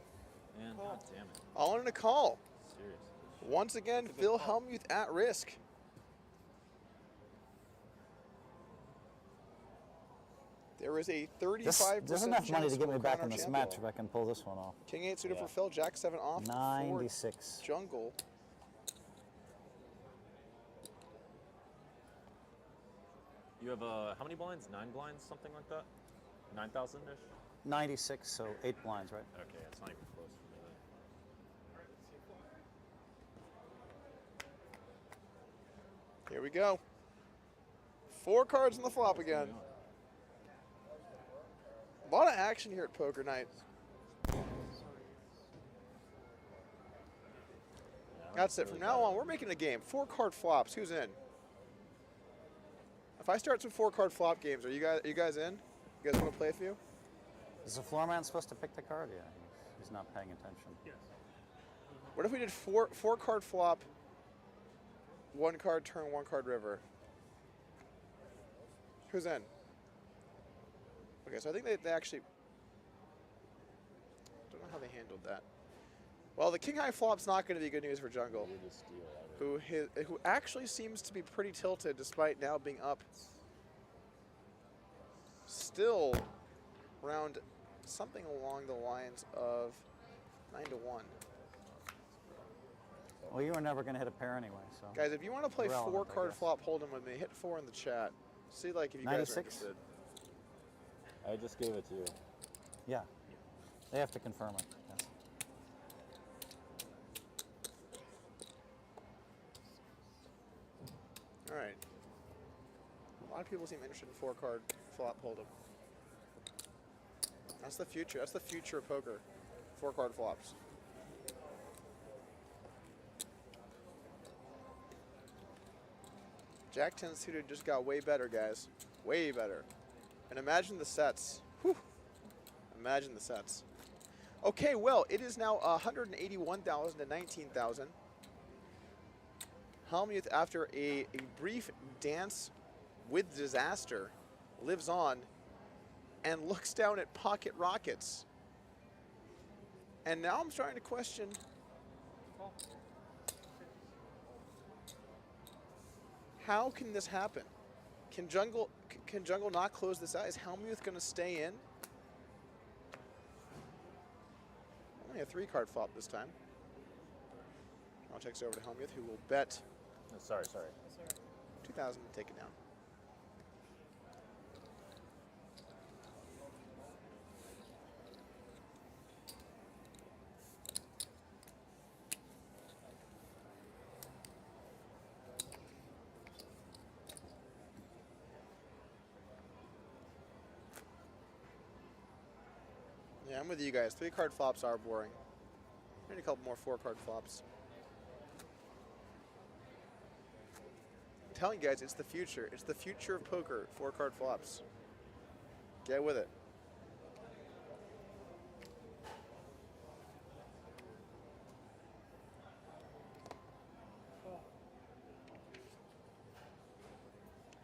Man, god damn it. All in a call. Seriously. Once again, Phil Hellmuth at risk. There is a 35% There's enough money chance to get me we'll back crown in our this champion. match if I can pull this one off. King 8 suited for Phil, Jack 7 off 96. for Jungle. You have, how many blinds? 9 blinds, something like that? 9,000-ish? 96, so 8 blinds, right? Okay, it's not even close for me then. Here we go. 4 cards on the flop again. A lot of action here at Poker Night. That's it. From now on, we're making a game. 4-card flops. Who's in? If I start some 4-card flop games, are you guys in? You guys want to play a few? Is the floor man supposed to pick the card? Yeah, he's not paying attention. Yes. What if we did 4-card flop, 1 card turn, 1 card river? Who's in? Okay, so I think they actually... don't know how they handled that. Well, the king high flop's not going to be good news for Jungle, who actually seems to be pretty tilted despite now being up. Still around something along the lines of 9-1. Well, you were never going to hit a pair anyway, so. Guys, if you want to play Irrelevant, 4-card flop Holdem with me, hit 4 in the chat. See, like, if you guys are 96? interested. I just gave it to you. Yeah. They have to confirm it. Yes. All right. A lot of people seem interested in 4-card flop Holdem. That's the future. That's the future of poker. 4-card flops. Jack 10 suited just got way better, guys. Way better. And imagine the sets. Whew. Imagine the sets. Okay, well, it is now 181,000 to 19,000. Hellmuth, after a brief dance with disaster, lives on and looks down at pocket rockets. And now I'm starting to question, how can this happen? Can Jungle not close this out? Is Hellmuth going to stay in? Only a 3-card flop this time. I'll check over to Hellmuth, who will bet. Oh, sorry. 2,000 to take it down. Yeah, I'm with you guys. 3-card flops are boring. Maybe a couple more 4-card flops. I'm telling you guys, it's the future. It's the future of poker. 4-card flops. Get with it.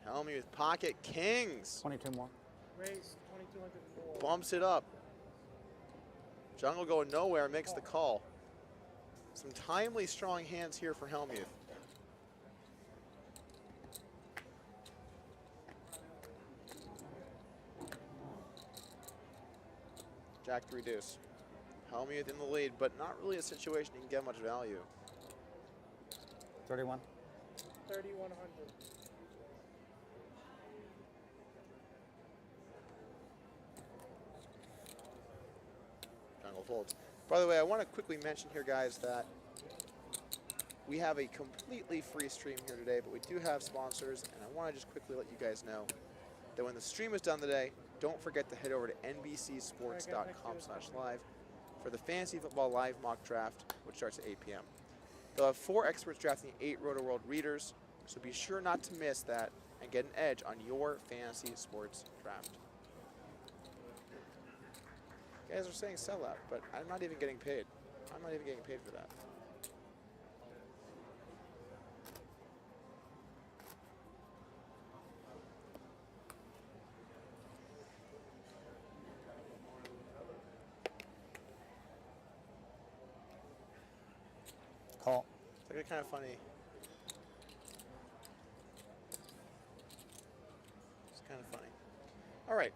Hellmuth pocket kings. 22 more. Raise 2200 more. Bumps it up. Jungle going nowhere, makes the call. Some timely, strong hands here for Hellmuth. Jack to reduce. Hellmuth in the lead, but not really a situation he can get much value. 31. 3100. Jungle folds. By the way, I want to quickly mention here, guys, that we have a completely free stream here today, but we do have sponsors, and I want to just quickly let you guys know that when the stream is done today, don't forget to head over to nbcsports.com/live for the Fantasy Football Live mock draft, which starts at 8 p.m. They'll have 4 experts drafting 8 Roto-World readers, so be sure not to miss that and get an edge on your fantasy sports draft. You guys are saying sellout, but I'm not even getting paid. I'm not even getting paid for that. Call. It's like kind of funny. It's kind of funny. All right.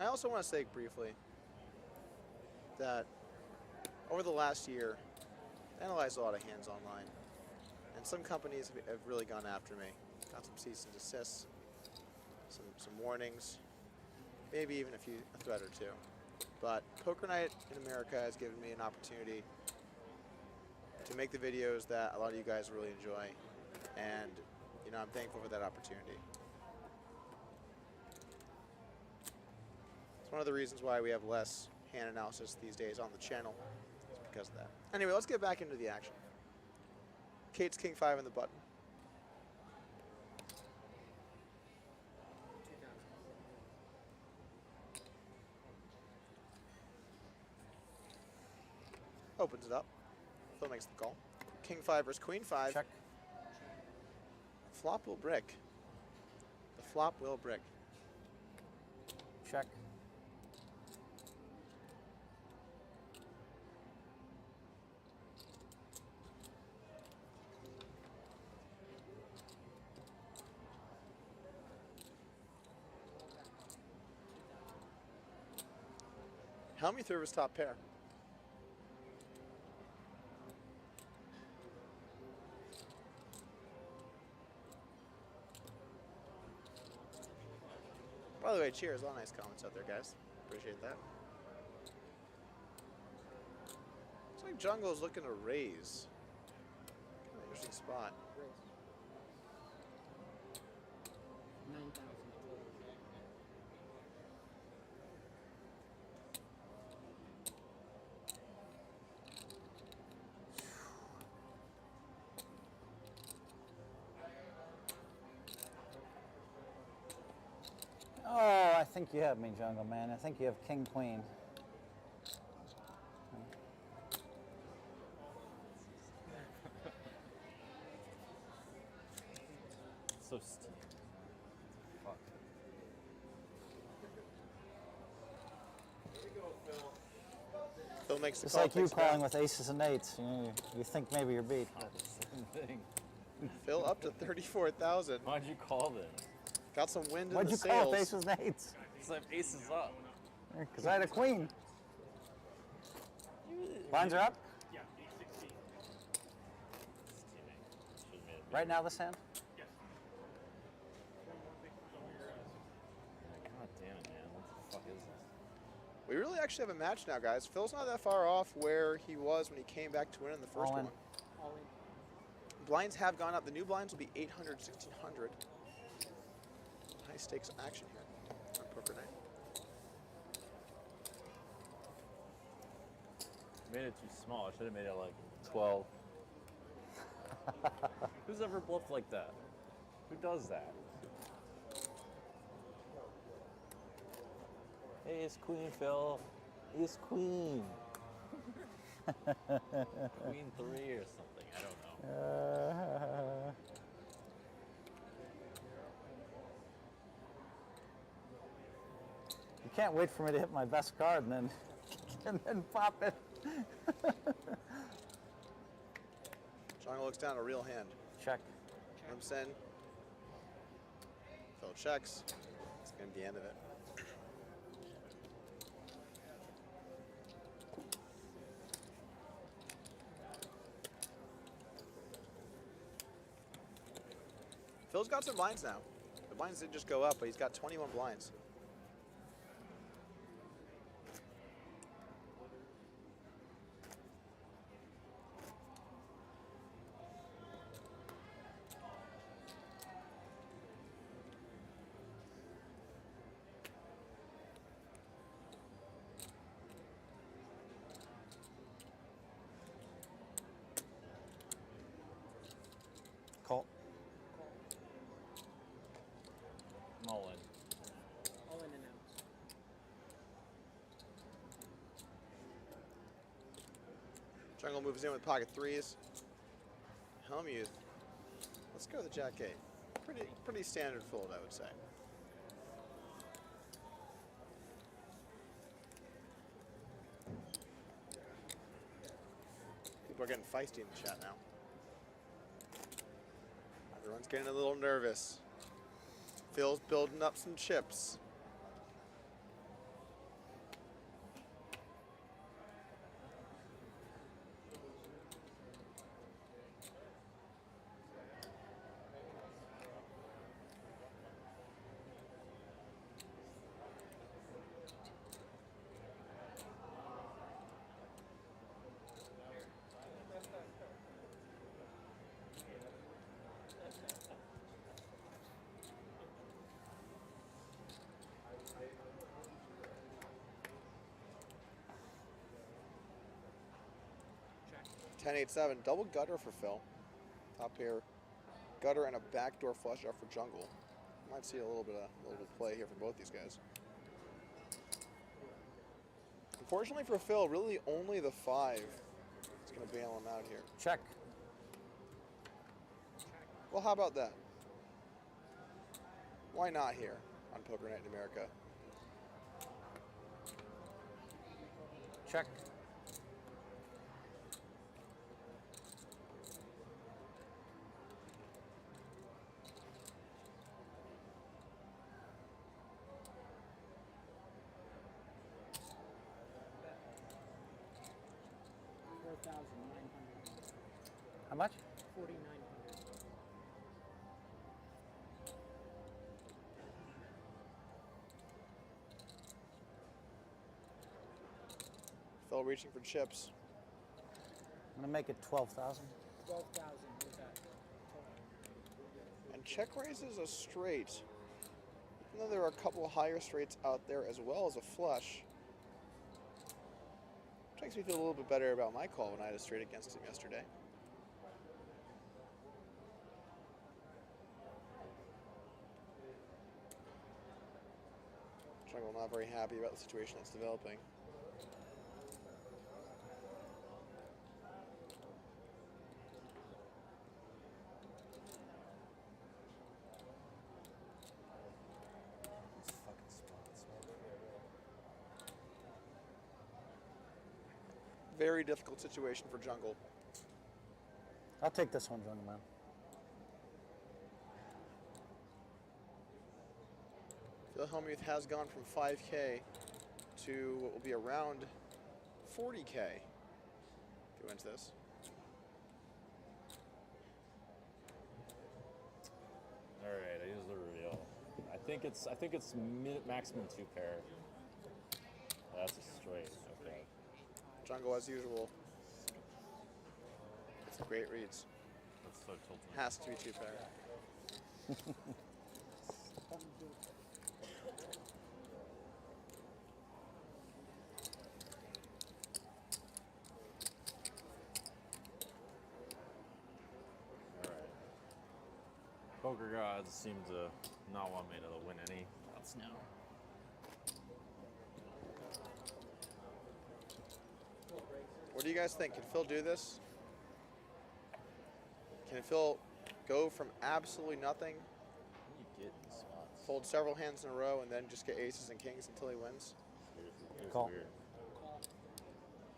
I also want to say briefly that over the last year, I analyzed a lot of hands online, and some companies have really gone after me. Got some cease and desists, some warnings, maybe even a threat or two. But Poker Night in America has given me an opportunity to make the videos that a lot of you guys really enjoy, and I'm thankful for that opportunity. It's one of the reasons why we have less hand analysis these days on the channel. It's because of that. Anyway, let's get back into the action. Kate's King 5 in the button. Opens it up. Phil makes the call. King 5 versus Queen 5. Check. Flop will brick. The flop will brick. Check. Hellmuth through his top pair. By the way, cheers. A lot of nice comments out there, guys. Appreciate that. Looks like Jungle is looking to raise. Kind of interesting spot. Raise. 9,000. Oh, I think you have me, Jungleman. I think you have King Queen. So steep. Fuck. Phil makes the It's call. like you takes it calling back. with aces and eights. You think maybe you're beat. Same thing. Phil up to 34,000. Why'd you call then? Got some wind in Why'd the you sails. call with aces and eights? Because I have aces up. Because I had a queen. Blinds are up? Yeah, 816. Right now, this hand? Yes. God damn it, man. What the fuck is this? We really actually have a match now, guys. Phil's not that far off where he was when he came back to win in the first All in. one. All in. Blinds have gone up. The new blinds will be 800, 1600. High stakes action here on Poker Night. Made it too small. I should have made it like 12. Who's ever bluffed like that? Who does that? Hey, it's Queen, Phil. It's Queen. Queen 3 or something. I don't know. You can't wait for me to hit my best card and then pop it. Jungle looks down a real hand. Check. Limps in. Phil checks. It's going to be the end of it. Phil's got some blinds now. The blinds didn't just go up, but he's got 21 blinds. Call. All in. All in and out. Jungle moves in with pocket threes. Hellmuth. Let's go with the Jack 8. Pretty standard fold, I would say. People are getting feisty in the chat now. Everyone's getting a little nervous. Phil's building up some chips. Check. 10-8-7, double gutter for Phil. Top pair, gutter and a backdoor flush out for Jungle. Might see a little bit of play here for both these guys. Unfortunately for Phil, really only the 5 is going to bail him out here. Check. Well, how about that? Why not here on Poker Night in America? Check. How much? 4,900. Phil reaching for chips. I'm gonna make it 12,000. 12,000 with that. And check raises a straight. Even though there are a couple higher straights out there as well as a flush. Which makes me feel a little bit better about my call when I had a straight against him yesterday. Jungle not very happy about the situation that's developing. Very difficult situation for Jungle. I'll take this one, Jungleman. Phil Hellmuth has gone from 5K to what will be around 40K if he wins this. All right, I use the reveal. I think it's maximum 2 pair. That's a straight. Okay. Jungle as usual. It's great reads. That's so tilting. Has to be 2 pair. Poker gods seem to not want me to win any. That's no. What do you guys think? Can Phil do this? Can Phil go from absolutely nothing, You get in spots. fold several hands in a row, and then just get aces and kings until he wins? Here's Call. weird.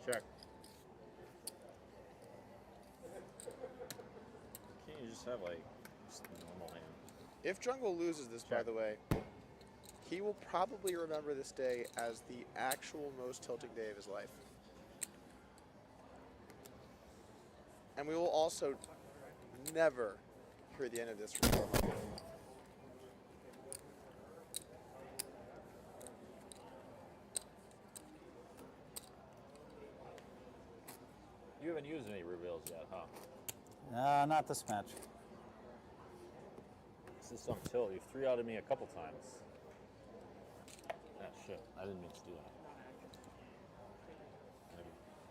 Check. Can't you just have like just a normal hand? If Jungle loses this, by the way, he will probably remember this day as the actual most tilting day of his life. And we will also never hear the end of this report. You haven't used any reveals yet, huh? Not this match. This is some tilt. You've 3-outed me a couple times. Ah, shit. I didn't mean to do that.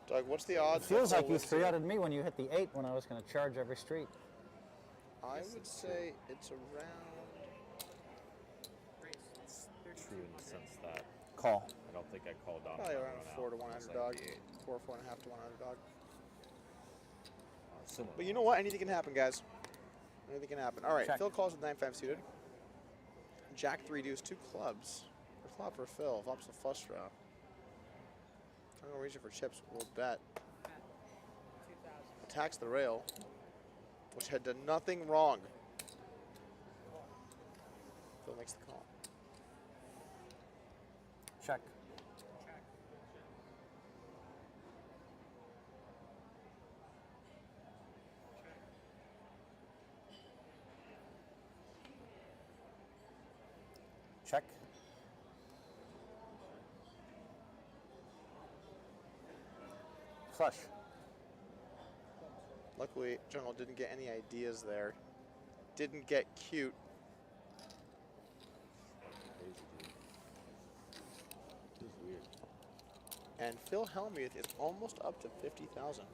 Doug, what's the odds? It feels that like Phil you wins today? 3-outed me when you hit the 8 when I was going to charge every street. I would say it's around. It's true in the sense that Call. I don't think I called down. Probably around 4 to 1 It's underdog. like the 8. 4, 4.5 to 1 underdog. Similar. But you know what? Anything can happen, guys. Anything can happen. All right, Check. Phil calls with 9-5 suited. Jack 3 deuce, 2 clubs. For flop for Phil. Flop's a flush draw. I'm going to reach it for chips. We'll bet. Attacks the rail, which had done nothing wrong. Phil makes the call. Check. Check. Flush. Luckily, Jungle didn't get any ideas there. Didn't get cute. This is weird. And Phil Hellmuth is almost up to 50,000.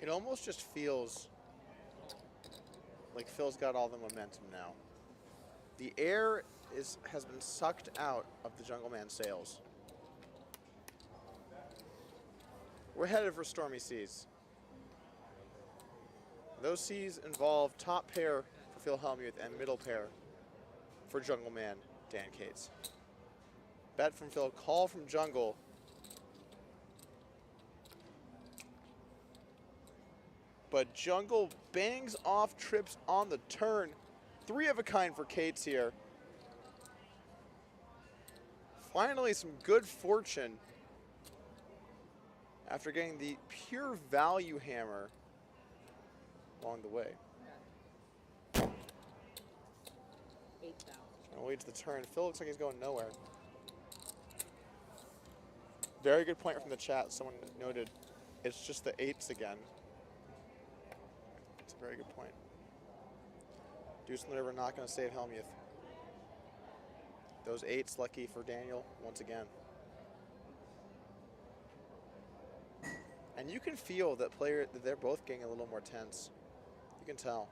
It almost just feels like Phil's got all the momentum now. The air has been sucked out of the Jungleman sails. We're headed for stormy seas. Those seas involve top pair for Phil Hellmuth and middle pair for Jungleman Dan Cates. Bet from Phil, call from Jungle. But Jungle bangs off trips on the turn. 3 of a kind for Cates here. Finally, some good fortune after getting the pure value hammer along the way. 8,000. Jungle leads the turn. Phil looks like he's going nowhere. Very good point from the chat. Someone noted it's just the 8s again. It's a very good point. Deuce in the river not going to save Hellmuth. Those 8s lucky for Daniel once again. And you can feel that they're both getting a little more tense. You can tell.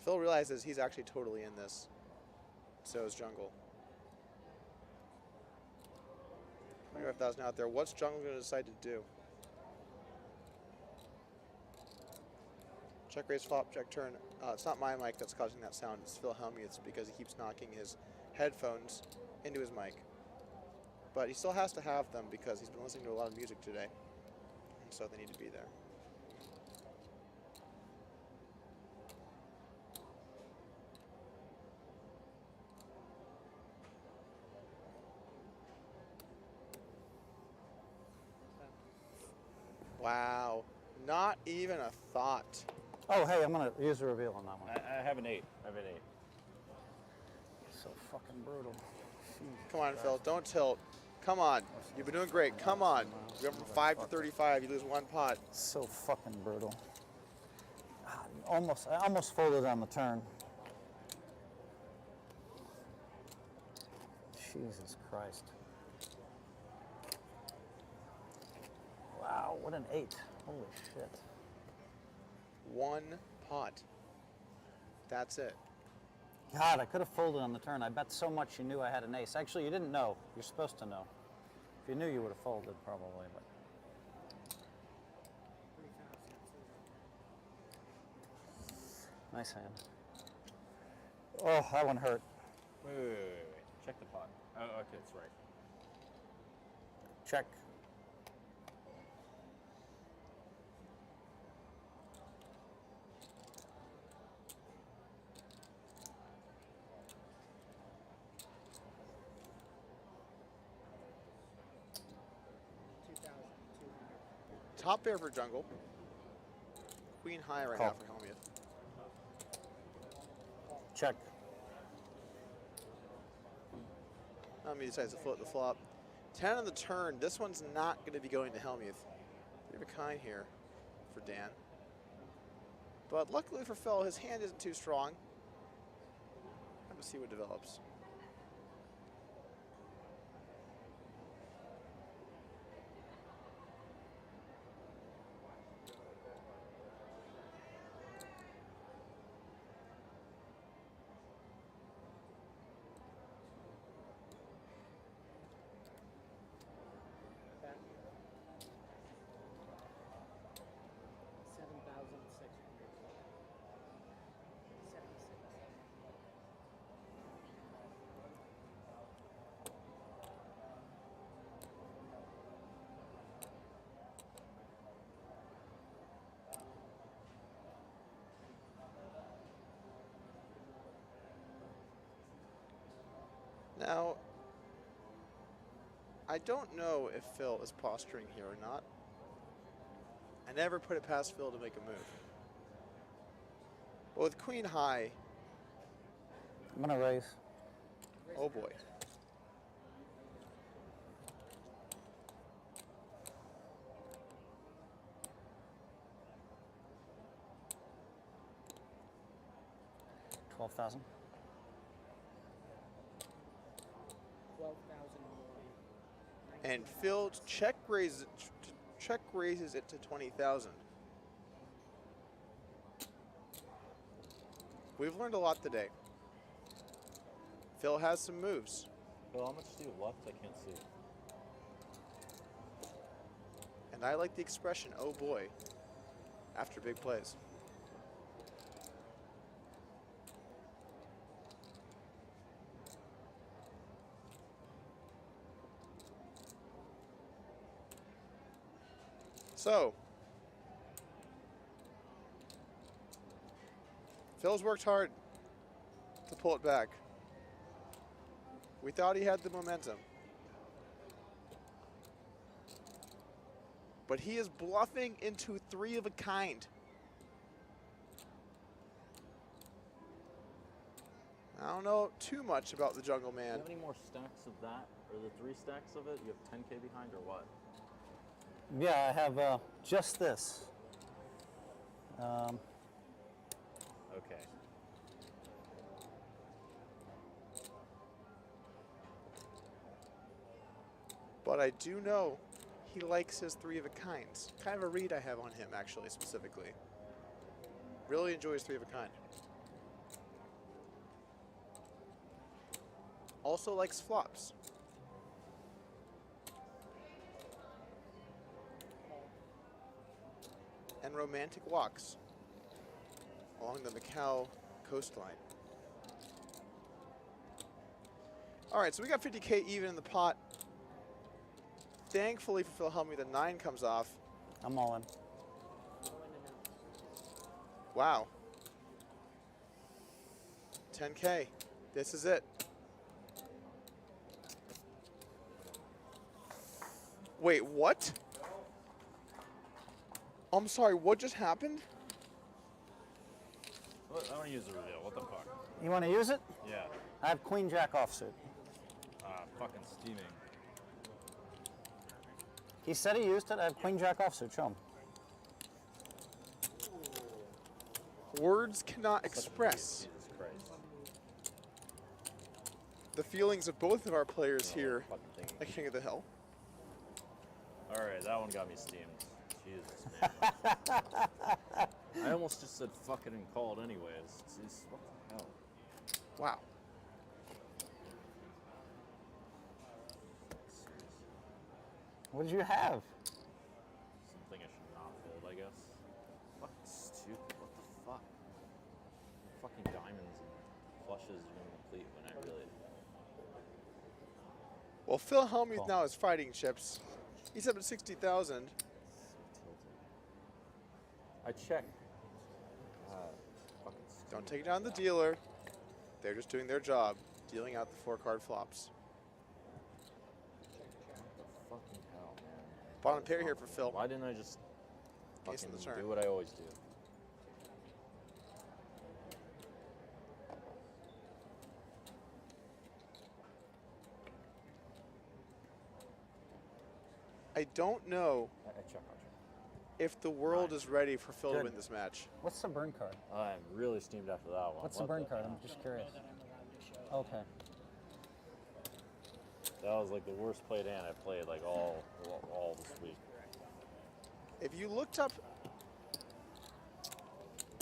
Phil realizes he's actually totally in this. So is Jungle. 25,000 out there. What's Jungle going to decide to do? Check raise flop, check turn. It's not my mic that's causing that sound. It's Phil Hellmuth's because he keeps knocking his headphones into his mic. But he still has to have them because he's been listening to a lot of music today. And so they need to be there. Wow. Not even a thought. Oh, hey, I'm going to use a reveal on that one. I have an 8. I have an 8. So fucking brutal. Come on, Phil. Don't tilt. Come on. You've been doing great. Come on. You go from 5 to 35. You lose 1 pot. So fucking brutal. I almost folded on the turn. Jesus Christ. Wow, what an 8. Holy shit. One pot. That's it. God, I could have folded on the turn. I bet so much you knew I had an ace. Actually, you didn't know. You're supposed to know. If you knew, you would have folded probably. But nice hand. Oh, that one hurt. Wait. Check the pot. Oh, okay, it's right. Check. Top pair for jungle. Queen high right now for Hellmuth. Check. He decides to float the flop. 10 on the turn. This one's not going to be going to Hellmuth. Three of a kind here for Dan. But luckily for Phil, his hand isn't too strong. Have to see what develops. Now, I don't know if Phil is posturing here or not. I never put it past Phil to make a move. But with queen high, I'm gonna raise. Oh boy. $12,000. 12,000 more. And Phil check raises it to 20,000. We've learned a lot today. Phil has some moves. Phil, how much do you have left? I can't see. And I like the expression, oh boy, after big plays. So, Phil's worked hard to pull it back. We thought he had the momentum. But he is bluffing into three of a kind. I don't know too much about the Jungleman. Do you have any more stacks of that? Or the 3 stacks of it? You have 10K behind or what? Yeah, I have just this. Okay. But I do know he likes his three of a kinds. Kind of a read I have on him, actually, specifically. Really enjoys three of a kind. Also likes flops. And romantic walks along the Macau coastline. All right, so we got 50K even in the pot. Thankfully for Phil Hellmuth, the 9 comes off. I'm all in. Wow. 10K. This is it. Wait, what? I'm sorry, what just happened? What? I want to use the reveal. What the fuck? You want to use it? Yeah. I have queen jack offsuit. Fucking steaming. He said he used it. I have queen jack offsuit. Show him. Words cannot express Jesus Christ. the feelings of both of our players here Fucking thing. at King of the Hill. Alright, that one got me steamed. Jesus, man. I almost just said fuck it and called anyways. Jeez, what the hell? Wow. What did you have? Something I should not fold, I guess. Fucking stupid. What the fuck? Fucking diamonds and flushes are gonna complete when I really. Well, Phil Hellmuth now has fighting chips. He's up at 60,000. I checked. Fucking stupid. Don't take down the dealer. They're just doing their job, dealing out the 4-card flops. What the fucking hell, man? Bottom pair here for Phil. Why didn't I just Ace in the fucking turn. do what I always do? I don't know I check. if the world is ready for Phil to win this match. What's the burn card? I'm really steamed after that one. What's the burn card? I'm just curious. Okay. That was like the worst played hand I played like all this week. If you looked up,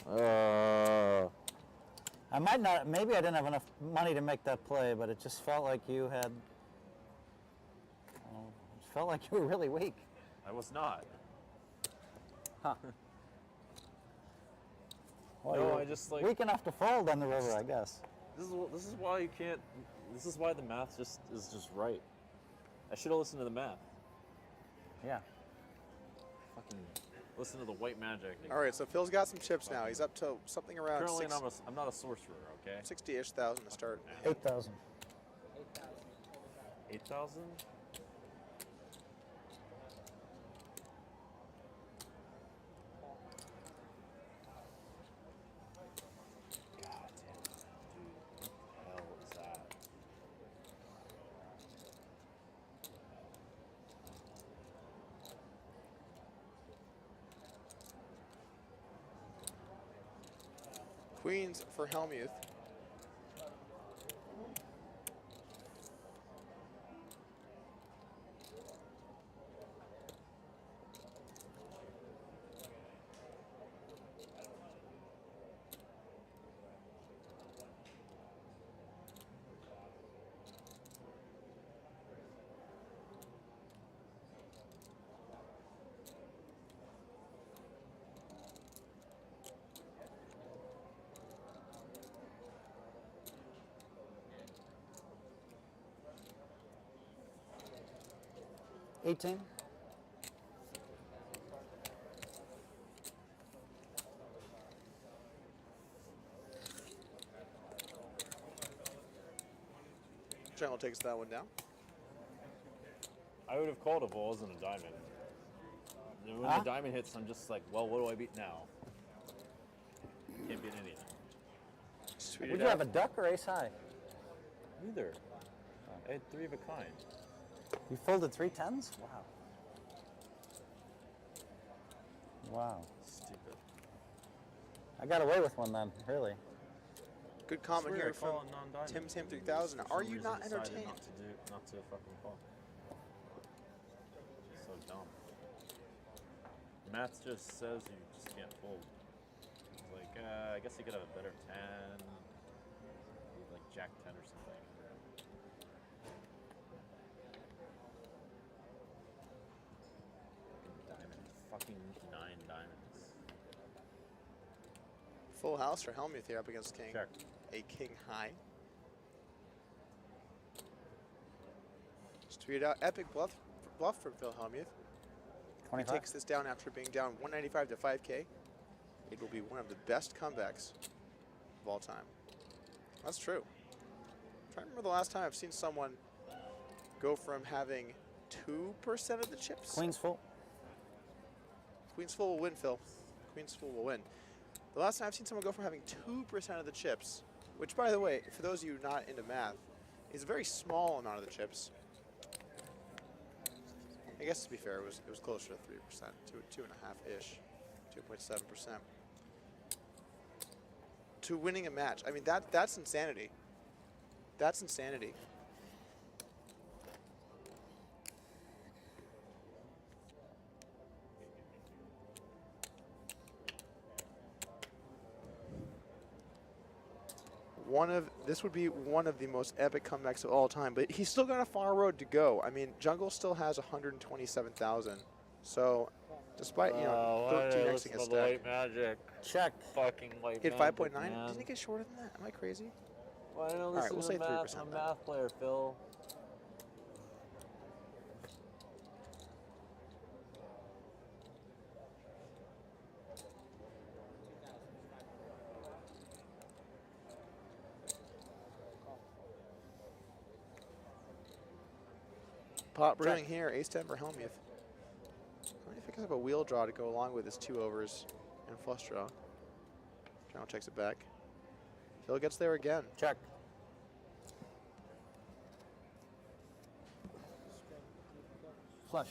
I might not, maybe I didn't have enough money to make that play, but it just felt like you had, it felt like you were really weak. I was not. Huh. Well, No, you're I just like weak enough to fold on the river, I guess. This is why you can't. This is why the math is just right. I should have listened to the math. Yeah. Fucking listen to the white magic. all right, so Phil's got some chips now. He's up to something around Currently, I'm not a sorcerer. Okay. 60-ish thousand to start. 8,000. 8,000. God damn it, dude! What the hell is that? Queens for Hellmuth. $18. Jungle takes that one down. I would have called if it wasn't a diamond. And when the diamond hits, I'm just like, well, what do I beat now? Can't beat anything. Would you have a duck or ace high? Neither. I had 3 of a kind. You folded 3 tens? Wow. Wow. Stupid. I got away with one then, really. Good comment here from call a non-diamond. Tim 3000. For Are some you reason not decided entertained? Not to fucking call. So dumb. Math just says you just can't fold. It's like, I guess you could have a better 10, like Jack 10 or something. Diamond, fucking 9 diamonds. Full house for Hellmuth here up against King. Check. A king high. Just tweeted out epic bluff from Phil Hellmuth. He 25. takes this down after being down 195 to 5K. It will be one of the best comebacks of all time. That's true. I'm trying to remember the last time I've seen someone go from having 2% of the chips. Queen's full. Queen's full will win, Phil. Queen's full will win. The last time I've seen someone go from having 2% of the chips, which, by the way, for those of you not into math, is a very small amount of the chips. I guess to be fair, it was closer to 3%, to 2.5-ish, 2.7%. to winning a match. I mean, that's insanity. That's insanity. This would be one of the most epic comebacks of all time, but he's still got a far road to go. I mean, Jungle still has 127,000. So, despite, you know, 13xing his stack. White magic. Check. Fucking white He had magic, 5.9. man. Didn't he get shorter than that? Am I crazy? Well, I don't All right, listen we'll to say the 3%. I'm a math player, Phil. Pot brewing here, ace 10 for Hellmuth. Only if he picks up a wheel draw to go along with his 2 overs and flush draw. General checks it back. Phil gets there again. Check. Flush.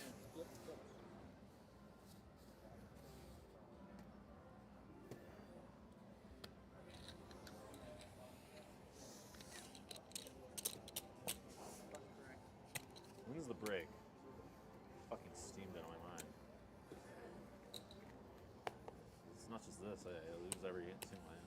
When's the break? Fucking steamed out of my mind. It's not just this. I lose every single hand.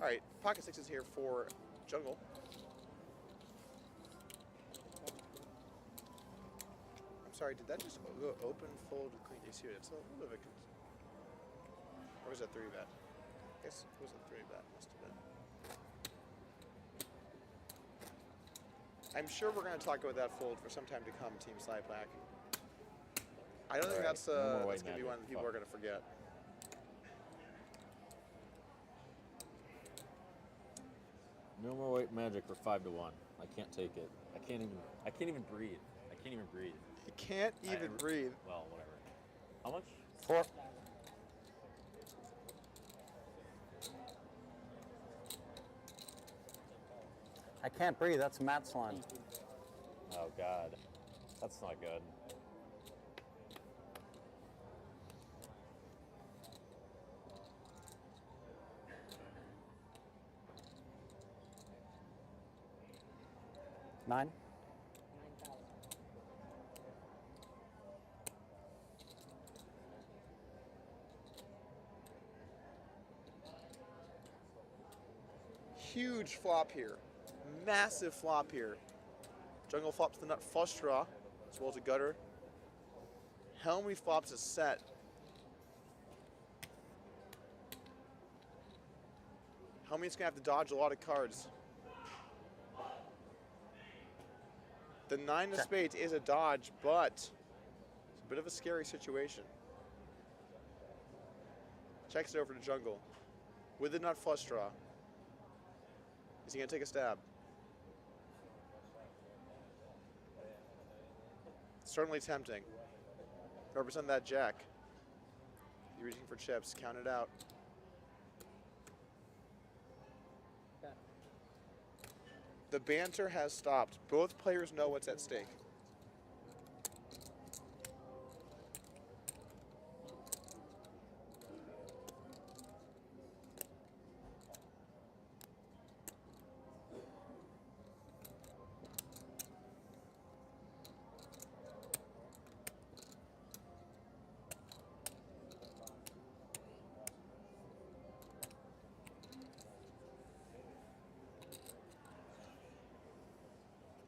All right, pocket sixes here for Jungle. I'm sorry, did that just go open, fold, clean? You see it? It's a little bit of a, or was that 3-bet? I guess it was a 3-bet, must have been. I'm sure we're going to talk about that fold for some time to come, Team Slideback. I don't think that's going to be one that people are going to forget. No more white magic for 5 to 1. I can't take it. I can't even breathe. I can't even breathe. You can't even breathe. Well, whatever. How much? 4. I can't breathe. That's Matt's line. Oh God, that's not good. Nine. Huge flop here. Massive flop here. Jungle flops the nut flush draw, as well as a gutter. Hellmuth flops a set. Hellmuth's gonna have to dodge a lot of cards. The 9 of spades is a dodge, but it's a bit of a scary situation. Checks it over to Jungle with the nut flush draw. Is he gonna take a stab? Certainly tempting. Represent that jack. You're reaching for chips. Count it out. The banter has stopped. Both players know what's at stake.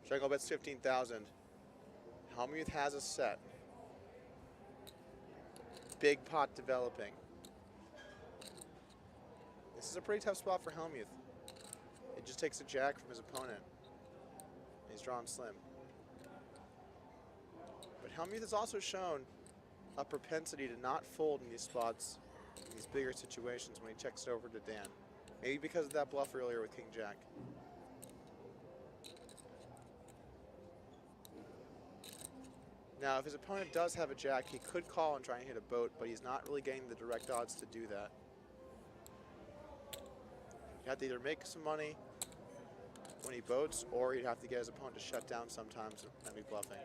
Jungle bets 15,000. Hellmuth has a set. Big pot developing. This is a pretty tough spot for Hellmuth. It just takes a jack from his opponent. He's drawn slim. But Hellmuth has also shown a propensity to not fold in these spots, in these bigger situations when he checks it over to Dan. Maybe because of that bluff earlier with King Jack. Now, if his opponent does have a jack, he could call and try and hit a boat, but he's not really getting the direct odds to do that. You have to either make some money when he boats, or you'd have to get his opponent to shut down sometimes and be bluffing.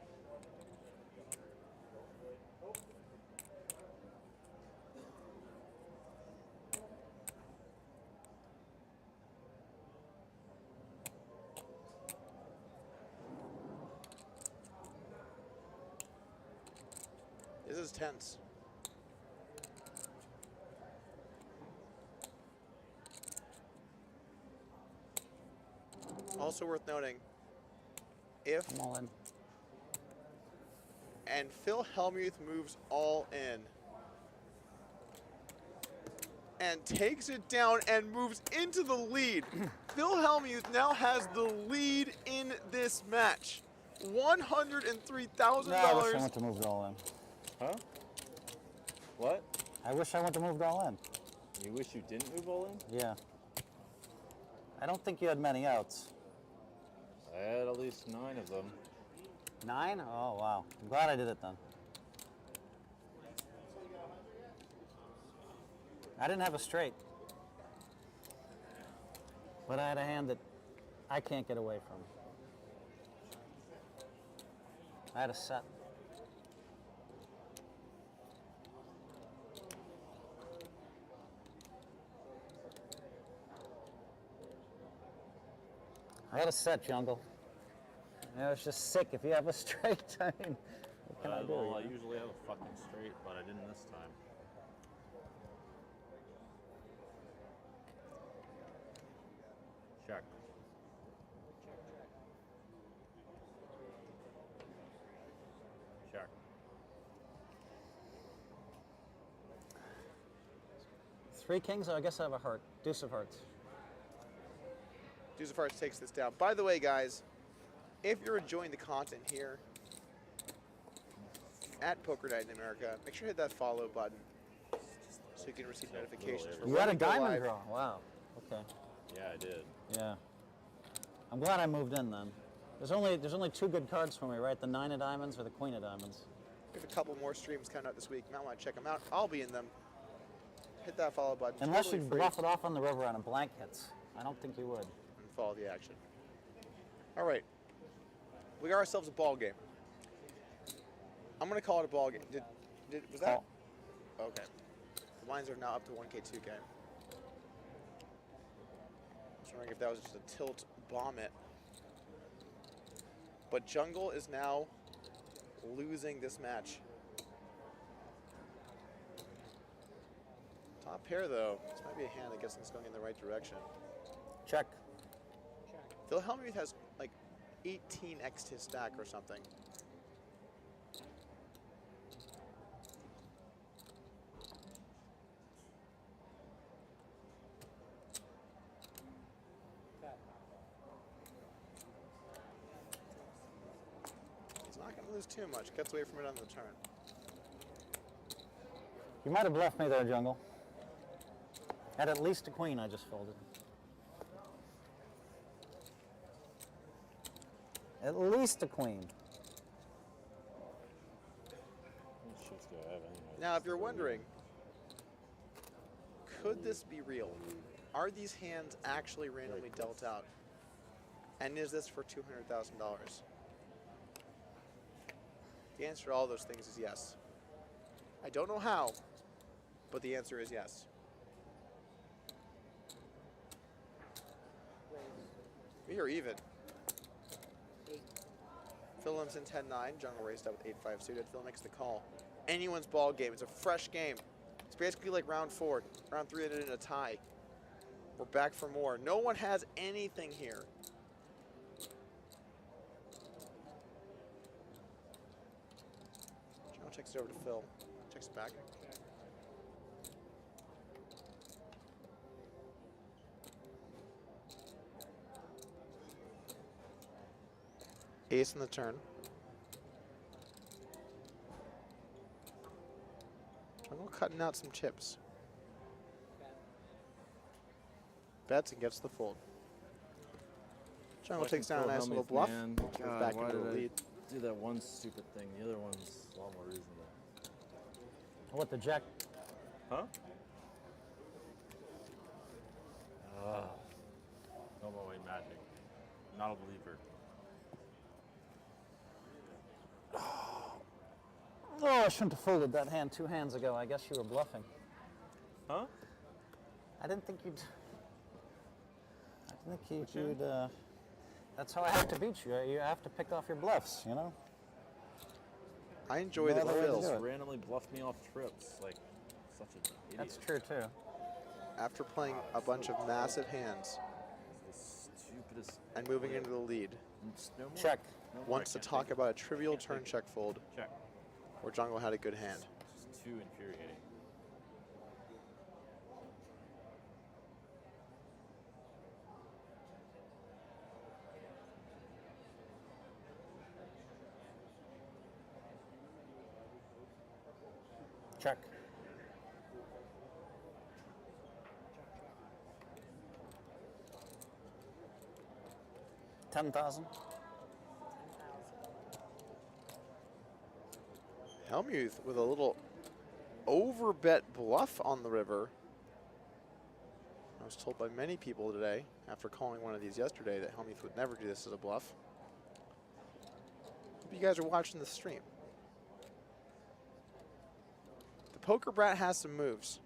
This is tense. Also worth noting, if I'm all in. and Phil Hellmuth moves all in and takes it down and moves into the lead. Phil Hellmuth now has the lead in this match. $103,000. No, I wish I went to move it all in. Huh? What? I wish I went to move it all in. You wish you didn't move all in? Yeah. I don't think you had many outs. I had at least 9 of them. 9? Oh, wow. I'm glad I did it then. I didn't have a straight. But I had a hand that I can't get away from. I had a set. I had a set, Jungle. You know, it's just sick if you have a straight. I mean, what can I do? Well, I usually have a fucking straight, but I didn't this time. Check. Check. Three kings, I guess I have a heart. Deuce of hearts. Deuce of Hearts takes this down. By the way, guys, if you're enjoying the content here at Poker Night in America, make sure to hit that follow button so you can receive notifications. For You when had a we go diamond live. draw. Wow. Okay. Yeah, I did. Yeah. I'm glad I moved in then. There's only 2 good cards for me, right? The 9 of diamonds or the queen of diamonds. We have a couple more streams coming out this week. You might want to check them out. I'll be in them. Hit that follow button. Unless totally you free. bluff it off on the river on a blank hits. I don't think you would. And follow the action. All right. We got ourselves a ball game. I'm going to call it a ball game. Was that? Okay. The lines are now up to 1K, 2K. I was wondering if that was just a tilt bomb it. But Jungle is now losing this match. Top pair, though. This might be a hand that gets things going in the right direction. Check. Phil Hellmuth has like 18x to his stack or something. He's not going to lose too much. Gets away from it on the turn. You might have bluffed me there, Jungle. Had at least a queen I just folded. At least a queen. Now, if you're wondering, could this be real? Are these hands actually randomly dealt out? And is this for $200,000? The answer to all those things is yes. I don't know how, but the answer is yes. We are even. Phil limps in 10-9. Jungle raced up with 8-5 suited. Phil makes the call. Anyone's ball game. It's a fresh game. It's basically like round 4. Round 3 ended in a tie. We're back for more. No one has anything here. Jungle checks it over to Phil. Checks it back. Ace on the turn. cutting out some chips. Bets and gets the fold. Jungle takes down a nice little bluff. Goes back into the lead. Do that one stupid thing. The other one's a lot more reasonable. What, the jack? Huh? No more way magic. Not a believer. Oh, I shouldn't have folded that hand 2 hands ago. I guess you were bluffing. Huh? I didn't think you'd. That's how I have to beat you. You have to pick off your bluffs, you know? I enjoy the No other way to thrills. do it. Randomly bluffed me off trips. Like, such an idiot. That's true, too. After playing a bunch of massive hands It's the stupidest. and moving into the lead, No more. Check. No more. wants I to can't talk take it. about a trivial Can't turn take it. check fold Check. where Jungle had a good hand. Just too infuriating. Check. $10,000. Hellmuth with a little overbet bluff on the river. I was told by many people today, after calling one of these yesterday, that Hellmuth would never do this as a bluff. Hope you guys are watching the stream. The Poker Brat has some moves.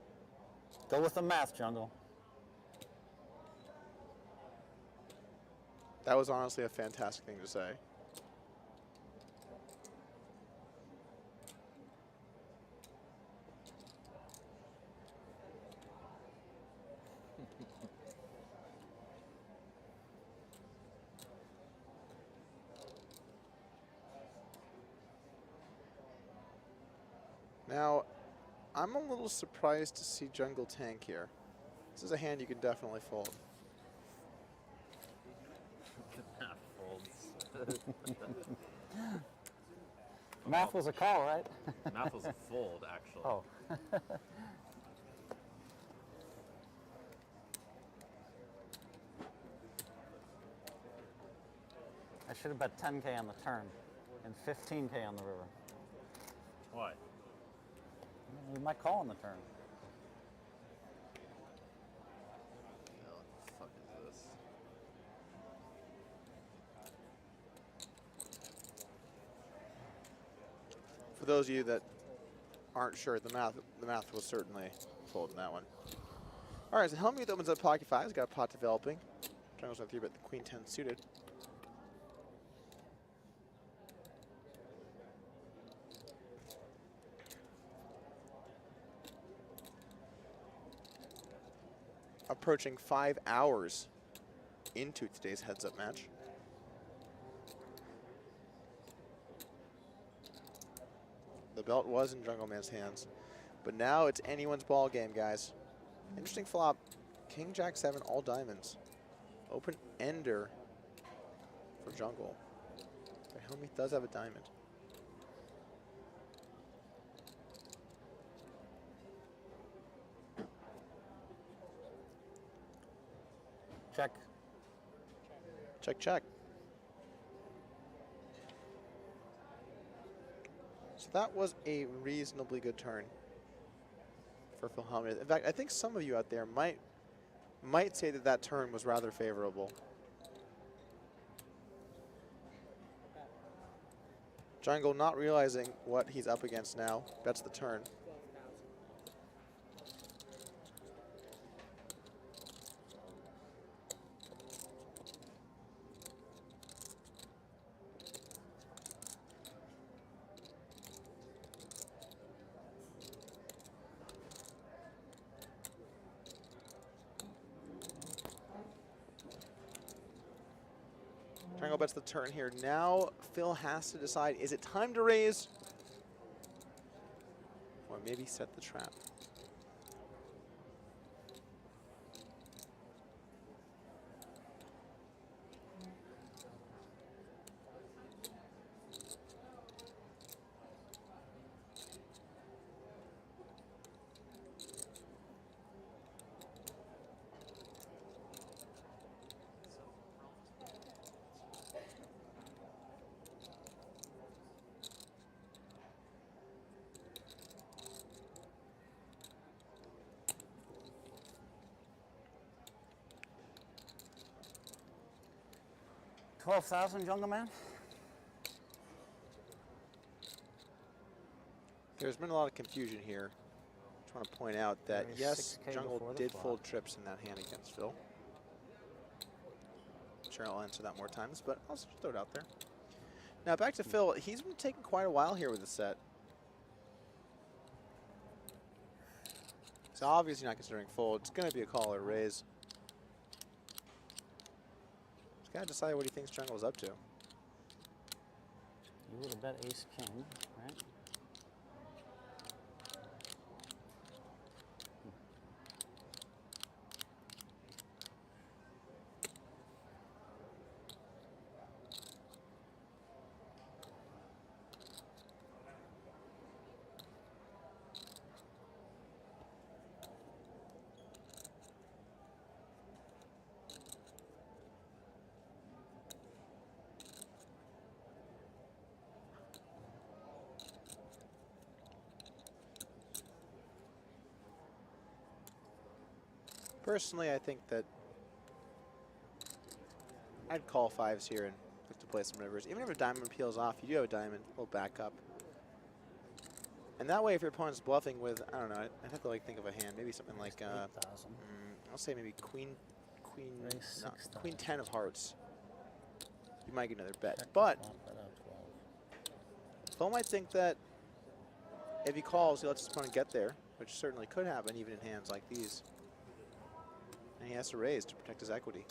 Go with the math, Jungle. That was honestly a fantastic thing to say. Now, I'm a little surprised to see Jungle tank here. This is a hand you can definitely fold. Math folds. Math was a call, right? Math was a fold, actually. Oh. I should have bet 10K on the turn and 15K on the river. Why? You might call on the turn. What the fuck is this? For those of you that aren't sure, the math was certainly fold in that one. All right, so Hellmuth opens up pocket fives, got a pot developing. Jungle's on 3-bet the queen 10 suited. Approaching 5 hours into today's heads-up match. The belt was in Jungleman's hands, but now it's anyone's ball game, guys. Interesting flop. King Jack 7, all diamonds. Open ender for Jungle. But Hellmuth does have a diamond. Check. Check, check. So that was a reasonably good turn for Phil Hellmuth. In fact, I think some of you out there might say that that turn was rather favorable. Jungle not realizing what he's up against now. Bets the turn. Jungle bets the turn here. Now Phil has to decide, is it time to raise? Or maybe set the trap. 12,000, Jungleman. There's been a lot of confusion here. Just want to point out that, There is yes, 6K Jungle before the did flop. fold trips in that hand against Phil. I'm sure I'll answer that more times, but I'll just throw it out there. Now back to Phil. He's been taking quite a while here with the set. He's obviously not considering fold. It's going to be a call or raise. He's got to decide what he thinks Jungle's up to. You would have bet ace king, right? Personally, I think that I'd call fives here and look to play some rivers. Even if a diamond peels off, you do have a diamond, a little backup. And that way, if your opponent's bluffing with, I don't know, I'd have to like think of a hand, maybe something like, 8,000. I'll say maybe queen Raise 10 of hearts. You might get another bet, Check but the flop, bet out 12. Phil might think that if he calls, he lets his opponent get there, which certainly could happen even in hands like these. And he has to raise to protect his equity.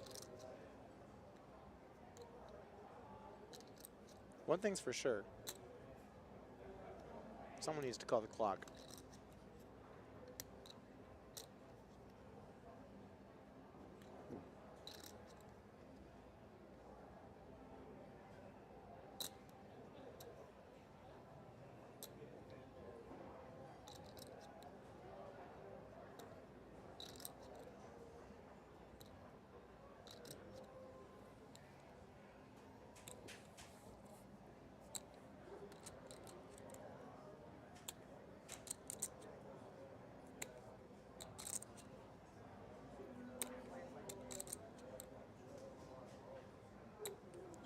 One thing's for sure. Someone needs to call the clock.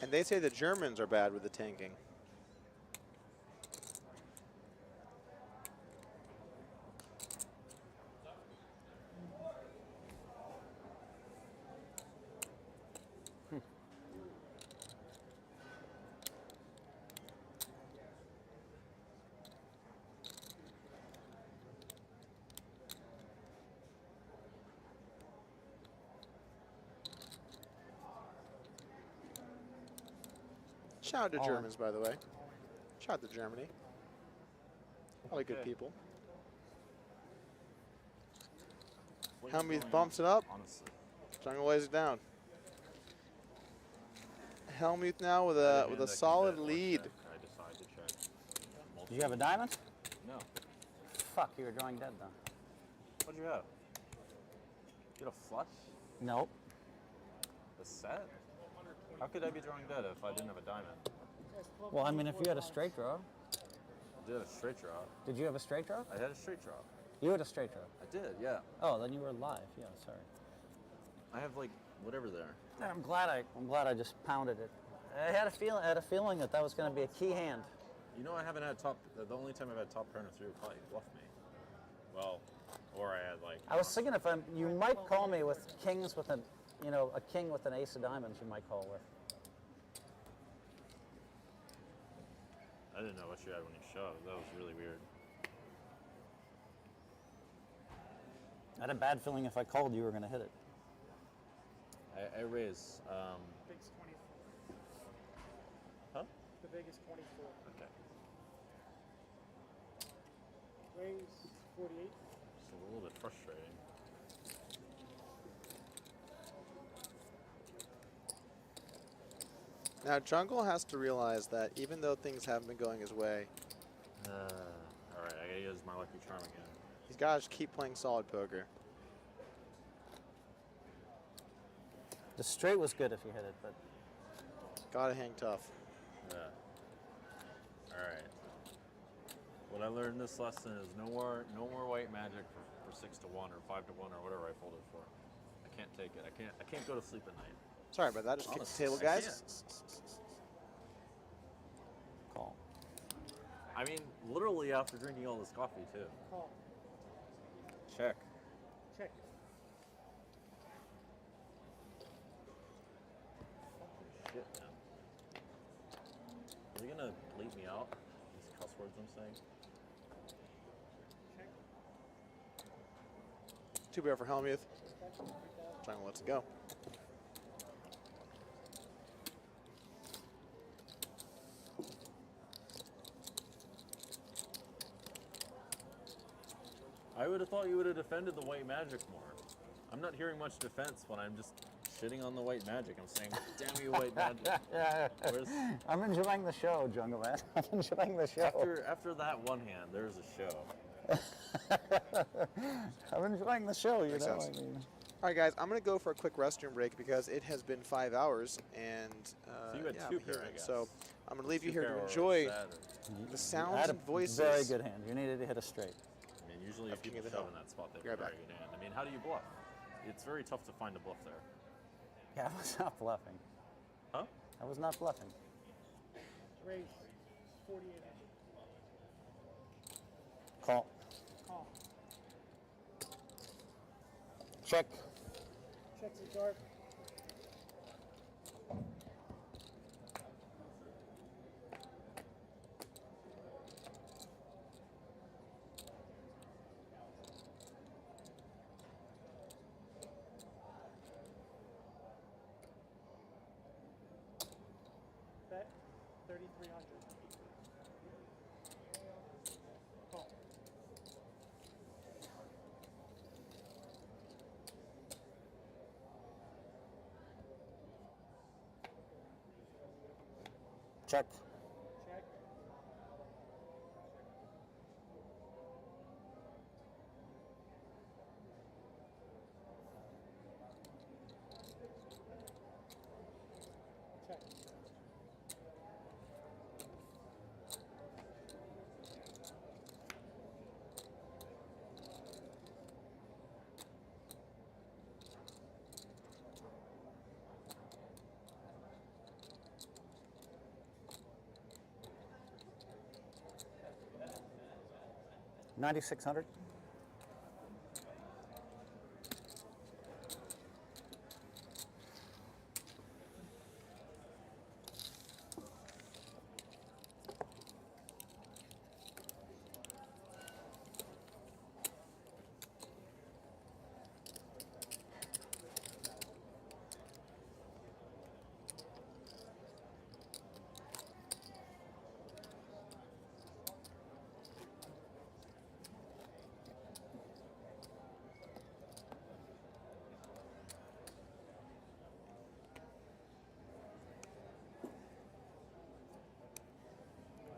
And they say the Germans are bad with the tanking. Shout out to Germans, by the way. Shout out to Germany. Probably good people. Hellmuth bumps it up. Jungle lays it down. Hellmuth now with a solid lead. I decide to check. Do you have a diamond? No. Fuck, you were drawing dead though. What'd you have? You had a flush? Nope. The set? How could I be drawing dead if I didn't have a diamond? Well, I mean, if you had a straight draw. I did have a straight draw. Did you have a straight draw? I had a straight draw. You had a straight draw. I did, yeah. Oh, then you were live. Yeah, sorry. I have like whatever there. I'm glad I just pounded it. I had a feeling that was going to be a key hand. You know, I haven't had top. The only time I've had top pair of 3 would probably bluff me. Well, or I had like. I was thinking you might call me with kings with a king with an ace of diamonds. You might call with. I didn't know what you had when you shoved. That was really weird. I had a bad feeling if I called, you were going to hit it. I raise. Biggest 24. Huh? The biggest 24. Okay. Raise 48. It's a little bit frustrating. Now Jungle has to realize that even though things haven't been going his way, All right, I gotta use my lucky charm again. he's got to just keep playing solid poker. The straight was good if you hit it, but Gotta hang tough. Yeah. All right. What I learned this lesson is no more white magic for 6 to 1 or 5 to 1 or whatever I folded for. I can't take it. I can't go to sleep at night. Sorry about that. Just kicked the Honestly, table, I guys. can't. Call. I mean, literally after drinking all this coffee, too. Call. Check. Check. Shit, man. Are you gonna bleep me out? These cuss words I'm saying? Check. 2-bear for Hellmuth. Jungle lets it go. I would have thought you would have defended the white magic more. I'm not hearing much defense when I'm just shitting on the white magic. I'm saying, damn you, white magic. Where's, I'm enjoying the show, Jungleman. I'm enjoying the show. after that one hand, there's a show. I'm enjoying the show, you Makes know. sense. I mean, All right, guys, I'm going to go for a quick restroom break because it has been 5 hours, and So you had yeah, 2 I'm pair, here. I guess. So I'm going to leave you 2 here pair to or enjoy sad or- the sounds had a and voices. very good hand. You needed to hit a straight. I mean, usually Of if people King of the shove Hill. in that spot, they Be have right a very back. good hand. I mean, how do you bluff? It's very tough to find a bluff there. Yeah, I was not bluffing. Huh? I was not bluffing. Raise 48. Call. Call. Check. Checks the dark. Bet 3,300. Call. Check. Check. Check. $9,600.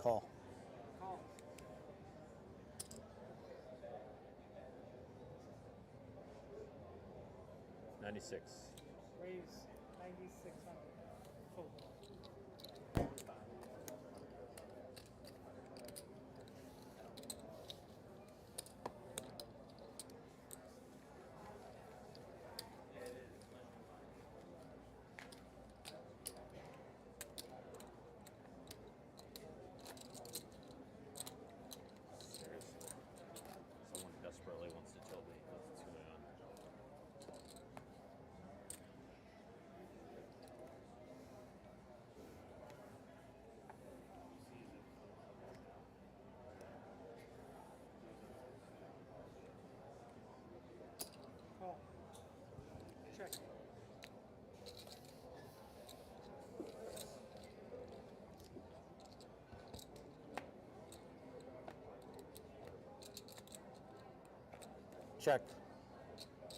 Call. Call. $96. Raise 9,600. Full. Seriously. Someone desperately wants to tilt me. That's what's going on. Call. Check. Check.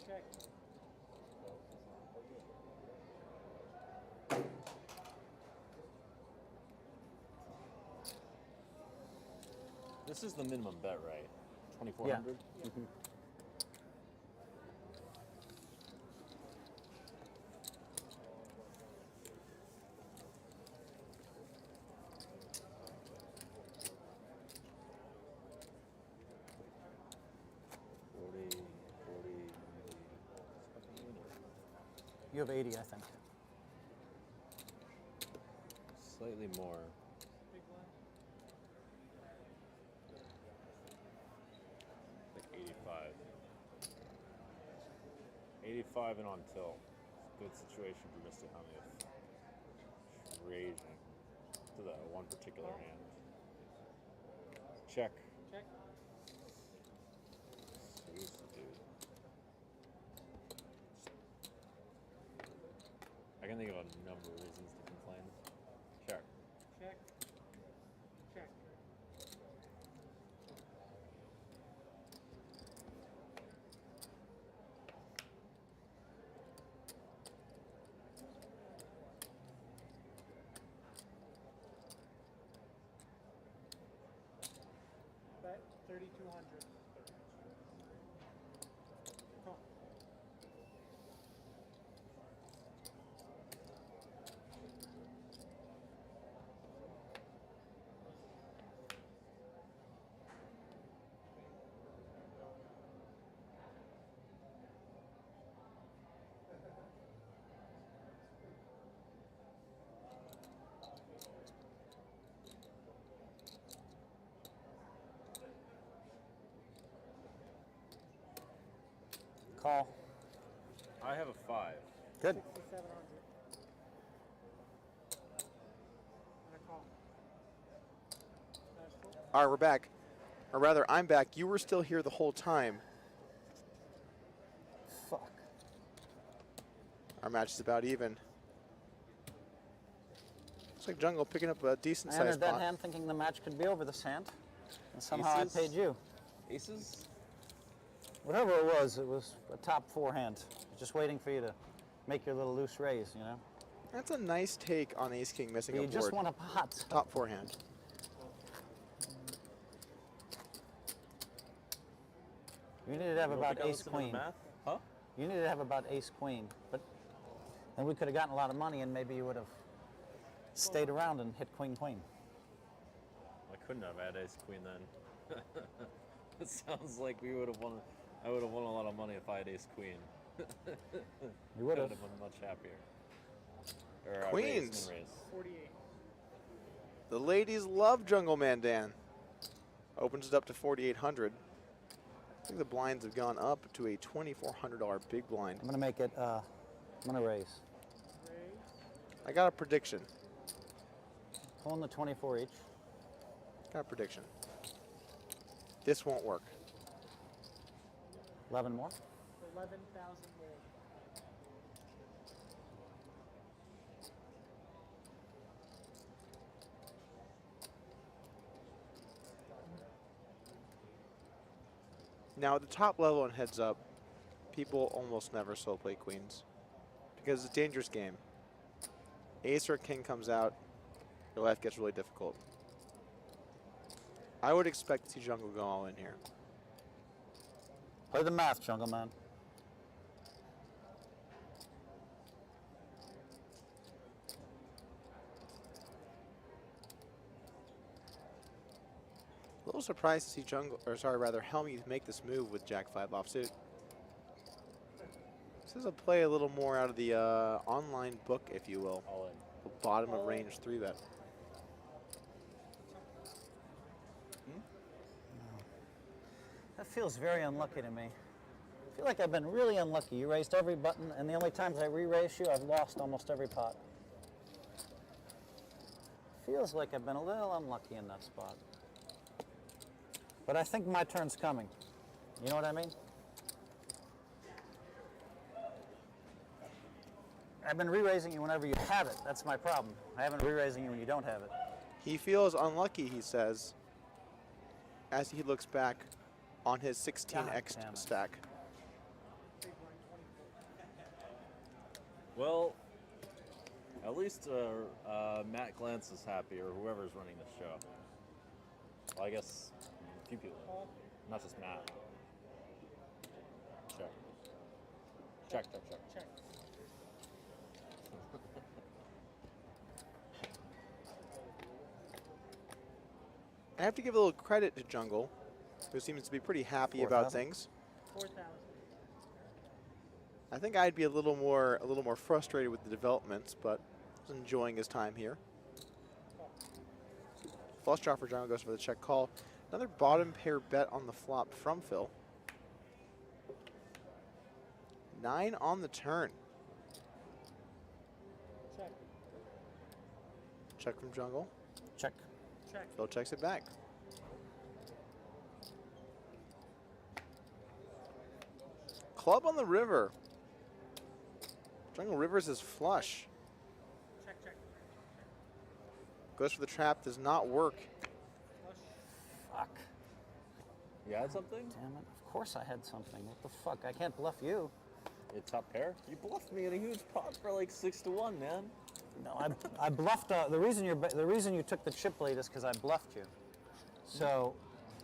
Check. This is the minimum bet, right? 2,400? Yeah. Mhm. You have 80, I think. slightly more. Big blind. Like 85. 85 and on tilt. Good situation for Mr. Hellmuth. Raging to that one particular hand. Check. Check. Seriously, dude. I can think of a number of reasons to complain. Check. Check. Check. Bet 3,200. Call. Call. I have a 5. Good. 6,700. And a call. That's full. All right, we're back. Or rather, I'm back. You were still here the whole time. Fuck. Our match is about even. Looks like Jungle picking up a decent I sized entered that pot. hand thinking the match could be over this hand, and somehow Aces? I paid you. Aces? Whatever it was a top 4 hand. Just waiting for you to make your little loose raise, you know? That's a nice take on Ace King missing You a just board. want a pot. Top 4 hand. You needed to have You don't about think I ace listened to the queen. math? Huh? You needed to have about ace queen, but then we could have gotten a lot of money, and maybe you would have stayed around and hit queen queen. I couldn't have had ace queen then. It sounds like we would have won. I would have won a lot of money if I had ace queen. You would I have. been much happier. Or, Queens. Raise. 48. The ladies love Jungleman Dan. Opens it up to 4,800. I think the blinds have gone up to a $2,400 big blind. I'm gonna make it. I'm gonna raise. Raise. I got a prediction. Pulling the 24 each. Got a prediction. This won't work. 11 more. 11,000 more. Now at the top level and heads up, people almost never slow play queens because it's a dangerous game. Ace or king comes out, your life gets really difficult. I would expect to see Jungle go all in here. Play the math, Jungleman. A little surprised to see Jungle, or sorry, rather Hellmuth make this move with Jack-5 offsuit. This is a play a little more out of the online book, if you will. All in. The bottom of range 3-bet. That feels very unlucky to me. I feel like I've been really unlucky. You raised every button, and the only times I re-raised you, I've lost almost every pot. Feels like I've been a little unlucky in that spot. But I think my turn's coming. You know what I mean? I've been re-raising you whenever you have it. That's my problem. I haven't re-raising you when you don't have it. He feels unlucky, he says, as he looks back on his 16x damn it. stack. Well, at least Matt Glantz is happy, or whoever's running the show. Well, I guess a few people, not just Matt. Check. Check, check, check. Check. I have to give a little credit to Jungle, who seems to be pretty happy about 4,000? things. 4,000. I think I'd be a little more frustrated with the developments, but I was enjoying his time here. Flush draw for Jungle goes for the check call. Another bottom pair bet on the flop from Phil. 9 on the turn. Check. Check from Jungle. Check. Check. Phil checks it back. Club on the river. Jungle Rivers is flush. Check, check. Goes for the trap, does not work. Fuck. You had something? Damn it. Of course I had something. What the fuck? I can't bluff you. You top pair? You bluffed me in a huge pot for like 6-1, man. No, I bluffed. The reason you took the chip lead is because I bluffed you. So,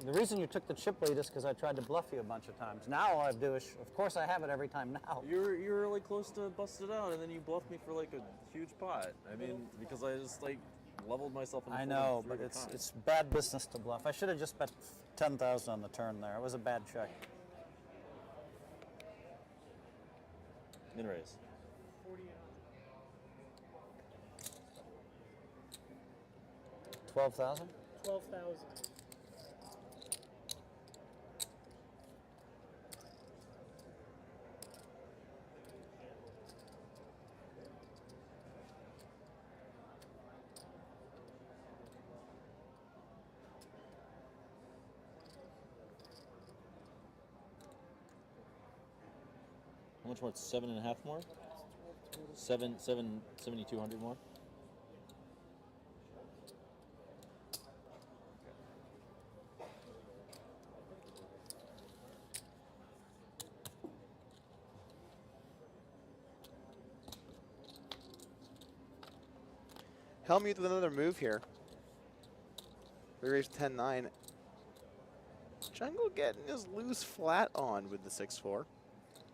the reason you took the chip lead is because I tried to bluff you a bunch of times. Now all I do is, of course, I have it every time now. You were really close to bust it out, and then you bluffed me for like a huge pot. I mean, because I just like leveled myself in the I fold know, three but at a time. it's bad business to bluff. I should have just bet 10,000 on the turn there. It was a bad check. Min raise. 48. 12,000. 12,000. How much more? 7.5 more? 7,200 more? Hellmuth with another move here. We raised 10-9. Jungle getting his loose flat on with the 6-4.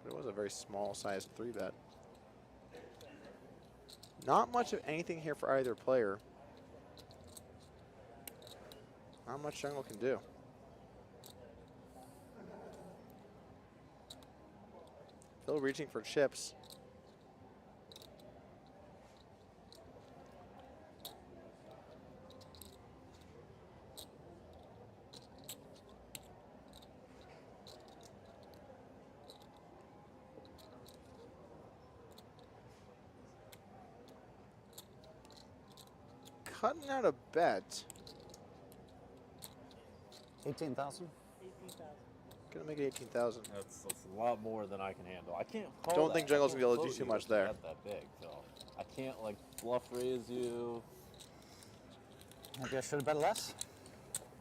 But it was a very small sized 3-bet. Not much of anything here for either player. Not much Jungle can do. Phil reaching for chips. Cutting out a bet. 18,000. 18,000. Gonna make it 18,000. That's a lot more than I can handle. I can't. Call Don't that. think Jungle's I gonna be able can't to do float too you much with a there. bet that big, so I can't like bluff raise you. Maybe I should have bet less.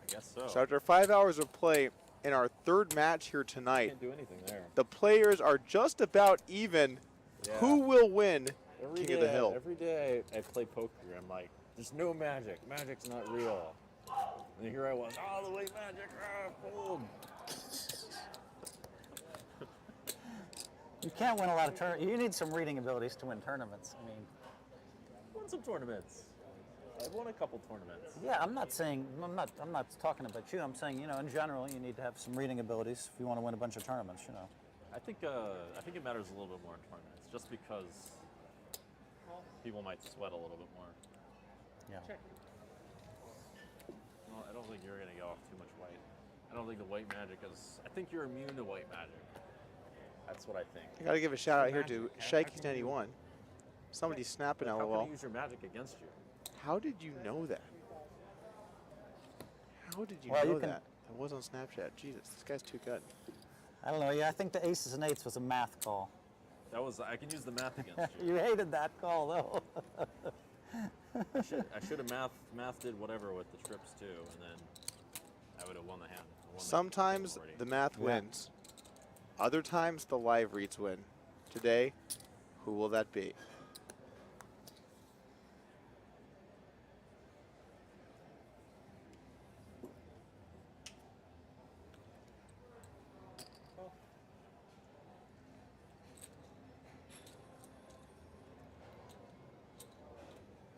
I guess so. So after 5 hours of play in our third match here tonight, Can't do anything there. the players are just about even. Yeah. Who will win Every King of the day- Hill? Every day I play poker, I'm like, there's no magic. Magic's not real. And here I was, all the way magic, fold. You can't win a lot of tournaments. You need some reading abilities to win tournaments. I mean, Won some tournaments. I've won a couple tournaments. yeah, I'm not talking about you. I'm saying, in general, you need to have some reading abilities if you want to win a bunch of tournaments. I think it matters a little bit more in tournaments, just because people might sweat a little bit more. Yeah. Check. Well, I don't think you're gonna go off too much white. I don't think the white magic is. I think you're immune to white magic. That's what I think. I gotta give a shout out here to Shaky91. Somebody's snapping How can LOL. you use your magic against you? How did you know that? How did you Well, know you can- that? That was on Snapchat. Jesus, this guy's too good. I don't know. Yeah, I think the aces and eights was a math call. That was. I can use the math against you. You hated that call, though. I should have math did whatever with the trips too, and then I would have won the hand. I won the Sometimes game already. the math Yeah. wins. Other times the live reads win. Today, who will that be?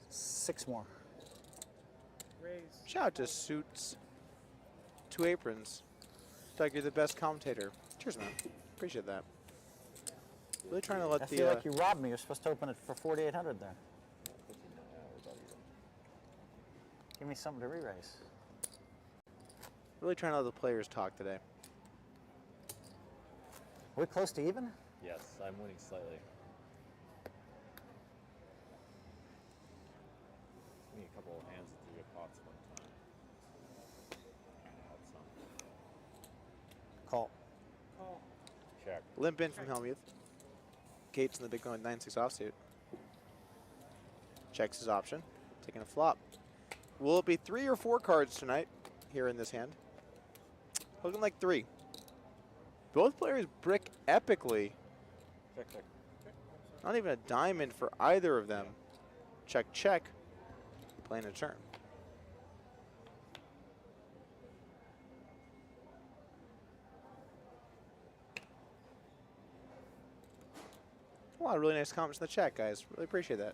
Six more. Raise. Shout out to Suits, Two Aprons. Doug, you're the best commentator. Cheers, man. Appreciate that. Really trying to let I the. feel like you robbed me. You're supposed to open it for 4,800 there. Give me something to re-raise. Really trying to let the players talk today. We're close to even? Yes, I'm winning slightly. Give me a couple of hands at 3 of pots one time. Help some. Call. Call. Check. Limp in from Hellmuth. Gates in the big going 9-6 offsuit. Checks his option. Taking a flop. Will it be 3 or 4 cards tonight here in this hand? Looking like 3. Both players brick epically. Check, check. Not even a diamond for either of them. Check, check. Playing a turn. A lot of really nice comments in the chat, guys. Really appreciate that.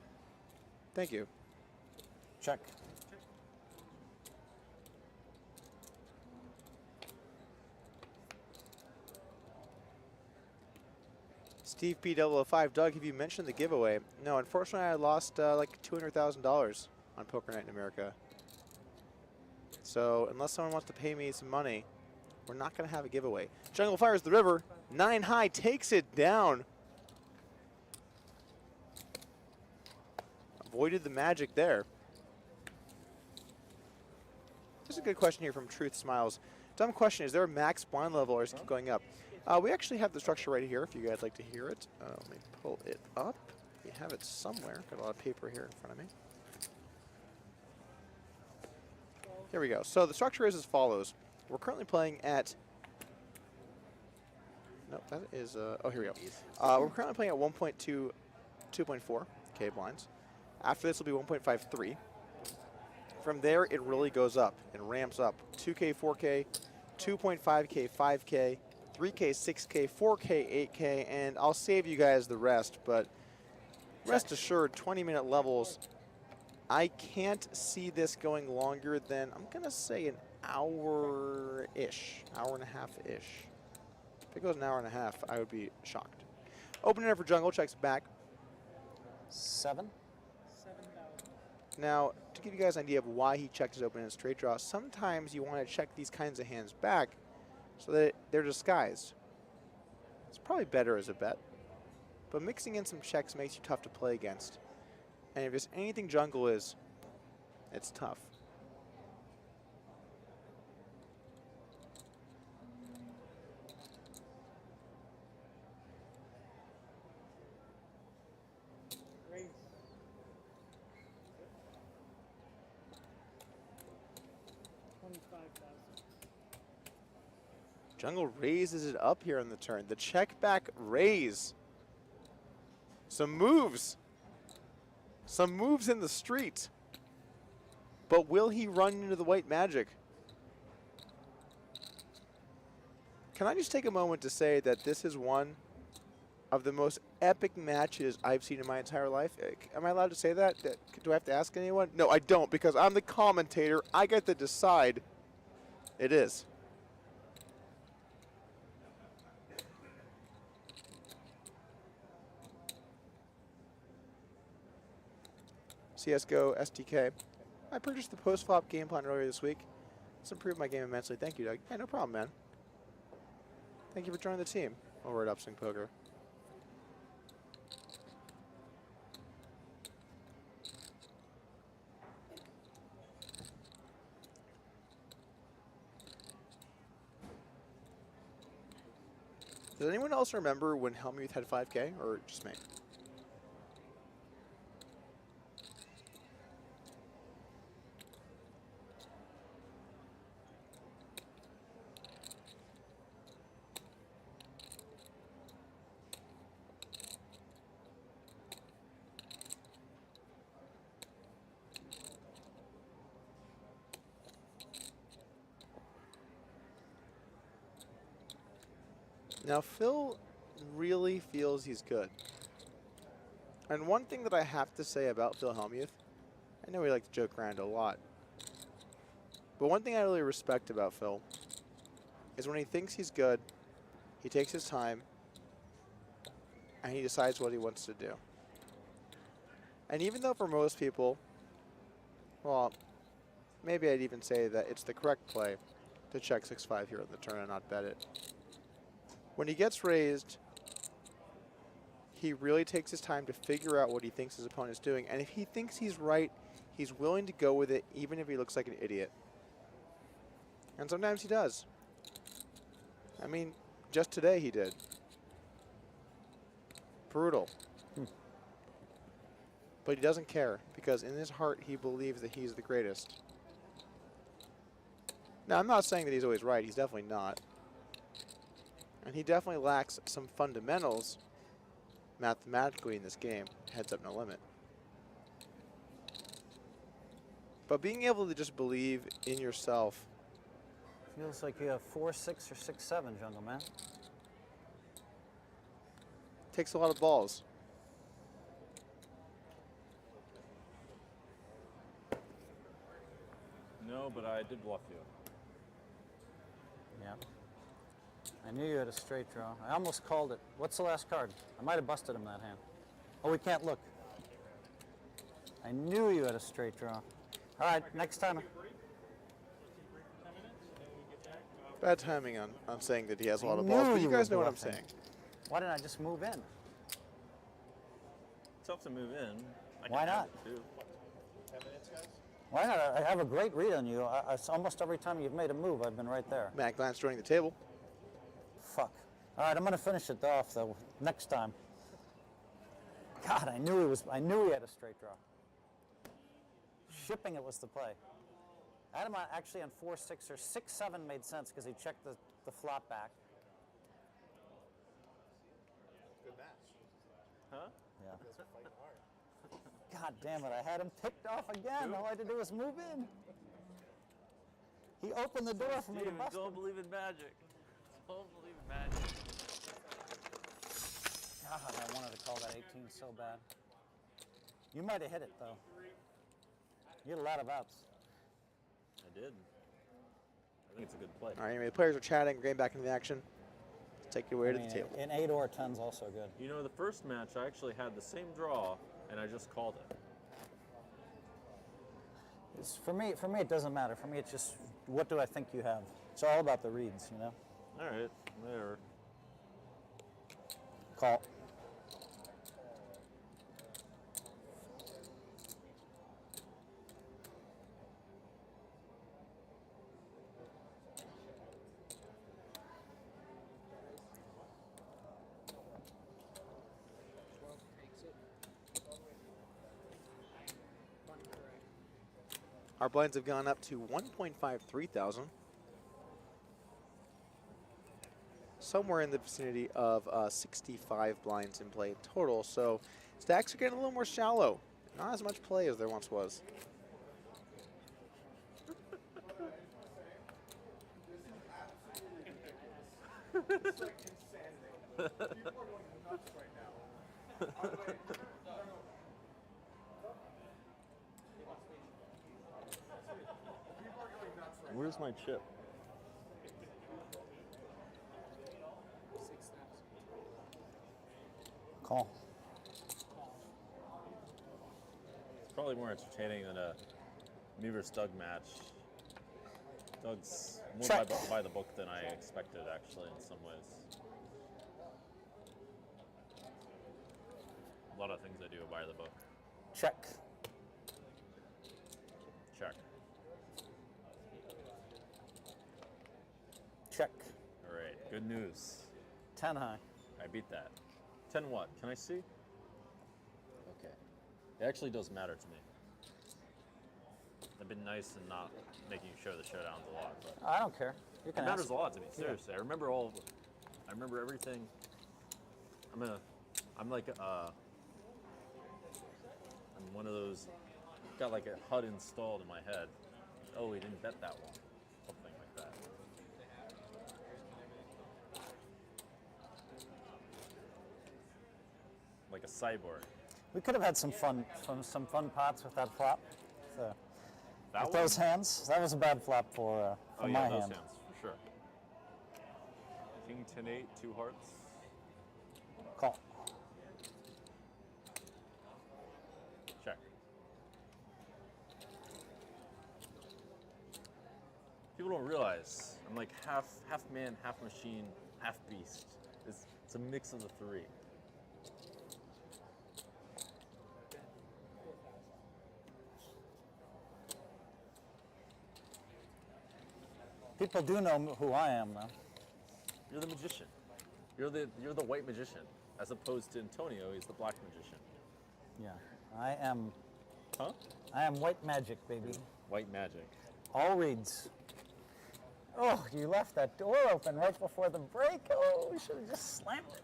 Thank you. Check. Steve P005, Doug, have you mentioned the giveaway? No, unfortunately, I lost like $200,000 on Poker Night in America. So unless someone wants to pay me some money, we're not going to have a giveaway. Jungle fires the river. 9 high takes it down. Avoided the magic there. There's a good question here from Truth Smiles. Dumb question, is there a max blind level or does it keep going up? We actually have the structure right here if you guys like to hear it. Let me pull it up. You have it somewhere. Got a lot of paper here in front of me. Here we go. So the structure is as follows. We're currently playing at... Nope, that is... oh, here we go. We're currently playing at 1.2, 2.4 K blinds. After this will be 1.53. From there, it really goes up and ramps up. 2K, 4K, 2.5K, 5K, 3K, 6K, 4K, 8K, and I'll save you guys the rest, but rest assured, 20-minute levels, I can't see this going longer than, I'm going to say an hour-ish, hour and a half-ish. If it goes an hour and a half, I would be shocked. Open it for Jungle, checks back. 7. Now, to give you guys an idea of why he checked his open and straight draw, sometimes you want to check these kinds of hands back so that they're disguised. It's probably better as a bet, but mixing in some checks makes you tough to play against. And if there's anything Jungle is, it's tough. Raise. Jungle raises it up here on the turn. The check back raise. Some moves. Some moves in the street. But will he run into the white magic? Can I just take a moment to say that this is one of the most epic matches I've seen in my entire life? Am I allowed to say that? Do I have to ask anyone? No, I don't, because I'm the commentator. I get to decide. It is. CSGO STK. I purchased the post-flop game plan earlier this week. It's improved my game immensely. Thank you, Doug. Yeah, no problem, man. Thank you for joining the team over at Upswing Poker. Does anyone else remember when Hellmuth had 5K, or just me? Now, Phil really feels he's good. And one thing that I have to say about Phil Hellmuth, I know we like to joke around a lot, but one thing I really respect about Phil is when he thinks he's good, he takes his time, and he decides what he wants to do. And even though for most people, well, maybe I'd even say that it's the correct play to check 6-5 here on the turn and not bet it. When he gets raised, he really takes his time to figure out what he thinks his opponent's doing. And if he thinks he's right, he's willing to go with it, even if he looks like an idiot. And sometimes he does. I mean, just today he did. Brutal. But he doesn't care, because in his heart he believes that he's the greatest. Now, I'm not saying that he's always right. He's definitely not. And he definitely lacks some fundamentals mathematically in this game. Heads up, no limit. But being able to just believe in yourself. Feels like you have 4-6 or 6-7, Jungleman. Takes a lot of balls. No, but I did bluff you. Yeah. I knew you had a straight draw. I almost called it. What's the last card? I might have busted him that hand. Oh, we can't look. I knew you had a straight draw. All right, next time. Bad timing on saying that he has a lot of balls, but you guys know what I'm saying. Why didn't I just move in? It's tough to move in. Why not? Why not? I have a great read on you. It's almost every time you've made a move, I've been right there. Matt Glantz joining the table. Fuck. All right, I'm gonna finish it off though. Next time. God, I knew he had a straight draw. Shipping it was the play. I had him actually on 4-6 or 6-7 made sense because he checked the flop back. Good match. Huh? Yeah. You guys are fighting hard. God damn it, I had him ticked off again. All I had to do was move in. He opened the door for me to bust Don't him. believe in magic. Don't believe in magic. God, I wanted to call that 18 so bad. You might have hit it though. You had a lot of outs. I did. I think it's a good play. All right, anyway, the players are chatting. We're getting back into the action. Let's take you away to the table. In 8 or 10's also good. You know, the first match I actually had the same draw, and I just called it. For me, it doesn't matter. For me, it's just what do I think you have. It's all about the reads, you know. All right, whatever. Call. Our blinds have gone up to 1.53 thousand. Somewhere in the vicinity of 65 blinds in play total. So stacks are getting a little more shallow. Not as much play as there once was. Where's my chip? Call. It's probably more entertaining than a me versus Doug match. Doug's more by the book than I expected, actually, in some ways. A lot of things I do are by the book. Check. Check. Check. All right, good news. 10 high. I beat that. 10 what? Can I see? Okay. It actually does matter to me. I've been nice and not making you show the showdowns a lot, but I don't care. You can it matters ask. a lot to me. Seriously, yeah. I remember all of it. I remember everything. I'm like I'm one of those. Got like a HUD installed in my head. Oh, we didn't bet that one. Something like that. Like a cyborg. We could have had some fun pots with that flop. So, That with one? those hands, that was a bad flop for Oh my yeah, those hand. hands for sure. King 10-8, 2 hearts. Call. Check. People don't realize I'm like half man, half machine, half beast. It's a mix of the three. People do know who I am, though. You're the magician. You're the white magician, as opposed to Antonio. He's the black magician. Yeah, I am. Huh? I am white magic, baby. White magic. All reads. Oh, you left that door open right before the break. Oh, we should have just slammed it.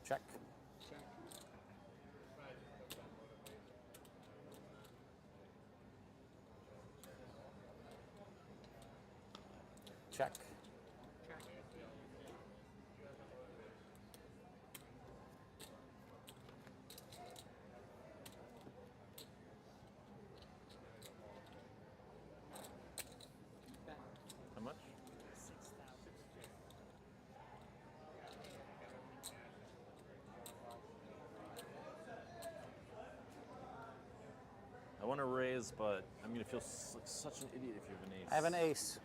Check. Check. How much? 6,000. I want to raise, but I'm gonna feel like such an idiot if you have an ace. I have an ace.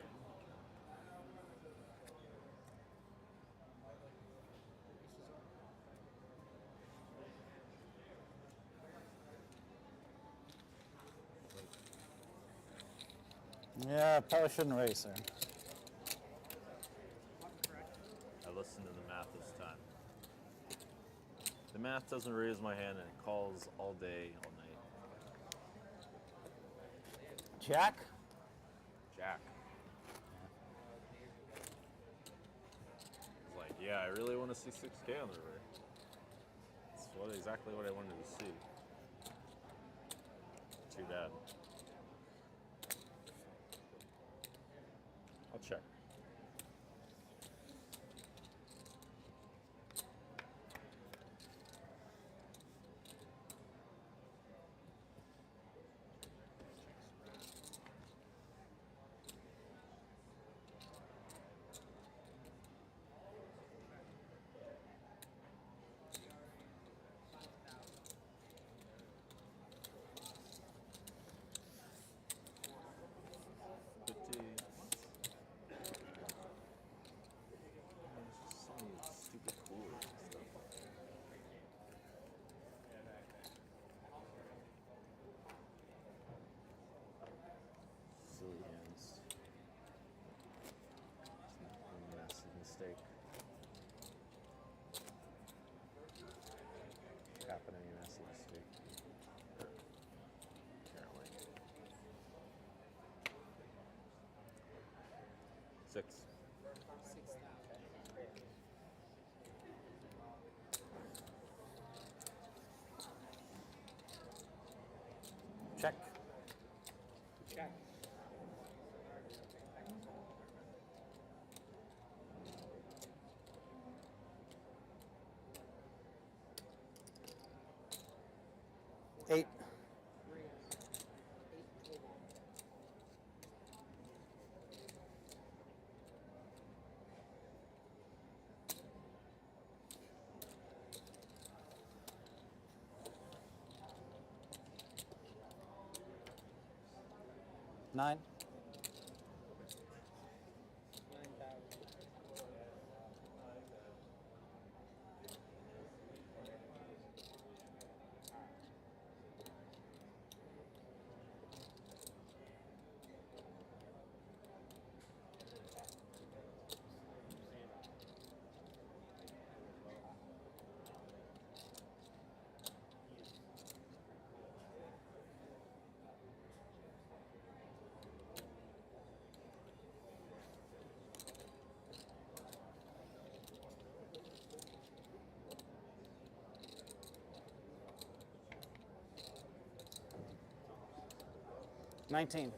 Yeah, probably shouldn't race there. I listened to the math this time. The math doesn't raise my hand and it calls all day, all night. Jack? Jack. He's like, yeah, I really want to see 6K on the river. That's exactly what I wanted to see. Too bad. I'll check. Mistake. Happening a massive mistake. Apparently. 6. 6,000. Check. Check. Eight. Nine. 9,000. $19.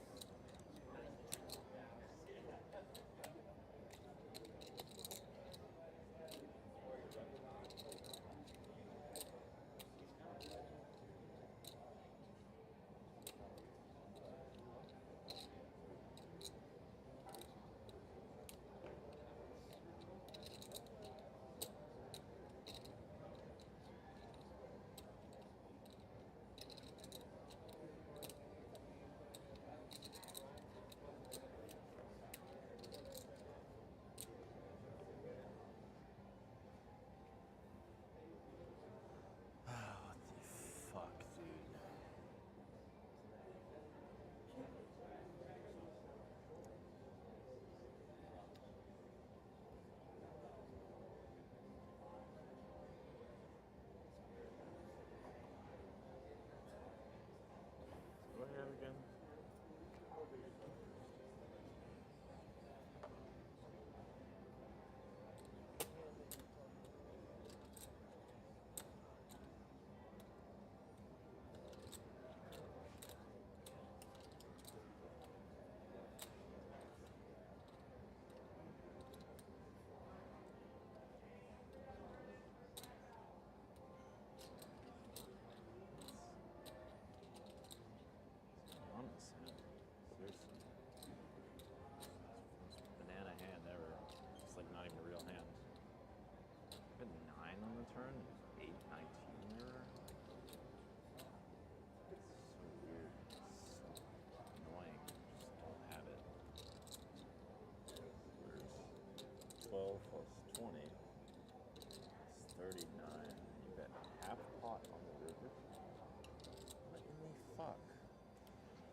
fuck?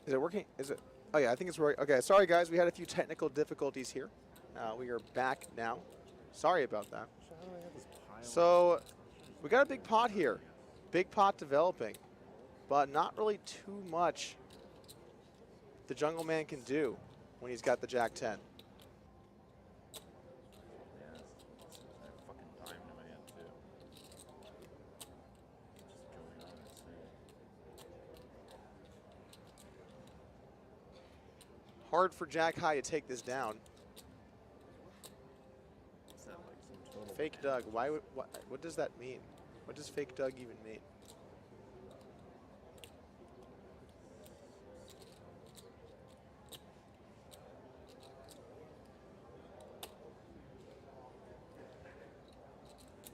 Is it working? Is it? Oh yeah, I think it's working. Okay, sorry guys, we had a few technical difficulties here. We are back now. Sorry about that. So we got a big pot here. Big pot developing, but not really too much the Jungleman can do when he's got the Jack 10. Hard for Jack High to take this down. Fake Doug. Why would what does that mean? What does fake Doug even mean?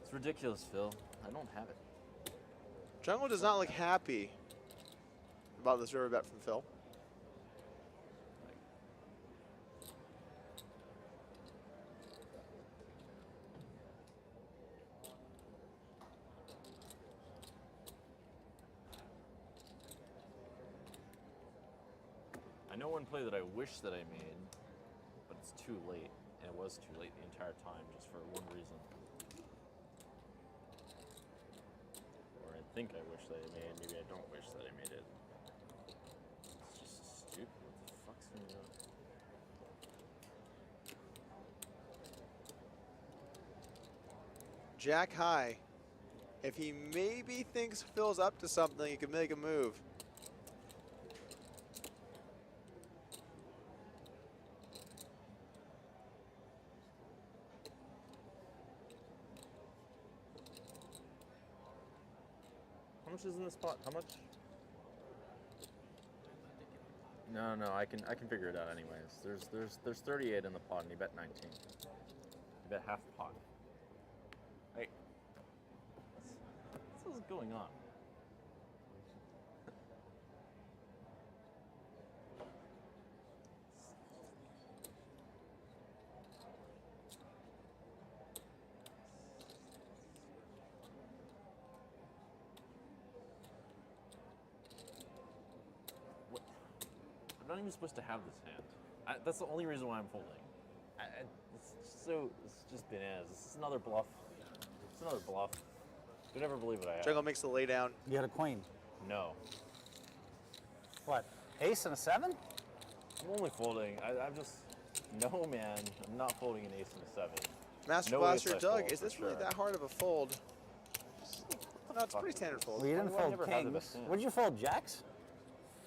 It's ridiculous, Phil. I don't have it. Jungle does not look happy about this river bet from Phil. I know one play that I wish that I made, but it's too late, and it was too late the entire time, just for one reason. Or I think I wish that I made, maybe I don't wish that I made it. It's just stupid. What the fuck's going on? Jack High. If he maybe thinks Phil's up to something, he could make a move. How much is in this pot? How much? No, I can figure it out anyways. There's 38 in the pot, and you bet 19. You bet half pot. Hey, what's going on? I'm not even supposed to have this hand. That's the only reason why I'm folding. It's just bananas. This is another bluff. It's another bluff. You'd never believe what I have. Jungle makes the lay down. You had a queen. No. What? Ace and a 7? I'm only folding. I'm just, no man. I'm not folding an ace and a 7. Master No Blaster ace I Doug, fold, is this for really sure. that hard of a fold? No, it's a pretty standard fold. Well, you didn't Why do I fold never have the kings. best hand? What did you fold, jacks?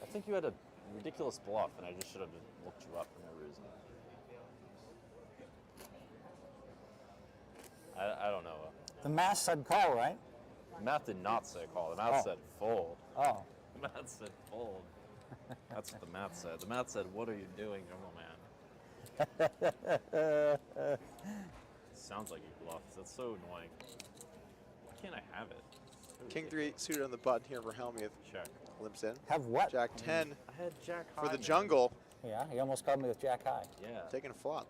I think you had a ridiculous bluff, and I just should have looked you up for no reason. I don't know. The math said call, right? The math did not say call. The math Oh. said fold. Oh. The math said fold. That's what the math said. The math said, what are you doing, Jungleman? Sounds like you bluffed. That's so annoying. Why can't I have it? So King ridiculous. 3 suited on the button here for Hellmuth. Check. Limps in. Have what? Jack 10 I had Jack high. for the man. jungle. Yeah, he almost called me with jack high. Yeah. Taking a flop.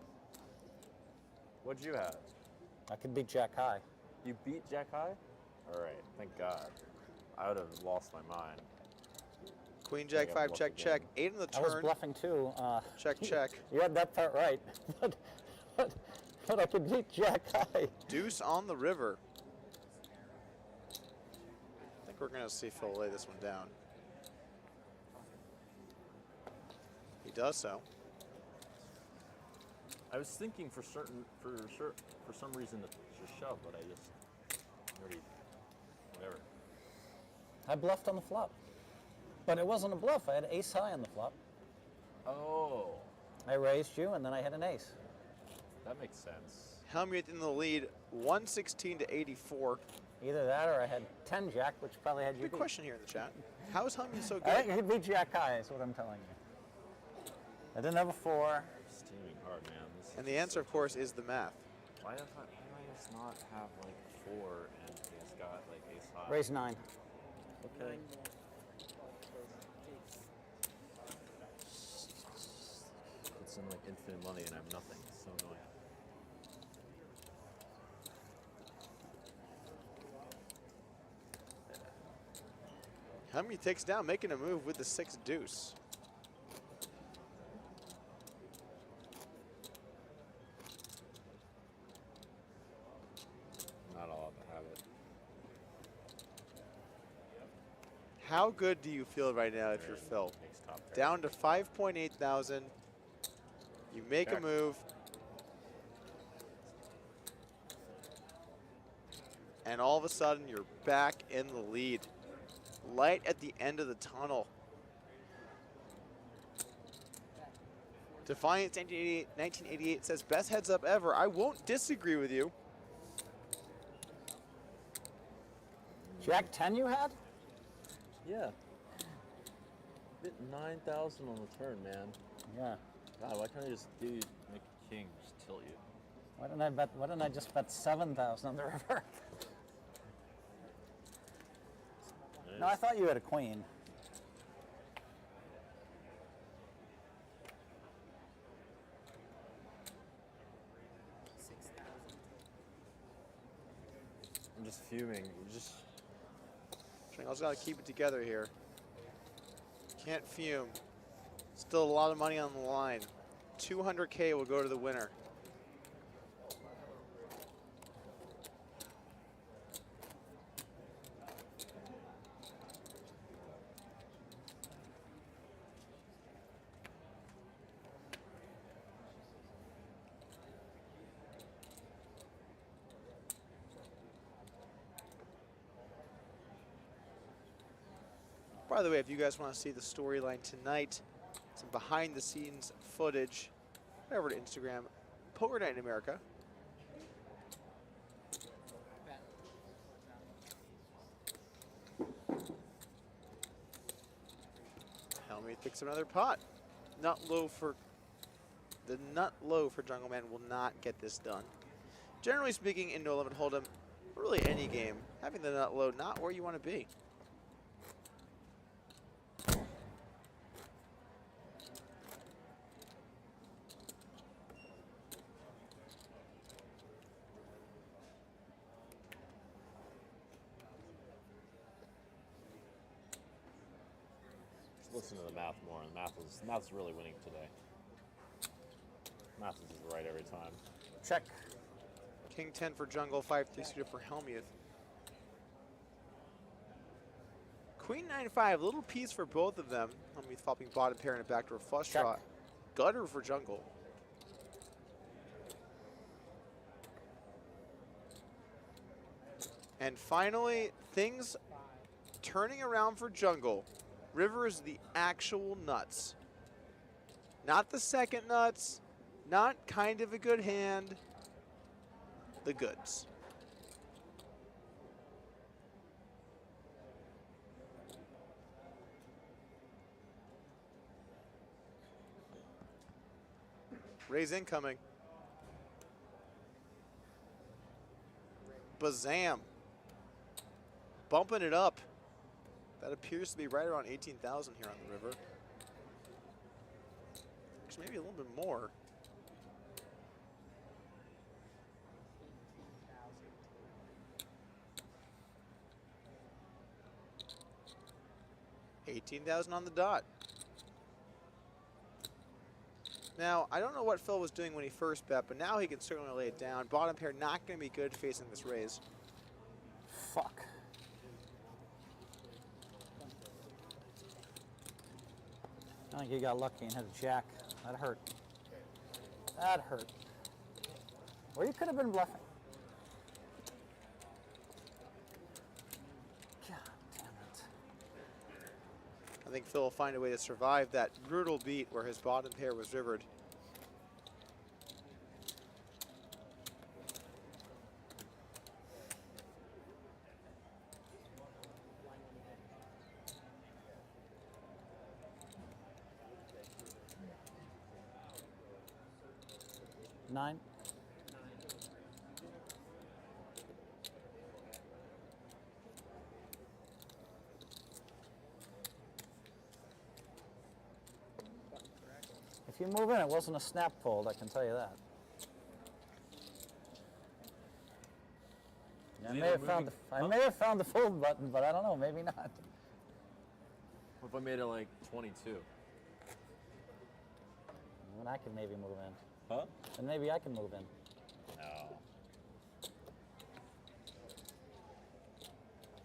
What'd you have? I could beat jack high. You beat Jack high? All right. Thank God. I would have lost my mind. Queen Jack I 5 bluffed check again. check. 8 on the I was turn. bluffing too. Check check. You had that part right. but I could beat jack high. Deuce on the river. I think we're gonna see Phil lay this one down. He does so. I was thinking for some reason to shove, but I just already whatever. I bluffed on the flop. But it wasn't a bluff. I had ace high on the flop. Oh, I raised you, and then I had an ace. that makes sense. Hellmuth in the lead, 116 to 84. Either that or I had 10 jack, which probably had you Good beat. question here in the chat. How is Hellmuth so I good? could beat jack high, is what I'm telling you. I didn't have a 4. Steaming hard, man. This And is the answer, of course, is the math. why do I just not have like 4 and he's got like ace high? Raise 9. Okay. It's in like infinite money and I have nothing. It's so annoying. Hellmuth takes down, making a move with the 6 deuce. Not allowed to have it. How good do you feel right now if you're Phil? Down to 5.8 thousand. You make a move. And all of a sudden, you're back in the lead. Light at the end of the tunnel. Defiance 1988 says, best heads up ever. I won't disagree with you. Jack 10 you had? Yeah. Bit 9,000 on the turn, man. Yeah. God, why can't I just make a king just tilt you? Why didn't I just bet 7,000 on the river? No, I thought you had a queen. I'm just fuming. Triangle's got to keep it together here. Can't fume. Still a lot of money on the line. 200K will go to the winner. By the way, if you guys want to see the storyline tonight, some behind the scenes footage, head over to Instagram, Poker Night in America. Hellmuth picks up another pot. The nut low for Jungleman will not get this done. Generally speaking, in No Limit Hold'em, really any game, having the nut low not where you want to be. Listen to the math more, and math's really winning today. Math is right every time. Check. King 10 for Jungle, 5-3 suited for Hellmuth. Queen 9-5, little piece for both of them. Hellmuth flopping bottom pair and a backdoor flush draw. Gutter for Jungle. And finally, things turning around for Jungle. River is the actual nuts. Not the second nuts, not kind of a good hand, the goods. Raise incoming. Bazam. Bumping it up. That appears to be right around 18,000 here on the river. Actually, maybe a little bit more. $18,000 on the dot. Now, I don't know what Phil was doing when he first bet, but now he can certainly lay it down. Bottom pair not going to be good facing this raise. Fuck. I think you got lucky and hit a jack. That hurt. That hurt. Or you could have been bluffing. God damn it. I think Phil will find a way to survive that brutal beat where his bottom pair was rivered. Nine. If you move in, it wasn't a snap fold, I can tell you that. I may have found the fold button, but I don't know, maybe not. What if I made it like 22? Then I can maybe move in. Huh? And maybe I can move in. No.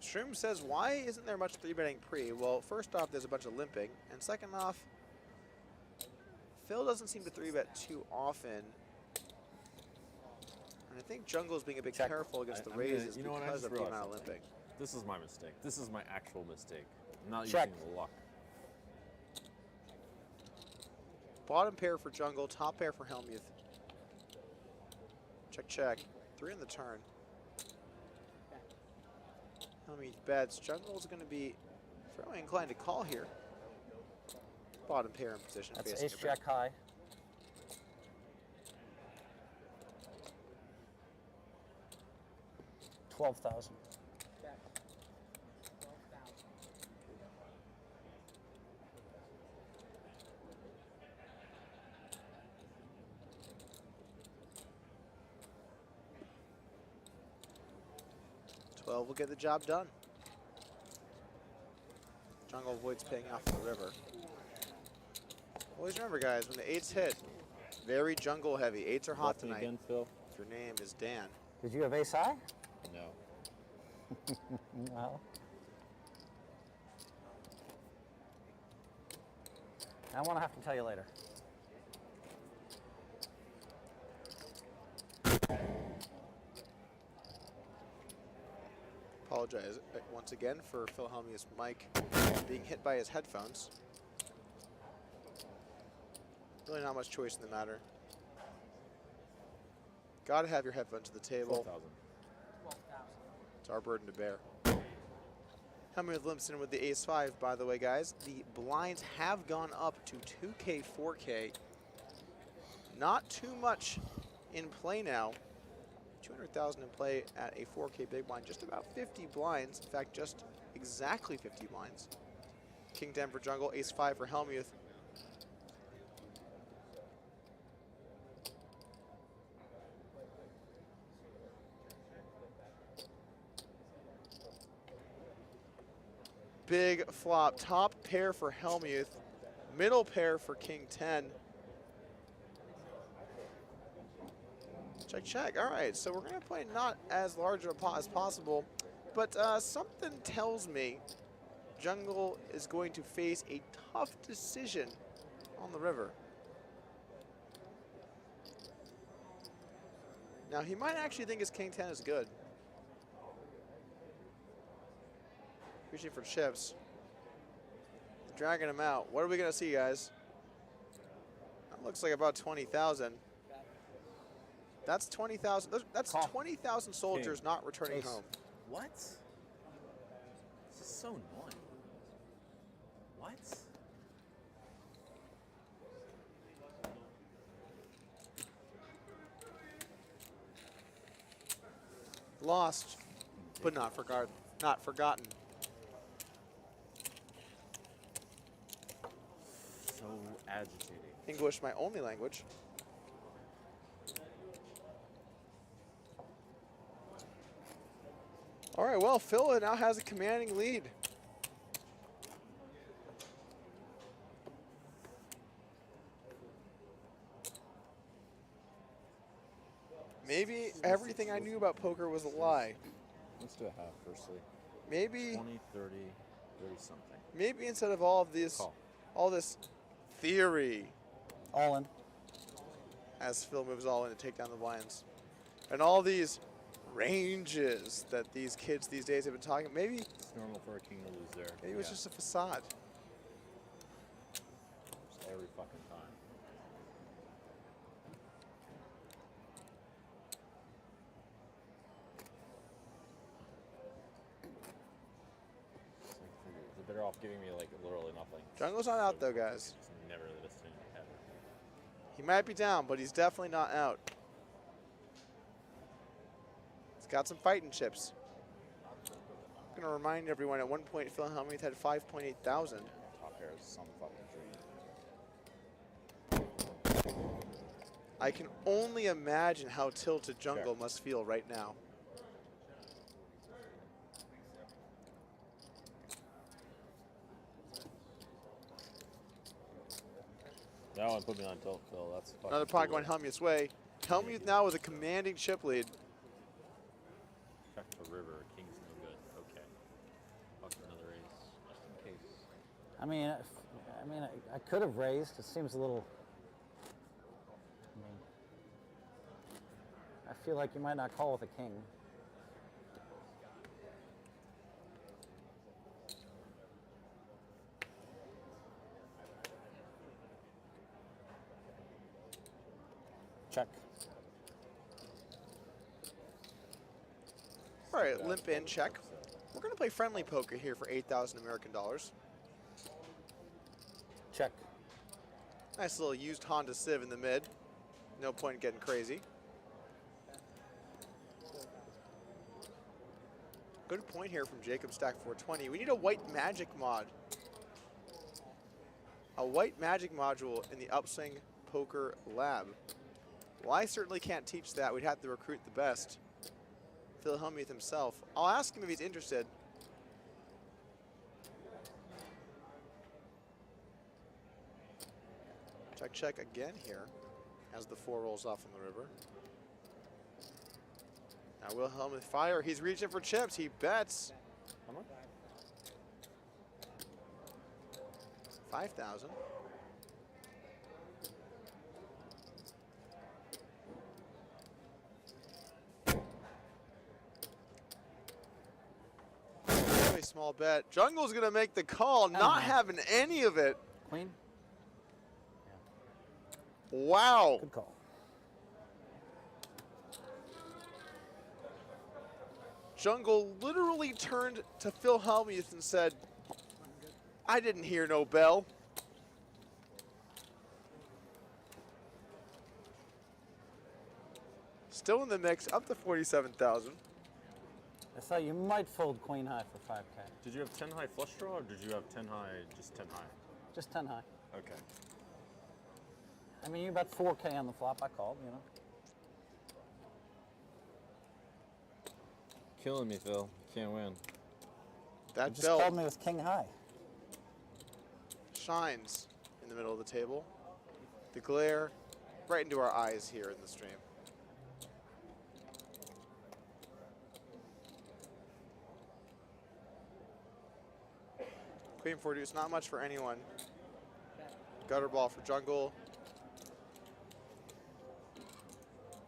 Shroom says, why isn't there much 3-betting pre? Well, first off, there's a bunch of limping. And second off, Phil doesn't seem to 3-bet too often. And I think Jungle's being a bit careful against the raises because of the amount of limping. This is my mistake. This is my actual mistake. I'm not Check. using luck. Bottom pair for Jungle, top pair for Hellmuth. Check, check. 3 in the turn. Hellmuth bets. Jungle's going to be fairly inclined to call here. Bottom pair in position. That's facing ace your back. jack high. $12,000. Check. 12,000. 12 will get the job done. Jungle avoids paying off the river. Always remember, guys, when the 8s hit, very jungle heavy. 8s are hot Lefty tonight. again, Phil? If your name is Dan. Did you have ace high? No. Well. I want to have to tell you later. Apologize once again for Phil Hellmuth's mic being hit by his headphones. Really not much choice in the matter. Gotta have your headphones at the table. 12,000. It's our burden to bear. Hellmuth limps in with the ace-5, by the way, guys. The blinds have gone up to 2K, 4K. Not too much in play now. 200,000 in play at a 4K big blind. Just about 50 blinds. In fact, just exactly 50 blinds. King 10 for Jungle, ace-5 for Hellmuth. Big flop. Top pair for Hellmuth. Middle pair for King 10. Check, check. All right, so we're going to play not as large of a pot as possible, but something tells me Jungle is going to face a tough decision on the river. Now, he might actually think his King 10 is good. Reaching for chips. Dragging him out. What are we going to see, guys? That looks like about 20,000. That's 20,000. That's 20,000 soldiers not returning home. What? This is so annoying. What? Lost, but not forgotten. Not forgotten. So agitating. English, my only language. All right, well, Phil now has a commanding lead. Maybe everything I knew about poker was a lie. Let's do a half, firstly. Maybe 20, 30, 30 something. Maybe instead of all of this, all this theory, all in, as Phil moves all in to take down the blinds, and all these ranges that these kids these days have been talking. Maybe it's normal for a king to lose there. Maybe it was just a facade. Just every fucking time. They're better off giving me like literally nothing. Jungle's not out though, guys. It's never the best thing ever. He might be down, but he's definitely not out. He's got some fighting chips. I'm gonna remind everyone, at one point Phil Hellmuth had 5.8 thousand. Top pair is some fucking dream. I can only imagine how tilted Jungle must feel right now. That one put me on tilt, Phil. That's fucking Another pot cool. going Hellmuth's way. Hellmuth now with a commanding chip lead. Check the river. King's no good. Okay. Fuck another ace, just in case. I mean, I could have raised. It seems a little. I feel like you might not call with a king. Check. All right, limp in, check. We're going to play friendly poker here for 8,000 American dollars. Check. Nice little used Honda Civ in the mid. No point in getting crazy. Good point here from Jacob Stack 420. We need a white magic mod. A white magic module in the Upswing Poker Lab. Well, I certainly can't teach that. We'd have to recruit the best. Phil Hellmuth himself. I'll ask him if he's interested. Check, check again here as the 4 rolls off in the river. Now will Hellmuth fire? He's reaching for chips. He bets. How much? 5,000. Very small bet. Jungle's gonna make the call, not having any of it. Queen. Wow. Good call. Jungle literally turned to Phil Hellmuth and said, I didn't hear no bell. Still in the mix, up to 47,000. I thought you might fold queen high for 5K. Did you have 10 high flush draw, or did you have 10 high, just 10 high? Just 10 high. Okay. I mean, you bet 4K on the flop. I called, you know. Killing me, Phil. Can't win. That You just bell called me with king high. shines in the middle of the table. The glare right into our eyes here in the stream. Queen 4 deuce, not much for anyone. Gutter ball for Jungle.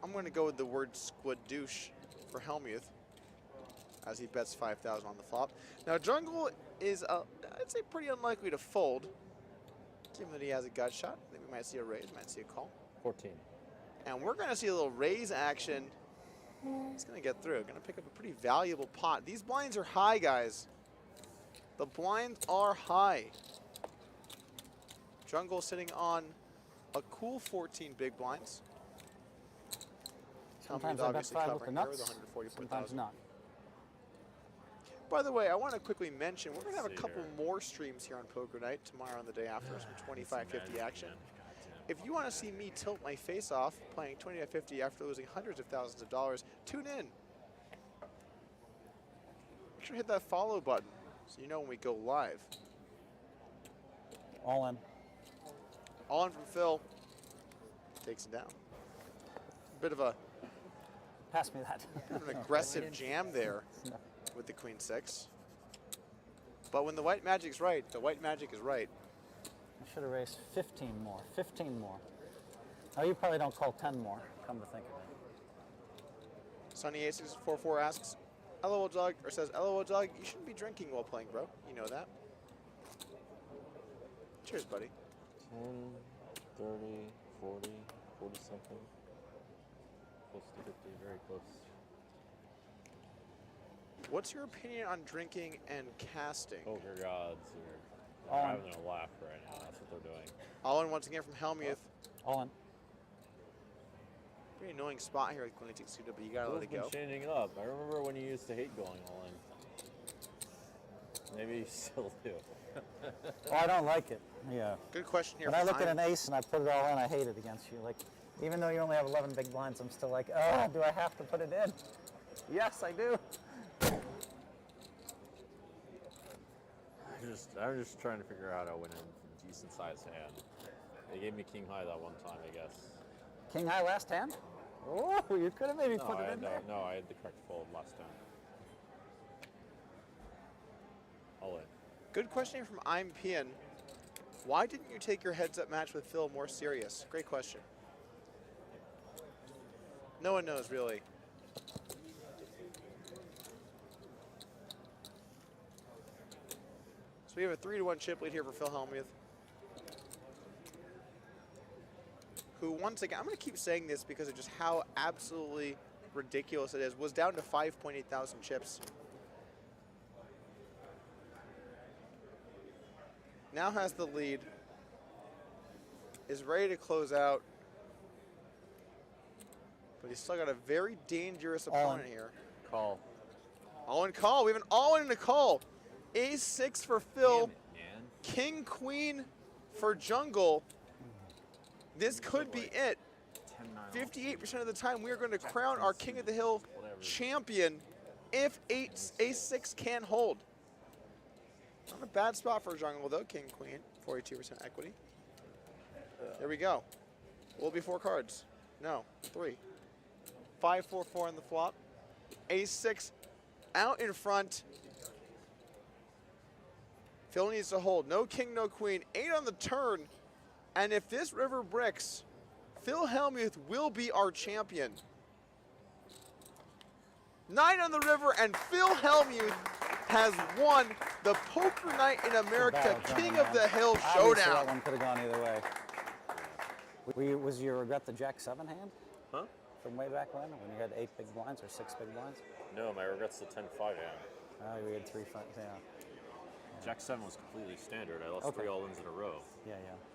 I'm going to go with the word squadouche for Hellmuth as he bets 5,000 on the flop. Now Jungle is, I'd say, pretty unlikely to fold, given that he has a gut shot. I think we might see a raise, might see a call. 14. And we're going to see a little raise action. He's going to get through. Going to pick up a pretty valuable pot. These blinds are high, guys. The blinds are high. Jungle sitting on a cool 14 big blinds. Sometimes Hellmuth I bet obviously 5 with the covering here with nuts. 144,000. Sometimes not. By the way, I want to quickly mention, we're going to have a couple more streams here on Poker Night tomorrow and the day after, some 25-50 action. If you want to see me tilt my face off playing 25-50 after losing hundreds of thousands of dollars, tune in. Make sure to hit that follow button so you know when we go live. All in. All in from Phil. Takes it down. A bit of a Pass me that. an aggressive jam there with the Queen 6. But when the white magic's right, the white magic is right. I should have raised 15 more. 15 more. Oh, you probably don't call 10 more, come to think of it. Sunny8644 asks, LOL Doug, or says, LOL Doug, you shouldn't be drinking while playing, bro. You know that. Cheers, buddy. 10, 30, 40, 40 something. Close to 50, very close. What's your opinion on drinking and casting? Poker gods are having a laugh right now. That's what they're doing. All in once again from Hellmuth. All in. Pretty annoying spot here with Queen takes suited, but you gotta let it go. Changing up. I remember when you used to hate going all in. Maybe you still do. Well, I don't like it. Yeah. Good question here. When I look at an ace and I put it all in, I hate it against you. Like, even though you only have 11 big blinds, I'm still like, oh, do I have to put it in? Yes, I do. I'm just trying to figure out how to win in from decent sized hand. They gave me king high that one time, I guess. King high last hand? Oh, you could have maybe put it in there. No, I had the correct fold last time. All in. Good question from I'm Pian. Why didn't you take your heads-up match with Phil more serious? Great question. No one knows, really. So we have a 3-1 chip lead here for Phil Hellmuth, who, once again, I'm going to keep saying this because of just how absolutely ridiculous it is, was down to 5.8 thousand chips. Now has the lead, is ready to close out, but he's still got a very dangerous opponent here. Call. All in call. We have an all in and a call. Ace-6 for Phil. King Queen for Jungle. This could be it. 58% of the time we are going to crown our King of the Hill champion if Ace-6 can hold. Not a bad spot for Jungle though. King Queen, 42% equity. There we go. Will it be 4 cards? No, 3. 5, 4, 4 on the flop. Ace-6 out in front. Phil needs to hold. No king, no queen. 8 on the turn. And if this river bricks, Phil Hellmuth will be our champion. 9 on the river, and Phil Hellmuth has won the Poker Night in America King of the Hill Obviously, Showdown. that one could have gone either way. Was your regret the Jack-7 hand? Huh? From way back when you had 8 big blinds or 6 big blinds? No, my regret's the 10-5 hand. Oh, we had 3 front, yeah. Jack-7 was completely standard. I lost 3 all-ins in a row. Yeah,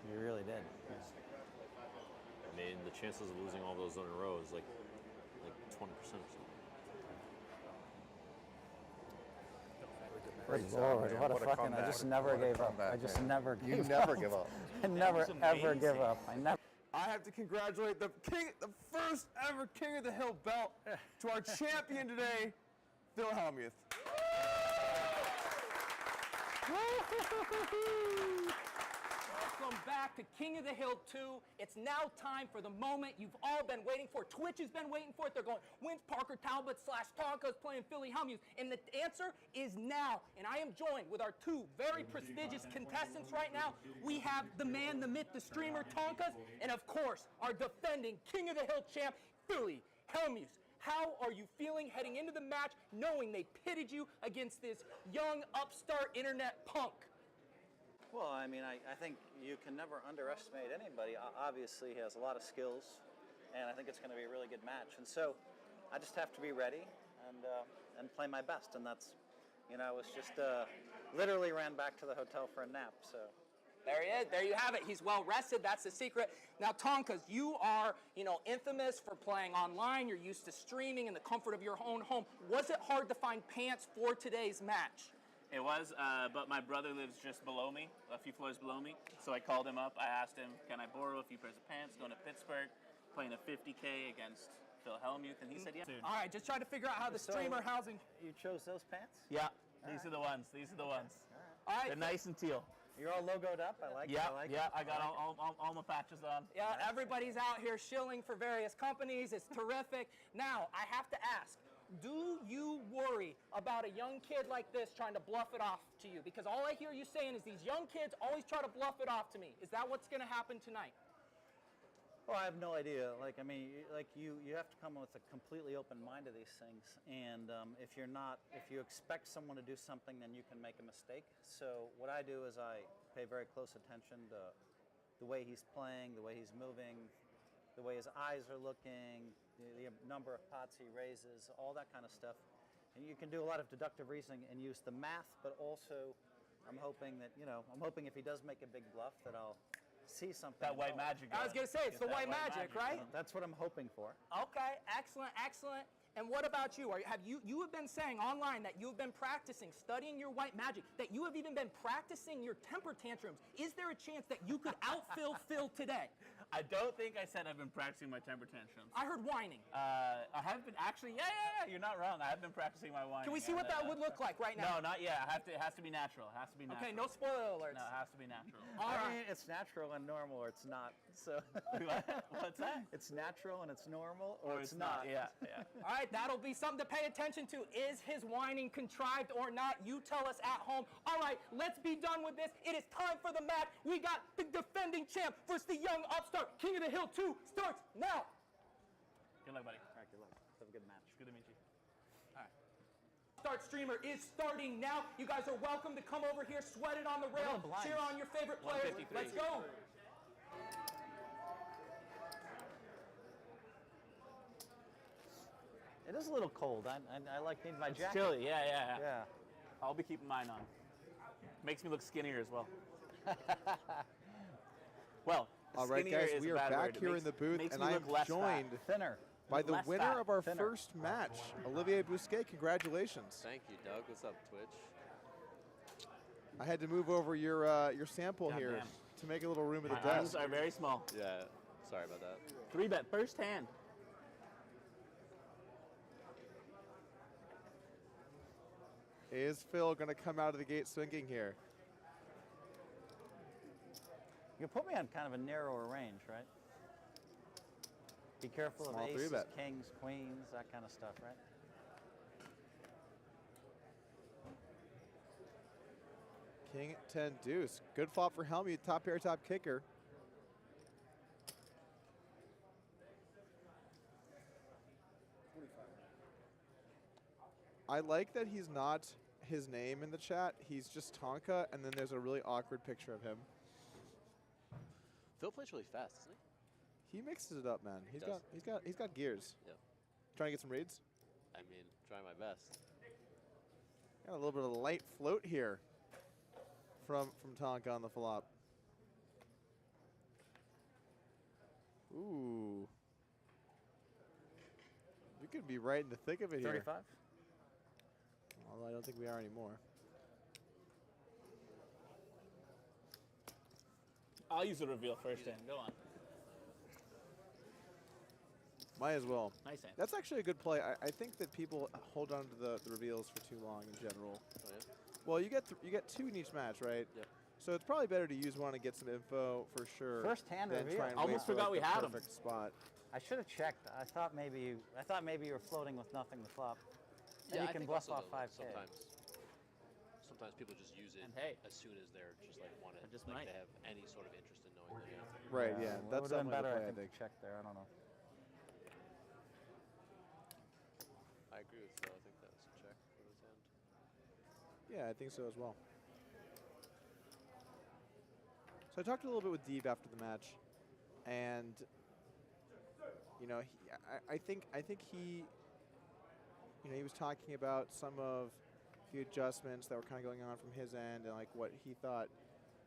you really did. Yeah. I mean, the chances of losing all those in a row is like 20% or something. Good Lord, what a fucking, I just never gave up. I just never gave up. You never give up. I never, ever give up. I have to congratulate the first ever King of the Hill belt to our champion today, Phil Hellmuth. Welcome back to King of the Hill 2. It's now time for the moment you've all been waiting for. Twitch has been waiting for it. They're going, when's Parker Talbot / Tonka's playing Philly Hellmuth? And the answer is now. And I am joined with our 2 very prestigious contestants right now. We have the man, the myth, the streamer, Tonka's, and of course, our defending King of the Hill champ, Philly Hellmuth. How are you feeling heading into the match, knowing they pitted you against this young upstart internet punk? Well, I mean, I think you can never underestimate anybody. Obviously, he has a lot of skills, and I think it's going to be a really good match. And so, I just have to be ready and play my best. And that's, I was just literally ran back to the hotel for a nap. So. There he is. There you have it. He's well rested. That's the secret. Now, Tonkas, you are, infamous for playing online. You're used to streaming in the comfort of your own home. Was it hard to find pants for today's match? It was, but my brother lives just below me, a few floors below me. So I called him up. I asked him, can I borrow a few pairs of pants, going to Pittsburgh, playing a 50K against Phil Hellmuth, and he said, yeah. All right, just try to figure out how the streamer housing. You chose those pants? Yeah, these are the ones. These are the ones. All right. They're nice and teal. You're all logoed up. I like it. I got all my patches on. Yeah, everybody's out here shilling for various companies. It's terrific. Now, I have to ask, do you worry about a young kid like this trying to bluff it off to you? Because all I hear you saying is these young kids always try to bluff it off to me. Is that what's going to happen tonight? Well, I have no idea. You have to come with a completely open mind to these things. And if you expect someone to do something, then you can make a mistake. So what I do is I pay very close attention to the way he's playing, the way he's moving, the way his eyes are looking, the number of pots he raises, all that kind of stuff. And you can do a lot of deductive reasoning and use the math, but also I'm hoping that, if he does make a big bluff, that I'll see something. That white magic. I was going to say, it's the white magic, right? That's what I'm hoping for. Okay, excellent, excellent. And what about you? You have been saying online that you've been practicing, studying your white magic, that you have even been practicing your temper tantrums. Is there a chance that you could outfill Phil today? I don't think I said I've been practicing my temper tantrums. I heard whining. I have been actually. Yeah. You're not wrong. I have been practicing my whining. Can we see what that would look like right now? No, not yet. It has to be natural. It has to be natural. Okay, no spoiler alerts. No, it has to be natural. I mean, it's natural and normal, or it's not. So. What's that? It's natural and it's normal, Or it's not. Yeah. All right, that'll be something to pay attention to. Is his whining contrived or not? You tell us at home. All right, let's be done with this. It is time for the match. We got the defending champ versus the young upstart. King of the Hill 2 starts now. Good luck, buddy. All right, good luck. Have a good match. Good to meet you. All right. Start streamer is starting now. You guys are welcome to come over here, sweat it on the rail, cheer on your favorite players. 153. Let's go. It is a little cold. I need my jacket. It's chilly. Yeah. Yeah. I'll be keeping mine on. Makes me look skinnier as well. Well, All right, skinnier guys, is we a are bad back word. It here makes- in the booth, makes and me I look am less joined fat. Thinner. by the Less winner fat. of our Thinner. first match, Olivier Bousquet. Congratulations. Thank you, Doug. What's up, Twitch? I had to move over your sample God here damn. to make a little room at My the arms desk. are very small. Yeah, sorry about that. 3-bet first hand. Is Phil going to come out of the gate swinging here? You put me on kind of a narrower range, right? Be careful Small of aces, 3-bet. kings, queens, that kind of stuff, right? King 10 deuce. Good flop for Hellmuth. Top pair, top kicker. I like that he's not his name in the chat. He's just Tonka, and then there's a really awkward picture of him. Phil plays really fast, doesn't he? He mixes it up, man. He's does. got gears. Yep. Trying to get some reads. I mean, try my best. Got a little bit of a light float here from Tonka on the flop. Ooh. We could be right in the thick of it here. 35? Although I don't think we are anymore. I'll use the reveal first hand. Go on. Might as well. Nice hand. That's actually a good play. I think that people hold on to the reveals for too long in general. Oh, yeah? Well, you get two in each match, right? Yep. So it's probably better to use one and get some info for sure. First hand than reveal. try and Almost wait for, forgot like, we Oh, the had 'em. perfect spot. I should have checked. I thought maybe you were floating with nothing to flop. Then Yeah, you I can think bluff also, off though, like, 5K. Sometimes people just use it And hey. as soon as they're just like want to, just like might. they have any sort of interest in knowing the answer. Right, yeah. Well, That's it would have been definitely better, the play, I I think, think. to check there. I don't know. I agree with Phil. I think that's a check for this hand. Yeah, I think so as well. So I talked a little bit with Deeb after the match, and you know, I think he, you know, he was talking about some of the adjustments that were kind of going on from his end, and like what he thought,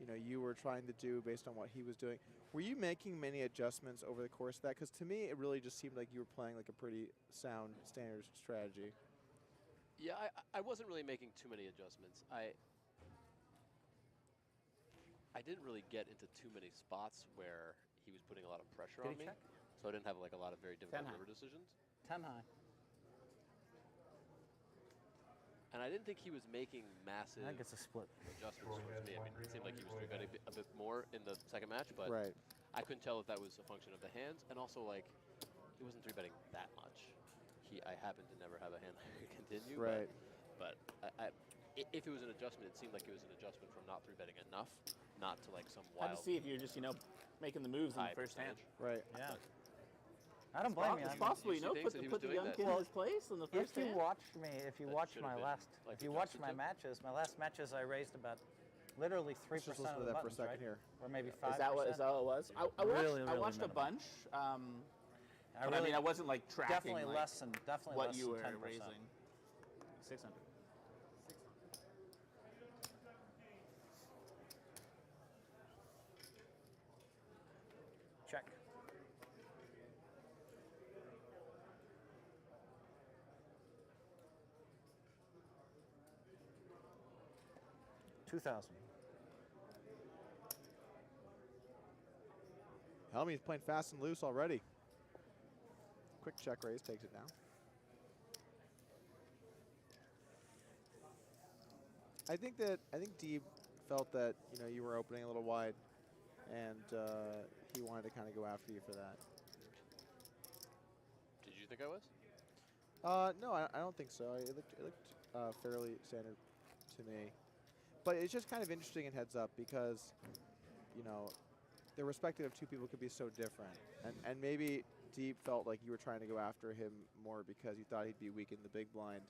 you know, you were trying to do based on what he was doing. Were you making many adjustments over the course of that? Because to me, it really just seemed like you were playing like a pretty sound standard strategy. Yeah, I wasn't really making too many adjustments. I didn't really get into too many spots where he was putting a lot of pressure Did on he me. check? So I didn't have like a lot of very difficult 10 high. river decisions. 10 high. And I didn't think he was making massive I think it's a split. adjustments towards me. I mean, it seemed like he was three-betting a bit more in the second match, but Right. I couldn't tell if that was a function of the hands, and also like he wasn't three-betting that much. I happened to never have a hand that could continue. Right. But if it was an adjustment, it seemed like it was an adjustment from not three-betting enough, not to like some Had wild. to see if you're just, making the moves in high the first hand. percentage. Right. Yeah. I don't blame you. It's possible, You see things that he was put the doing young that- kid in his place in the first If you hand. watched me, if you That watched should my have been, last, like, if you watched adjusted my last matches, I raised about literally 3% Let's just listen of to the that for a buttons, second right? here. Or maybe 5%. Is that what it was? I Really, watched, I really watched a minimal. bunch. But really- I mean, I wasn't like tracking Definitely like, less than what less you than were 10%. raising. 600. Check. $2,000. Hellmuth playing fast and loose already. Quick check raise, takes it down. I think Deeb felt that you were opening a little wide, and he wanted to kind of go after you for that. Did you think I was? No, I don't think so. It looked fairly standard to me, but it's just kind of interesting in heads up because the respective of two people could be so different, and maybe Deeb felt like you were trying to go after him more because you thought he'd be weak in the big blind,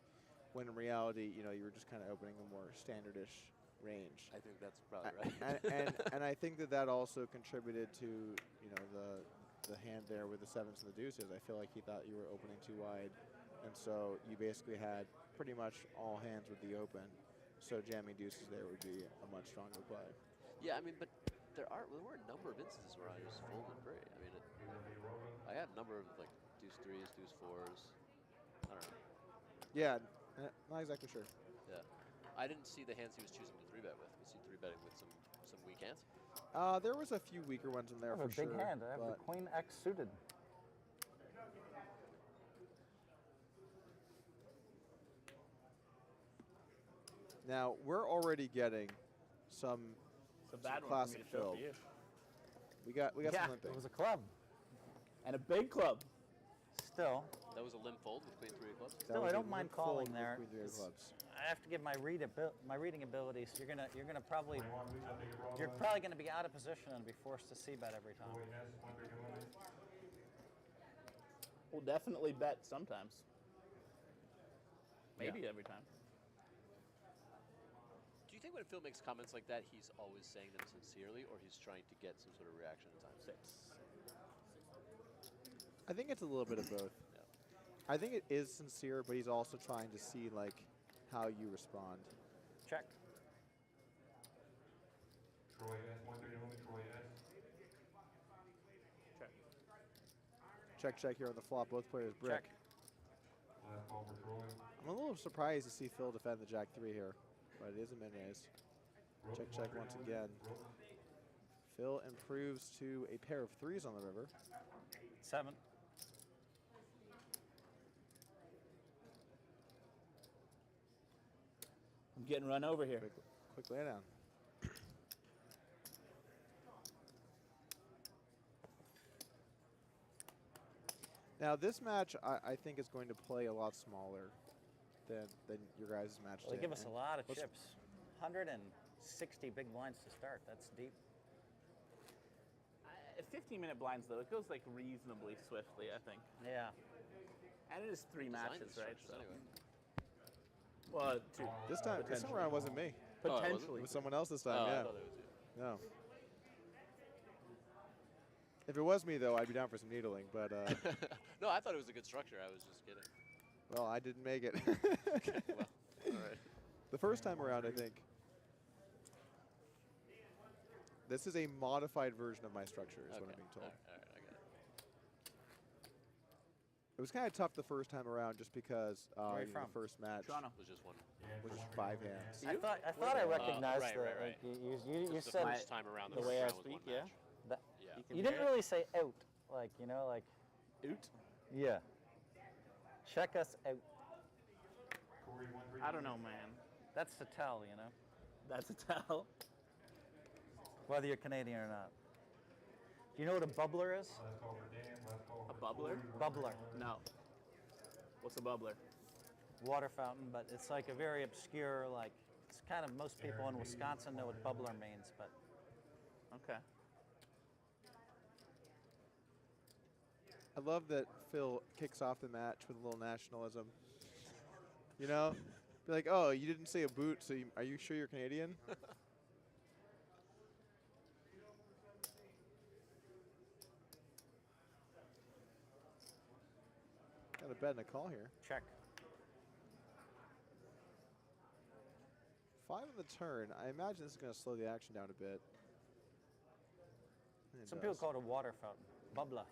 when in reality, you were just kind of opening a more standardish range. I think that's probably right. and I think that also contributed to the hand there with the sevens and the deuces. I feel like he thought you were opening too wide, and so you basically had pretty much all hands with the open. So jamming deuces there would be a much stronger play. Yeah, I mean, but there were a number of instances where I just folded break. I mean, I had a number of like deuce threes, deuce fours. I don't know. Yeah, not exactly sure. Yeah, I didn't see the hands he was choosing to 3-bet with. Was he 3-betting with some weak hands? There was a few weaker ones in there I have for a big sure. hand. I have the Queen X suited. Now we're already getting some bad ones classic for me to show fill. for you. We got some limping. It was a club. And a big club. Still. That was a limp fold with queen three of clubs. Still, I don't mind calling there. Queen three of clubs. I have to give my reading abilities. You're probably gonna be out of position and be forced to c-bet every time. We'll definitely bet sometimes. Maybe every time. Do you think when Phil makes comments like that, he's always saying them sincerely, or he's trying to get some sort of reaction at times? I think it's a little bit of both. Yeah. I think it is sincere, but he's also trying to see how you respond. Check. Check here on the flop. Both players brick. Check. I'm a little surprised to see Phil defend the jack 3 here, but it is a min raise. Check once again. Phil improves to a pair of 3s on the river. 7. I'm getting run over here. Quick laydown. Now this match, I think, is going to play a lot smaller than your guys' match. Well, they give us and a lot of chips. 160 big blinds to start. That's deep. 15-minute blinds, though, it goes reasonably swiftly, I think. Yeah. And it is 3 matches, right? So. Anyway. Well, 2. This time around wasn't me. Potentially. It was someone else this time. Oh, yeah. I thought it was you. No. If it was me, though, I'd be down for some needling. But no, I thought it was a good structure. I was just kidding. well, I didn't make it. Okay, well, all right. The first time around, I think. This is a modified version of my structure, is what I'm being told. All right, I got it. It was kind of tough the first time around, just because Where are you the from? first match Toronto was just one. was just 5 hands. I thought I recognized right. you the said first time around the way I first round was speak. one Yeah. match. Yeah. You didn't really say out, like. Oot? Yeah. Check us out. I don't know, man. That's to tell, That's a tell. whether you're Canadian or not. Do you know what a bubbler is? A bubbler? Bubbler. No. What's a bubbler? Water fountain, but it's like a very obscure, it's kind of, most people in Wisconsin know what bubbler means, but. Okay. I love that Phil kicks off the match with a little nationalism. You know? Be like, oh, you didn't say a boot, so are you sure you're Canadian? Got a bet and a call here. Check. 5 on the turn. I imagine this is going to slow the action down a bit. And it Some does. people call it a water fountain. Bubbler.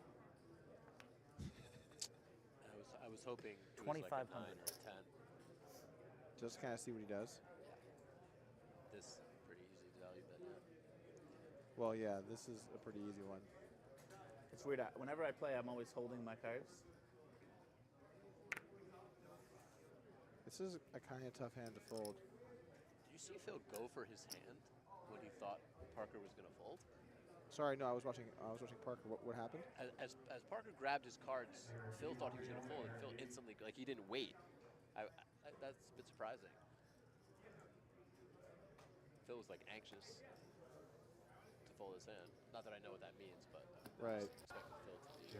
I was hoping it was like a 9 or a 10. Just kind of see what he does. This pretty easy value bet now. Well, yeah, this is a pretty easy one. It's weird. Whenever I play, I'm always holding my cards. This is a kind of tough hand to fold. Did you see Phil go for his hand when he thought Parker was going to fold? Sorry, no, I was watching Parker. What happened? As Parker grabbed his cards, Phil thought he was going to fold, and Phil instantly, like, he didn't wait. That's a bit surprising. Phil was, like, anxious to fold his hand. Not that I know what that means, but I was expecting Phil to be.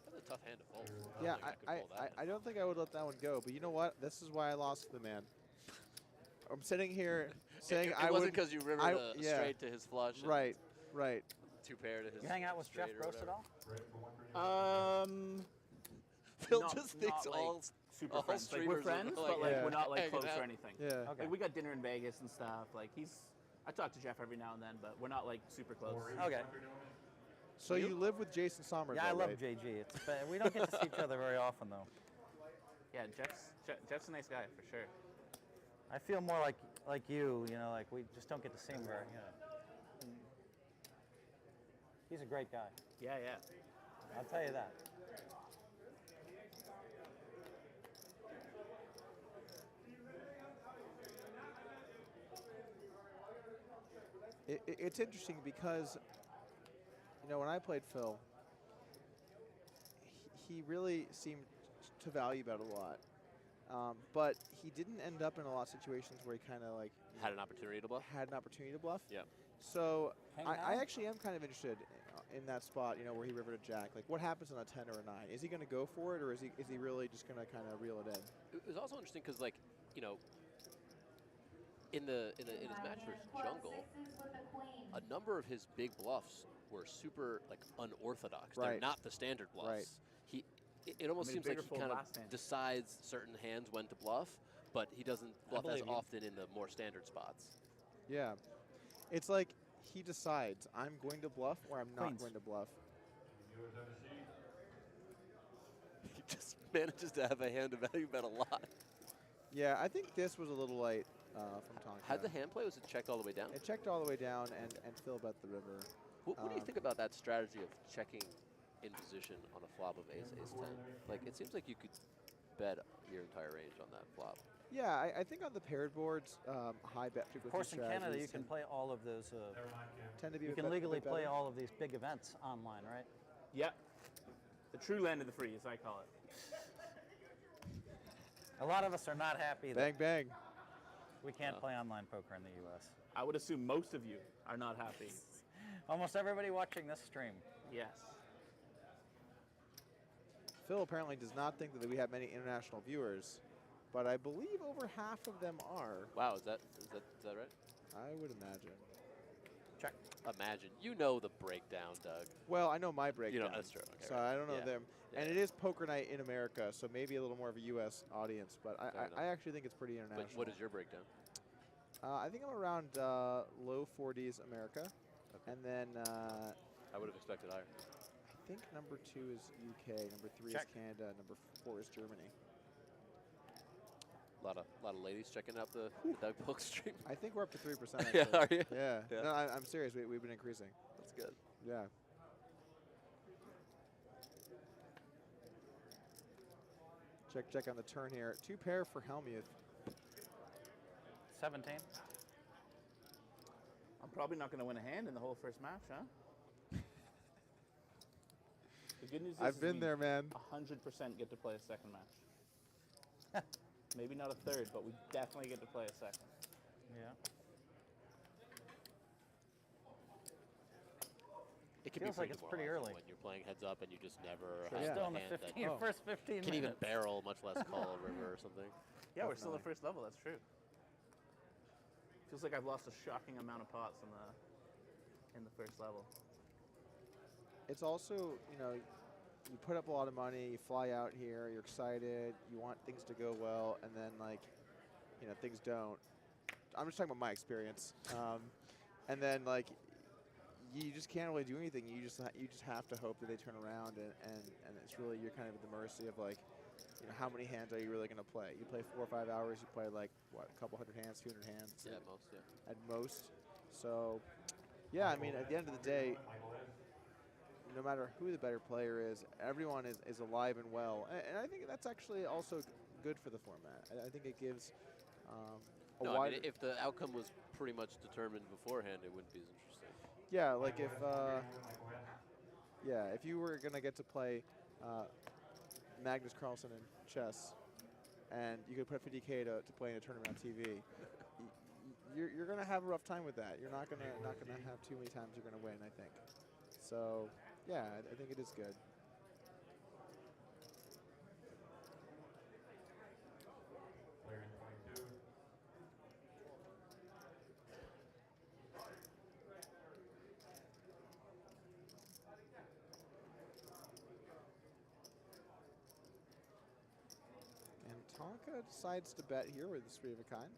That's a tough hand to fold. Yeah, I I don't think I would let that one go. But you know what? This is why I lost to the man. I'm sitting here saying it wasn't because you rivered straight to his flush. Right. Two pair to his. You hang out with Jeff Gross at all? Phil just thinks all super friends. Like, we're friends, but like we're not like close or anything. Yeah. Like we got dinner in Vegas and stuff. Like I talk to Jeff every now and then, but we're not like super close. Okay. So you live with Jason Sommers? Yeah, I love right? JG. We don't get to see each other very often, though. Yeah, Jeff's a nice guy for sure. I feel more like you, like we just don't get to see him very, He's a great guy. Yeah. I'll tell you that. It's interesting because, when I played Phil, he really seemed to value bet a lot. But he didn't end up in a lot of situations where he kind of like had an opportunity to bluff. Yeah. So I actually am kind of interested in that spot, where he rivered a jack. Like, what happens on a 10 or a 9? Is he going to go for it, or is he really just going to kind of reel it in? It was also interesting because, like, in his match versus Jungle, a number of his big bluffs were super like unorthodox. Right. They're not the standard bluffs. Right. It almost seems like he kind of decides certain hands when to bluff, but he doesn't bluff as often in the more standard spots. Yeah. It's like he decides, I'm going to bluff or I'm not Queens. going to bluff. He just manages to have a hand to value bet a lot. Yeah, I think this was a little light from Tonka. Had the hand play, was it checked all the way down? It checked all the way down and Phil bet the river. What do you think about that strategy of checking in position on a flop of ace, ace 10? Like, it seems like you could bet your entire range on that flop. Yeah, I think on the paired boards, high bet frequency Of course, in Canada, strategies you can play all of those. tend to be You a can bit legally better. play all of these big events online, right? Yep. The true land of the free, as I call it. A lot of us are not happy Bang, that bang. we can't play online poker in the U.S. I would assume most of you are not happy. Almost everybody watching this stream. Yes. Phil apparently does not think that we have many international viewers, but I believe over half of them are. Wow, is that right? I would imagine. Check. Imagine. You know the breakdown, Doug. Well, I know my breakdown. That's true. Okay, So right. I don't know Yeah. them. Yeah. And it is poker night in America, so maybe a little more of a U.S. audience, but I actually think it's pretty international. But what is your breakdown? I think I'm around low 40s America. Okay. And then I would have expected higher. I think number 2 is UK, number 3 Check. is Canada, number 4 is Germany. A lot of ladies checking out the Doug Polk stream. I think we're up to 3%. Yeah, actually. are you? Yeah. Yeah. No, I'm serious. We've been increasing. That's good. Yeah. Check on the turn here. 2 pair for Hellmuth. 17. I'm probably not going to win a hand in the whole first match, huh? The good news is I've been there, man. 100% get to play a second match. Maybe not a third, but we definitely get to play a second. Yeah. It can Feels be like it's pretty early. when you're playing heads up and you just never We're have still a in the hand 15, first 15 can even minutes. barrel, much less call a river or something. Yeah, we're still at first level. That's true. Feels like I've lost a shocking amount of pots in the first level. It's also, you put up a lot of money, you fly out here, you're excited, you want things to go well, and then, things don't. I'm just talking about my experience. And then, you just can't really do anything. You just have to hope that they turn around, and it's really, you're kind of at the mercy of, how many hands are you really going to play? You play 4 or 5 hours, you play, a couple hundred hands, 200 hands? Yeah, at most, yeah. At most. So, Yeah, I mean, at the end of the day, no matter who the better player is, everyone is alive and well. And I think that's actually also good for the format. I think it gives a No, I wider... mean, if the outcome was pretty much determined beforehand, it wouldn't be as interesting. Yeah, like if... yeah, if you were going to get to play Magnus Carlsen in chess, and you could put 50K to play in a tournament on TV, you're going to have a rough time with that. You're not going to have too many times you're going to win, I think. So, yeah, I think it is good. And Tonka decides to bet here with the 3 of a kind.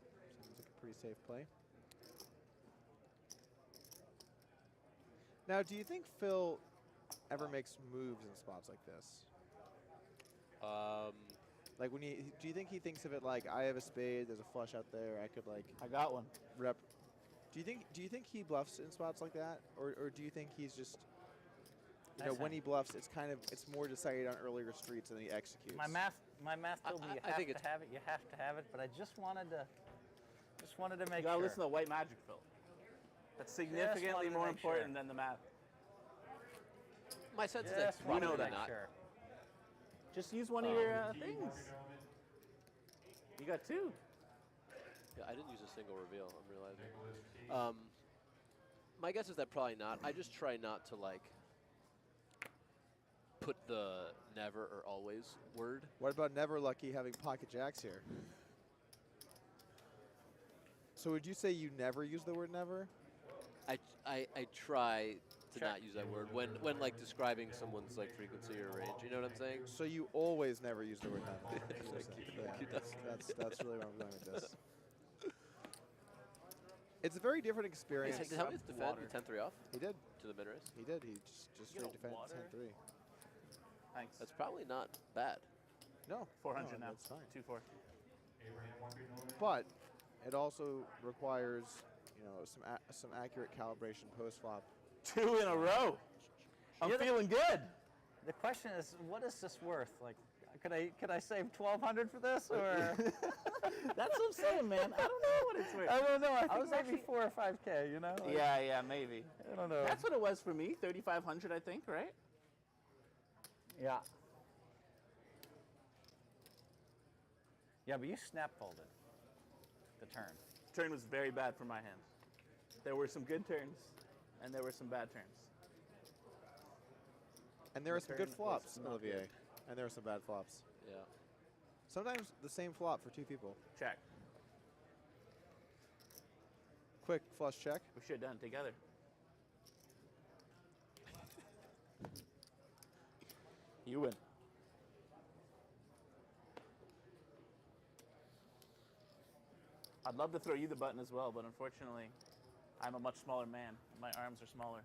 Seems like a pretty safe play. Now, do you think Phil ever makes moves in spots like this? Like when do you think he thinks of it like, I have a spade, there's a flush out there, I could like... I got one. Rep. Do you think he bluffs in spots like that, or do you think he's just, you know, when he bluffs, it's more decided on earlier streets and then he executes? My math told me you have to have it. You have to have it, but I just wanted to make You gotta sure. listen to White Magic, Phil. That's significantly more important than the math. My sense is that we know that. Sure. Just use one of your things. You got 2. Yeah, I didn't use a single reveal, I'm realizing. My guess is that probably not. I just try not to, like, put the never or always word. What about never lucky having pocket jacks here? So would you say you never use the word never? I try to not use that word when like describing someone's like frequency or range. You know what I'm saying? So you always never use the word never. Thank you. That's really where I'm going with this. It's a very different experience. Did Hellmuth defend with 10-3 off? He did. To the mid race? He did. He just straight defended 10-3. Thanks. That's probably not bad. No. 400 no, now. That's fine. 2-4. But it also requires, you know, some accurate calibration post flop. 2 in a row. I'm feeling good. The question is, what is this worth? Like, could I save 1,200 for this, or? That's what I'm saying, man. I don't know what it's worth. I don't know. I think was maybe actually 4 or 5K. You know? Like, yeah, maybe. I don't know. That's what it was for me. 3,500, I think, right? Yeah. Yeah, but you snap folded the turn. Turn was very bad for my hand. There were some good turns, and there were some bad turns. And there are some good turn flops, was not Olivier. good. And there are some bad flops. Yeah. Sometimes the same flop for 2 people. Check. Quick flush check. We should have done it together. You win. I'd love to throw you the button as well, but unfortunately, I'm a much smaller man. My arms are smaller.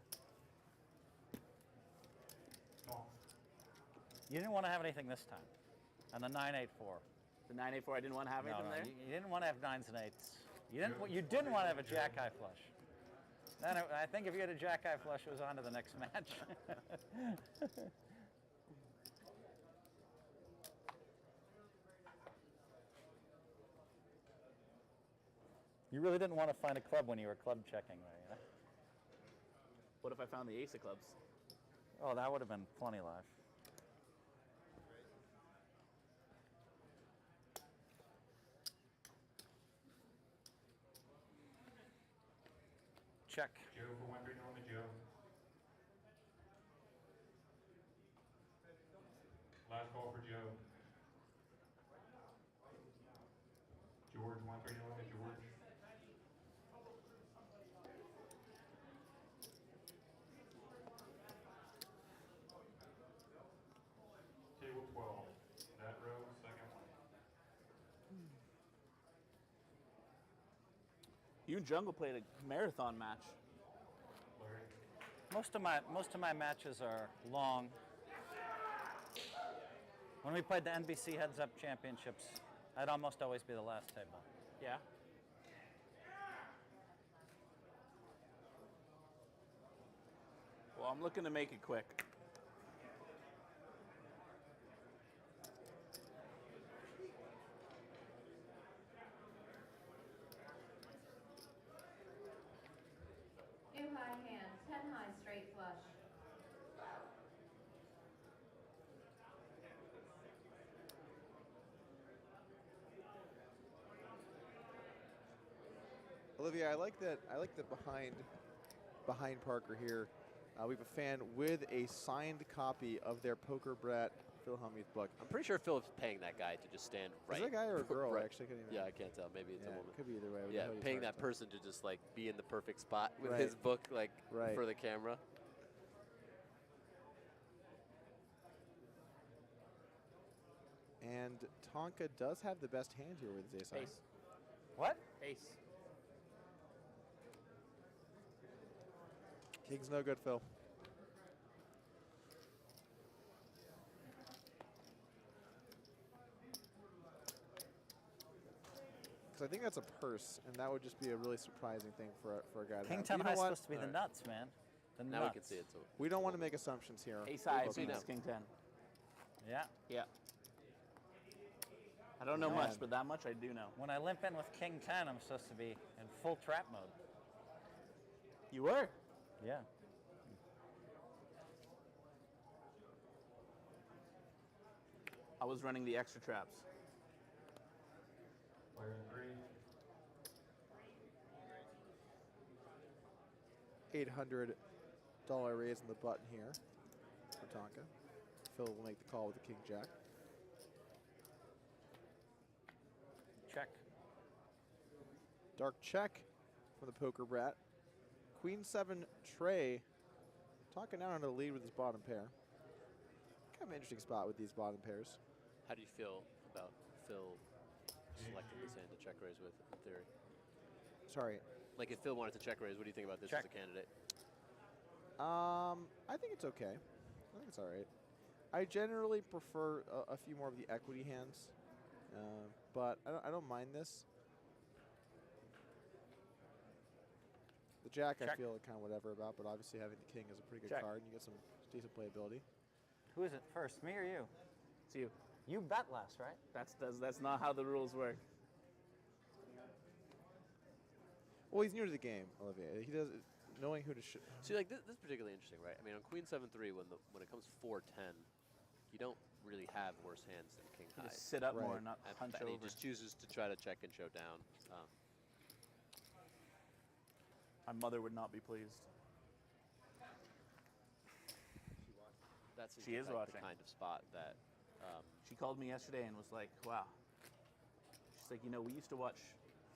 You didn't want to have anything this time. And the 9-8-4. The 9-8-4, I didn't want to have anything there? You didn't want to have 9s and 8s. You didn't want to have a jack-high flush. Then I think if you had a jack-high flush, it was on to the next match. You really didn't want to find a club when you were club checking there, you know? What if I found the ace of clubs? Oh, that would have been plenty live. Check. Joe for 1 big on the Joe. Last call for Joe. George 1-3 on the George. Table 12. That row, second one. You and Jungle played a marathon match. Most of my matches are long. When we played the NBC Heads Up Championships, I'd almost always be the last table. Yeah. I'm looking to make it quick. New high hand, 10 high, straight flush. Olivia, I like that behind Parker here. We have a fan with a signed copy of their Poker Brat Phil Hellmuth book. I'm pretty sure Phil's paying that guy to just stand right. Is it a guy or a girl? right. Actually, I couldn't even Yeah, I can't tell. Maybe it's a woman. Could be either way. Yeah, paying that person to just like be in the perfect spot with Right. his book, like Right. for the camera. And Tonka does have the best hand here with his ace high. Ace. What? Ace. King's no good, Phil. Because I think that's a purse, and that would just be a really surprising thing for a guy to King have. 10 You high know is what? supposed to be the nuts, man. The Now nuts. we can see it. So We don't want to make assumptions here. Ace high Okay. against King 10. Yeah. Yeah. I don't know Yeah. much, but that much I do know. When I limp in with King 10, I'm supposed to be in full trap mode. You were? Yeah. I was running the extra traps. Player in 3. $800 raise in the button here for Tonka. Phil will make the call with the King Jack. Check. Dark check from the Poker Brat. Queen 7 Trey. Tonka now on the lead with his bottom pair. Kind of an interesting spot with these bottom pairs. how do you feel about Phil selecting this hand to check raise with, in theory? Sorry. Like if Phil wanted to check raise, what do you think about this Check. as a candidate? I think it's okay. I think it's all right. I generally prefer a few more of the equity hands, but I don't mind this. The Jack I Check. feel kind of whatever about, but obviously having the King is a pretty good Check. card, and you get some decent playability. Who is it first, me or you? It's you. You bet last, right? That's not how the rules work. Well, he's new to the game, Olivier. He does knowing who to shoot. See, like this is particularly interesting, right? I mean, on Queen 7-3, when it comes 4-10, you don't really have worse hands than King You High. just sit up more Right. and not punch And he over. just chooses to try to check and show down. My mother would not be pleased. That's She is like watching. the kind of spot that. She called me yesterday and was like, wow. She's like, you know, we used to watch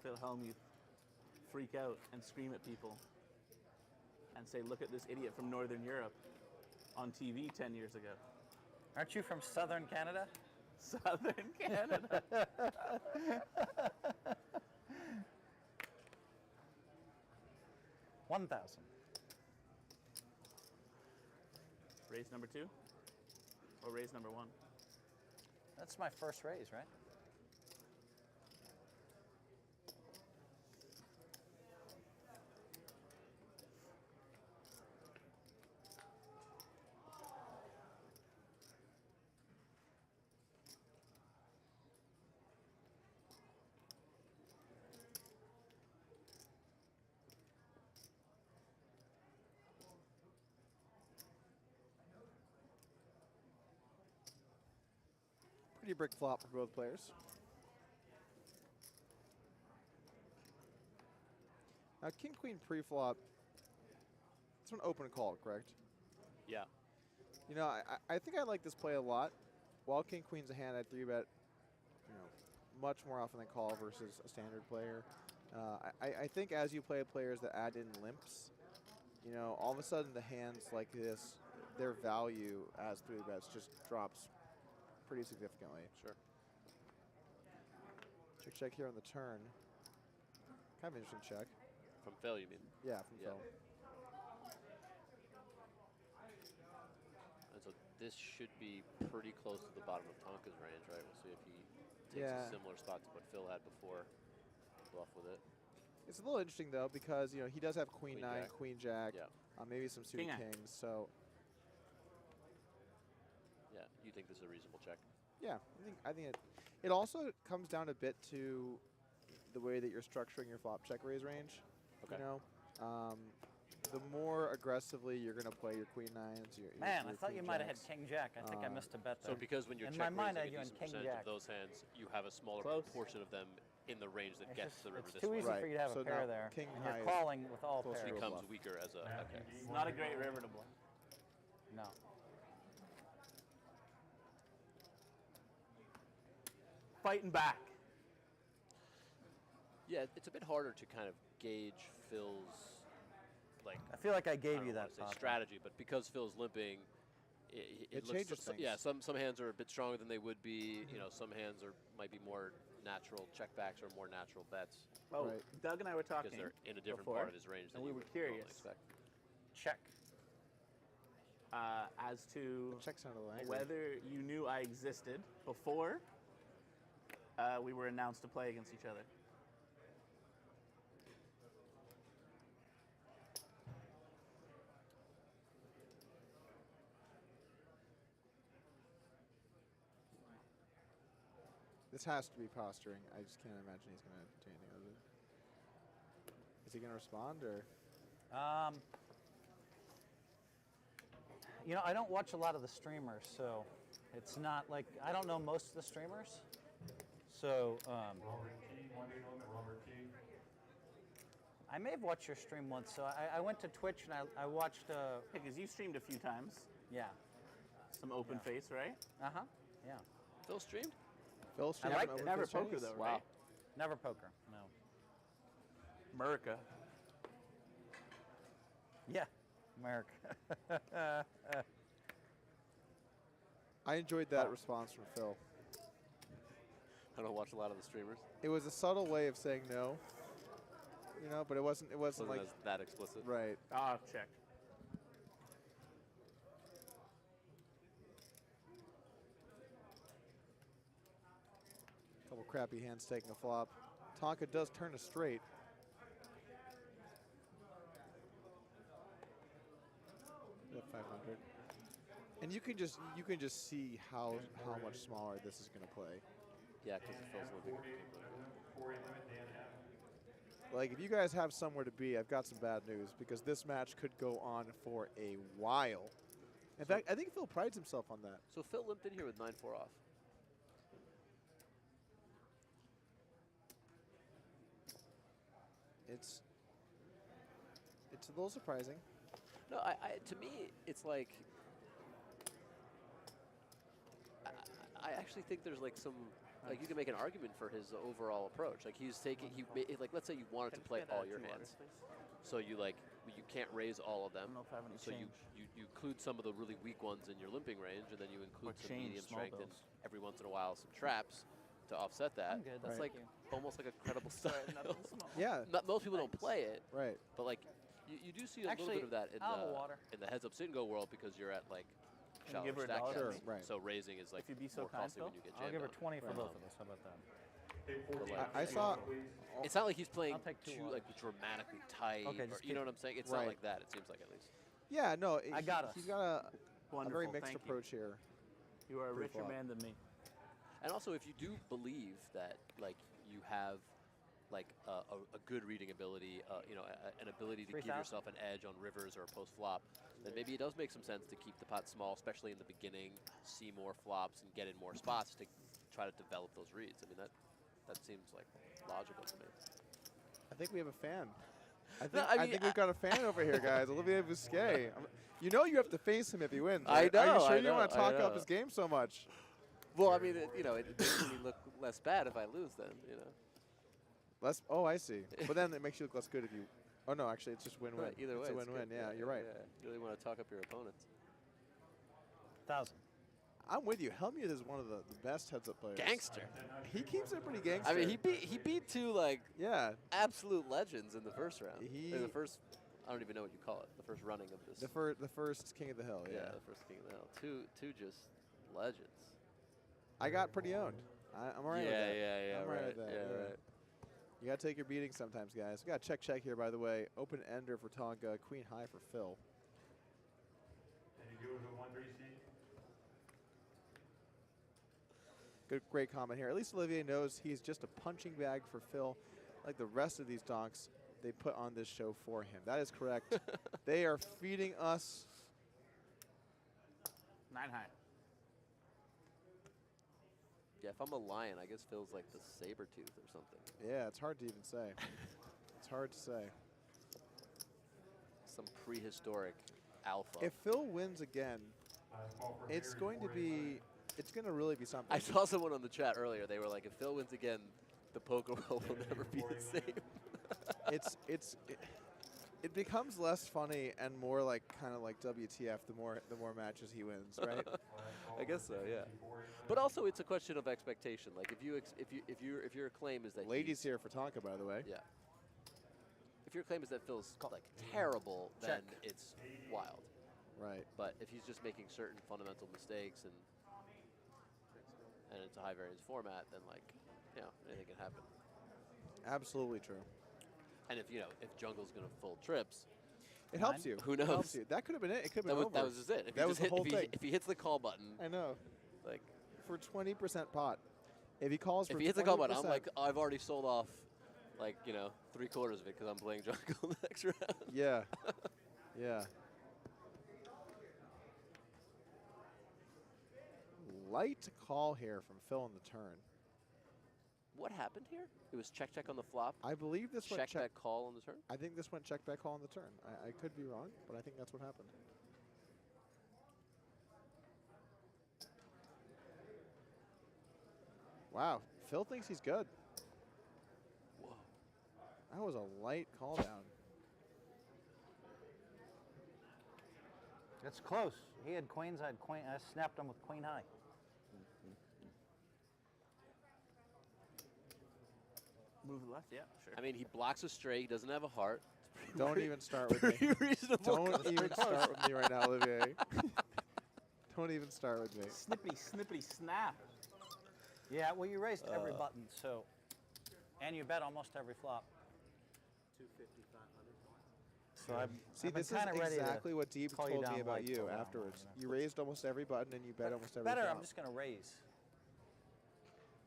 Phil Hellmuth freak out and scream at people and say, look at this idiot from Northern Europe on TV 10 years ago. Aren't you from Southern Canada? Southern Canada. 1,000. Raise number 2 or raise number 1? That's my first raise, right? Pretty brick flop for both players. Now, King Queen pre-flop. It's an open call, correct? Yeah. You know, I think I like this play a lot. While King Queen's a hand, I 3-bet, you know, much more often than call versus a standard player. I think as you play players that add in limps, you know, all of a sudden the hands like this, their value as 3-bets just drops pretty significantly. Sure. Check here on the turn. Kind of interesting check. From Phil, you mean? Yeah, from Yeah. Phil. And so this should be pretty close to the bottom of Tonka's range, right? We'll see if he takes Yeah. a similar spot to what Phil had before. Bluff with it. It's a little interesting though because you know he does have Queen Queen 9, Jack. Queen Jack. Yeah. maybe some suited King-eye. kings. So Yeah, you think this is a reasonable check? yeah, I think it also comes down a bit to the way that you're structuring your flop check raise range. Okay. You know, the more aggressively you're going to play your queen nines. Your Man, I your thought queen you might have had jacks. king jack. I think I missed a bet there. So because when you're in check my mind, I raising a had you on decent king percentage jack. of those hands, you have a smaller Close. proportion of them in the range that It's gets just- to the river it's this too way. easy for you to have So a pair now there. king and high you're is calling with all closer pairs. to a Becomes bluff. weaker as a. Okay. It's not a great river to bluff. No. Fighting back. Yeah, it's a bit harder to kind of gauge Phil's, like. I feel like I I gave don't you wanna that say thought. strategy, but because Phil's limping, it looks changes so, yeah. things. Some hands are a bit stronger than they would be. You know, some hands might be more natural checkbacks or more natural bets Oh, Right. Doug and I were talking because they're in a different before, part of his range than and we you were would normally curious expect. Check. as to The check sounded a little angry. whether you knew I existed before we were announced to play against each other. This has to be posturing. I just can't imagine he's going to do anything other than. Is he going to respond or? You know, I don't watch a lot of the streamers, so it's not like I don't know most of the streamers. So Robert Key, one day known Robert Key. I may have watched your stream once. So I went to Twitch and I watched. Because you streamed a few times. Yeah. Some open face, right? Uh huh. Yeah. Phil streamed? Phil I streamed liked over it. Never Chris poker Chinese? though, right? Never poker. No. America. Yeah. America. I enjoyed that response from Phil. I don't watch a lot of the streamers. It was a subtle way of saying no. You know, but it wasn't Wasn't like as that explicit. right. Ah, check. Couple crappy hands taking a flop. Tonka does turn a straight. At 500. And you can just see how much smaller this is going to play. Yeah, because it feels living. 4-8 limit, Dan Hammond. Like if you guys have somewhere to be, I've got some bad news because this match could go on for a while. In fact, I think Phil prides himself on that. So Phil limped in here with 9-4 off. It's a little surprising. No, to me, it's like I actually think there's like some like you can make an argument for his overall approach. Like he's taking like let's say you wanted to play all your hands, so you can't raise all of them. I don't know if I have any So you include some of the really weak ones in your limping range, and then you include Or some change medium small strength and bills. every once in a while some traps to offset that. I'm good, That's thank like you. almost like a credible style. Yeah. Most people don't play it, Right. but like you do see a Actually, little bit of that I'll have a water. in the heads up sit and go world because you're at like Can you shallow give her a stack dollar? depths. Sure, right. So raising is like If you'd be so more kind, costly when Phil. you get I'll jammed give her on. 20 for Right. both of us. How about that? I saw. It's not like he's playing I'll take two too waters. like dramatically tight. Okay, or, just you know keep- what I'm saying? It's Right. not like that. It seems like at least. Yeah, no. I got us. He's got a Wonderful, very mixed thank you. approach here. You are a Pretty richer flop. man than me. And also, if you do believe that like you have like a good reading ability, you know, an ability to give 3,000? yourself an edge on rivers or post flop, then maybe it does make some sense to keep the pot small, especially in the beginning, see more flops and get in more spots to try to develop those reads. I mean, that seems like logical to me. I think we have a fan. No, I think we've got a fan over here, guys. Olivier Bousquet. You know you have to face him if he wins. I right? know, Are you sure I you want to know, I talk up know. his game so much? Well, I mean, it makes me look less bad if I lose then, you know. Less. Oh, I see. But then it makes you look less good if you. Oh no, actually, it's just win-win. Right, either way, it's a it's win-win. good. Yeah, you're right. Yeah, you really want to talk up your opponents. 1,000. I'm with you. Hellmuth is one of the best heads-up players. Gangster. He keeps it pretty gangster. I mean, he beat two like yeah absolute legends in the first round. He- Or the first, I don't even know what you call it. The first running of this. the first King of the Hill. Yeah. the first King of the Hill. Two just legends. I got pretty owned. I'm alright with Yeah, that. yeah, I'm right. with that. Yeah, right. You got to take your beating sometimes, guys. We got check here, by the way. Open ender for Tonka, queen high for Phil. And you go with a 1-3 seed. Good, great comment here. At least Olivier knows he's just a punching bag for Phil, like the rest of these donks they put on this show for him. That is correct. They are feeding us. 9 high. Yeah, if I'm a lion, I guess Phil's like the saber tooth or something. Yeah, it's hard to even say. It's hard to say. Some prehistoric alpha. If Phil wins again, it's going to be, it's going to really be something. I saw someone on the chat earlier. They were like, if Phil wins again, the poker world will never be the same. It becomes less funny and more like kind of like WTF the more matches he wins, right? I guess so, yeah. But also, it's a question of expectation. Like if your claim is that ladies here for Tonka, by the way. Yeah. If your claim is that Phil's like terrible, then it's wild. Right. But if he's just making certain fundamental mistakes and it's a high variance format, then like, you know, anything can happen. Absolutely true. And if Jungle's gonna full trips, it helps you. Who knows? It helps you. That could have been it. It could have been over. That was just it. If that was the whole thing. If he hits the call button, I know. Like for 20% pot. If he calls for if he hits the call button, I'm like, oh, I've already sold off, like 3/4 of it because I'm playing Jungle the next round. Yeah. Yeah. Light call here from Phil on the turn. What happened here? It was check on the flop. I believe this went check back call on the turn. I think this went check back call on the turn. I could be wrong, but I think that's what happened. Wow, Phil thinks he's good. Whoa. That was a light call down. It's close. He had queens. I had queen. I snapped him with queen high. Move left, yeah, sure. I mean, he blocks a straight. He doesn't have a heart. Don't even start with me. Don't even start with me right now, Olivier. Don't even start with me. Snippity snap. Yeah, well, you raised every button, so, and you bet almost every flop. 250, 500. So I'm See, this is exactly what Deeb told me about you afterwards. You raised almost every button and you bet almost every better, flop. I'm just going to raise.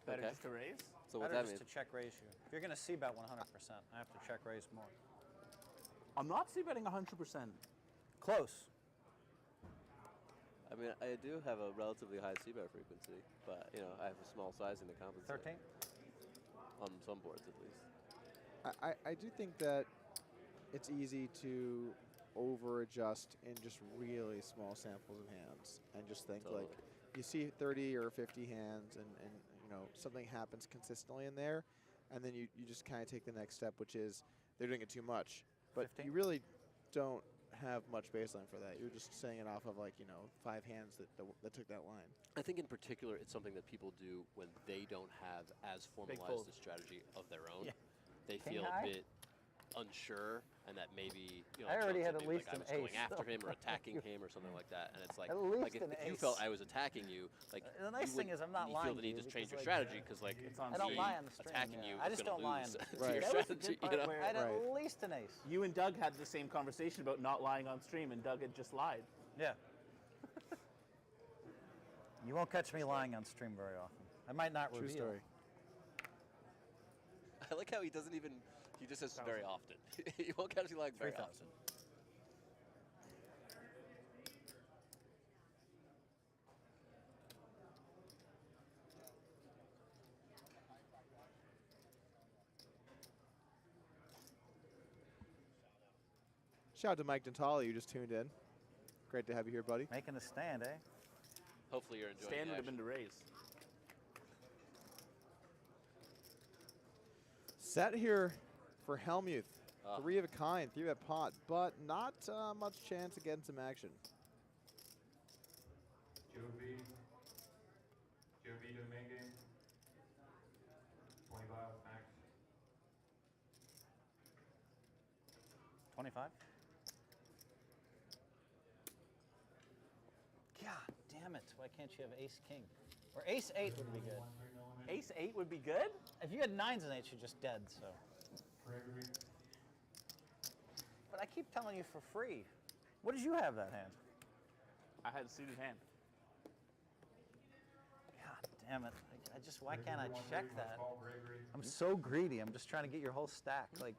Better just to raise? So what better that just to check raise you. If you're going to c-bet 100%, I have to check raise more. I'm not c-betting 100%. Close. I mean, I do have a relatively high c-bet frequency, but I have a small sizing to compensate. 13? On some boards, at least. I do think that it's easy to over-adjust in just really small samples of hands and just think like you see 30 or 50 hands and something happens consistently in there, and then you just kind of take the next step, which is they're doing it too much. But 15? you really don't have much baseline for that. You're just saying it off of 5 hands that took that line. I think in particular it's something that people do when they don't have as formalized a strategy of their own. Yeah. They feel a bit unsure, and that maybe I already had at least I an was going ace. after him or attacking him or something like that, and it's like, At least if an you ace. felt I was attacking you, like the nice thing is I'm not you lying feel the to need you to change your because, strategy because I don't lie on the stream. attacking yeah. you I is just gonna don't lie on lose the to stream. your That was the strategy. good part where I had at least an ace. you and Doug had the same conversation about not lying on stream, and Doug had just lied. Yeah. You won't catch me lying on stream very often. I might not True reveal. story. I like how he doesn't even. He just says very often. You won't catch me lying very 3,000. often. Shout out to Mike Dentali, you just tuned in. Great to have you here, buddy. Making a stand, eh? Hopefully you're enjoying Stan the would have been action. to raise. Set here for Hellmuth. 3 of a kind, 3-bet pot, but not much chance of getting some action. Joe V to the main game. 25 max. 25? God damn it. Why can't you have ace king? Or ace 8 would be good. Ace 8 would be good? If you had 9s and 8s, you're just dead, so. Gregory. But I keep telling you for free. What did you have that hand? I had a suited hand. God damn it. I just, why can't I check that? I'm so greedy. I'm just trying to get your whole stack. Like,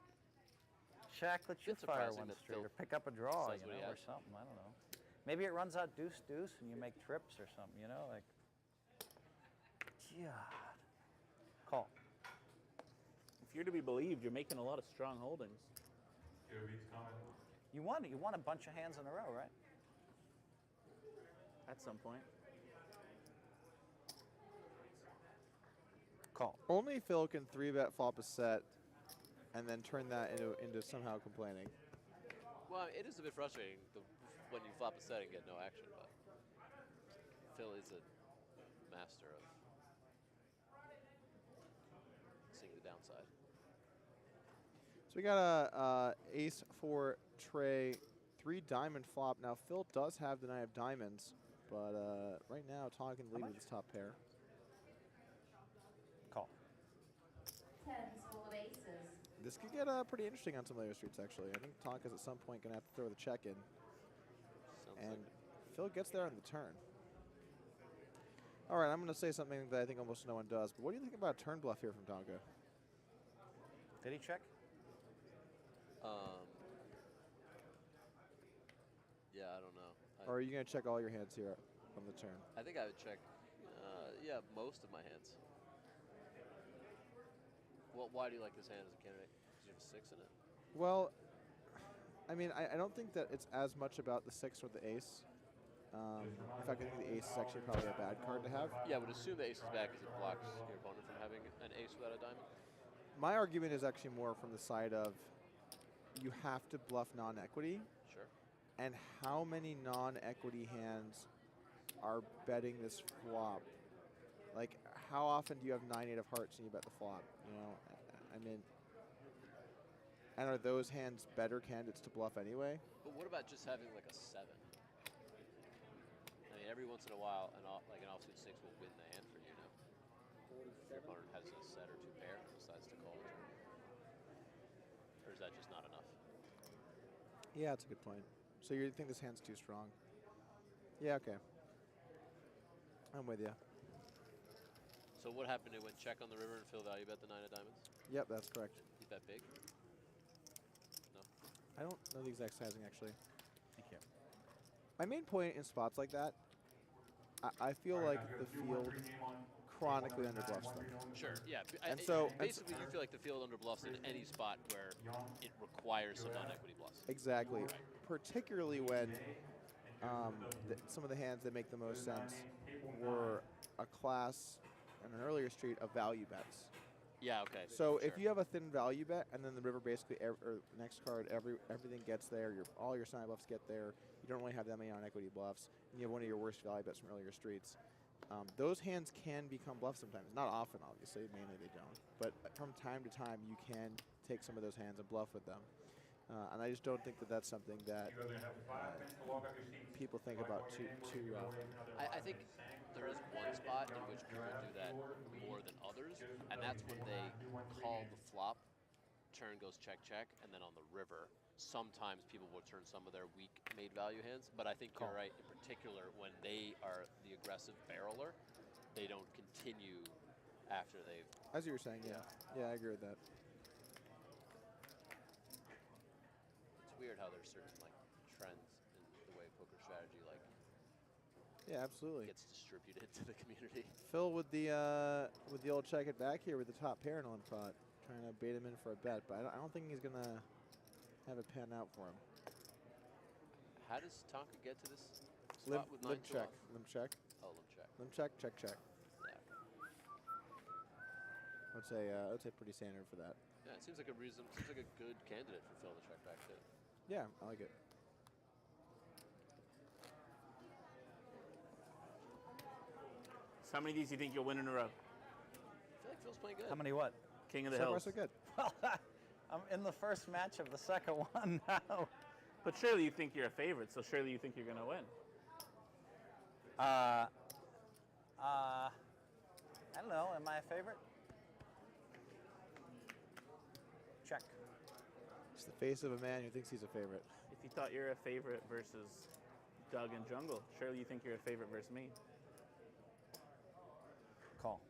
Shaq, let you It's fire surprising one that straight Phil or pick up a draw, says you what he know, or has. something. I don't know. Maybe it runs out deuce, deuce, and you make trips or something, you know? Like, God. Call. If you're to be believed, you're making a lot of strong holdings. KOTH's coming. You won a bunch of hands in a row, right? At some point. Call. Only Phil can 3-bet flop a set and then turn that into somehow complaining. Well, it is a bit frustrating when you flop a set and get no action, but Phil is a master of seeing the downside. So we got a ace for Trey, 3 diamond flop. Now Phil does have the 9 of diamonds, but right now Tonka can lead with his top pair. Call. 10s full of aces. This could get pretty interesting on some later streets, actually. I think Tonka's at some point going to have to throw the check in. And Phil gets there on the turn. All right, I'm going to say something that I think almost no one does. But what do you think about a turn bluff here from Tonka? Did he check? Yeah, I don't know. Or are you going to check all your hands here on the turn? I think I would check, yeah, most of my hands. Well, why do you like this hand as a candidate? Because you have a 6 in it. Well, I mean, I don't think that it's as much about the 6 or the ace. In fact, I think the ace is actually probably a bad card to have. Yeah, I would assume the ace is back because it blocks your opponent from having an ace without a diamond. My argument is actually more from the side of you have to bluff non-equity. Sure. And how many non-equity hands are betting this flop? Like, how often do you have 9-8 of hearts and you bet the flop? You know, I mean, and are those hands better candidates to bluff anyway? But what about just having like a 7? I mean, every once in a while, like an offsuit 6 will win the hand for you, know? If your opponent has a set or 2 pair and decides to call it. Or is that just not enough? Yeah, that's a good point. So you think this hand's too strong? Yeah, okay. I'm with you. So what happened? It went check on the river and Phil value bet the 9 of diamonds? Yep, that's correct. You bet big? No? I don't know the exact sizing, actually. Thank you. My main point in spots like that, I feel like the field chronically underbluffs them. Sure, yeah. And so basically, you feel like the field underbluffs in any spot where it requires some non-equity bluffs. Exactly. Particularly when some of the hands that make the most sense were a class and an earlier street of value bets. Yeah, okay. So sure. if you have a thin value bet and then the river basically, or next card, everything gets there, all your side bluffs get there, you don't really have that many on-equity bluffs, and you have one of your worst value bets from earlier streets, those hands can become bluffs sometimes. Not often, obviously. Mainly they don't. But from time to time, you can take some of those hands and bluff with them. And I just don't think that that's something that people think about too often. I think there is one spot in which people do that more than others, and that's when they call the flop, turn goes check, check, and then on the river, sometimes people will turn some of their weak made value hands, but I think you're right, in particular, when they are the aggressive barreler, they don't continue after they've... As you were saying, yeah. Yeah, I agree with that. It's weird how there's certain like trends in the way poker strategy Yeah, absolutely. gets distributed to the community. Phil with the old check it back here with the top pair in one pot, trying to bait him in for a bet, but I don't think he's gonna have it pan out for him. How does Tonka get to this spot with 9 Limp check. off? Limp check. Oh, limp check. Limp check. Check. Check. Yeah. I would say pretty standard for that. Yeah, it seems like a good candidate for Phil to check back too. Yeah, I like it. So how many of these do you think you'll win in a row? I feel like Phil's playing good. How many what? King of the So far, Hills. so good. Well, I'm in the first match of the second one now. But surely you think you're a favorite, so surely you think you're going to win. I don't know. Am I a favorite? Check. It's the face of a man who thinks he's a favorite. If you thought you're a favorite versus Doug and Jungle, surely you think you're a favorite versus me. Call.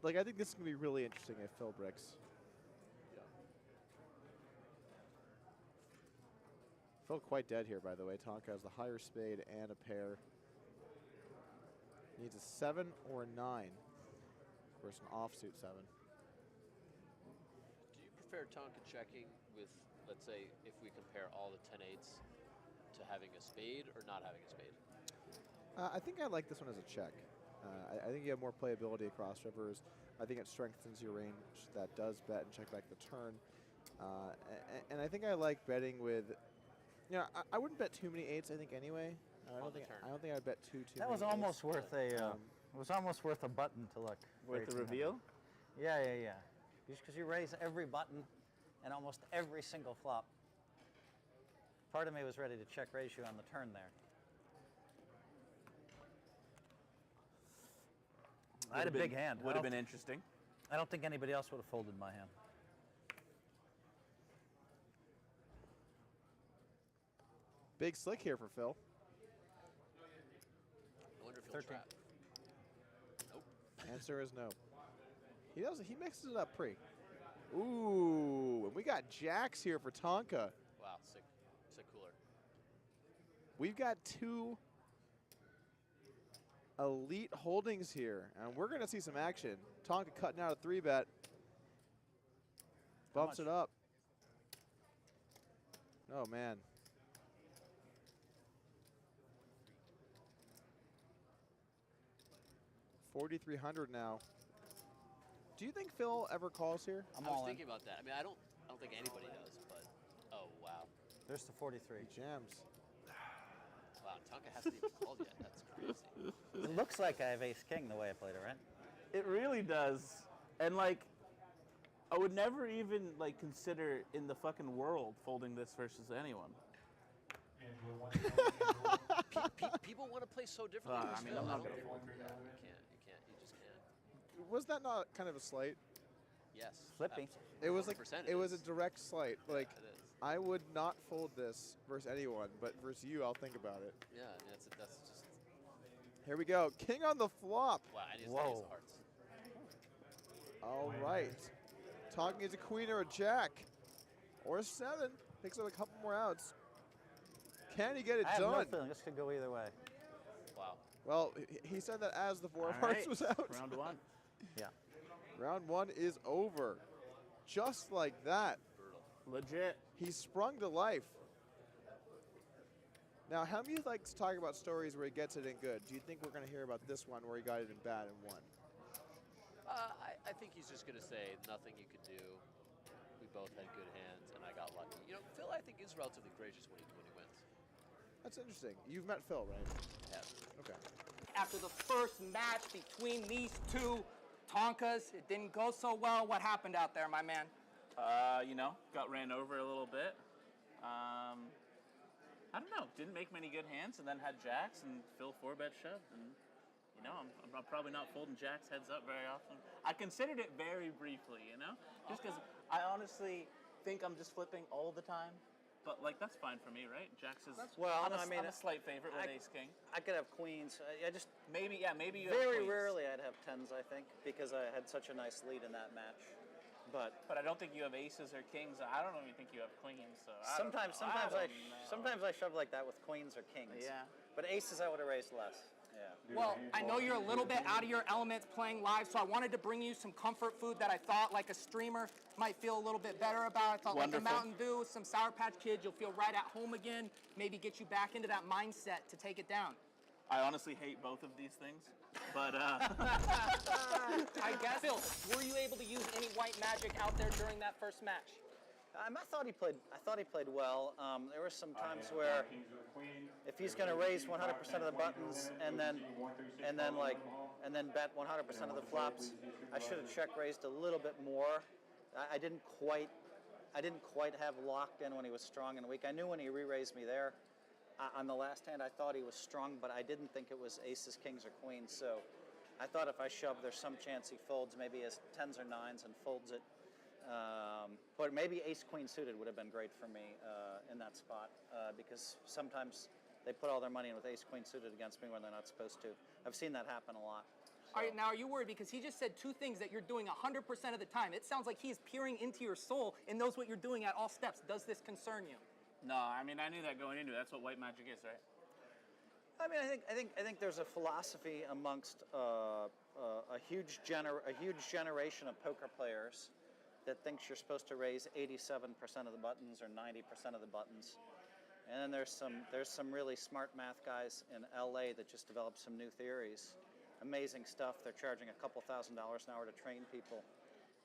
Like, I think this is going to be really interesting if Phil bricks. Phil quite dead here, by the way. Tonka has the higher spade and a pair. Needs a 7 or a 9. Of course, an offsuit 7. Do you prefer Tonka checking with, let's say, if we compare all the 10-8s to having a spade or not having a spade? I think I like this one as a check. I think you have more playability across rivers. I think it strengthens your range that does bet and check back the turn. And I think I like betting with, you know, I wouldn't bet too many 8s. I think anyway. I don't think I'd bet too That many. was almost 8s. worth a. It was almost worth a button to look. Worth the reveal? Yeah. Just because you raise every button and almost every single flop. Part of me was ready to check raise you on the turn there. I had a big hand. Would have been interesting. I don't think anybody else would have folded my hand. Big slick here for Phil. I wonder if he'll 13. trap. Nope. Answer is no. He mixes it up pretty. Ooh, and we got jacks here for Tonka. Wow, sick cooler. We've got 2 elite holdings here, and we're going to see some action. Tonka cutting out a 3-bet. Bumps it up. Oh, man. $4,300 now. Do you think Phil ever calls here? I was thinking about that. I mean, I don't think anybody does, but oh wow. There's the 43. He jams. Wow, Tonka hasn't even called yet. That's crazy. It looks like I have ace king the way I played it, right? It really does. And like, I would never even like consider in the fucking world folding this versus anyone. People want to play so differently. I mean, I'm not gonna fold. You can't. You just can't. Was that not kind of a slight? Yes. Flippy. It was like 100% it was a direct slight. Like it is. I would not fold this versus anyone, but versus you, I'll think about it. Yeah, I mean, that's just. Here we go. King on the flop. Wow, I just Whoa. ace of hearts. All right. Talking is a queen or a jack. Or a 7. Picks up a couple more outs. Can he get it I have done? no feeling this could go either way. Wow. Well, he said that as the 4 of All hearts right, was out. Round 1. Yeah. Round 1 is over. Just like that. Legit. He sprung to life. Now, Hellmuth likes to talk about stories where he gets it in good. Do you think we're going to hear about this one where he got it in bad and won? I think he's just going to say nothing you could do. We both had good hands, and I got lucky. You know, Phil, I think, is relatively gracious when he wins. That's interesting. You've met Phil, right? Yeah. Okay. After the first match between these two Tonkas, it didn't go so well. What happened out there, my man? You know, got ran over a little bit. I don't know. Didn't make many good hands, and then had jacks, and Phil 4-bet shoved, and you know, I'm probably not folding jacks heads up very often. I considered it very briefly, you know, just because I honestly think I'm just flipping all the time. But like that's fine for me, right? Jacks is Well, I'm no, I mean, I'm a slight favorite with ace king. I could have queens. I just Maybe you have very queens. rarely I'd have 10s. I think because I had such a nice lead in that match. But I don't think you have aces or kings. I don't even think you have queens. So I don't sometimes know. sometimes I shove like that with queens or kings. Yeah. But aces I would have raised less. Yeah. Well, I know you're a little bit out of your elements playing live, so I wanted to bring you some comfort food that I thought like a streamer might feel a little bit better about. I thought Wonderful. like a Mountain Dew, some Sour Patch Kids, you'll feel right at home again, maybe get you back into that mindset to take it down. I honestly hate both of these things, but I guess. Phil, were you able to use any white magic out there during that first match? I thought he played well. There were some times where if he's going to raise 100% of the buttons and then bet 100% of the flops, I should have check raised a little bit more. I didn't quite have locked in when he was strong and weak. I knew when he re-raised me there, On the last hand, I thought he was strong, but I didn't think it was aces, kings, or queens. So I thought if I shove, there's some chance he folds, maybe as 10s or 9s and folds it. But maybe ace, queen suited would have been great for me in that spot because sometimes they put all their money in with ace, queen suited against me when they're not supposed to. I've seen that happen a lot. All right, now are you worried? Because he just said two things that you're doing 100% of the time. It sounds like he's peering into your soul and knows what you're doing at all steps. Does this concern you? No, I mean, I knew that going into it. That's what white magic is, right? I mean, I think there's a philosophy amongst a huge generation of poker players that thinks you're supposed to raise 87% of the buttons or 90% of the buttons. And then there's some really smart math guys in LA that just developed some new theories. Amazing stuff. They're charging a couple $1,000s an hour to train people.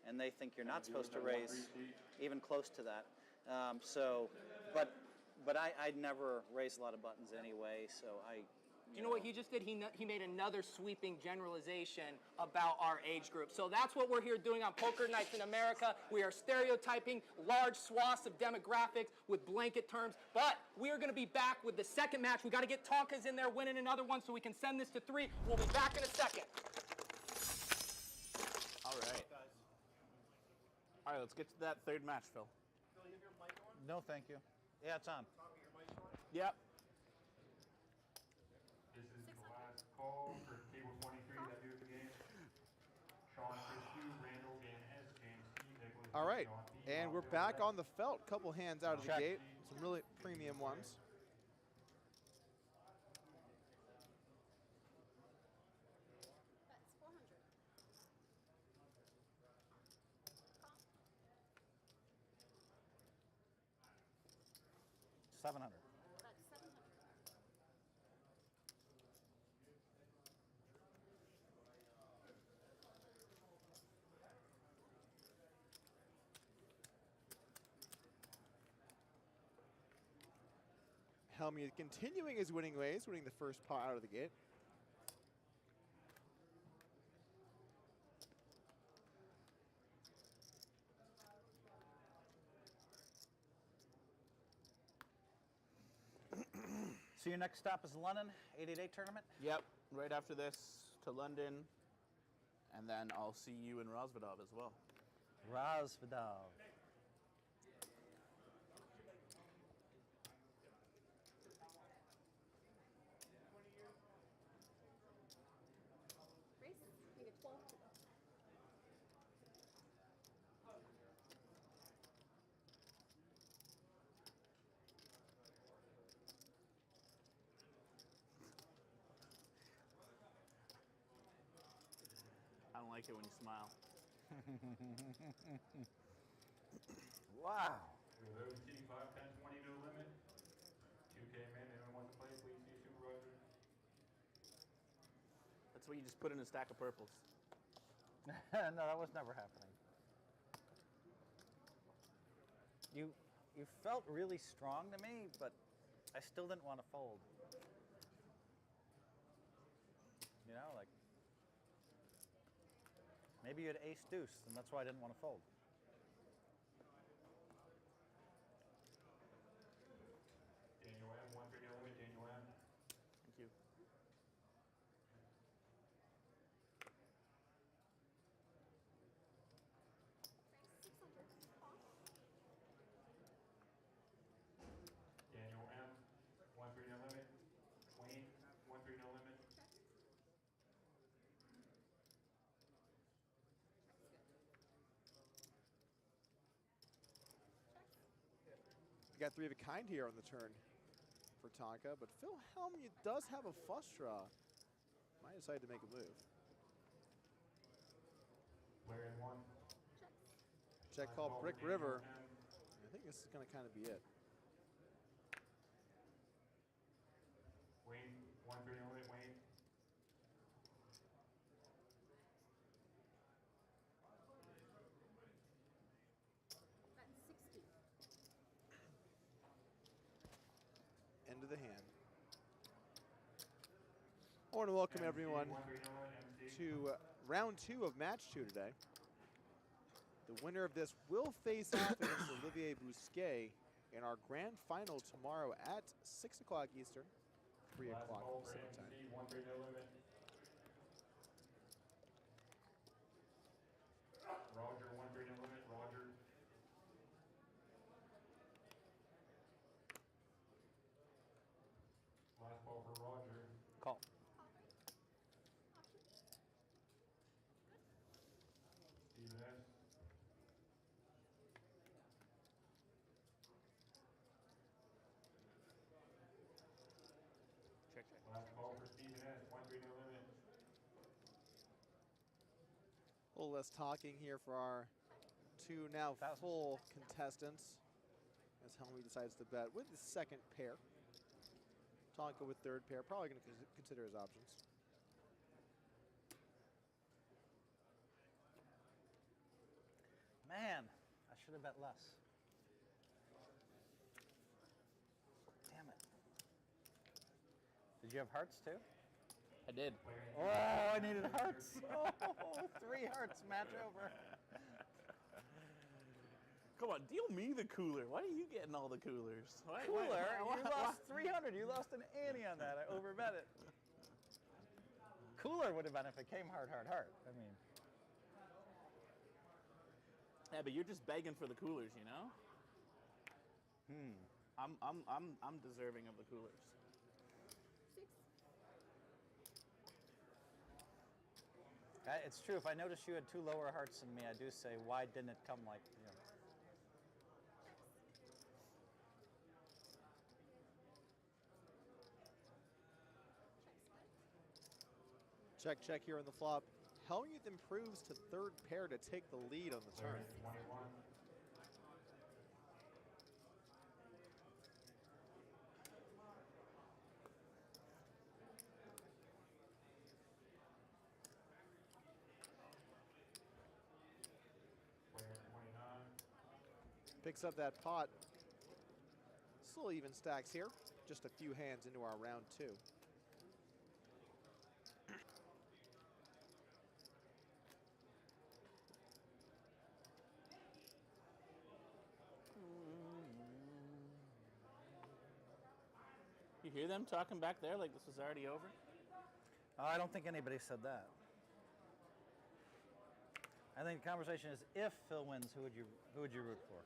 And they think you're not supposed to raise even close to that. But I'd never raise a lot of buttons anyway, so You know what he just did? He made another sweeping generalization about our age group. So that's what we're here doing on Poker Nights in America. We are stereotyping large swaths of demographics with blanket terms. But we are going to be back with the second match. We got to get Tonkas in there winning another one so we can send this to 3. We'll be back in a second. All right. All right, let's get to that third match, Phil. Phil, you have your mic on? No, thank you. Yeah, it's on. Tonka, your mic's on? Yep. This is the last call for table 23 that do the game. Shaun, Chris Q, Randall, Dan S, James T, Nicholas. All right, John P, and we're Bob back Bill, on the felt. Couple hands out of the Check. gate. Some really premium ones. That's 400. 700. That's 700. Hellmuth continuing his winning ways, winning the first pot out of the gate. So your next stop is London, 888 tournament? Yep. Right after this to London, and then I'll see you in Rosvedov as well. Rosvedov. Race? You get 12. I don't like it when you smile. Wow. For those seating 5, 10, 20, no limit. 2K man, anyone wants to play, please see supervisor. That's what you just put in a stack of purples. No, that was never happening. You felt really strong to me, but I still didn't want to fold. You know, like maybe you had ace deuce, and that's why I didn't want to fold. Daniel M, 1 3 no limit, Daniel M. Thank you. Race 600. Daniel M, 1 3 no limit. Wayne, 1 3 no limit. We got 3 of a kind here on the turn for Tonka, but Phil Hellmuth does have a flush draw. Might decide to make a move. Larry 1. Check call Brick River. I think this is going to kind of be it. Wayne, 1 3 no limit, Wayne. That's 60. End of the hand. I want to welcome everyone to round 2 of match 2 today. The winner of this will face off against Olivier Bousquet in our grand final tomorrow at 6 o'clock Eastern, 3 Last o'clock call for Pacific time. MC, 1-3 no limit. Roger, 1-3 no limit. Roger. Last call for Roger. Call. Steven S. Check, check. Last call for Steven S. 1-3 no limit. A little less talking here for our two now full contestants as Hellmuth decides to bet with the second pair. Tonka with third pair, probably going to consider his options. Man, I should have bet less. Damn it. Did you have hearts too? I did. Oh, I needed hearts. Oh, 3 hearts, match over. Come on, deal me the cooler. Why are you getting all the coolers? Cooler? You lost 300. You lost an ante on that. I overbet it. Cooler would have been if it came heart, heart, heart. I mean. Yeah, but you're just begging for the coolers, you know? I'm deserving of the coolers. It's true. If I notice you had 2 lower hearts than me, I do say, why didn't it come like, you know? Check, check here on the flop. Hellmuth improves to third pair to take the lead on the turn. 21. Player 29. Picks up that pot. Still even stacks here. Just a few hands into our round 2. You hear them talking back there like this was already over? I don't think anybody said that. I think the conversation is if Phil wins, who would you root for?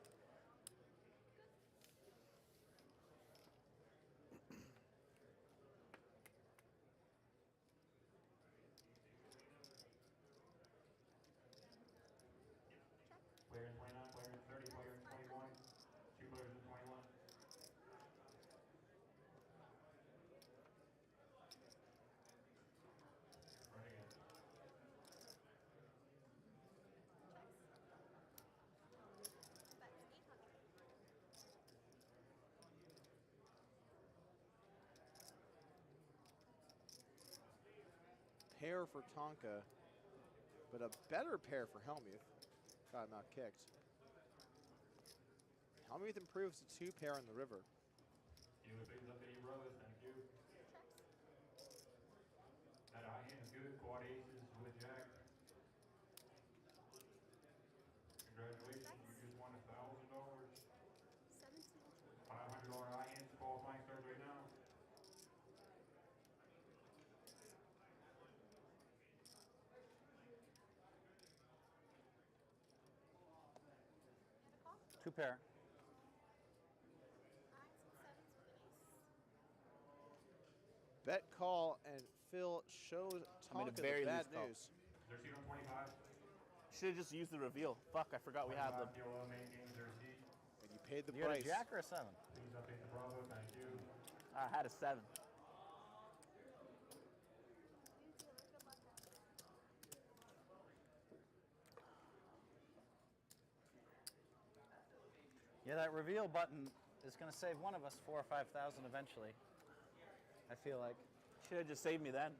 Player 29, player 30, player 21. 2 players in 21. Right again. Pair for Tonka, but a better pair for Hellmuth. Got him out kicked. Hellmuth improves to 2 pair on the river. You picked up any brothers, thank you. That high hand is good. Quad aces with jack. Congratulations, you just won $1,000. $500 high hands qualifying starts right now. Two pair. Bet call, and Phil shows Tonka the bad news. There's 25. Should have just used the reveal. Fuck, I forgot we had them. And you paid the You price. had a jack or a 7? Please update the Bravo, thank you. I had a 7. Yeah, that reveal button is going to save one of us 4,000 or 5,000 eventually. I feel like. Should have just saved me then.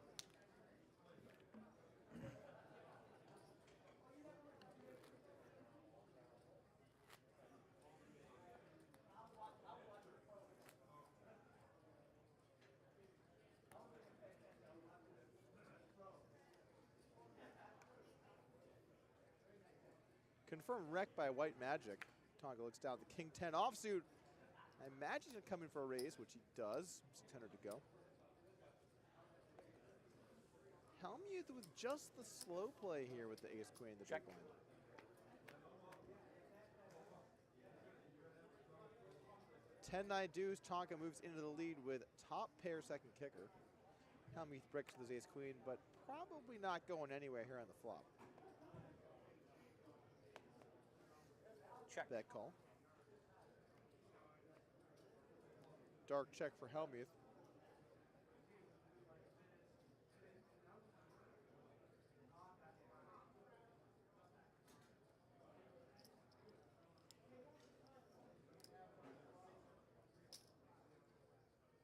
Confirmed wreck by White Magic. Tonka looks down at the King 10 offsuit. I imagine he'll come in for a raise, which he does. 600 to go. Hellmuth with just the slow play here with the ace-queen, the big blind. $10-9 deuce. Tonka moves into the lead with top pair second kicker. Hellmuth breaks with his ace-queen, but probably not going anywhere here on the flop. Check. Bet call. Dark check for Hellmuth.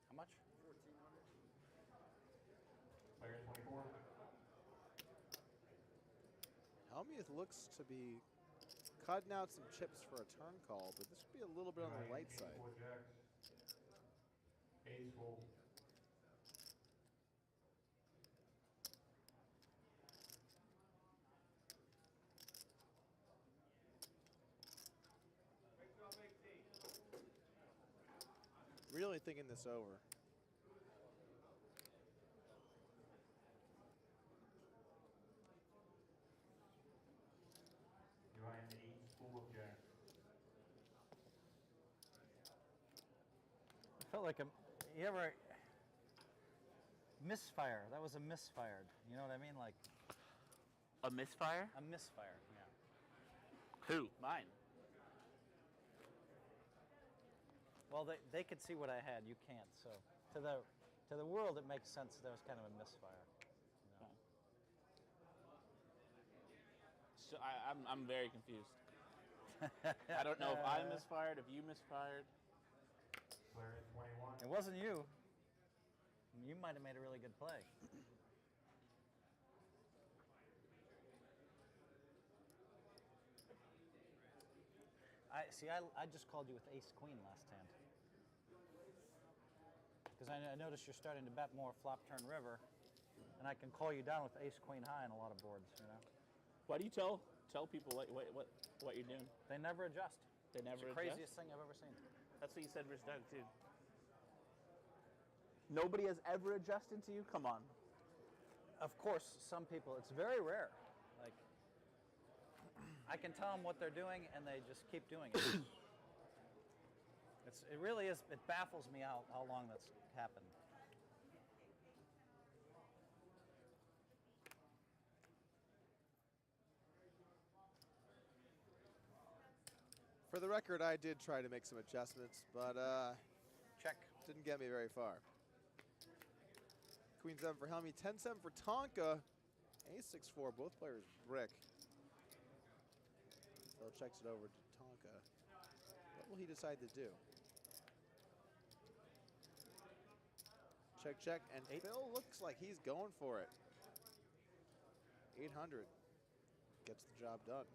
How much? 1,400. Player 24. Hellmuth looks to be cutting out some chips for a turn call, but this would be a little bit on the light side. Ace full. Really thinking this over. Behind the ace full of jacks. I felt like you ever misfire. That was a misfired. You know what I mean? Like A misfire? a misfire. Yeah. Who? Mine. Well, they could see what I had. You can't. So to the world, it makes sense that was kind of a misfire. You know? So I'm very confused. I don't know if I misfired, if you misfired. Player 21. It wasn't you. You might have made a really good play. I just called you with ace-queen last hand. Because I noticed you're starting to bet more flop, turn, river. And I can call you down with ace-queen high on a lot of boards, you know? Why do you tell people what you're doing? They never adjust. They never It's the adjust? craziest thing I've ever seen. That's what you said versus Doug, too. Nobody has ever adjusted to you? Come on. Of course, some people, it's very rare. Like, I can tell them what they're doing and they just keep doing it. It really is, it baffles me how long that's happened. For the record, I did try to make some adjustments, but check. Didn't get me very far. Queen 7 for Helmy, 10-7 for Tonka. Ace 6-4, both players brick. Phil checks it over to Tonka. What will he decide to do? Check, check, and Phil looks like he's going for it. 800 gets the job done.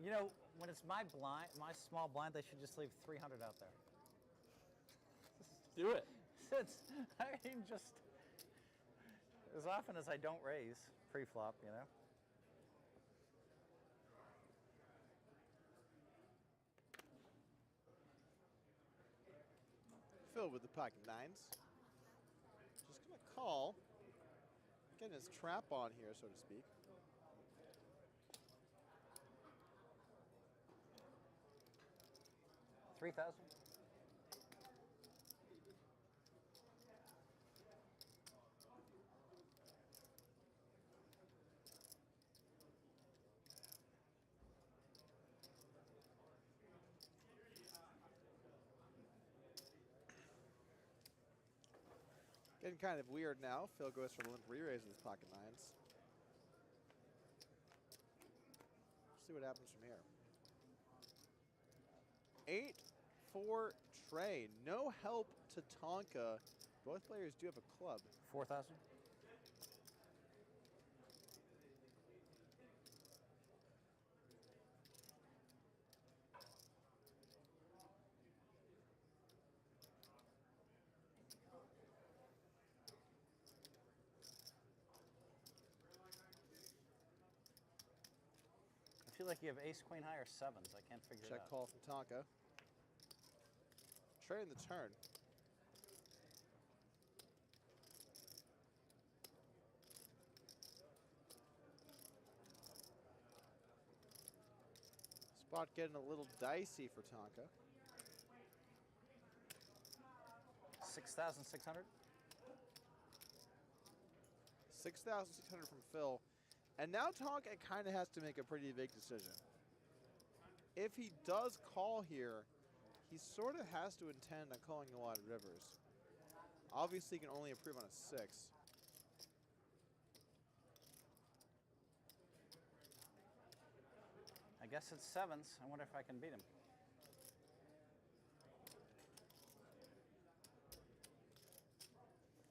You know, when it's my small blind, they should just leave 300 out there. Do it. I mean, just as often as I don't raise pre-flop, you know. Phil with the pocket nines. Just gonna call. Getting his trap on here, so to speak. $3,000. Getting kind of weird now. Phil goes for the limp re-raise with his pocket nines. See what happens from here. 8-4 Trey. No help to Tonka. Both players do have a club. 4,000. feel like you have ace, queen high, or sevens. I can't figure it Check out. call from Tonka. Trading the turn. Spot getting a little dicey for Tonka. 6,600. 6,600 from Phil. And now Tonka kind of has to make a pretty big decision. If he does call here, he sort of has to intend on calling a lot of rivers. Obviously, he can only improve on a 6. I guess it's sevens. I wonder if I can beat him.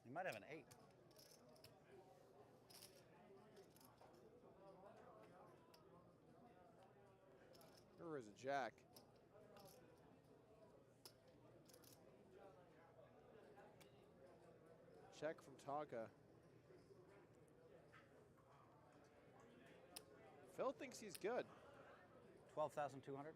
He might have an 8. River is a jack. Check from Tonka. Phil thinks he's good. 12,200.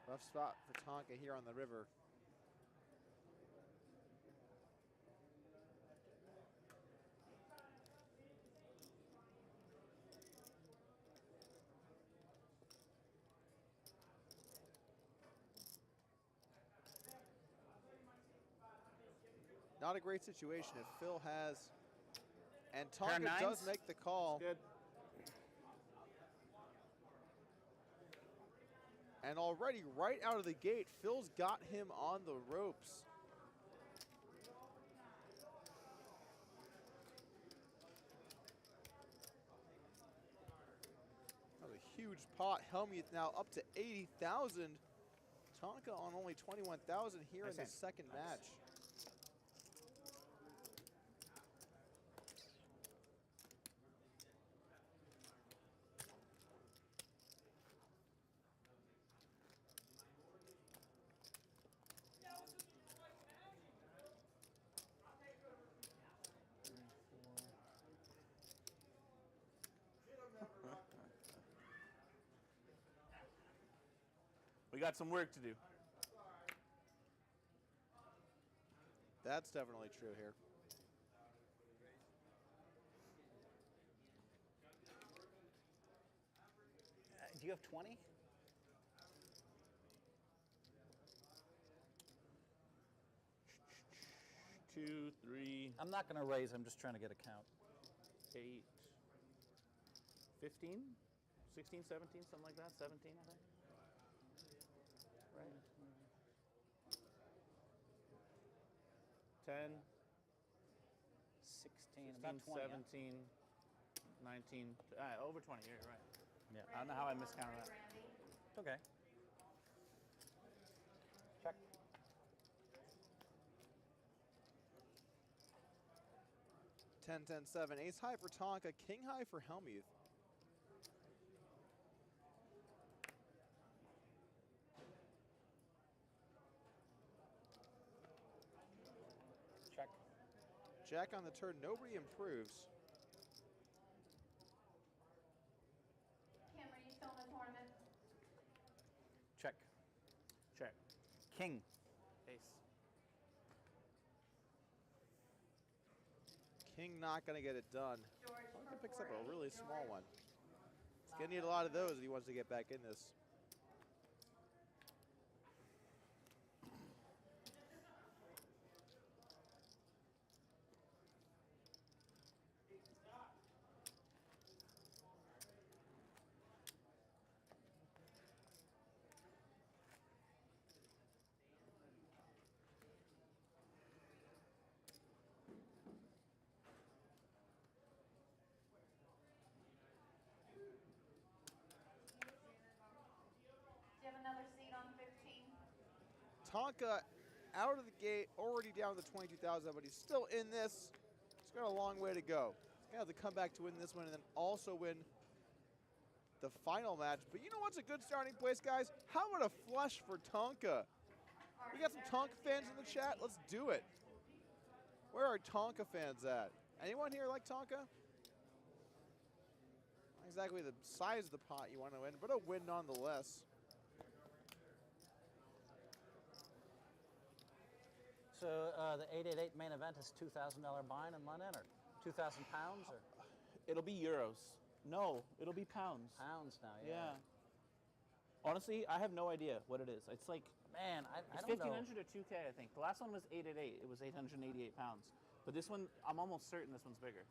Rough spot for Tonka here on the river. Not a great situation if Phil has, and Tonka does make the call. Good. And already right out of the gate, Phil's got him on the ropes. That was a huge pot. Hellmuth now up to 80,000. Tonka on only 21,000 here in the second match. We got some work to do. That's definitely true here. Do you have 20? Two, three. I'm not going to raise. I'm just trying to get a count. 8, 15, 16, 17, something like that. 17, I think. Right. 10, 16, 16, about 20. 17, 19, over 20, you're right. Yeah, I don't know how I miscounted that. It's okay. Check. Ten, 10, 7. Ace high for Tonka, king high for Hellmuth. Check. Jack on the turn, nobody improves. Kim, are you still in the tournament? Check. Check. King. Ace. King not going to get it done. Tonka picks up a really small one. He's going to need a lot of those if he wants to get back in this. Do you have another seat on 15? Tonka out of the gate, already down to 22,000, but he's still in this. He's got a long way to go. He's going to have to come back to win this one and then also win the final match. But you know what's a good starting place, guys? How about a flush for Tonka? We got some Tonka fans in the chat. Let's do it. Where are Tonka fans at? Anyone here like Tonka? Not exactly the size of the pot you want to win, but a win nonetheless. So the 888 main event is $2,000 buy-in in London, or 2,000 pounds, or It'll be euros. No, it'll be pounds. pounds now? Yeah. Honestly, I have no idea what it is. It's like, Man, I it's don't know. 1,500 or 2K, I think. The last one was 888. It was 888 pounds. But this one, I'm almost certain this one's bigger.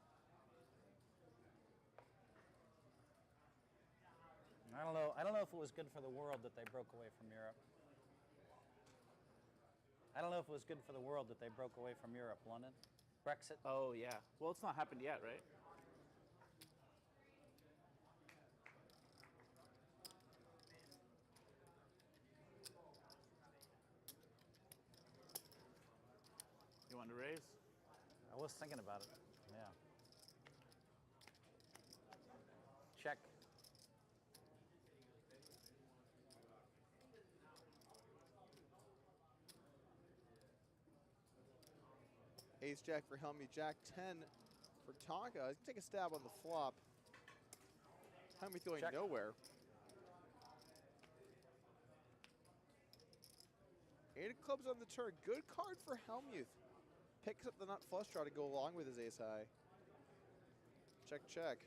I don't know. I don't know if it was good for the world that they broke away from Europe. I don't know if it was good for the world that they broke away from Europe. London, Brexit. Oh, yeah. Well, it's not happened yet, right? You want to raise? I was thinking about it. Yeah. Check. Ace Jack for Hellmuth, Jack 10 for Tonka. Take a stab on the flop. Hellmuth going Check. nowhere. 8 of clubs on the turn. Good card for Hellmuth. Picks up the nut flush draw to go along with his ace high. Check, check.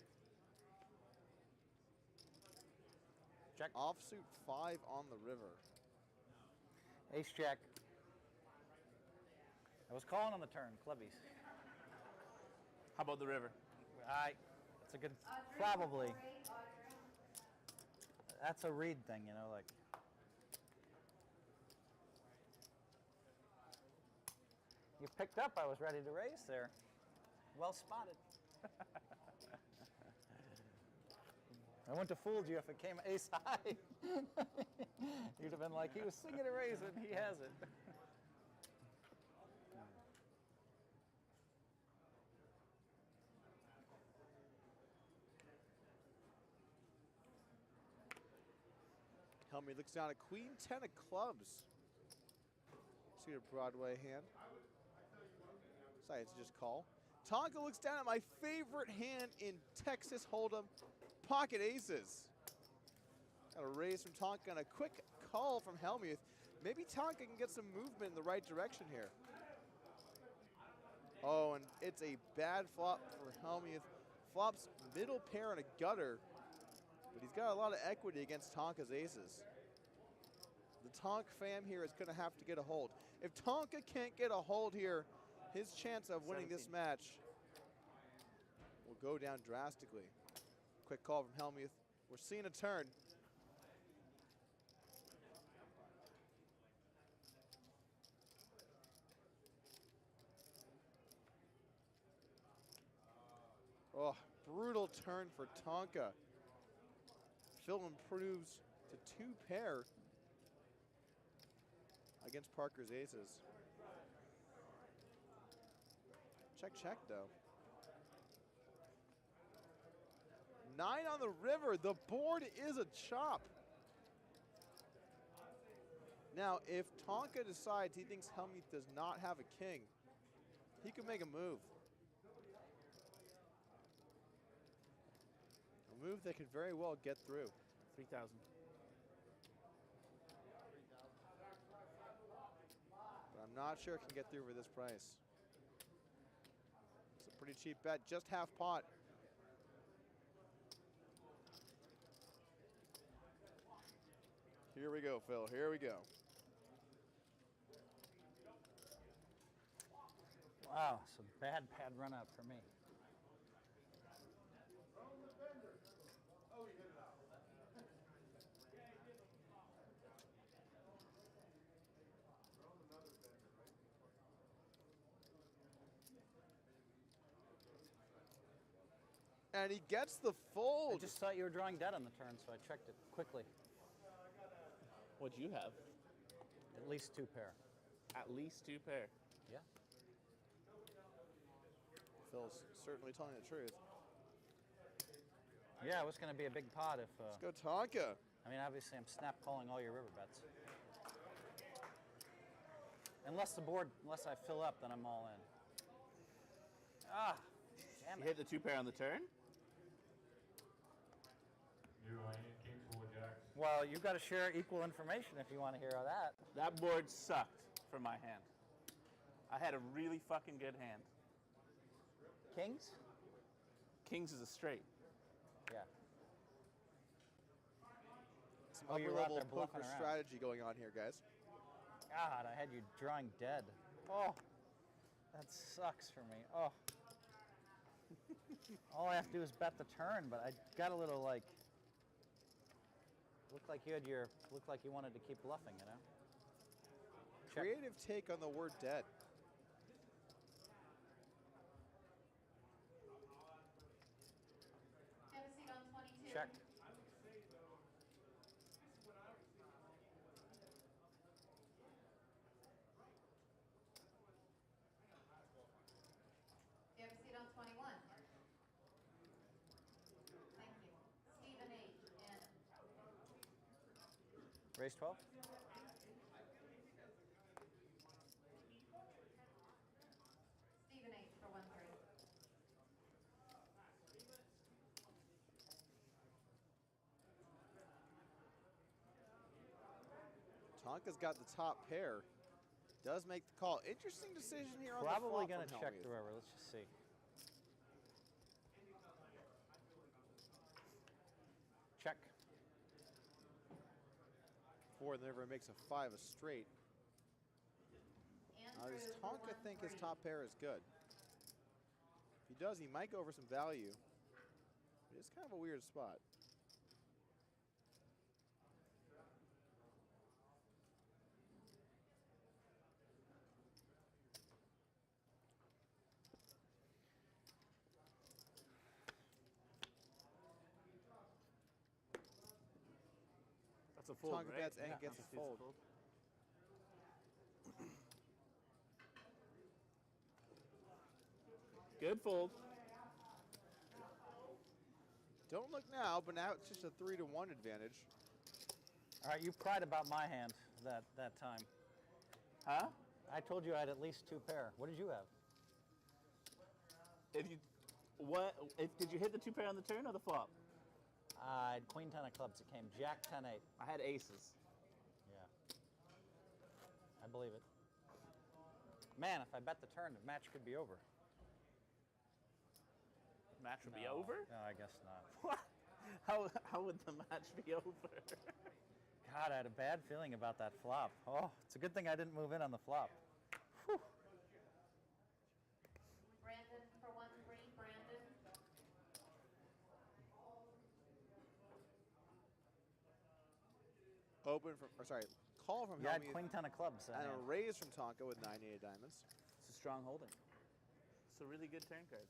Check. Offsuit 5 on the river. Ace Jack. I was calling on the turn, clubbies. How about the river? It's a good, probably. That's a read thing, you know, like. You picked up, I was ready to raise there. Well spotted. I wouldn't have fooled you if it came ace high. You'd have been like, he was singing a raise and he has it. Hellmuth looks down at Queen 10 of clubs. See a Broadway hand. Decides to just call. Tonka looks down at my favorite hand in Texas Holdem, pocket aces. Got a raise from Tonka and a quick call from Hellmuth. Maybe Tonka can get some movement in the right direction here. Oh, and it's a bad flop for Hellmuth. Flops middle pair and a gutter, but he's got a lot of equity against Tonka's aces. The Tonk fam here is going to have to get a hold. If Tonka can't get a hold here, his chance of winning this match will go down drastically. Quick call from Hellmuth. We're seeing a turn. Oh, brutal turn for Tonka. Phil improves to 2 pair against Parker's aces. Check, check, though. 9 on the river. The board is a chop. Now, if Tonka decides he thinks Hellmuth does not have a king, he could make a move. A move that could very well get through. 3,000. But I'm not sure it can get through for this price. It's a pretty cheap bet, just half pot. Here we go, Phil, here we go. Wow, it's a bad run out for me. And he gets the fold. I just thought you were drawing dead on the turn, so I checked it quickly. What'd you have? At least 2 pair. At least 2 pair. Yeah. Phil's certainly telling the truth. Yeah, it was going to be a big pot if... Let's go Tonka. I mean, obviously, I'm snap calling all your river bets. Unless I fill up, then I'm all in. Ah, You hit the 2-pair on the turn? New hand, kings, four jacks. Well, you've got to share equal information if you want to hear all that. That board sucked for my hand. I had a really fucking good hand. Kings? Kings is a straight. Yeah. Some Oh, you upper were out level there bluffing poker around. strategy going on here, guys. God, I had you drawing dead. Oh, that sucks for me. Oh. All I have to do is bet the turn, but I got a little like. Looked like you wanted to keep bluffing, you know. Check. Creative take on the word dead. Have a seat on 22. Check. You have a seat on 21. Thank you. Stephen H. and Raise 12. Stephen H. for 1-3. Tonka's got the top pair. Does make the call. Interesting decision here on the Probably flop going from to check Hellmuth. the river. Let's just see. Check. 4 and the river makes a 5 a straight. Now, does Tonka think his top pair is good? If he does, he might go for some value. It's kind of a weird spot. That's a fold, Tonka right? bets and Yeah, gets a constitutes fold. Good fold. Don't look now, but now it's just a 3-to-1 advantage. All right, you cried about my hand that time. Huh? I told you I had at least 2 pair. What did you have? Did you hit the 2-pair on the turn or the flop? I had queen 10 of clubs. It came jack 10-8. I had aces. Yeah. I believe it. Man, if I bet the turn, the match could be over. Match would be No. over? No, I guess not. What? How would the match be over? God, I had a bad feeling about that flop. Oh, it's a good thing I didn't move in on the flop. Whew. Brandon for 1-3. Brandon. Open from, or sorry, call from You had Hellmuth queen 10 of clubs. and a raise from Tonka with 9-8 of diamonds. It's a strong holding. It's a really good turn card.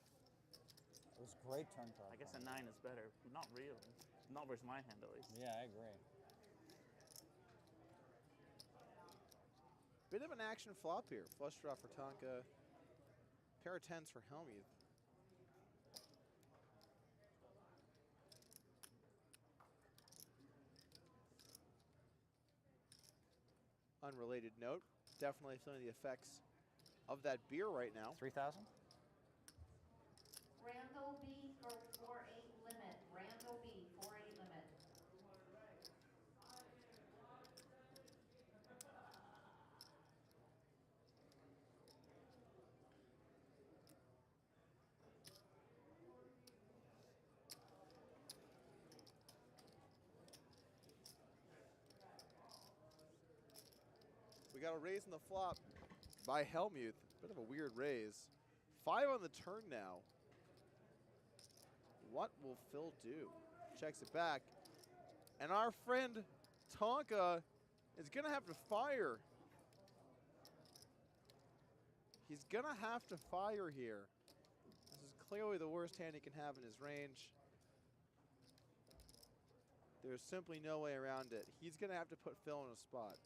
It was great turn card. I guess a 9 is better. Not real. Not versus my hand, at least. Yeah, I agree. Bit of an action flop here. Flush draw for Tonka. Pair of 10s for Hellmuth. Unrelated note, definitely feeling the effects of that beer right now. 3,000? Randall B for 4-8 limit. Randall B, 4-8 limit. We got a raise in the flop by Hellmuth. Bit of a weird raise. 5 on the turn now. What will Phil do? Checks it back. And our friend Tonka is going to have to fire. He's going to have to fire here. This is clearly the worst hand he can have in his range. There's simply no way around it. He's going to have to put Phil in a spot.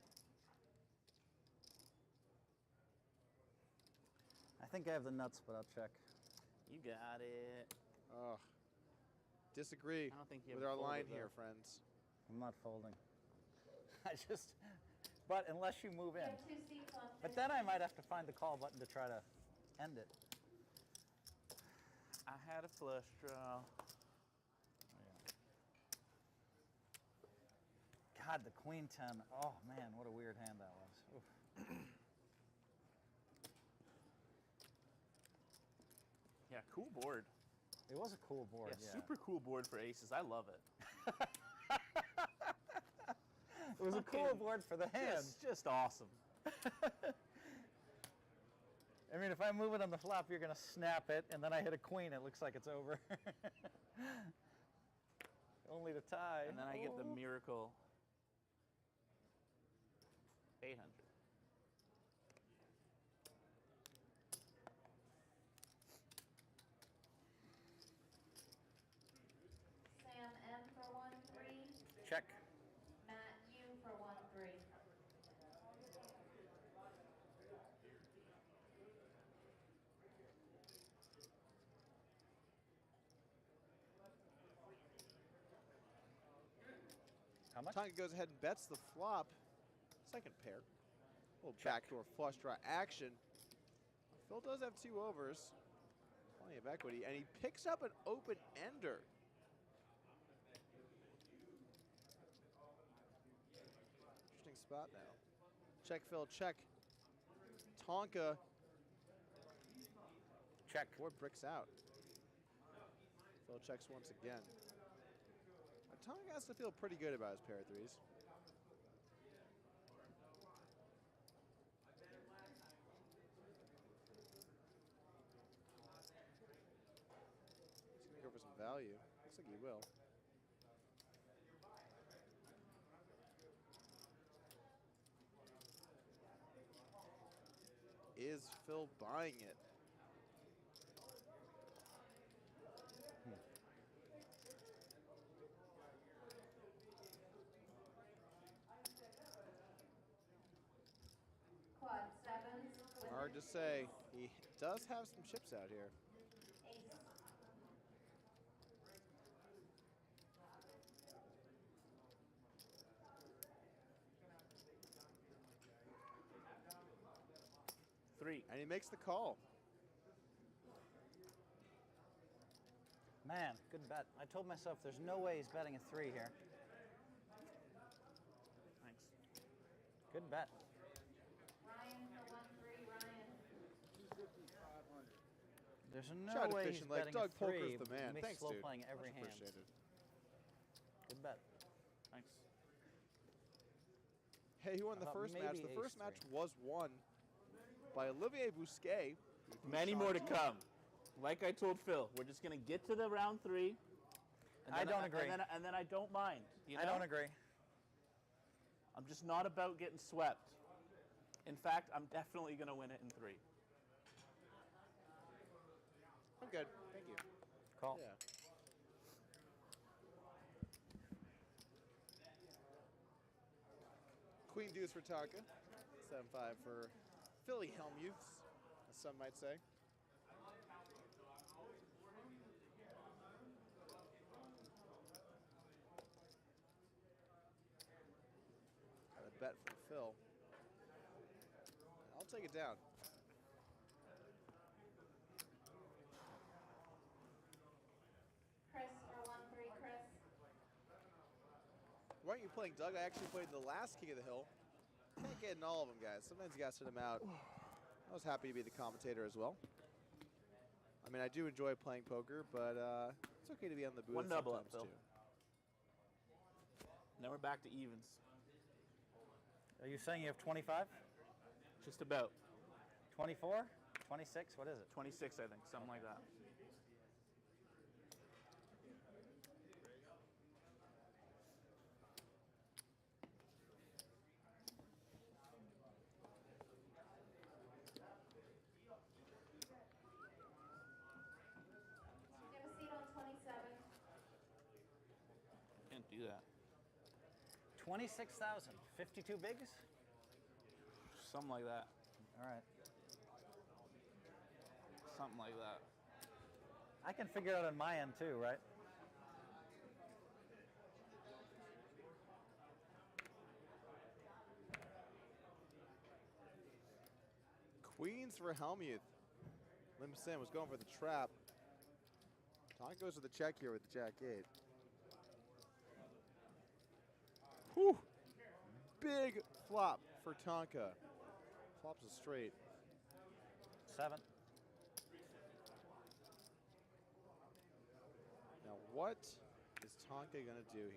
I think I have the nuts, but I'll check. You got it. Ugh. Disagree I don't think you with have our folded line though. here, friends. I'm not folding. But unless you move You in. have 2 seats on 50. But then I might have to find the call button to try to end it. I had a flush draw. God, the queen 10. Oh man, what a weird hand that was. Oof. Yeah, cool board. It was a cool board. Yeah, Yeah, super cool board for aces. I love it. It was a cool board for the hand. Just awesome. I mean, if I move it on the flop, you're gonna snap it, and then I hit a queen. It looks like it's over. Only to tie. And then I get the miracle 800. Sam M for 1-3. Check. Matt U for 1-3. How much? Tonka goes ahead and bets the flop. Second pair. Little backdoor flush draw action. Phil does have 2 overs. Plenty of equity. And he picks up an open ender. Interesting spot now. Check, Phil, check. Tonka. Check. 4 bricks out. Phil checks once again. Tonka has to feel pretty good about his pair of threes. He's going to go for some value. Looks like he will. Is Phil buying it? Quad 7s. Hard to say. He does have some chips out here. Ace. And he makes the call. Man, good bet. I told myself there's no way he's betting a 3 here. Thanks. Good bet. Ryan for 1-3. Ryan. There's Tried no to way fish he's in like betting Doug a 3. Polker's the man. Me Thanks, slow dude. playing every Much hand. appreciated. Good bet. Thanks. Hey, who won the thought first match? maybe The first match ace-3. was won by Olivier Bousquet. Many more to come. Like I told Phil, we're just going to get to the round 3. And I then don't agree. And then I don't mind. You know? I don't agree. I'm just not about getting swept. In fact, I'm definitely going to win it in 3. I'm good. Thank you. Call. Yeah. Queen deuce for Tonka. 7-5 for Philly Hellmuths, as some might say. Got a bet from Phil. I'll take it down. Chris for 1-3. Chris. Why aren't you playing Doug? I actually played the last King of the Hill. Can't get in all of them, guys. Sometimes you got to sit them out. I was happy to be the commentator as well. I mean, I do enjoy playing poker, but it's okay to be on the booth 1 double up, sometimes Phil. too. Now we're back to evens. Are you saying you have 25? Just about. 24? 26? What is it? 26, I think. Something like that. Get a seat on 27. Can't do that. 26,000. 52 bigs? Something like that. All right. Something like that. I can figure it out on my end too, right? Queens for Hellmuth. Lim Sim was going for the trap. Tonka goes to the check here with the Jack 8. Whew. Big flop for Tonka. Flops a straight. 7. Now what is Tonka going to do here?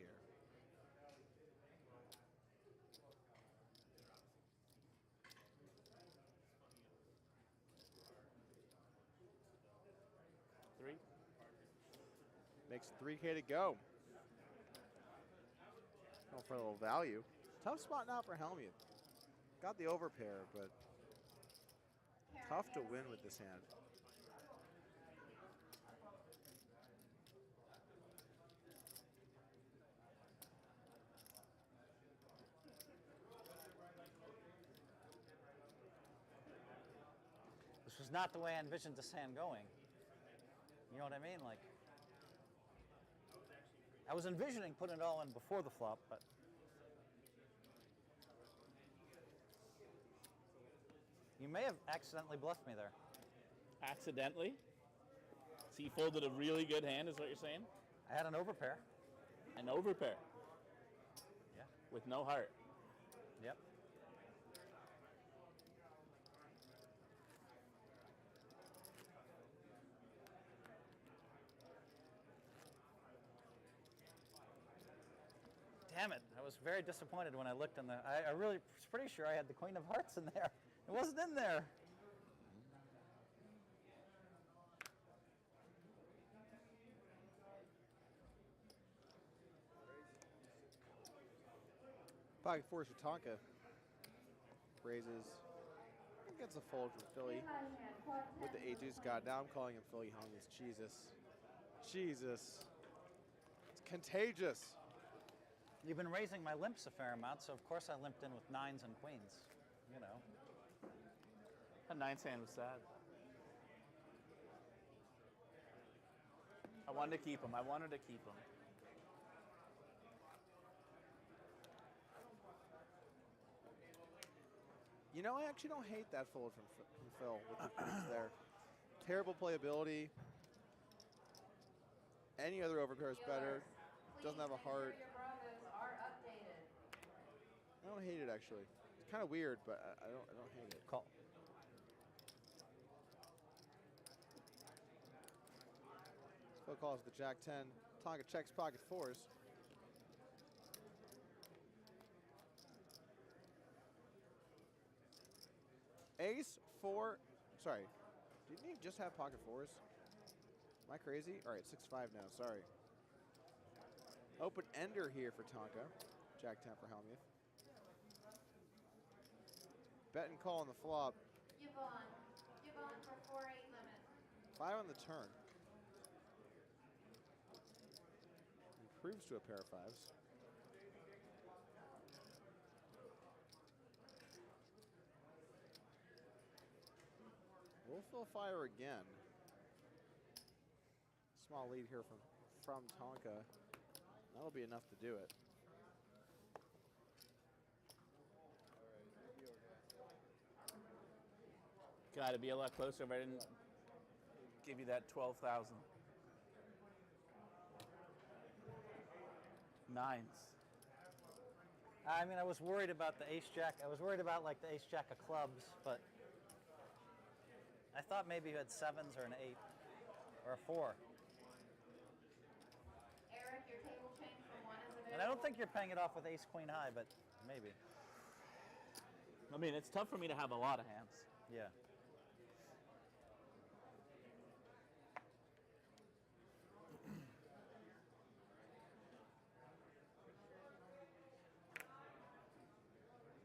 Makes 3K to go. Going for a little value. Tough spot now for Hellmuth. Got the overpair, but tough to win with this hand. This was not the way I envisioned this hand going. You know what I mean? Like, I was envisioning putting it all in before the flop, but you may have accidentally bluffed me there. Accidentally? So you folded a really good hand, is what you're saying? I had an overpair. An overpair? Yeah. With no heart? Yep. Damn it, I was very disappointed when I looked in the, I really was pretty sure I had the Queen of Hearts in there. It wasn't in there. Pocket fours for Tonka. Raises. Gets a fold from Philly. With the ages. God, now I'm calling him Philly Hellmuth. Jesus. Jesus. It's contagious. You've been raising my limps a fair amount, so of course I limped in with 9s and queens, you know. A 9's hand was sad. I wanted to keep him. I wanted to keep him. You know, I actually don't hate that fold from Phil with the queens there. Terrible playability. Any other overpair is better. Doesn't have a heart. I don't hate it actually. It's kind of weird, but I don't hate it. Call. Phil calls the Jack 10. Tonka checks pocket fours. Ace, 4, sorry. Didn't he just have pocket fours? Am I crazy? All right, 6-5 now, sorry. Open ender here for Tonka. Jack 10 for Hellmuth. Bet and call on the flop. Yvonne for 4-8 limit. 5 on the turn. Improves to a pair of fives. We'll fill fire again. Small lead here from Tonka. That'll be enough to do it. God, it'd be a lot closer if I didn't give you that 12,000. 9s. I mean, I was worried about the ace-jack. I was worried about like the ace-jack of clubs, but I thought maybe you had 7s or an 8 or a 4. Eric, your table change from 1 is available. And I don't think you're paying it off with ace-queen high, but maybe. I mean, it's tough for me to have a lot of hands. Yeah.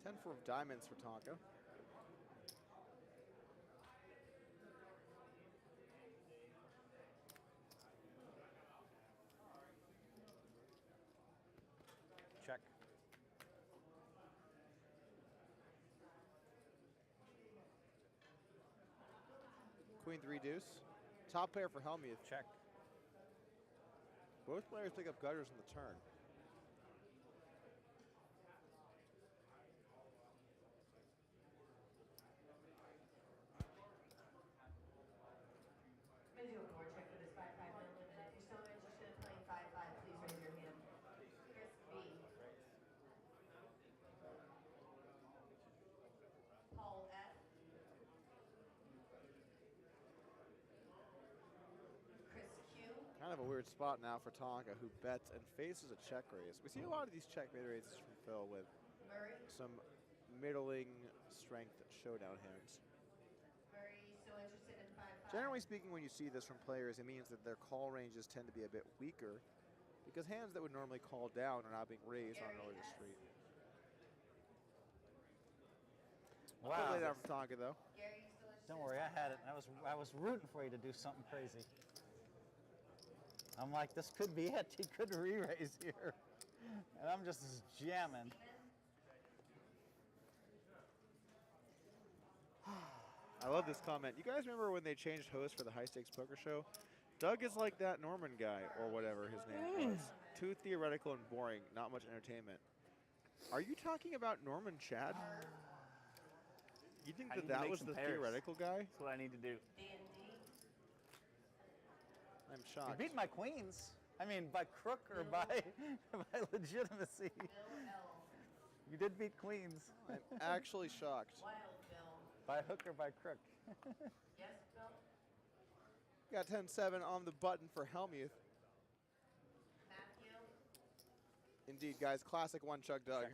Ten for diamonds for Tonka. Check. Queen 3 deuce. Top pair for Hellmuth. Check. Both players pick up gutters on the turn. Visual board check for this 5-5 limit. Kind of a weird spot now for Tonka, who bets and faces a check raise. We see a lot of these check raises from Phil with some middling strength showdown hands. Generally speaking, when you see this from players, it means that their call ranges tend to be a bit weaker because hands that would normally call down are now being raised on an early street. Wow. Good lay down from Tonka, though. Don't worry, I had it. I was rooting for you to do something crazy. I'm like, this could be it. He could re-raise here. And I'm just jamming. I love this comment. You guys remember when they changed host for the High Stakes Poker Show? Doug is like that Norman guy, or whatever his name was. Too theoretical and boring, not much entertainment. Are you talking about Norman Chad? You think that that was the theoretical guy? That's what I need to do. I'm shocked. You beat my queens. I mean, by crook or by legitimacy. You did beat queens. I'm actually shocked. By hook or by crook. Got 10-7 on the button for Hellmuth. Indeed, guys. Classic one Chuck Doug.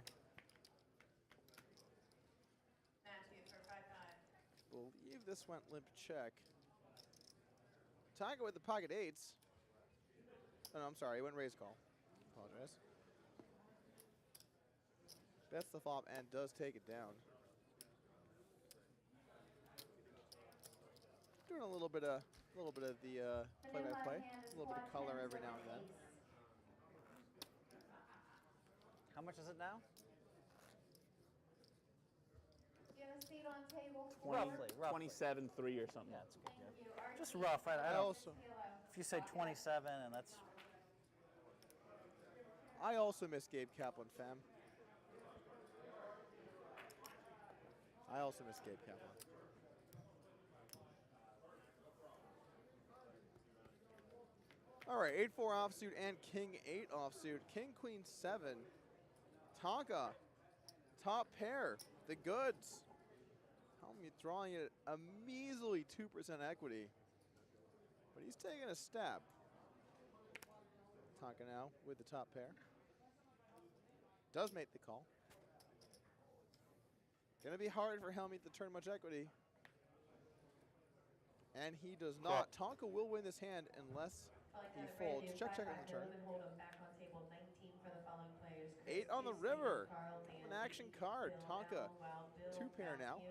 Believe this went limp check. Tonka with the pocket eights. Oh, no, I'm sorry. It went raise call. Apologize. Bets the flop and does take it down. Doing a little bit of the play-by-play, a little bit of color every now and then. How much is it now? Do you have a seat on table? 27-3 or something. Yeah, that's good. Yeah. Just rough. I also. If you say 27, and that's. I also miss Gabe Kaplan, fam. I also miss Gabe Kaplan. All right, 8-4 offsuit and King 8 offsuit. King Queen 7. Tonka, top pair, the goods. Hellmuth drawing it a measly 2% equity, but he's taking a stab. Tonka now with the top pair. Does make the call. Gonna be hard for Hellmuth to turn much equity. And he does not. Tonka will win this hand unless he folds. Check on the turn. 8 on the river. An action card. Tonka, 2 pair now.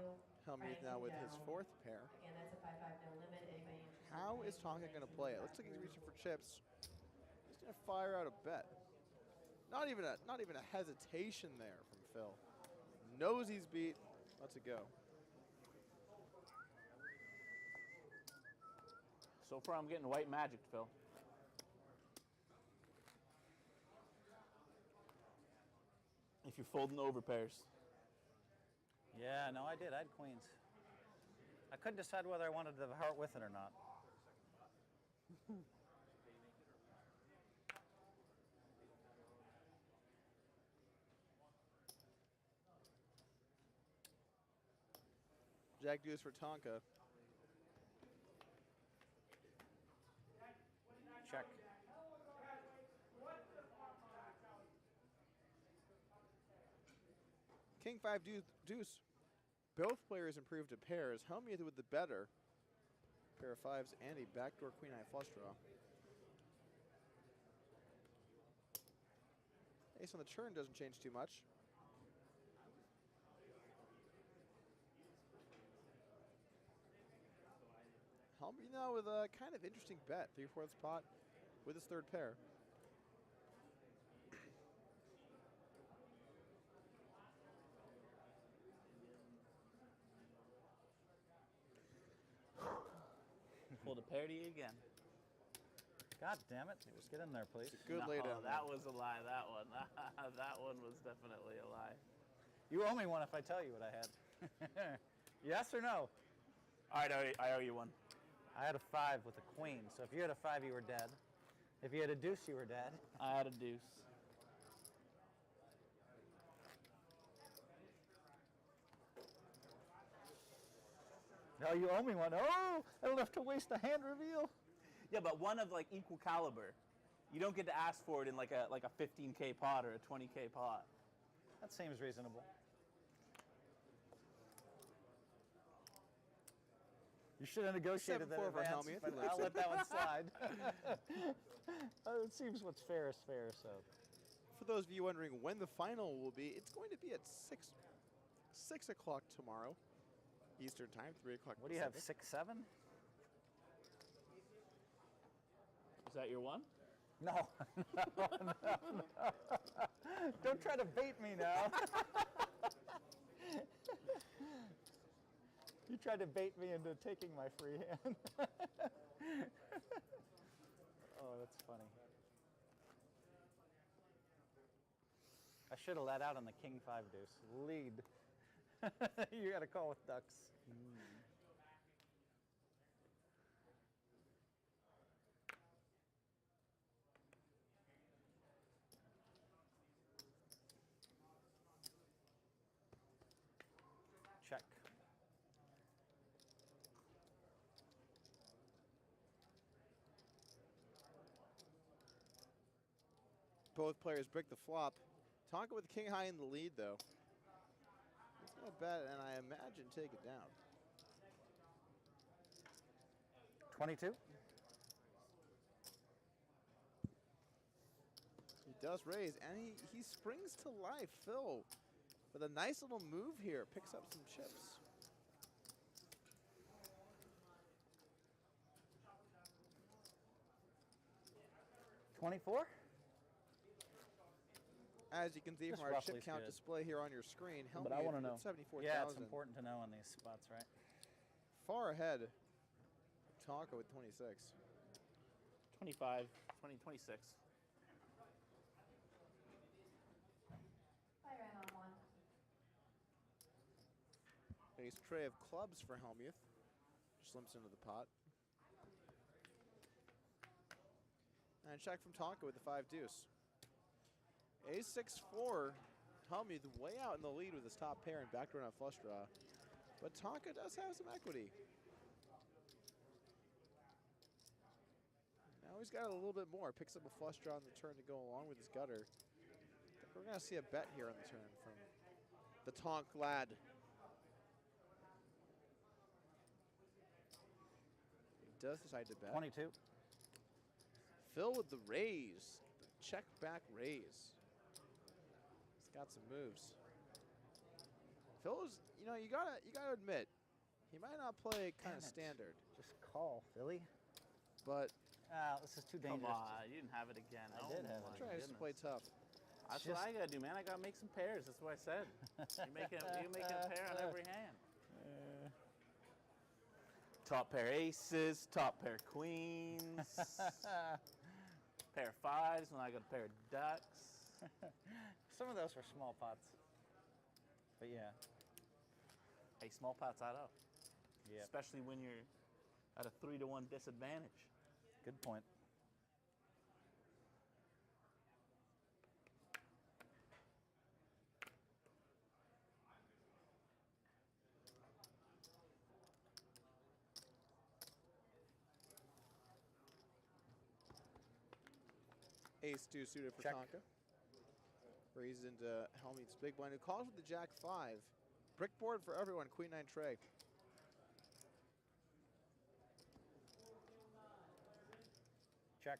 Hellmuth now with his 4th pair. How is Tonka going to play it? Looks like he's reaching for chips. He's going to fire out a bet. Not even a hesitation there from Phil. Knows he's beat. Lets it go. So far, I'm getting white magic, Phil. If you're folding over pairs. Yeah, no, I did. I had queens. I couldn't decide whether I wanted the heart with it or not. Jack deuce for Tonka. Check. King 5 deuce. Both players improved to pairs. Hellmuth with the better pair of 5s and a backdoor queen eye flush draw. Ace on the turn doesn't change too much. Hellmuth now with a kind of interesting bet. 3/4 pot with his 3rd pair. Pulled a pair to you again. God damn it. Just get in there, please. It's a good lay down. That was a lie, that one. That one was definitely a lie. You owe me one if I tell you what I had. Yes or no? All right, I owe you one. I had a 5 with a queen, so if you had a 5, you were dead. If you had a deuce, you were dead. I had a deuce. No, you owe me one. Oh, I don't have to waste a hand reveal. Yeah, but one of like equal caliber. You don't get to ask for it in like a 15K pot or a 20K pot. That seems reasonable. You should have negotiated that in 7-4 for advance, Hellmuth. but I'll let that one slide. It seems what's fair is fair, so. For those of you wondering when the final will be, it's going to be at 6 o'clock tomorrow, Eastern time, 3 o'clock. What do you have, Pacific. 6-7? Is that your one? No. No. Don't try to bait me now. You tried to bait me into taking my free hand. Oh, that's funny. I should have let out on the King 5 deuce. Lead. You got to call with ducks. Check. Both players break the flop. Tonka with the king high in the lead, though. He's going to bet, and I imagine take it down. 22. He does raise, and he springs to life. Phil with a nice little move here, picks up some chips. $24? As you can see Just from our roughly chip count good. display here on your screen, But I want to know. 74,000. Yeah, it's important to know on these spots, right? Far ahead. Tonka with 26. 25, 26. I ran on one. Ace tray of clubs for Hellmuth. Just limps into the pot. And check from Tonka with the 5 deuce. Ace 6-4. Hellmuth way out in the lead with his top pair and backdoor on a flush draw. But Tonka does have some equity. Now he's got a little bit more. Picks up a flush draw on the turn to go along with his gutter. I think we're going to see a bet here on the turn from the Tonk lad. He does decide to bet. 22. Phil with the raise. The check back raise. He's got some moves. Phil is, you know, you gotta admit, he might not play kind of standard. Just call, Philly. But this is too dangerous. Come on, you didn't have it again. I did have it. I'm trying to play tough. That's what I gotta do, man. I gotta make some pairs. That's what I said. You make a pair on every hand. Top pair aces, top pair queens, pair of fives when I got a pair of ducks. Some of those were small pots. But yeah. Hey, small pots add up. Yeah. Especially when you're at a 3-to-1 disadvantage. Good point. Ace-2 suited for Check. Tonka. Raises into Hellmuth's big blind, who calls with the Jack-5. Brick board for everyone, Queen-9 tray. Check.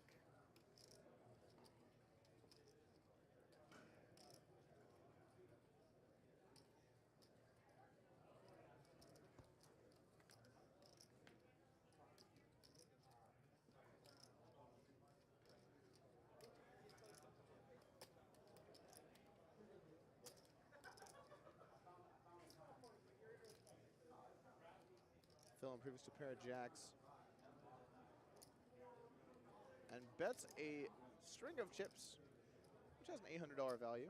Phil improves to pair of jacks. And bets a string of chips, which has an $800 value.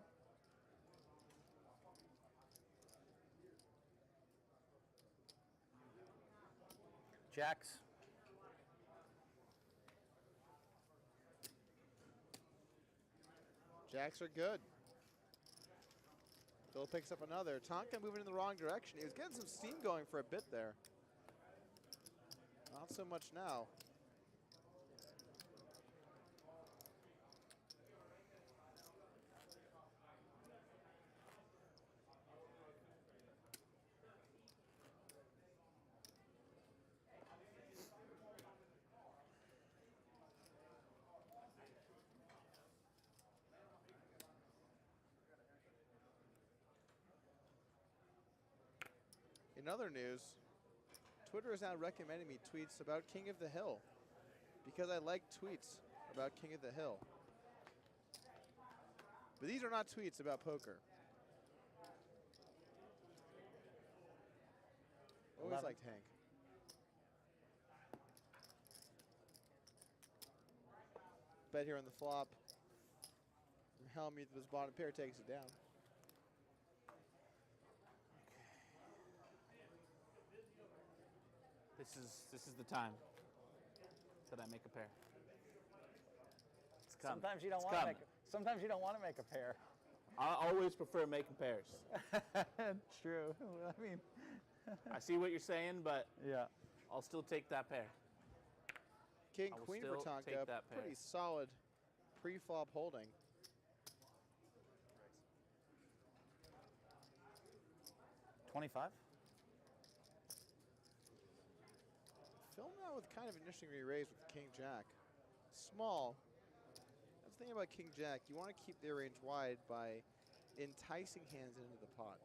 Jacks. Jacks are good. Phil picks up another. Tonka moving in the wrong direction. He was getting some steam going for a bit there. Not so much now. In other news, Twitter is now recommending me tweets about King of the Hill because I like tweets about King of the Hill. But these are not tweets about poker. Always liked Hank. Bet here on the flop. Hellmuth with his bottom pair takes it down. This is the time that I make a pair. It's come. Sometimes you don't It's want to come. make. Sometimes you don't want to make a pair. I always prefer making pairs. True. I mean, I see what you're saying, but yeah, I'll still take that pair. King, I will queen for still Tonka. take that pair. Pretty solid pre-flop holding. $25. Phil now with kind of an interesting re-raise with King Jack. Small. That's the thing about King Jack. You want to keep their range wide by enticing hands into the pot.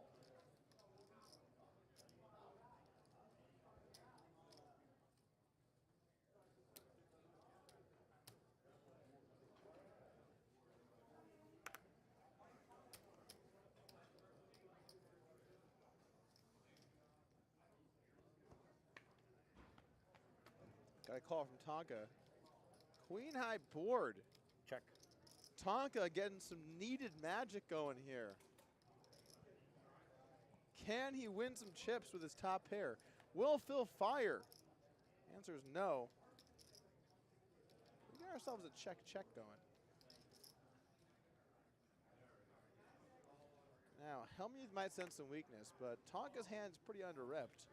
Got a call from Tonka. Queen high board. Check. Tonka getting some needed magic going here. Can he win some chips with his top pair? Will Phil fire? Answer is no. We got ourselves a check going. Now, Hellmuth might sense some weakness, but Tonka's hand's pretty under-repped.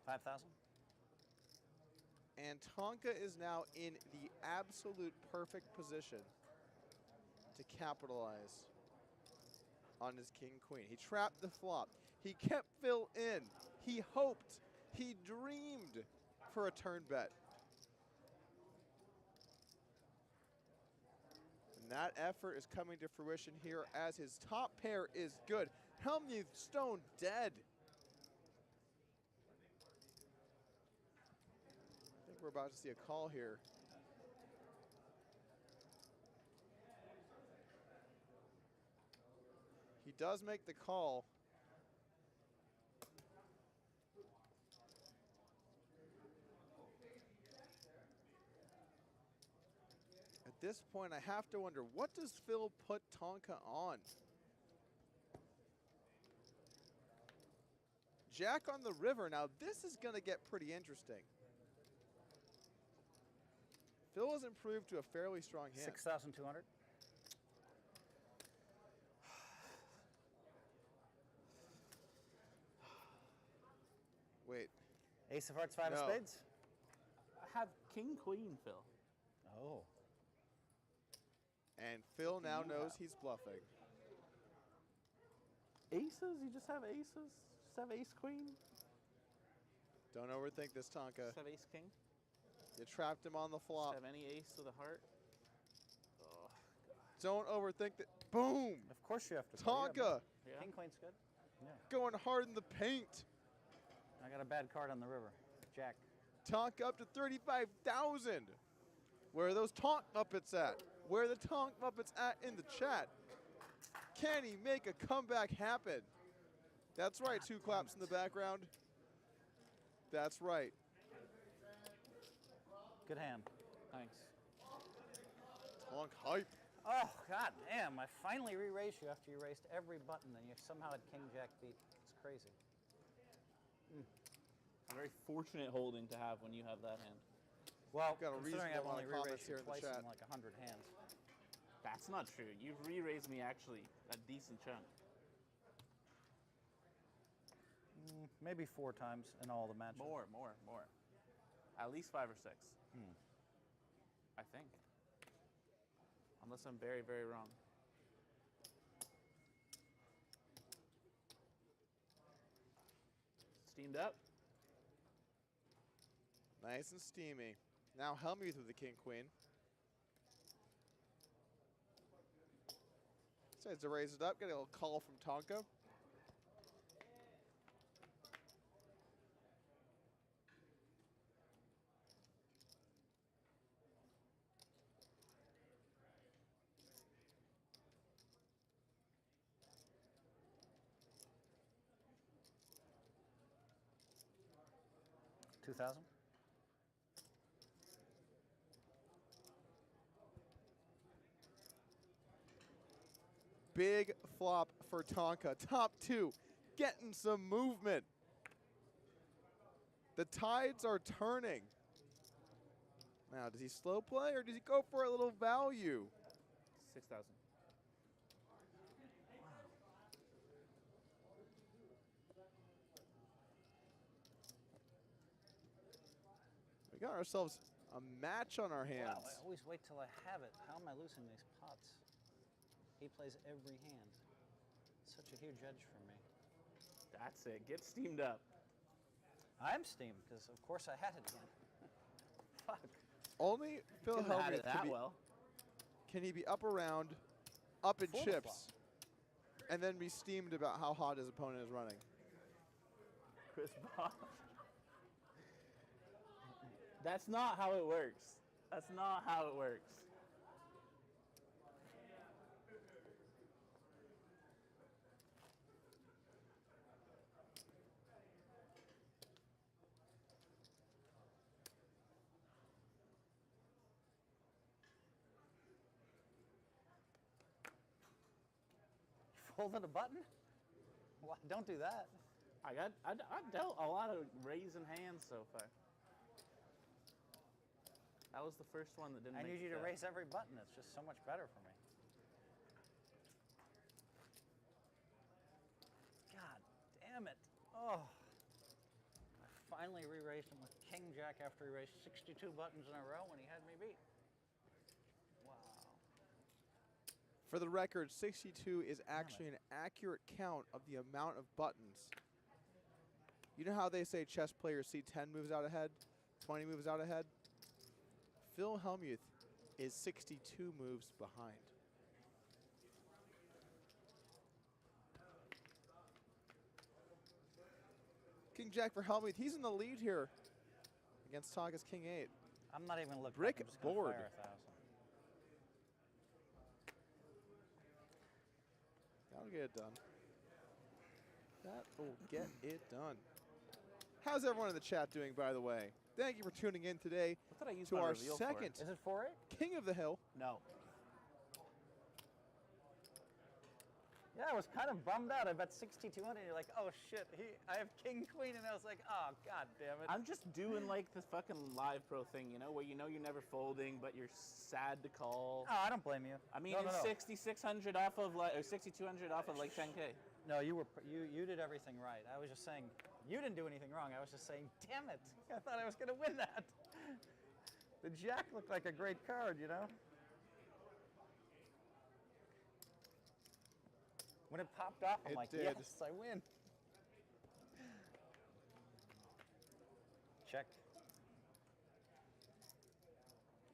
5,000. And Tonka is now in the absolute perfect position to capitalize on his king-queen. He trapped the flop. He kept Phil in. He hoped. He dreamed for a turn bet. And that effort is coming to fruition here as his top pair is good. Hellmuth stone dead. I think we're about to see a call here. He does make the call. At this point, I have to wonder, what does Phil put Tonka on? Jack on the river. Now, this is going to get pretty interesting. Phil has improved to a fairly strong hand. 6,200. Wait. Ace of hearts, five of No. spades. I have king queen, Phil. Oh. And Phil now you knows have? he's bluffing. Aces? You just have aces? Just have ace queen? Don't overthink this, Tonka. Just have ace king? You trapped him on the Just flop. have any ace with a heart? Oh, Don't overthink that. Boom! Of course you have to. play. Tonka yeah. King queen's good. Yeah. going hard in the paint. I got a bad card on the river. Jack. Tonka up to 35,000. Where are those Tonk Muppets at? Where are the Tonk Muppets at in the chat? Can he make a comeback happen? That's right, two claps in the background. That's right. Good hand. Thanks. Tonk hype. Oh, god damn. I finally re-raised you after you raised every button and you somehow had king jack beat. It's crazy. It's a very fortunate holding to have when you have that hand. Well, Got a considering I've reasonable only amount of re-raised comments you here in the twice chat. in like 100 hands. That's not true. You've re-raised me actually a decent chunk. Maybe 4 times in all the matches. More. At least 5 or 6. I think. Unless I'm very, very wrong. Steamed up. Nice and steamy. Now Hellmuth with the king queen. Decides to raise it up. Get a little call from Tonka. 2,000. Big flop for Tonka. Top 2, getting some movement. The tides are turning. Now, does he slow play or does he go for a little value? 6,000. We got ourselves a match on our hands. Wow, I always wait till I have it. How am I losing these pots? He plays every hand. Such a huge edge for me. That's it. Get steamed up. I'm steamed because, of course, I had it again. Fuck. Only Phil Couldn't have had Hellmuth it that well. can he be up around, up in Full chips, and then be steamed about how hot his opponent is running. Chris Bob. That's not how it works. That's not how it works. Folded a button? Why, don't do that. I dealt a lot of raising hands so far. That was the first one that didn't I make need you the to cut. raise every button. It's just so much better for me. God damn it. Oh. I finally re-raised him with King Jack after he raised 62 buttons in a row when he had me beat. Wow. For the record, 62 is actually an accurate count of the amount of buttons. You know how they say chess players see 10 moves out ahead, 20 moves out ahead? Phil Hellmuth is 62 moves behind. King Jack for Hellmuth. He's in the lead here against Tonka's King 8. I'm not even looking. Brick I'm just gonna board. fire 1,000. That'll get it done. That will get it done. How's everyone in the chat doing, by the way? Thank you for tuning in today What did I use to my our reveal for? second Is it 4-8? King of the Hill. No. Yeah, I was kind of bummed out. I bet 6,200. You're like, oh shit, I have King Queen, and I was like, oh god damn it. I'm just doing like the fucking live pro thing, you know, where you know you're never folding, but you're sad to call. Oh, I don't blame you. I mean, No, no, it's no. 6,600 off of like, or 6,200 off of like 10K. No, you did everything right. I was just saying, you didn't do anything wrong. I was just saying, damn it, I thought I was going to win that. The Jack looked like a great card, you know? When it popped off, I'm It like, did. yes, I win. Check.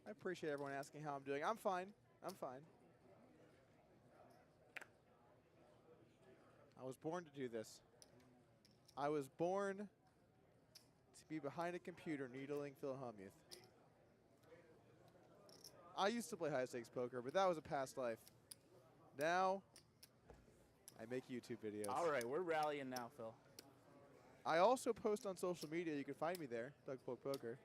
I appreciate everyone asking how I'm doing. I'm fine. I'm fine. I was born to do this. I was born to be behind a computer needling Phil Hellmuth. I used to play high-stakes poker, but that was a past life. Now, I make YouTube videos. All right, we're rallying now, Phil. I also post on social media. You can find me there, Polk Poker.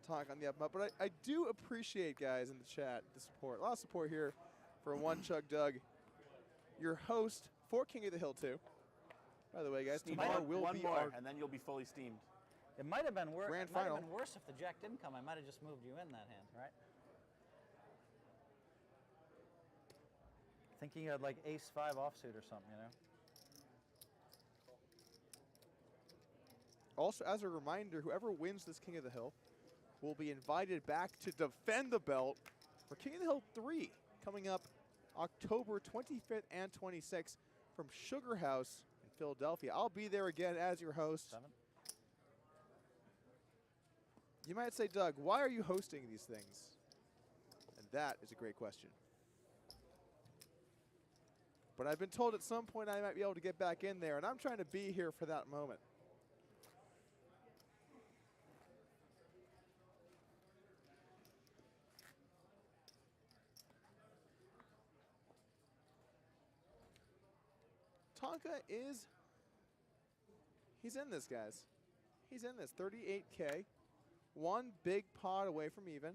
Talk on the up, but I do appreciate, guys, in the chat, the support. A lot of support here for One Chug Doug, your host for King of the Hill 2. By the way, guys, tomorrow will one be more, our and then you'll be fully steamed. It might have been worse. Grand It might final. have been worse if the Jack didn't come. I might have just moved you in that hand, right? Thinking you had like ace-5 offsuit or something, you know? Also, as a reminder, whoever wins this King of the Hill will be invited back to defend the belt for King of the Hill 3 coming up October 25th and 26th from Sugar House in Philadelphia. I'll be there again as your host. 7. You might say, Doug, why are you hosting these things? And that is a great question. But I've been told at some point I might be able to get back in there, and I'm trying to be here for that moment. Tonka is He's in this, guys. He's in this. 38K. One big pot away from even.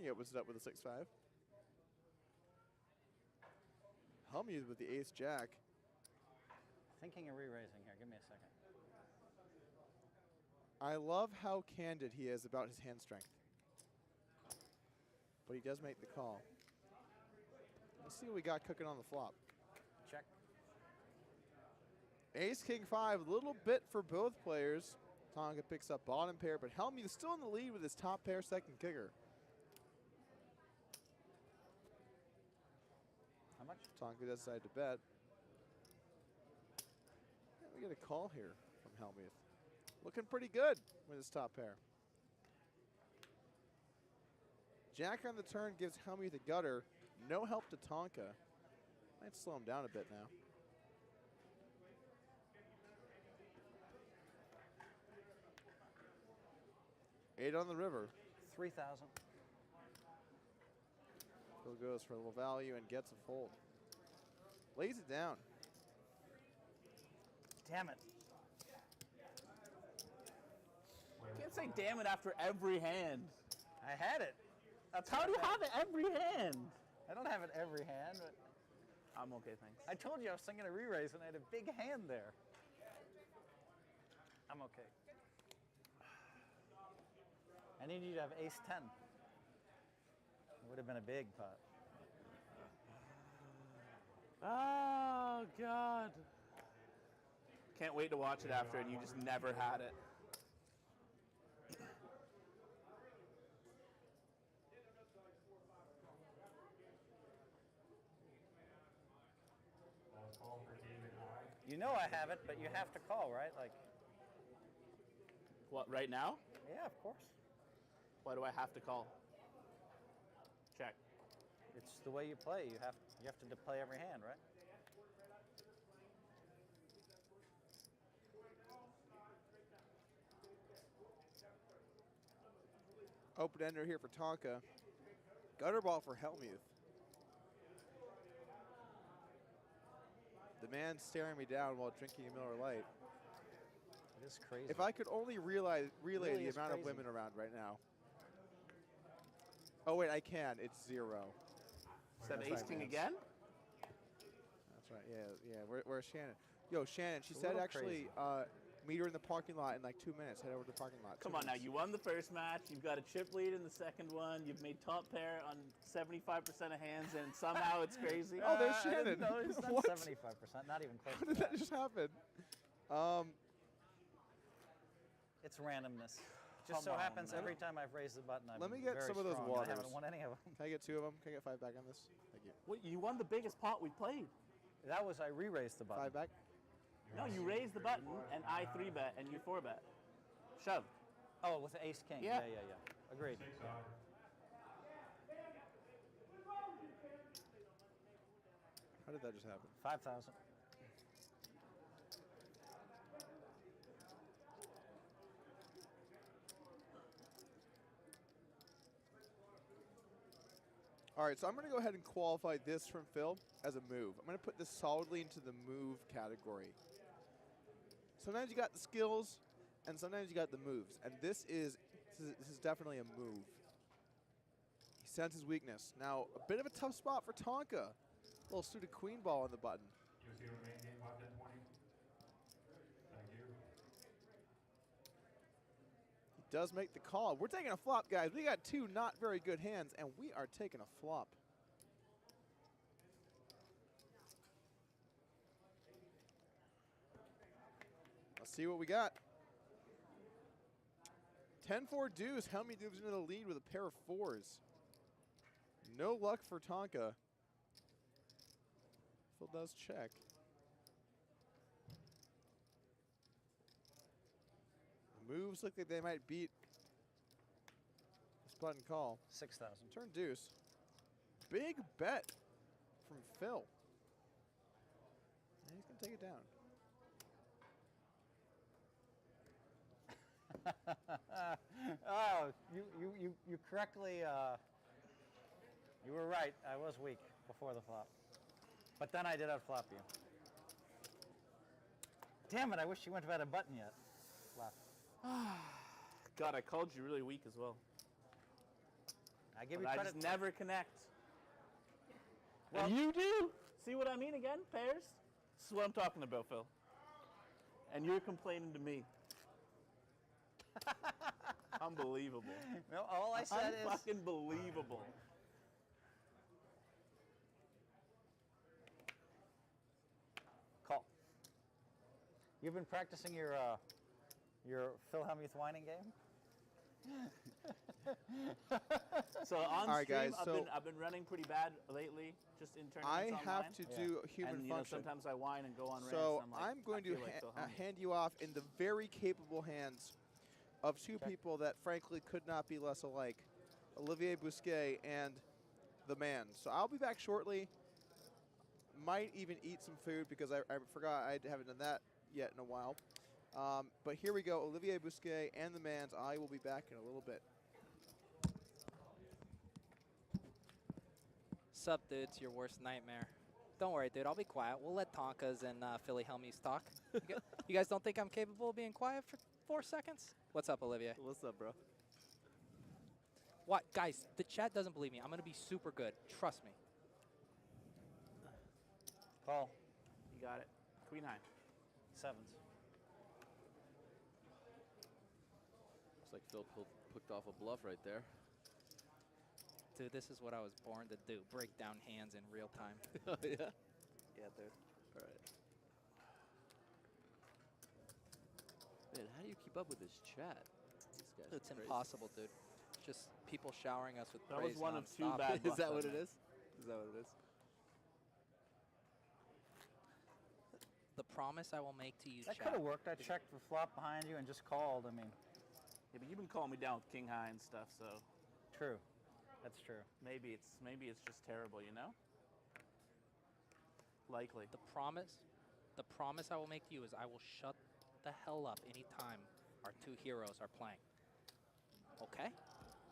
He opens it up with a 6-5. Hellmuth with the ace-jack. Thinking of re-raising here. Give me a second. I love how candid he is about his hand strength. But he does make the call. Let's see what we got cooking on the flop. Check. Ace, king, 5, a little bit for both players. Tonka picks up bottom pair, but Hellmuth is still in the lead with his top pair second kicker. How much? Tonka does decide to bet. Yeah, we get a call here from Hellmuth. Looking pretty good with his top pair. Jack on the turn gives Hellmuth a gutter. No help to Tonka. Might slow him down a bit now. Eight on the river. 3,000. Phil goes for a little value and gets a fold. Lays it down. Damn it. You can't say damn it after every hand. I had it. That's how do you have it every hand? I don't have it every hand, but I'm okay, thanks. I told you I was thinking of re-raise and I had a big hand there. I'm okay. I need you to have ace 10. It would have been a big pot. Oh, God. Can't wait to watch it after and you just never had it. You know I have it, but you have to call, right? Like. What, right now? Yeah, of course. Why do I have to call? Check. It's the way you play. You have to play every hand, right? Open ender here for Tonka. Gutter ball for Hellmuth. The man staring me down while drinking a Miller Lite. It is crazy. If I could only relay really the is amount crazy. of women around right now. Oh wait, I can. It's 0. Is that That's ace right, king man. again? That's right. Yeah. Where's Shannon? Yo, Shannon. She It's a said little actually meet her in the parking lot in like 2 minutes. Head over to the parking lot. Come 2 on now, minutes. you won the first match, you've got a chip lead in the second one, you've made top pair on 75% of hands, and somehow it's crazy. Oh, there's Shannon. No, it's not What? 75%, not even close How to did that just happen? It's randomness. Just so Come on happens now. every time I've raised the button, I'm Let me get very some of those strong. waters. I haven't won any of them. Can I get 2 of them? Can I get 5 back on this? Thank you. What, you won the biggest pot we played. That was I re-raised the button. 5 back. No, you raised the button, and I 3-bet, and you 4-bet. Shove. Oh, with the ace king. Yeah. Yeah. Agreed. How did that just happen? 5,000. All right, so I'm going to go ahead and qualify this from Phil as a move. I'm going to put this solidly into the move category. Sometimes you got the skills, and sometimes you got the moves, and this is definitely a move. He senses weakness. Now, a bit of a tough spot for Tonka. A little suited queen ball on the button. You see the main game left at 20. Thank you. He does make the call. We're taking a flop, guys. We got 2 not very good hands, and we are taking a flop. Let's see what we got. 10-4 deuce. Hellmuth moves into the lead with a pair of 4s. No luck for Tonka. Phil does check. The moves look like they might beat this button call. 6,000. Turn deuce. Big bet from Phil. And he's going to take it down. Oh, you correctly, you were right. I was weak before the flop. But then I did outflop you. Damn it, I wish you wouldn't have had a button yet. Left. God, I called you really weak as well. I give But you I credit. just never connect. Well, And you do. See what I mean again, pairs? This is what I'm talking about, Phil. And you're complaining to me. Unbelievable. No, all I said is fucking believable. call. You've been practicing your Phil Hellmuth whining game? So on All right, stream, guys, so I've been running pretty bad lately, just in tournaments I online. have to do human and, function. Sometimes I whine and go on rants. So and I'm, like, I'm going I to feel like Phil Hellmuth. hand you off in the very capable hands of two people that frankly could not be less alike, Olivier Bousquet and the man. So I'll be back shortly. Might even eat some food because I forgot I haven't done that yet in a while. But here we go, Olivier Bousquet and the man's. I will be back in a little bit. Sup, dude? It's your worst nightmare. Don't worry, dude. I'll be quiet. We'll let Tonkas and Philly Hellmuth talk. You guys don't think I'm capable of being quiet for 4 seconds? What's up, Olivier? What's up, bro? What, guys? The chat doesn't believe me. I'm gonna be super good. Trust me. Call. You got it. Queen high. Sevens. Looks like Phil picked off a bluff right there. Dude, this is what I was born to do. Break down hands in real time. Oh, yeah? Yeah, dude. All right. Man, how do you keep up with this chat? These guys It's are crazy. impossible, dude. Just people showering us with That praise was one of two nonstop. bad Is bluffs that I what it made. is? Is that what it is? The promise I will make to you, That chat. could have worked. I checked the flop behind you and just called. I mean, Yeah, but you've been calling me down with king high and stuff, so true. That's true. maybe it's just terrible, you know? Likely. The promise I will make to you is I will shut the hell up anytime our two heroes are playing. Okay?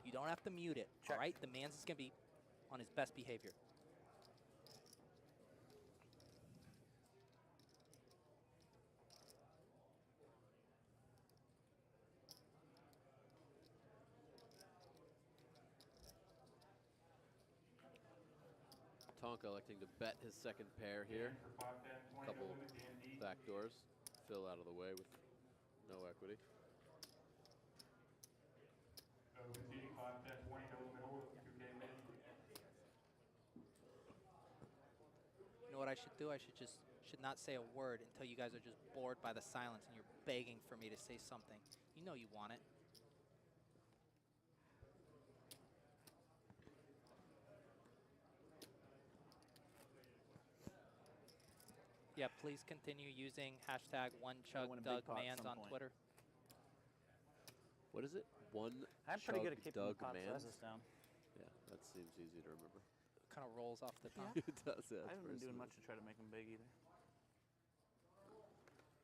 You don't have to mute it, all right? The man's is going to be on his best behavior. Tonka electing to bet his second pair here. Couple backdoors. Phil out of the way with no equity. You know what I should do? I should not say a word until you guys are just bored by the silence and you're begging for me to say something. You know you want it. Yeah, please continue using hashtag #OneChugDougMans on Twitter. What is it? One I'm pretty good at keeping the Doug pot Mans? sizes down. Yeah, that seems easy to remember. Kind of rolls off the tongue. It does, yeah. I haven't been very doing smooth. much to try to make them big either.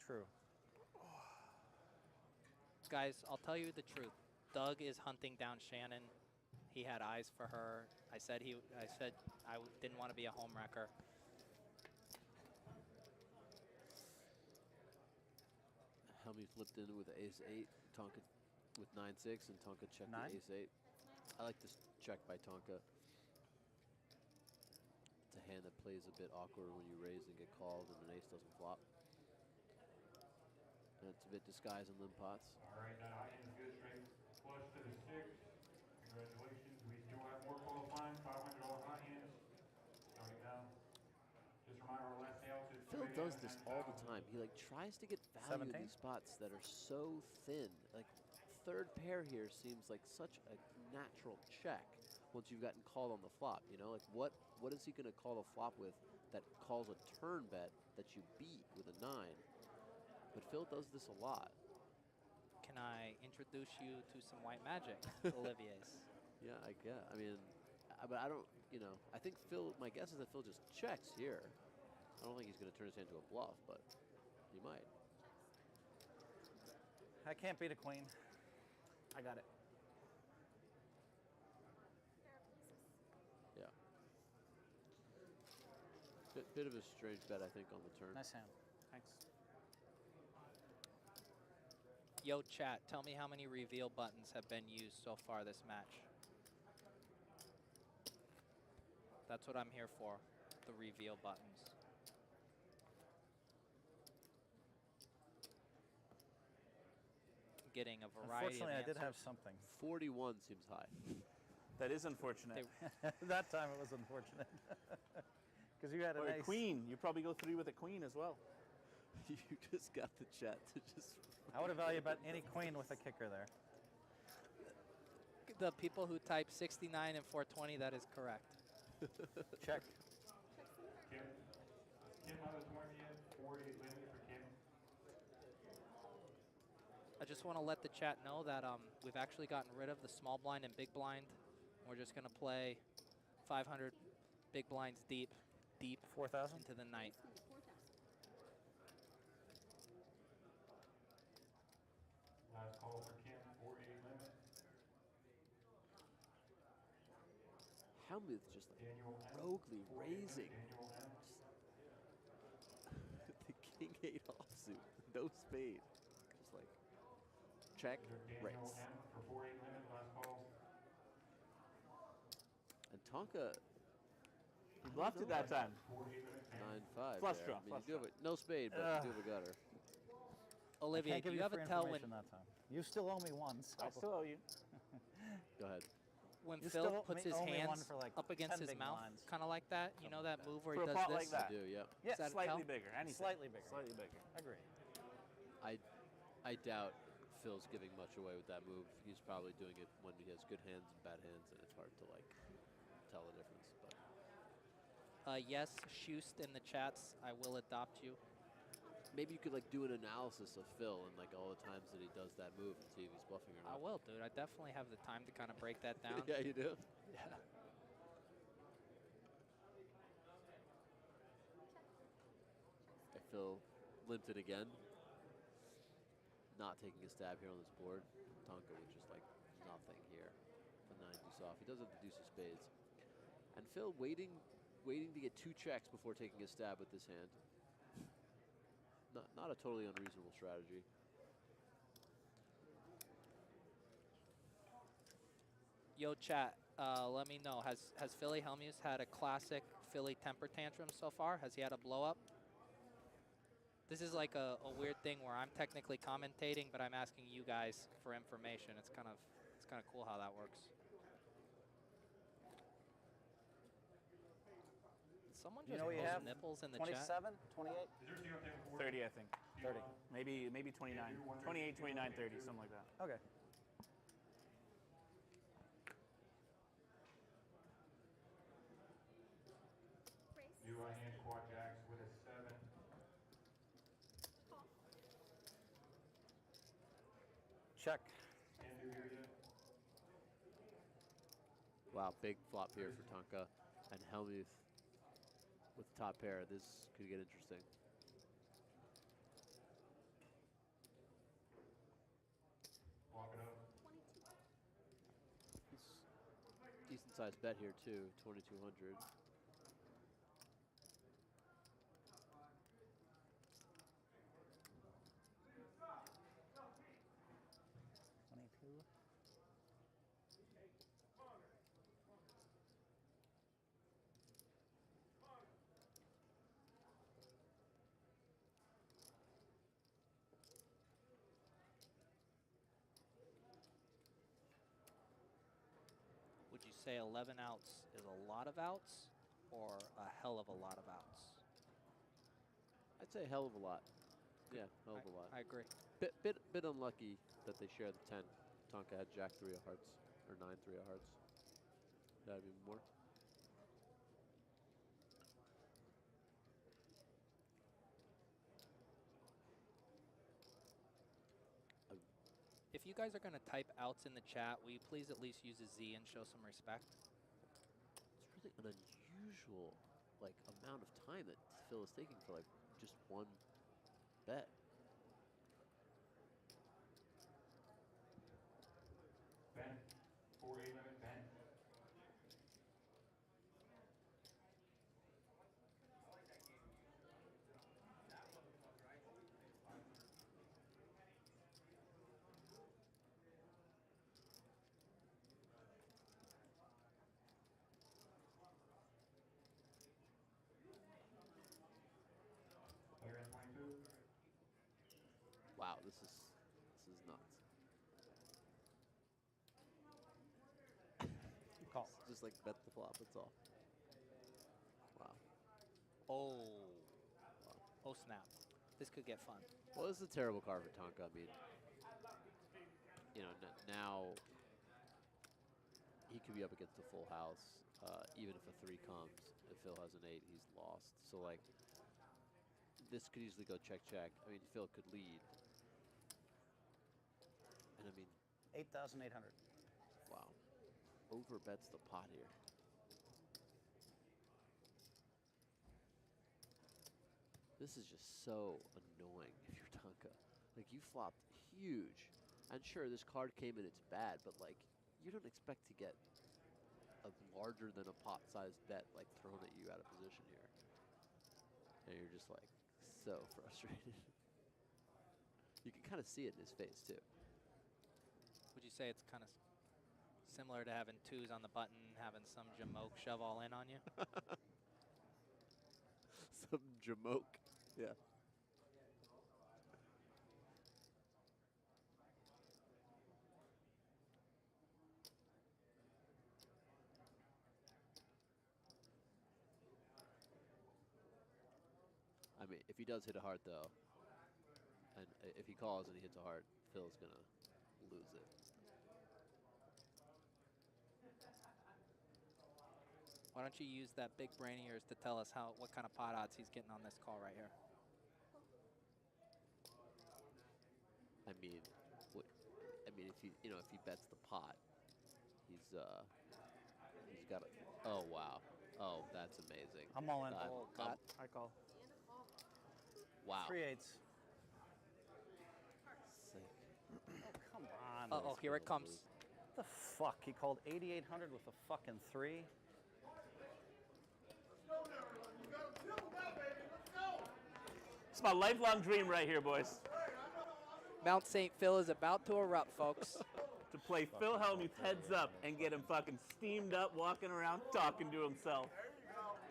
True. Guys, I'll tell you the truth. Doug is hunting down Shannon. He had eyes for her. I said I didn't want to be a home wrecker. Hellmuth flipped in with ace-8, Tonka with 9-6, and Tonka checked Nine? the ace-8. I like this check by Tonka. It's a hand that plays a bit awkward when you raise and get called and an ace doesn't flop. And it's a bit disguised in limp pots. All right, that high end good straight flush to the 6. Congratulations. We still have more qualifying $500 high hands starting now. Just a reminder, our last payouts is Phil does this all the time. He like tries to get value in 17? these spots that are so thin. Like third pair here seems like such a natural check once you've gotten called on the flop. You know, like what is he going to call the flop with that calls a turn bet that you beat with a 9? But Phil does this a lot. Can I introduce you to some white magic, Olivier's? Yeah, I guess. I mean, but I don't. You know, I think Phil. My guess is that Phil just checks here. I don't think he's going to turn his hand into a bluff, but he might. I can't beat a queen. I got it. Yeah. Bit of a strange bet, I think, on the turn. Nice hand. Thanks. Yo, chat, tell me how many reveal buttons have been used so far this match. That's what I'm here for, the reveal buttons. Getting a variety of Unfortunately, I answers. did have something. 41 seems high. That is unfortunate. That time it was unfortunate. Because you had an Or a ace. queen. You probably go 3 with a queen as well. You just got the chat to just... I would have valued about any queen with a kicker there. The people who type 69 and 420, that is correct. Check. Kim, how does one yet? 48 limit for Kim. I just want to let the chat know that we've actually gotten rid of the small blind and big blind. We're just going to play 500 big blinds deep 4,000 into the night. Last call for Kim, 48 limit. Hellmuth just like roguely raising. The king 8 offsuit, no spade. Just like check, raise. For 48 limit, last call. And Tonka. He bluffed it that time. 9-5. Flush there. draw, I mean, flush you do have a, no spade, but you do have a gutter. Olivia, I can't give do you you have free a tell when information that time. You still owe me one. So. I still owe you. Go ahead. when You Phil still puts his owe me one hands for like up against 10 his big mouth, blinds. kind of like that? You know that move where For he a does pot this? like that. I do, yep. Yeah, Is that a Slightly tell? bigger. Anything. Slightly bigger. Slightly bigger. Agree. I doubt Phil's giving much away with that move. He's probably doing it when he has good hands and bad hands, and it's hard to like tell the difference. But Yes, Schust in the chats. I will adopt you. maybe you could like do an analysis of Phil and like all the times that he does that move and see if he's bluffing or I not. will, dude. I definitely have the time to kind of break that down. Yeah, you do. Yeah. Phil limped it again. Not taking a stab here on this board. Tonka with just like nothing here. The 9 deuce off. He does have the deuce of spades. And Phil waiting to get 2 checks before taking a stab with this hand. Not a totally unreasonable strategy. Yo, chat. Let me know. Has Philly Hellmuth had a classic Philly temper tantrum so far? Has he had a blow up? This is like a weird thing where I'm technically commentating, but I'm asking you guys for information. It's kind of cool how that works. Did someone just what you post have? nipples in the 27, chat? 28? 30, I think. 30. Maybe 29. 28, 29, 30, something like that. Okay. Do I hand quad jacks with a 7? Check. Can do here yet? Wow, big flop here for Tonka. And Hellmuth with the top pair. This could get interesting. Walk it up. Decent sized bet here too, 2,200. Would you say 11 outs is a lot of outs or a hell of a lot of outs? I'd say a hell of a lot. Yeah, hell of a lot. I agree. Bit unlucky that they share the 10. Tonka had Jack 3 of hearts, or 9 3 of hearts. That'd be more. If you guys are going to type outs in the chat, will you please at least use a Z and show some respect? It's really an unusual like amount of time that Phil is taking for like just one bet. Ben. 48 limit, Ben. Wow, this is nuts. Call. Just like bet the flop. That's all. Wow. Oh. Oh, snap. This could get fun. Well, this is a terrible card for Tonka. I mean, you know, now he could be up against a full house. Even if a 3 comes, if Phil has an 8, he's lost. So, like, this could easily go check. I mean, Phil could lead. And, I mean... 8,800. Wow. Over bets the pot here. This is just so annoying if you're Tonka. Like, you flopped huge. And sure, this card came in, it's bad, but, like, you don't expect to get a larger than a pot-sized bet, like, thrown at you out of position here. And you're just, like, so frustrated. You can kind of see it in his face, too. Would you say it's kind of similar to having 2s on the button, having some jamoke shove all in on you? Some jamoke, yeah. I mean, if he does hit a heart, though, and if he calls and he hits a heart, Phil's going to lose it. Why don't you use that big brain of yours to tell us what kind of pot odds he's getting on this call right here? I mean, if he bets the pot, he's got a. Oh wow! Oh, that's amazing. I'm all in. I call. Wow. 3 8s. Sick. Oh, come on. Uh-oh, here it comes. What the fuck? He called 8,800 with a fucking 3? It's my lifelong dream right here, boys. Mount St. Phil is about to erupt, folks. To play Phil Hellmuth heads up and get him fucking steamed up, walking around, talking to himself.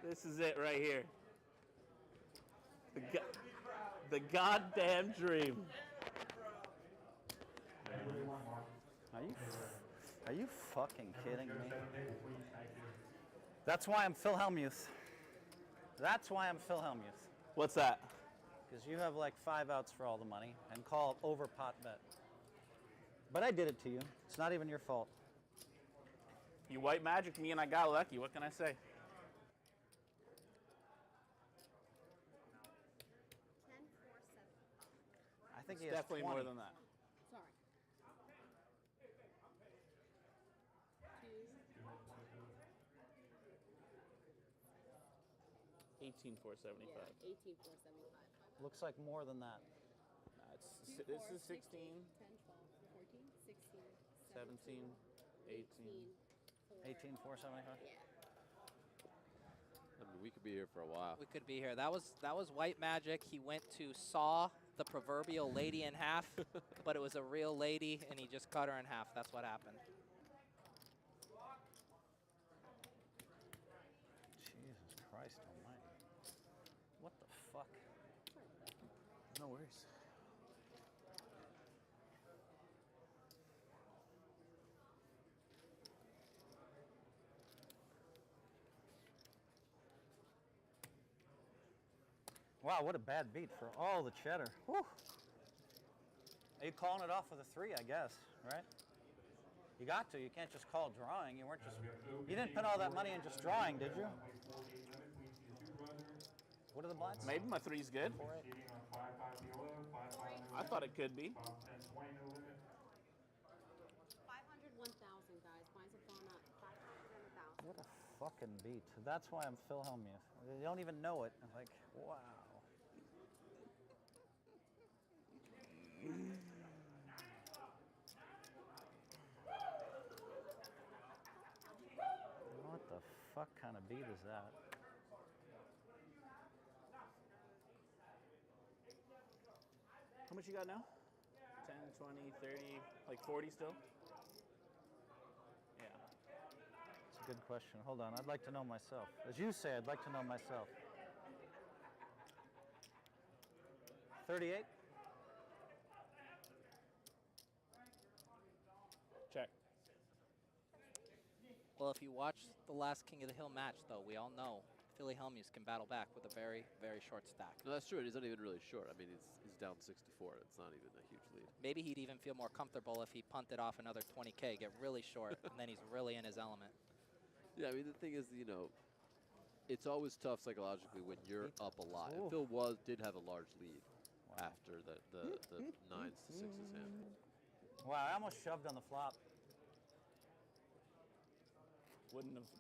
This is it right here. The goddamn dream. Are you fucking kidding me? That's why I'm Phil Hellmuth. That's why I'm Phil Hellmuth. What's that? Because you have like 5 outs for all the money and call over pot bet. But I did it to you. It's not even your fault. You white magic me and I got lucky. What can I say? 10-4-7. I think It's he has definitely 20. more than that. Sorry. 18,475. Yeah, 18,475. Looks like more than that. This is 16, 10, 12, 14, 16, 17, 18. 18,475. Yeah. I mean, we could be here for a while. We could be here. That was white magic. He went to saw the proverbial lady in half, but it was a real lady, and he just cut her in half. That's what happened. Jesus Christ almighty. What the fuck? No worries. Wow, what a bad beat for all the cheddar. Whew. Are you calling it off with a 3, I guess, right? You got to. You can't just call drawing. You weren't just. You didn't put all that money in just drawing, did you? What are the blinds? Maybe my 3's good. 4-8. I thought it could be. 500, 1,000, guys. Mine's have gone up. 500 and 1,000. What a fucking beat. That's why I'm Phil Hellmuth. You don't even know it. I'm like, wow. What the fuck kind of beat is that? How much you got now? 10, 20, 30, like 40 still? Yeah. It's a good question. Hold on. I'd like to know myself. As you say, I'd like to know myself. 38? Well, if you watch the last King of the Hill match, though, we all know Philly Hellmuth can battle back with a very, very short stack. No, that's true. He's not even really short. I mean, he's down 64. It's not even a huge lead. Maybe he'd even feel more comfortable if he punted off another 20K, get really short, and then he's really in his element. Yeah, I mean, the thing is, you know, it's always tough psychologically when you're up a lot. And Ooh. Phil did have a large lead after the 9s to 6s hand. Wow, I almost shoved on the flop.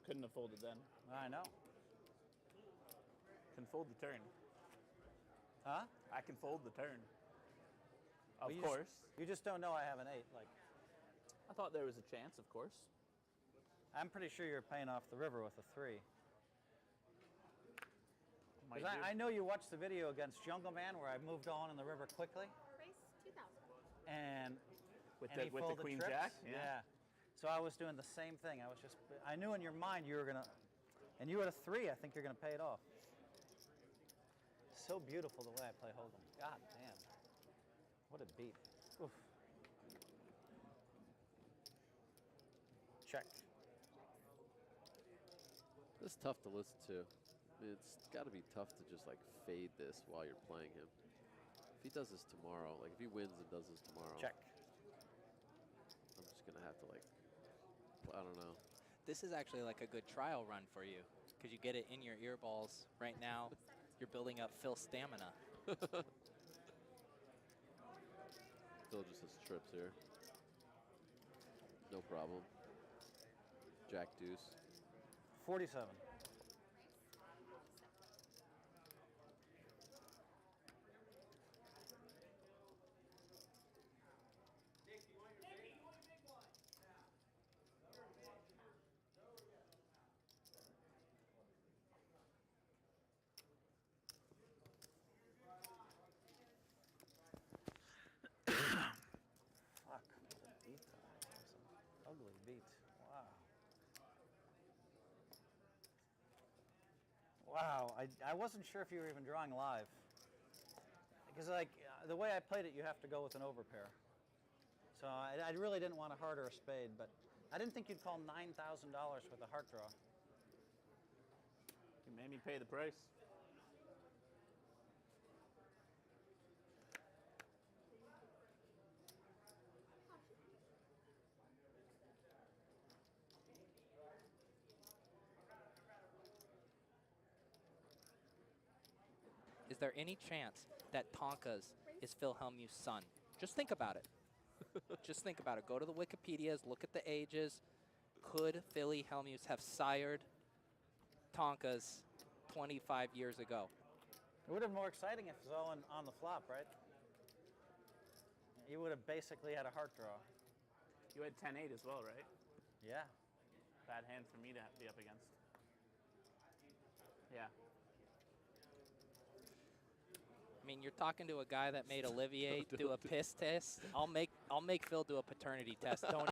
Couldn't have folded then. I know. Can fold the turn. Huh? I can fold the turn. Of Well, course. You just don't know I have an 8. Like, I thought there was a chance, of course. I'm pretty sure you're paying off the river with a 3. Might 'Cause do. I know you watched the video against Jungleman where I moved on in the river quickly. Race 2,000. And With and the- he with the folded queen trips. jack? Yeah. Yeah. So I was doing the same thing. I knew in your mind you were gonna, and you had a 3. I think you're gonna pay it off. So beautiful the way I play Holdem. God damn. What a beat. Oof. Check. It's tough to listen to. I mean, it's got to be tough to just like fade this while you're playing him. If he does this tomorrow, like if he wins and does this tomorrow, Check. I'm just gonna have to like, I don't know. This is actually like a good trial run for you because you get it in your earballs right now. You're building up Phil's stamina. Phil just has trips here. No problem. Jack deuce. 47. Fuck. What a beat that was. That's an ugly beat. Wow. Wow. I wasn't sure if you were even drawing live. Because like the way I played it, you have to go with an overpair. So I really didn't want a heart or a spade, but I didn't think you'd call $9,000 with a heart draw. You made me pay the price. Is there any chance that Tonka's is Phil Hellmuth's son? Just think about it. Just think about it. Go to the Wikipedias, look at the ages. Could Philly Hellmuth have sired Tonka's 25 years ago? It would have been more exciting if it was all on the flop, right? You would have basically had a heart draw. You had 10-8 as well, right? Yeah. Bad hand for me to be up against. Yeah. I mean, you're talking to a guy that made Olivier do a piss test. I'll make Phil do a paternity test. Don't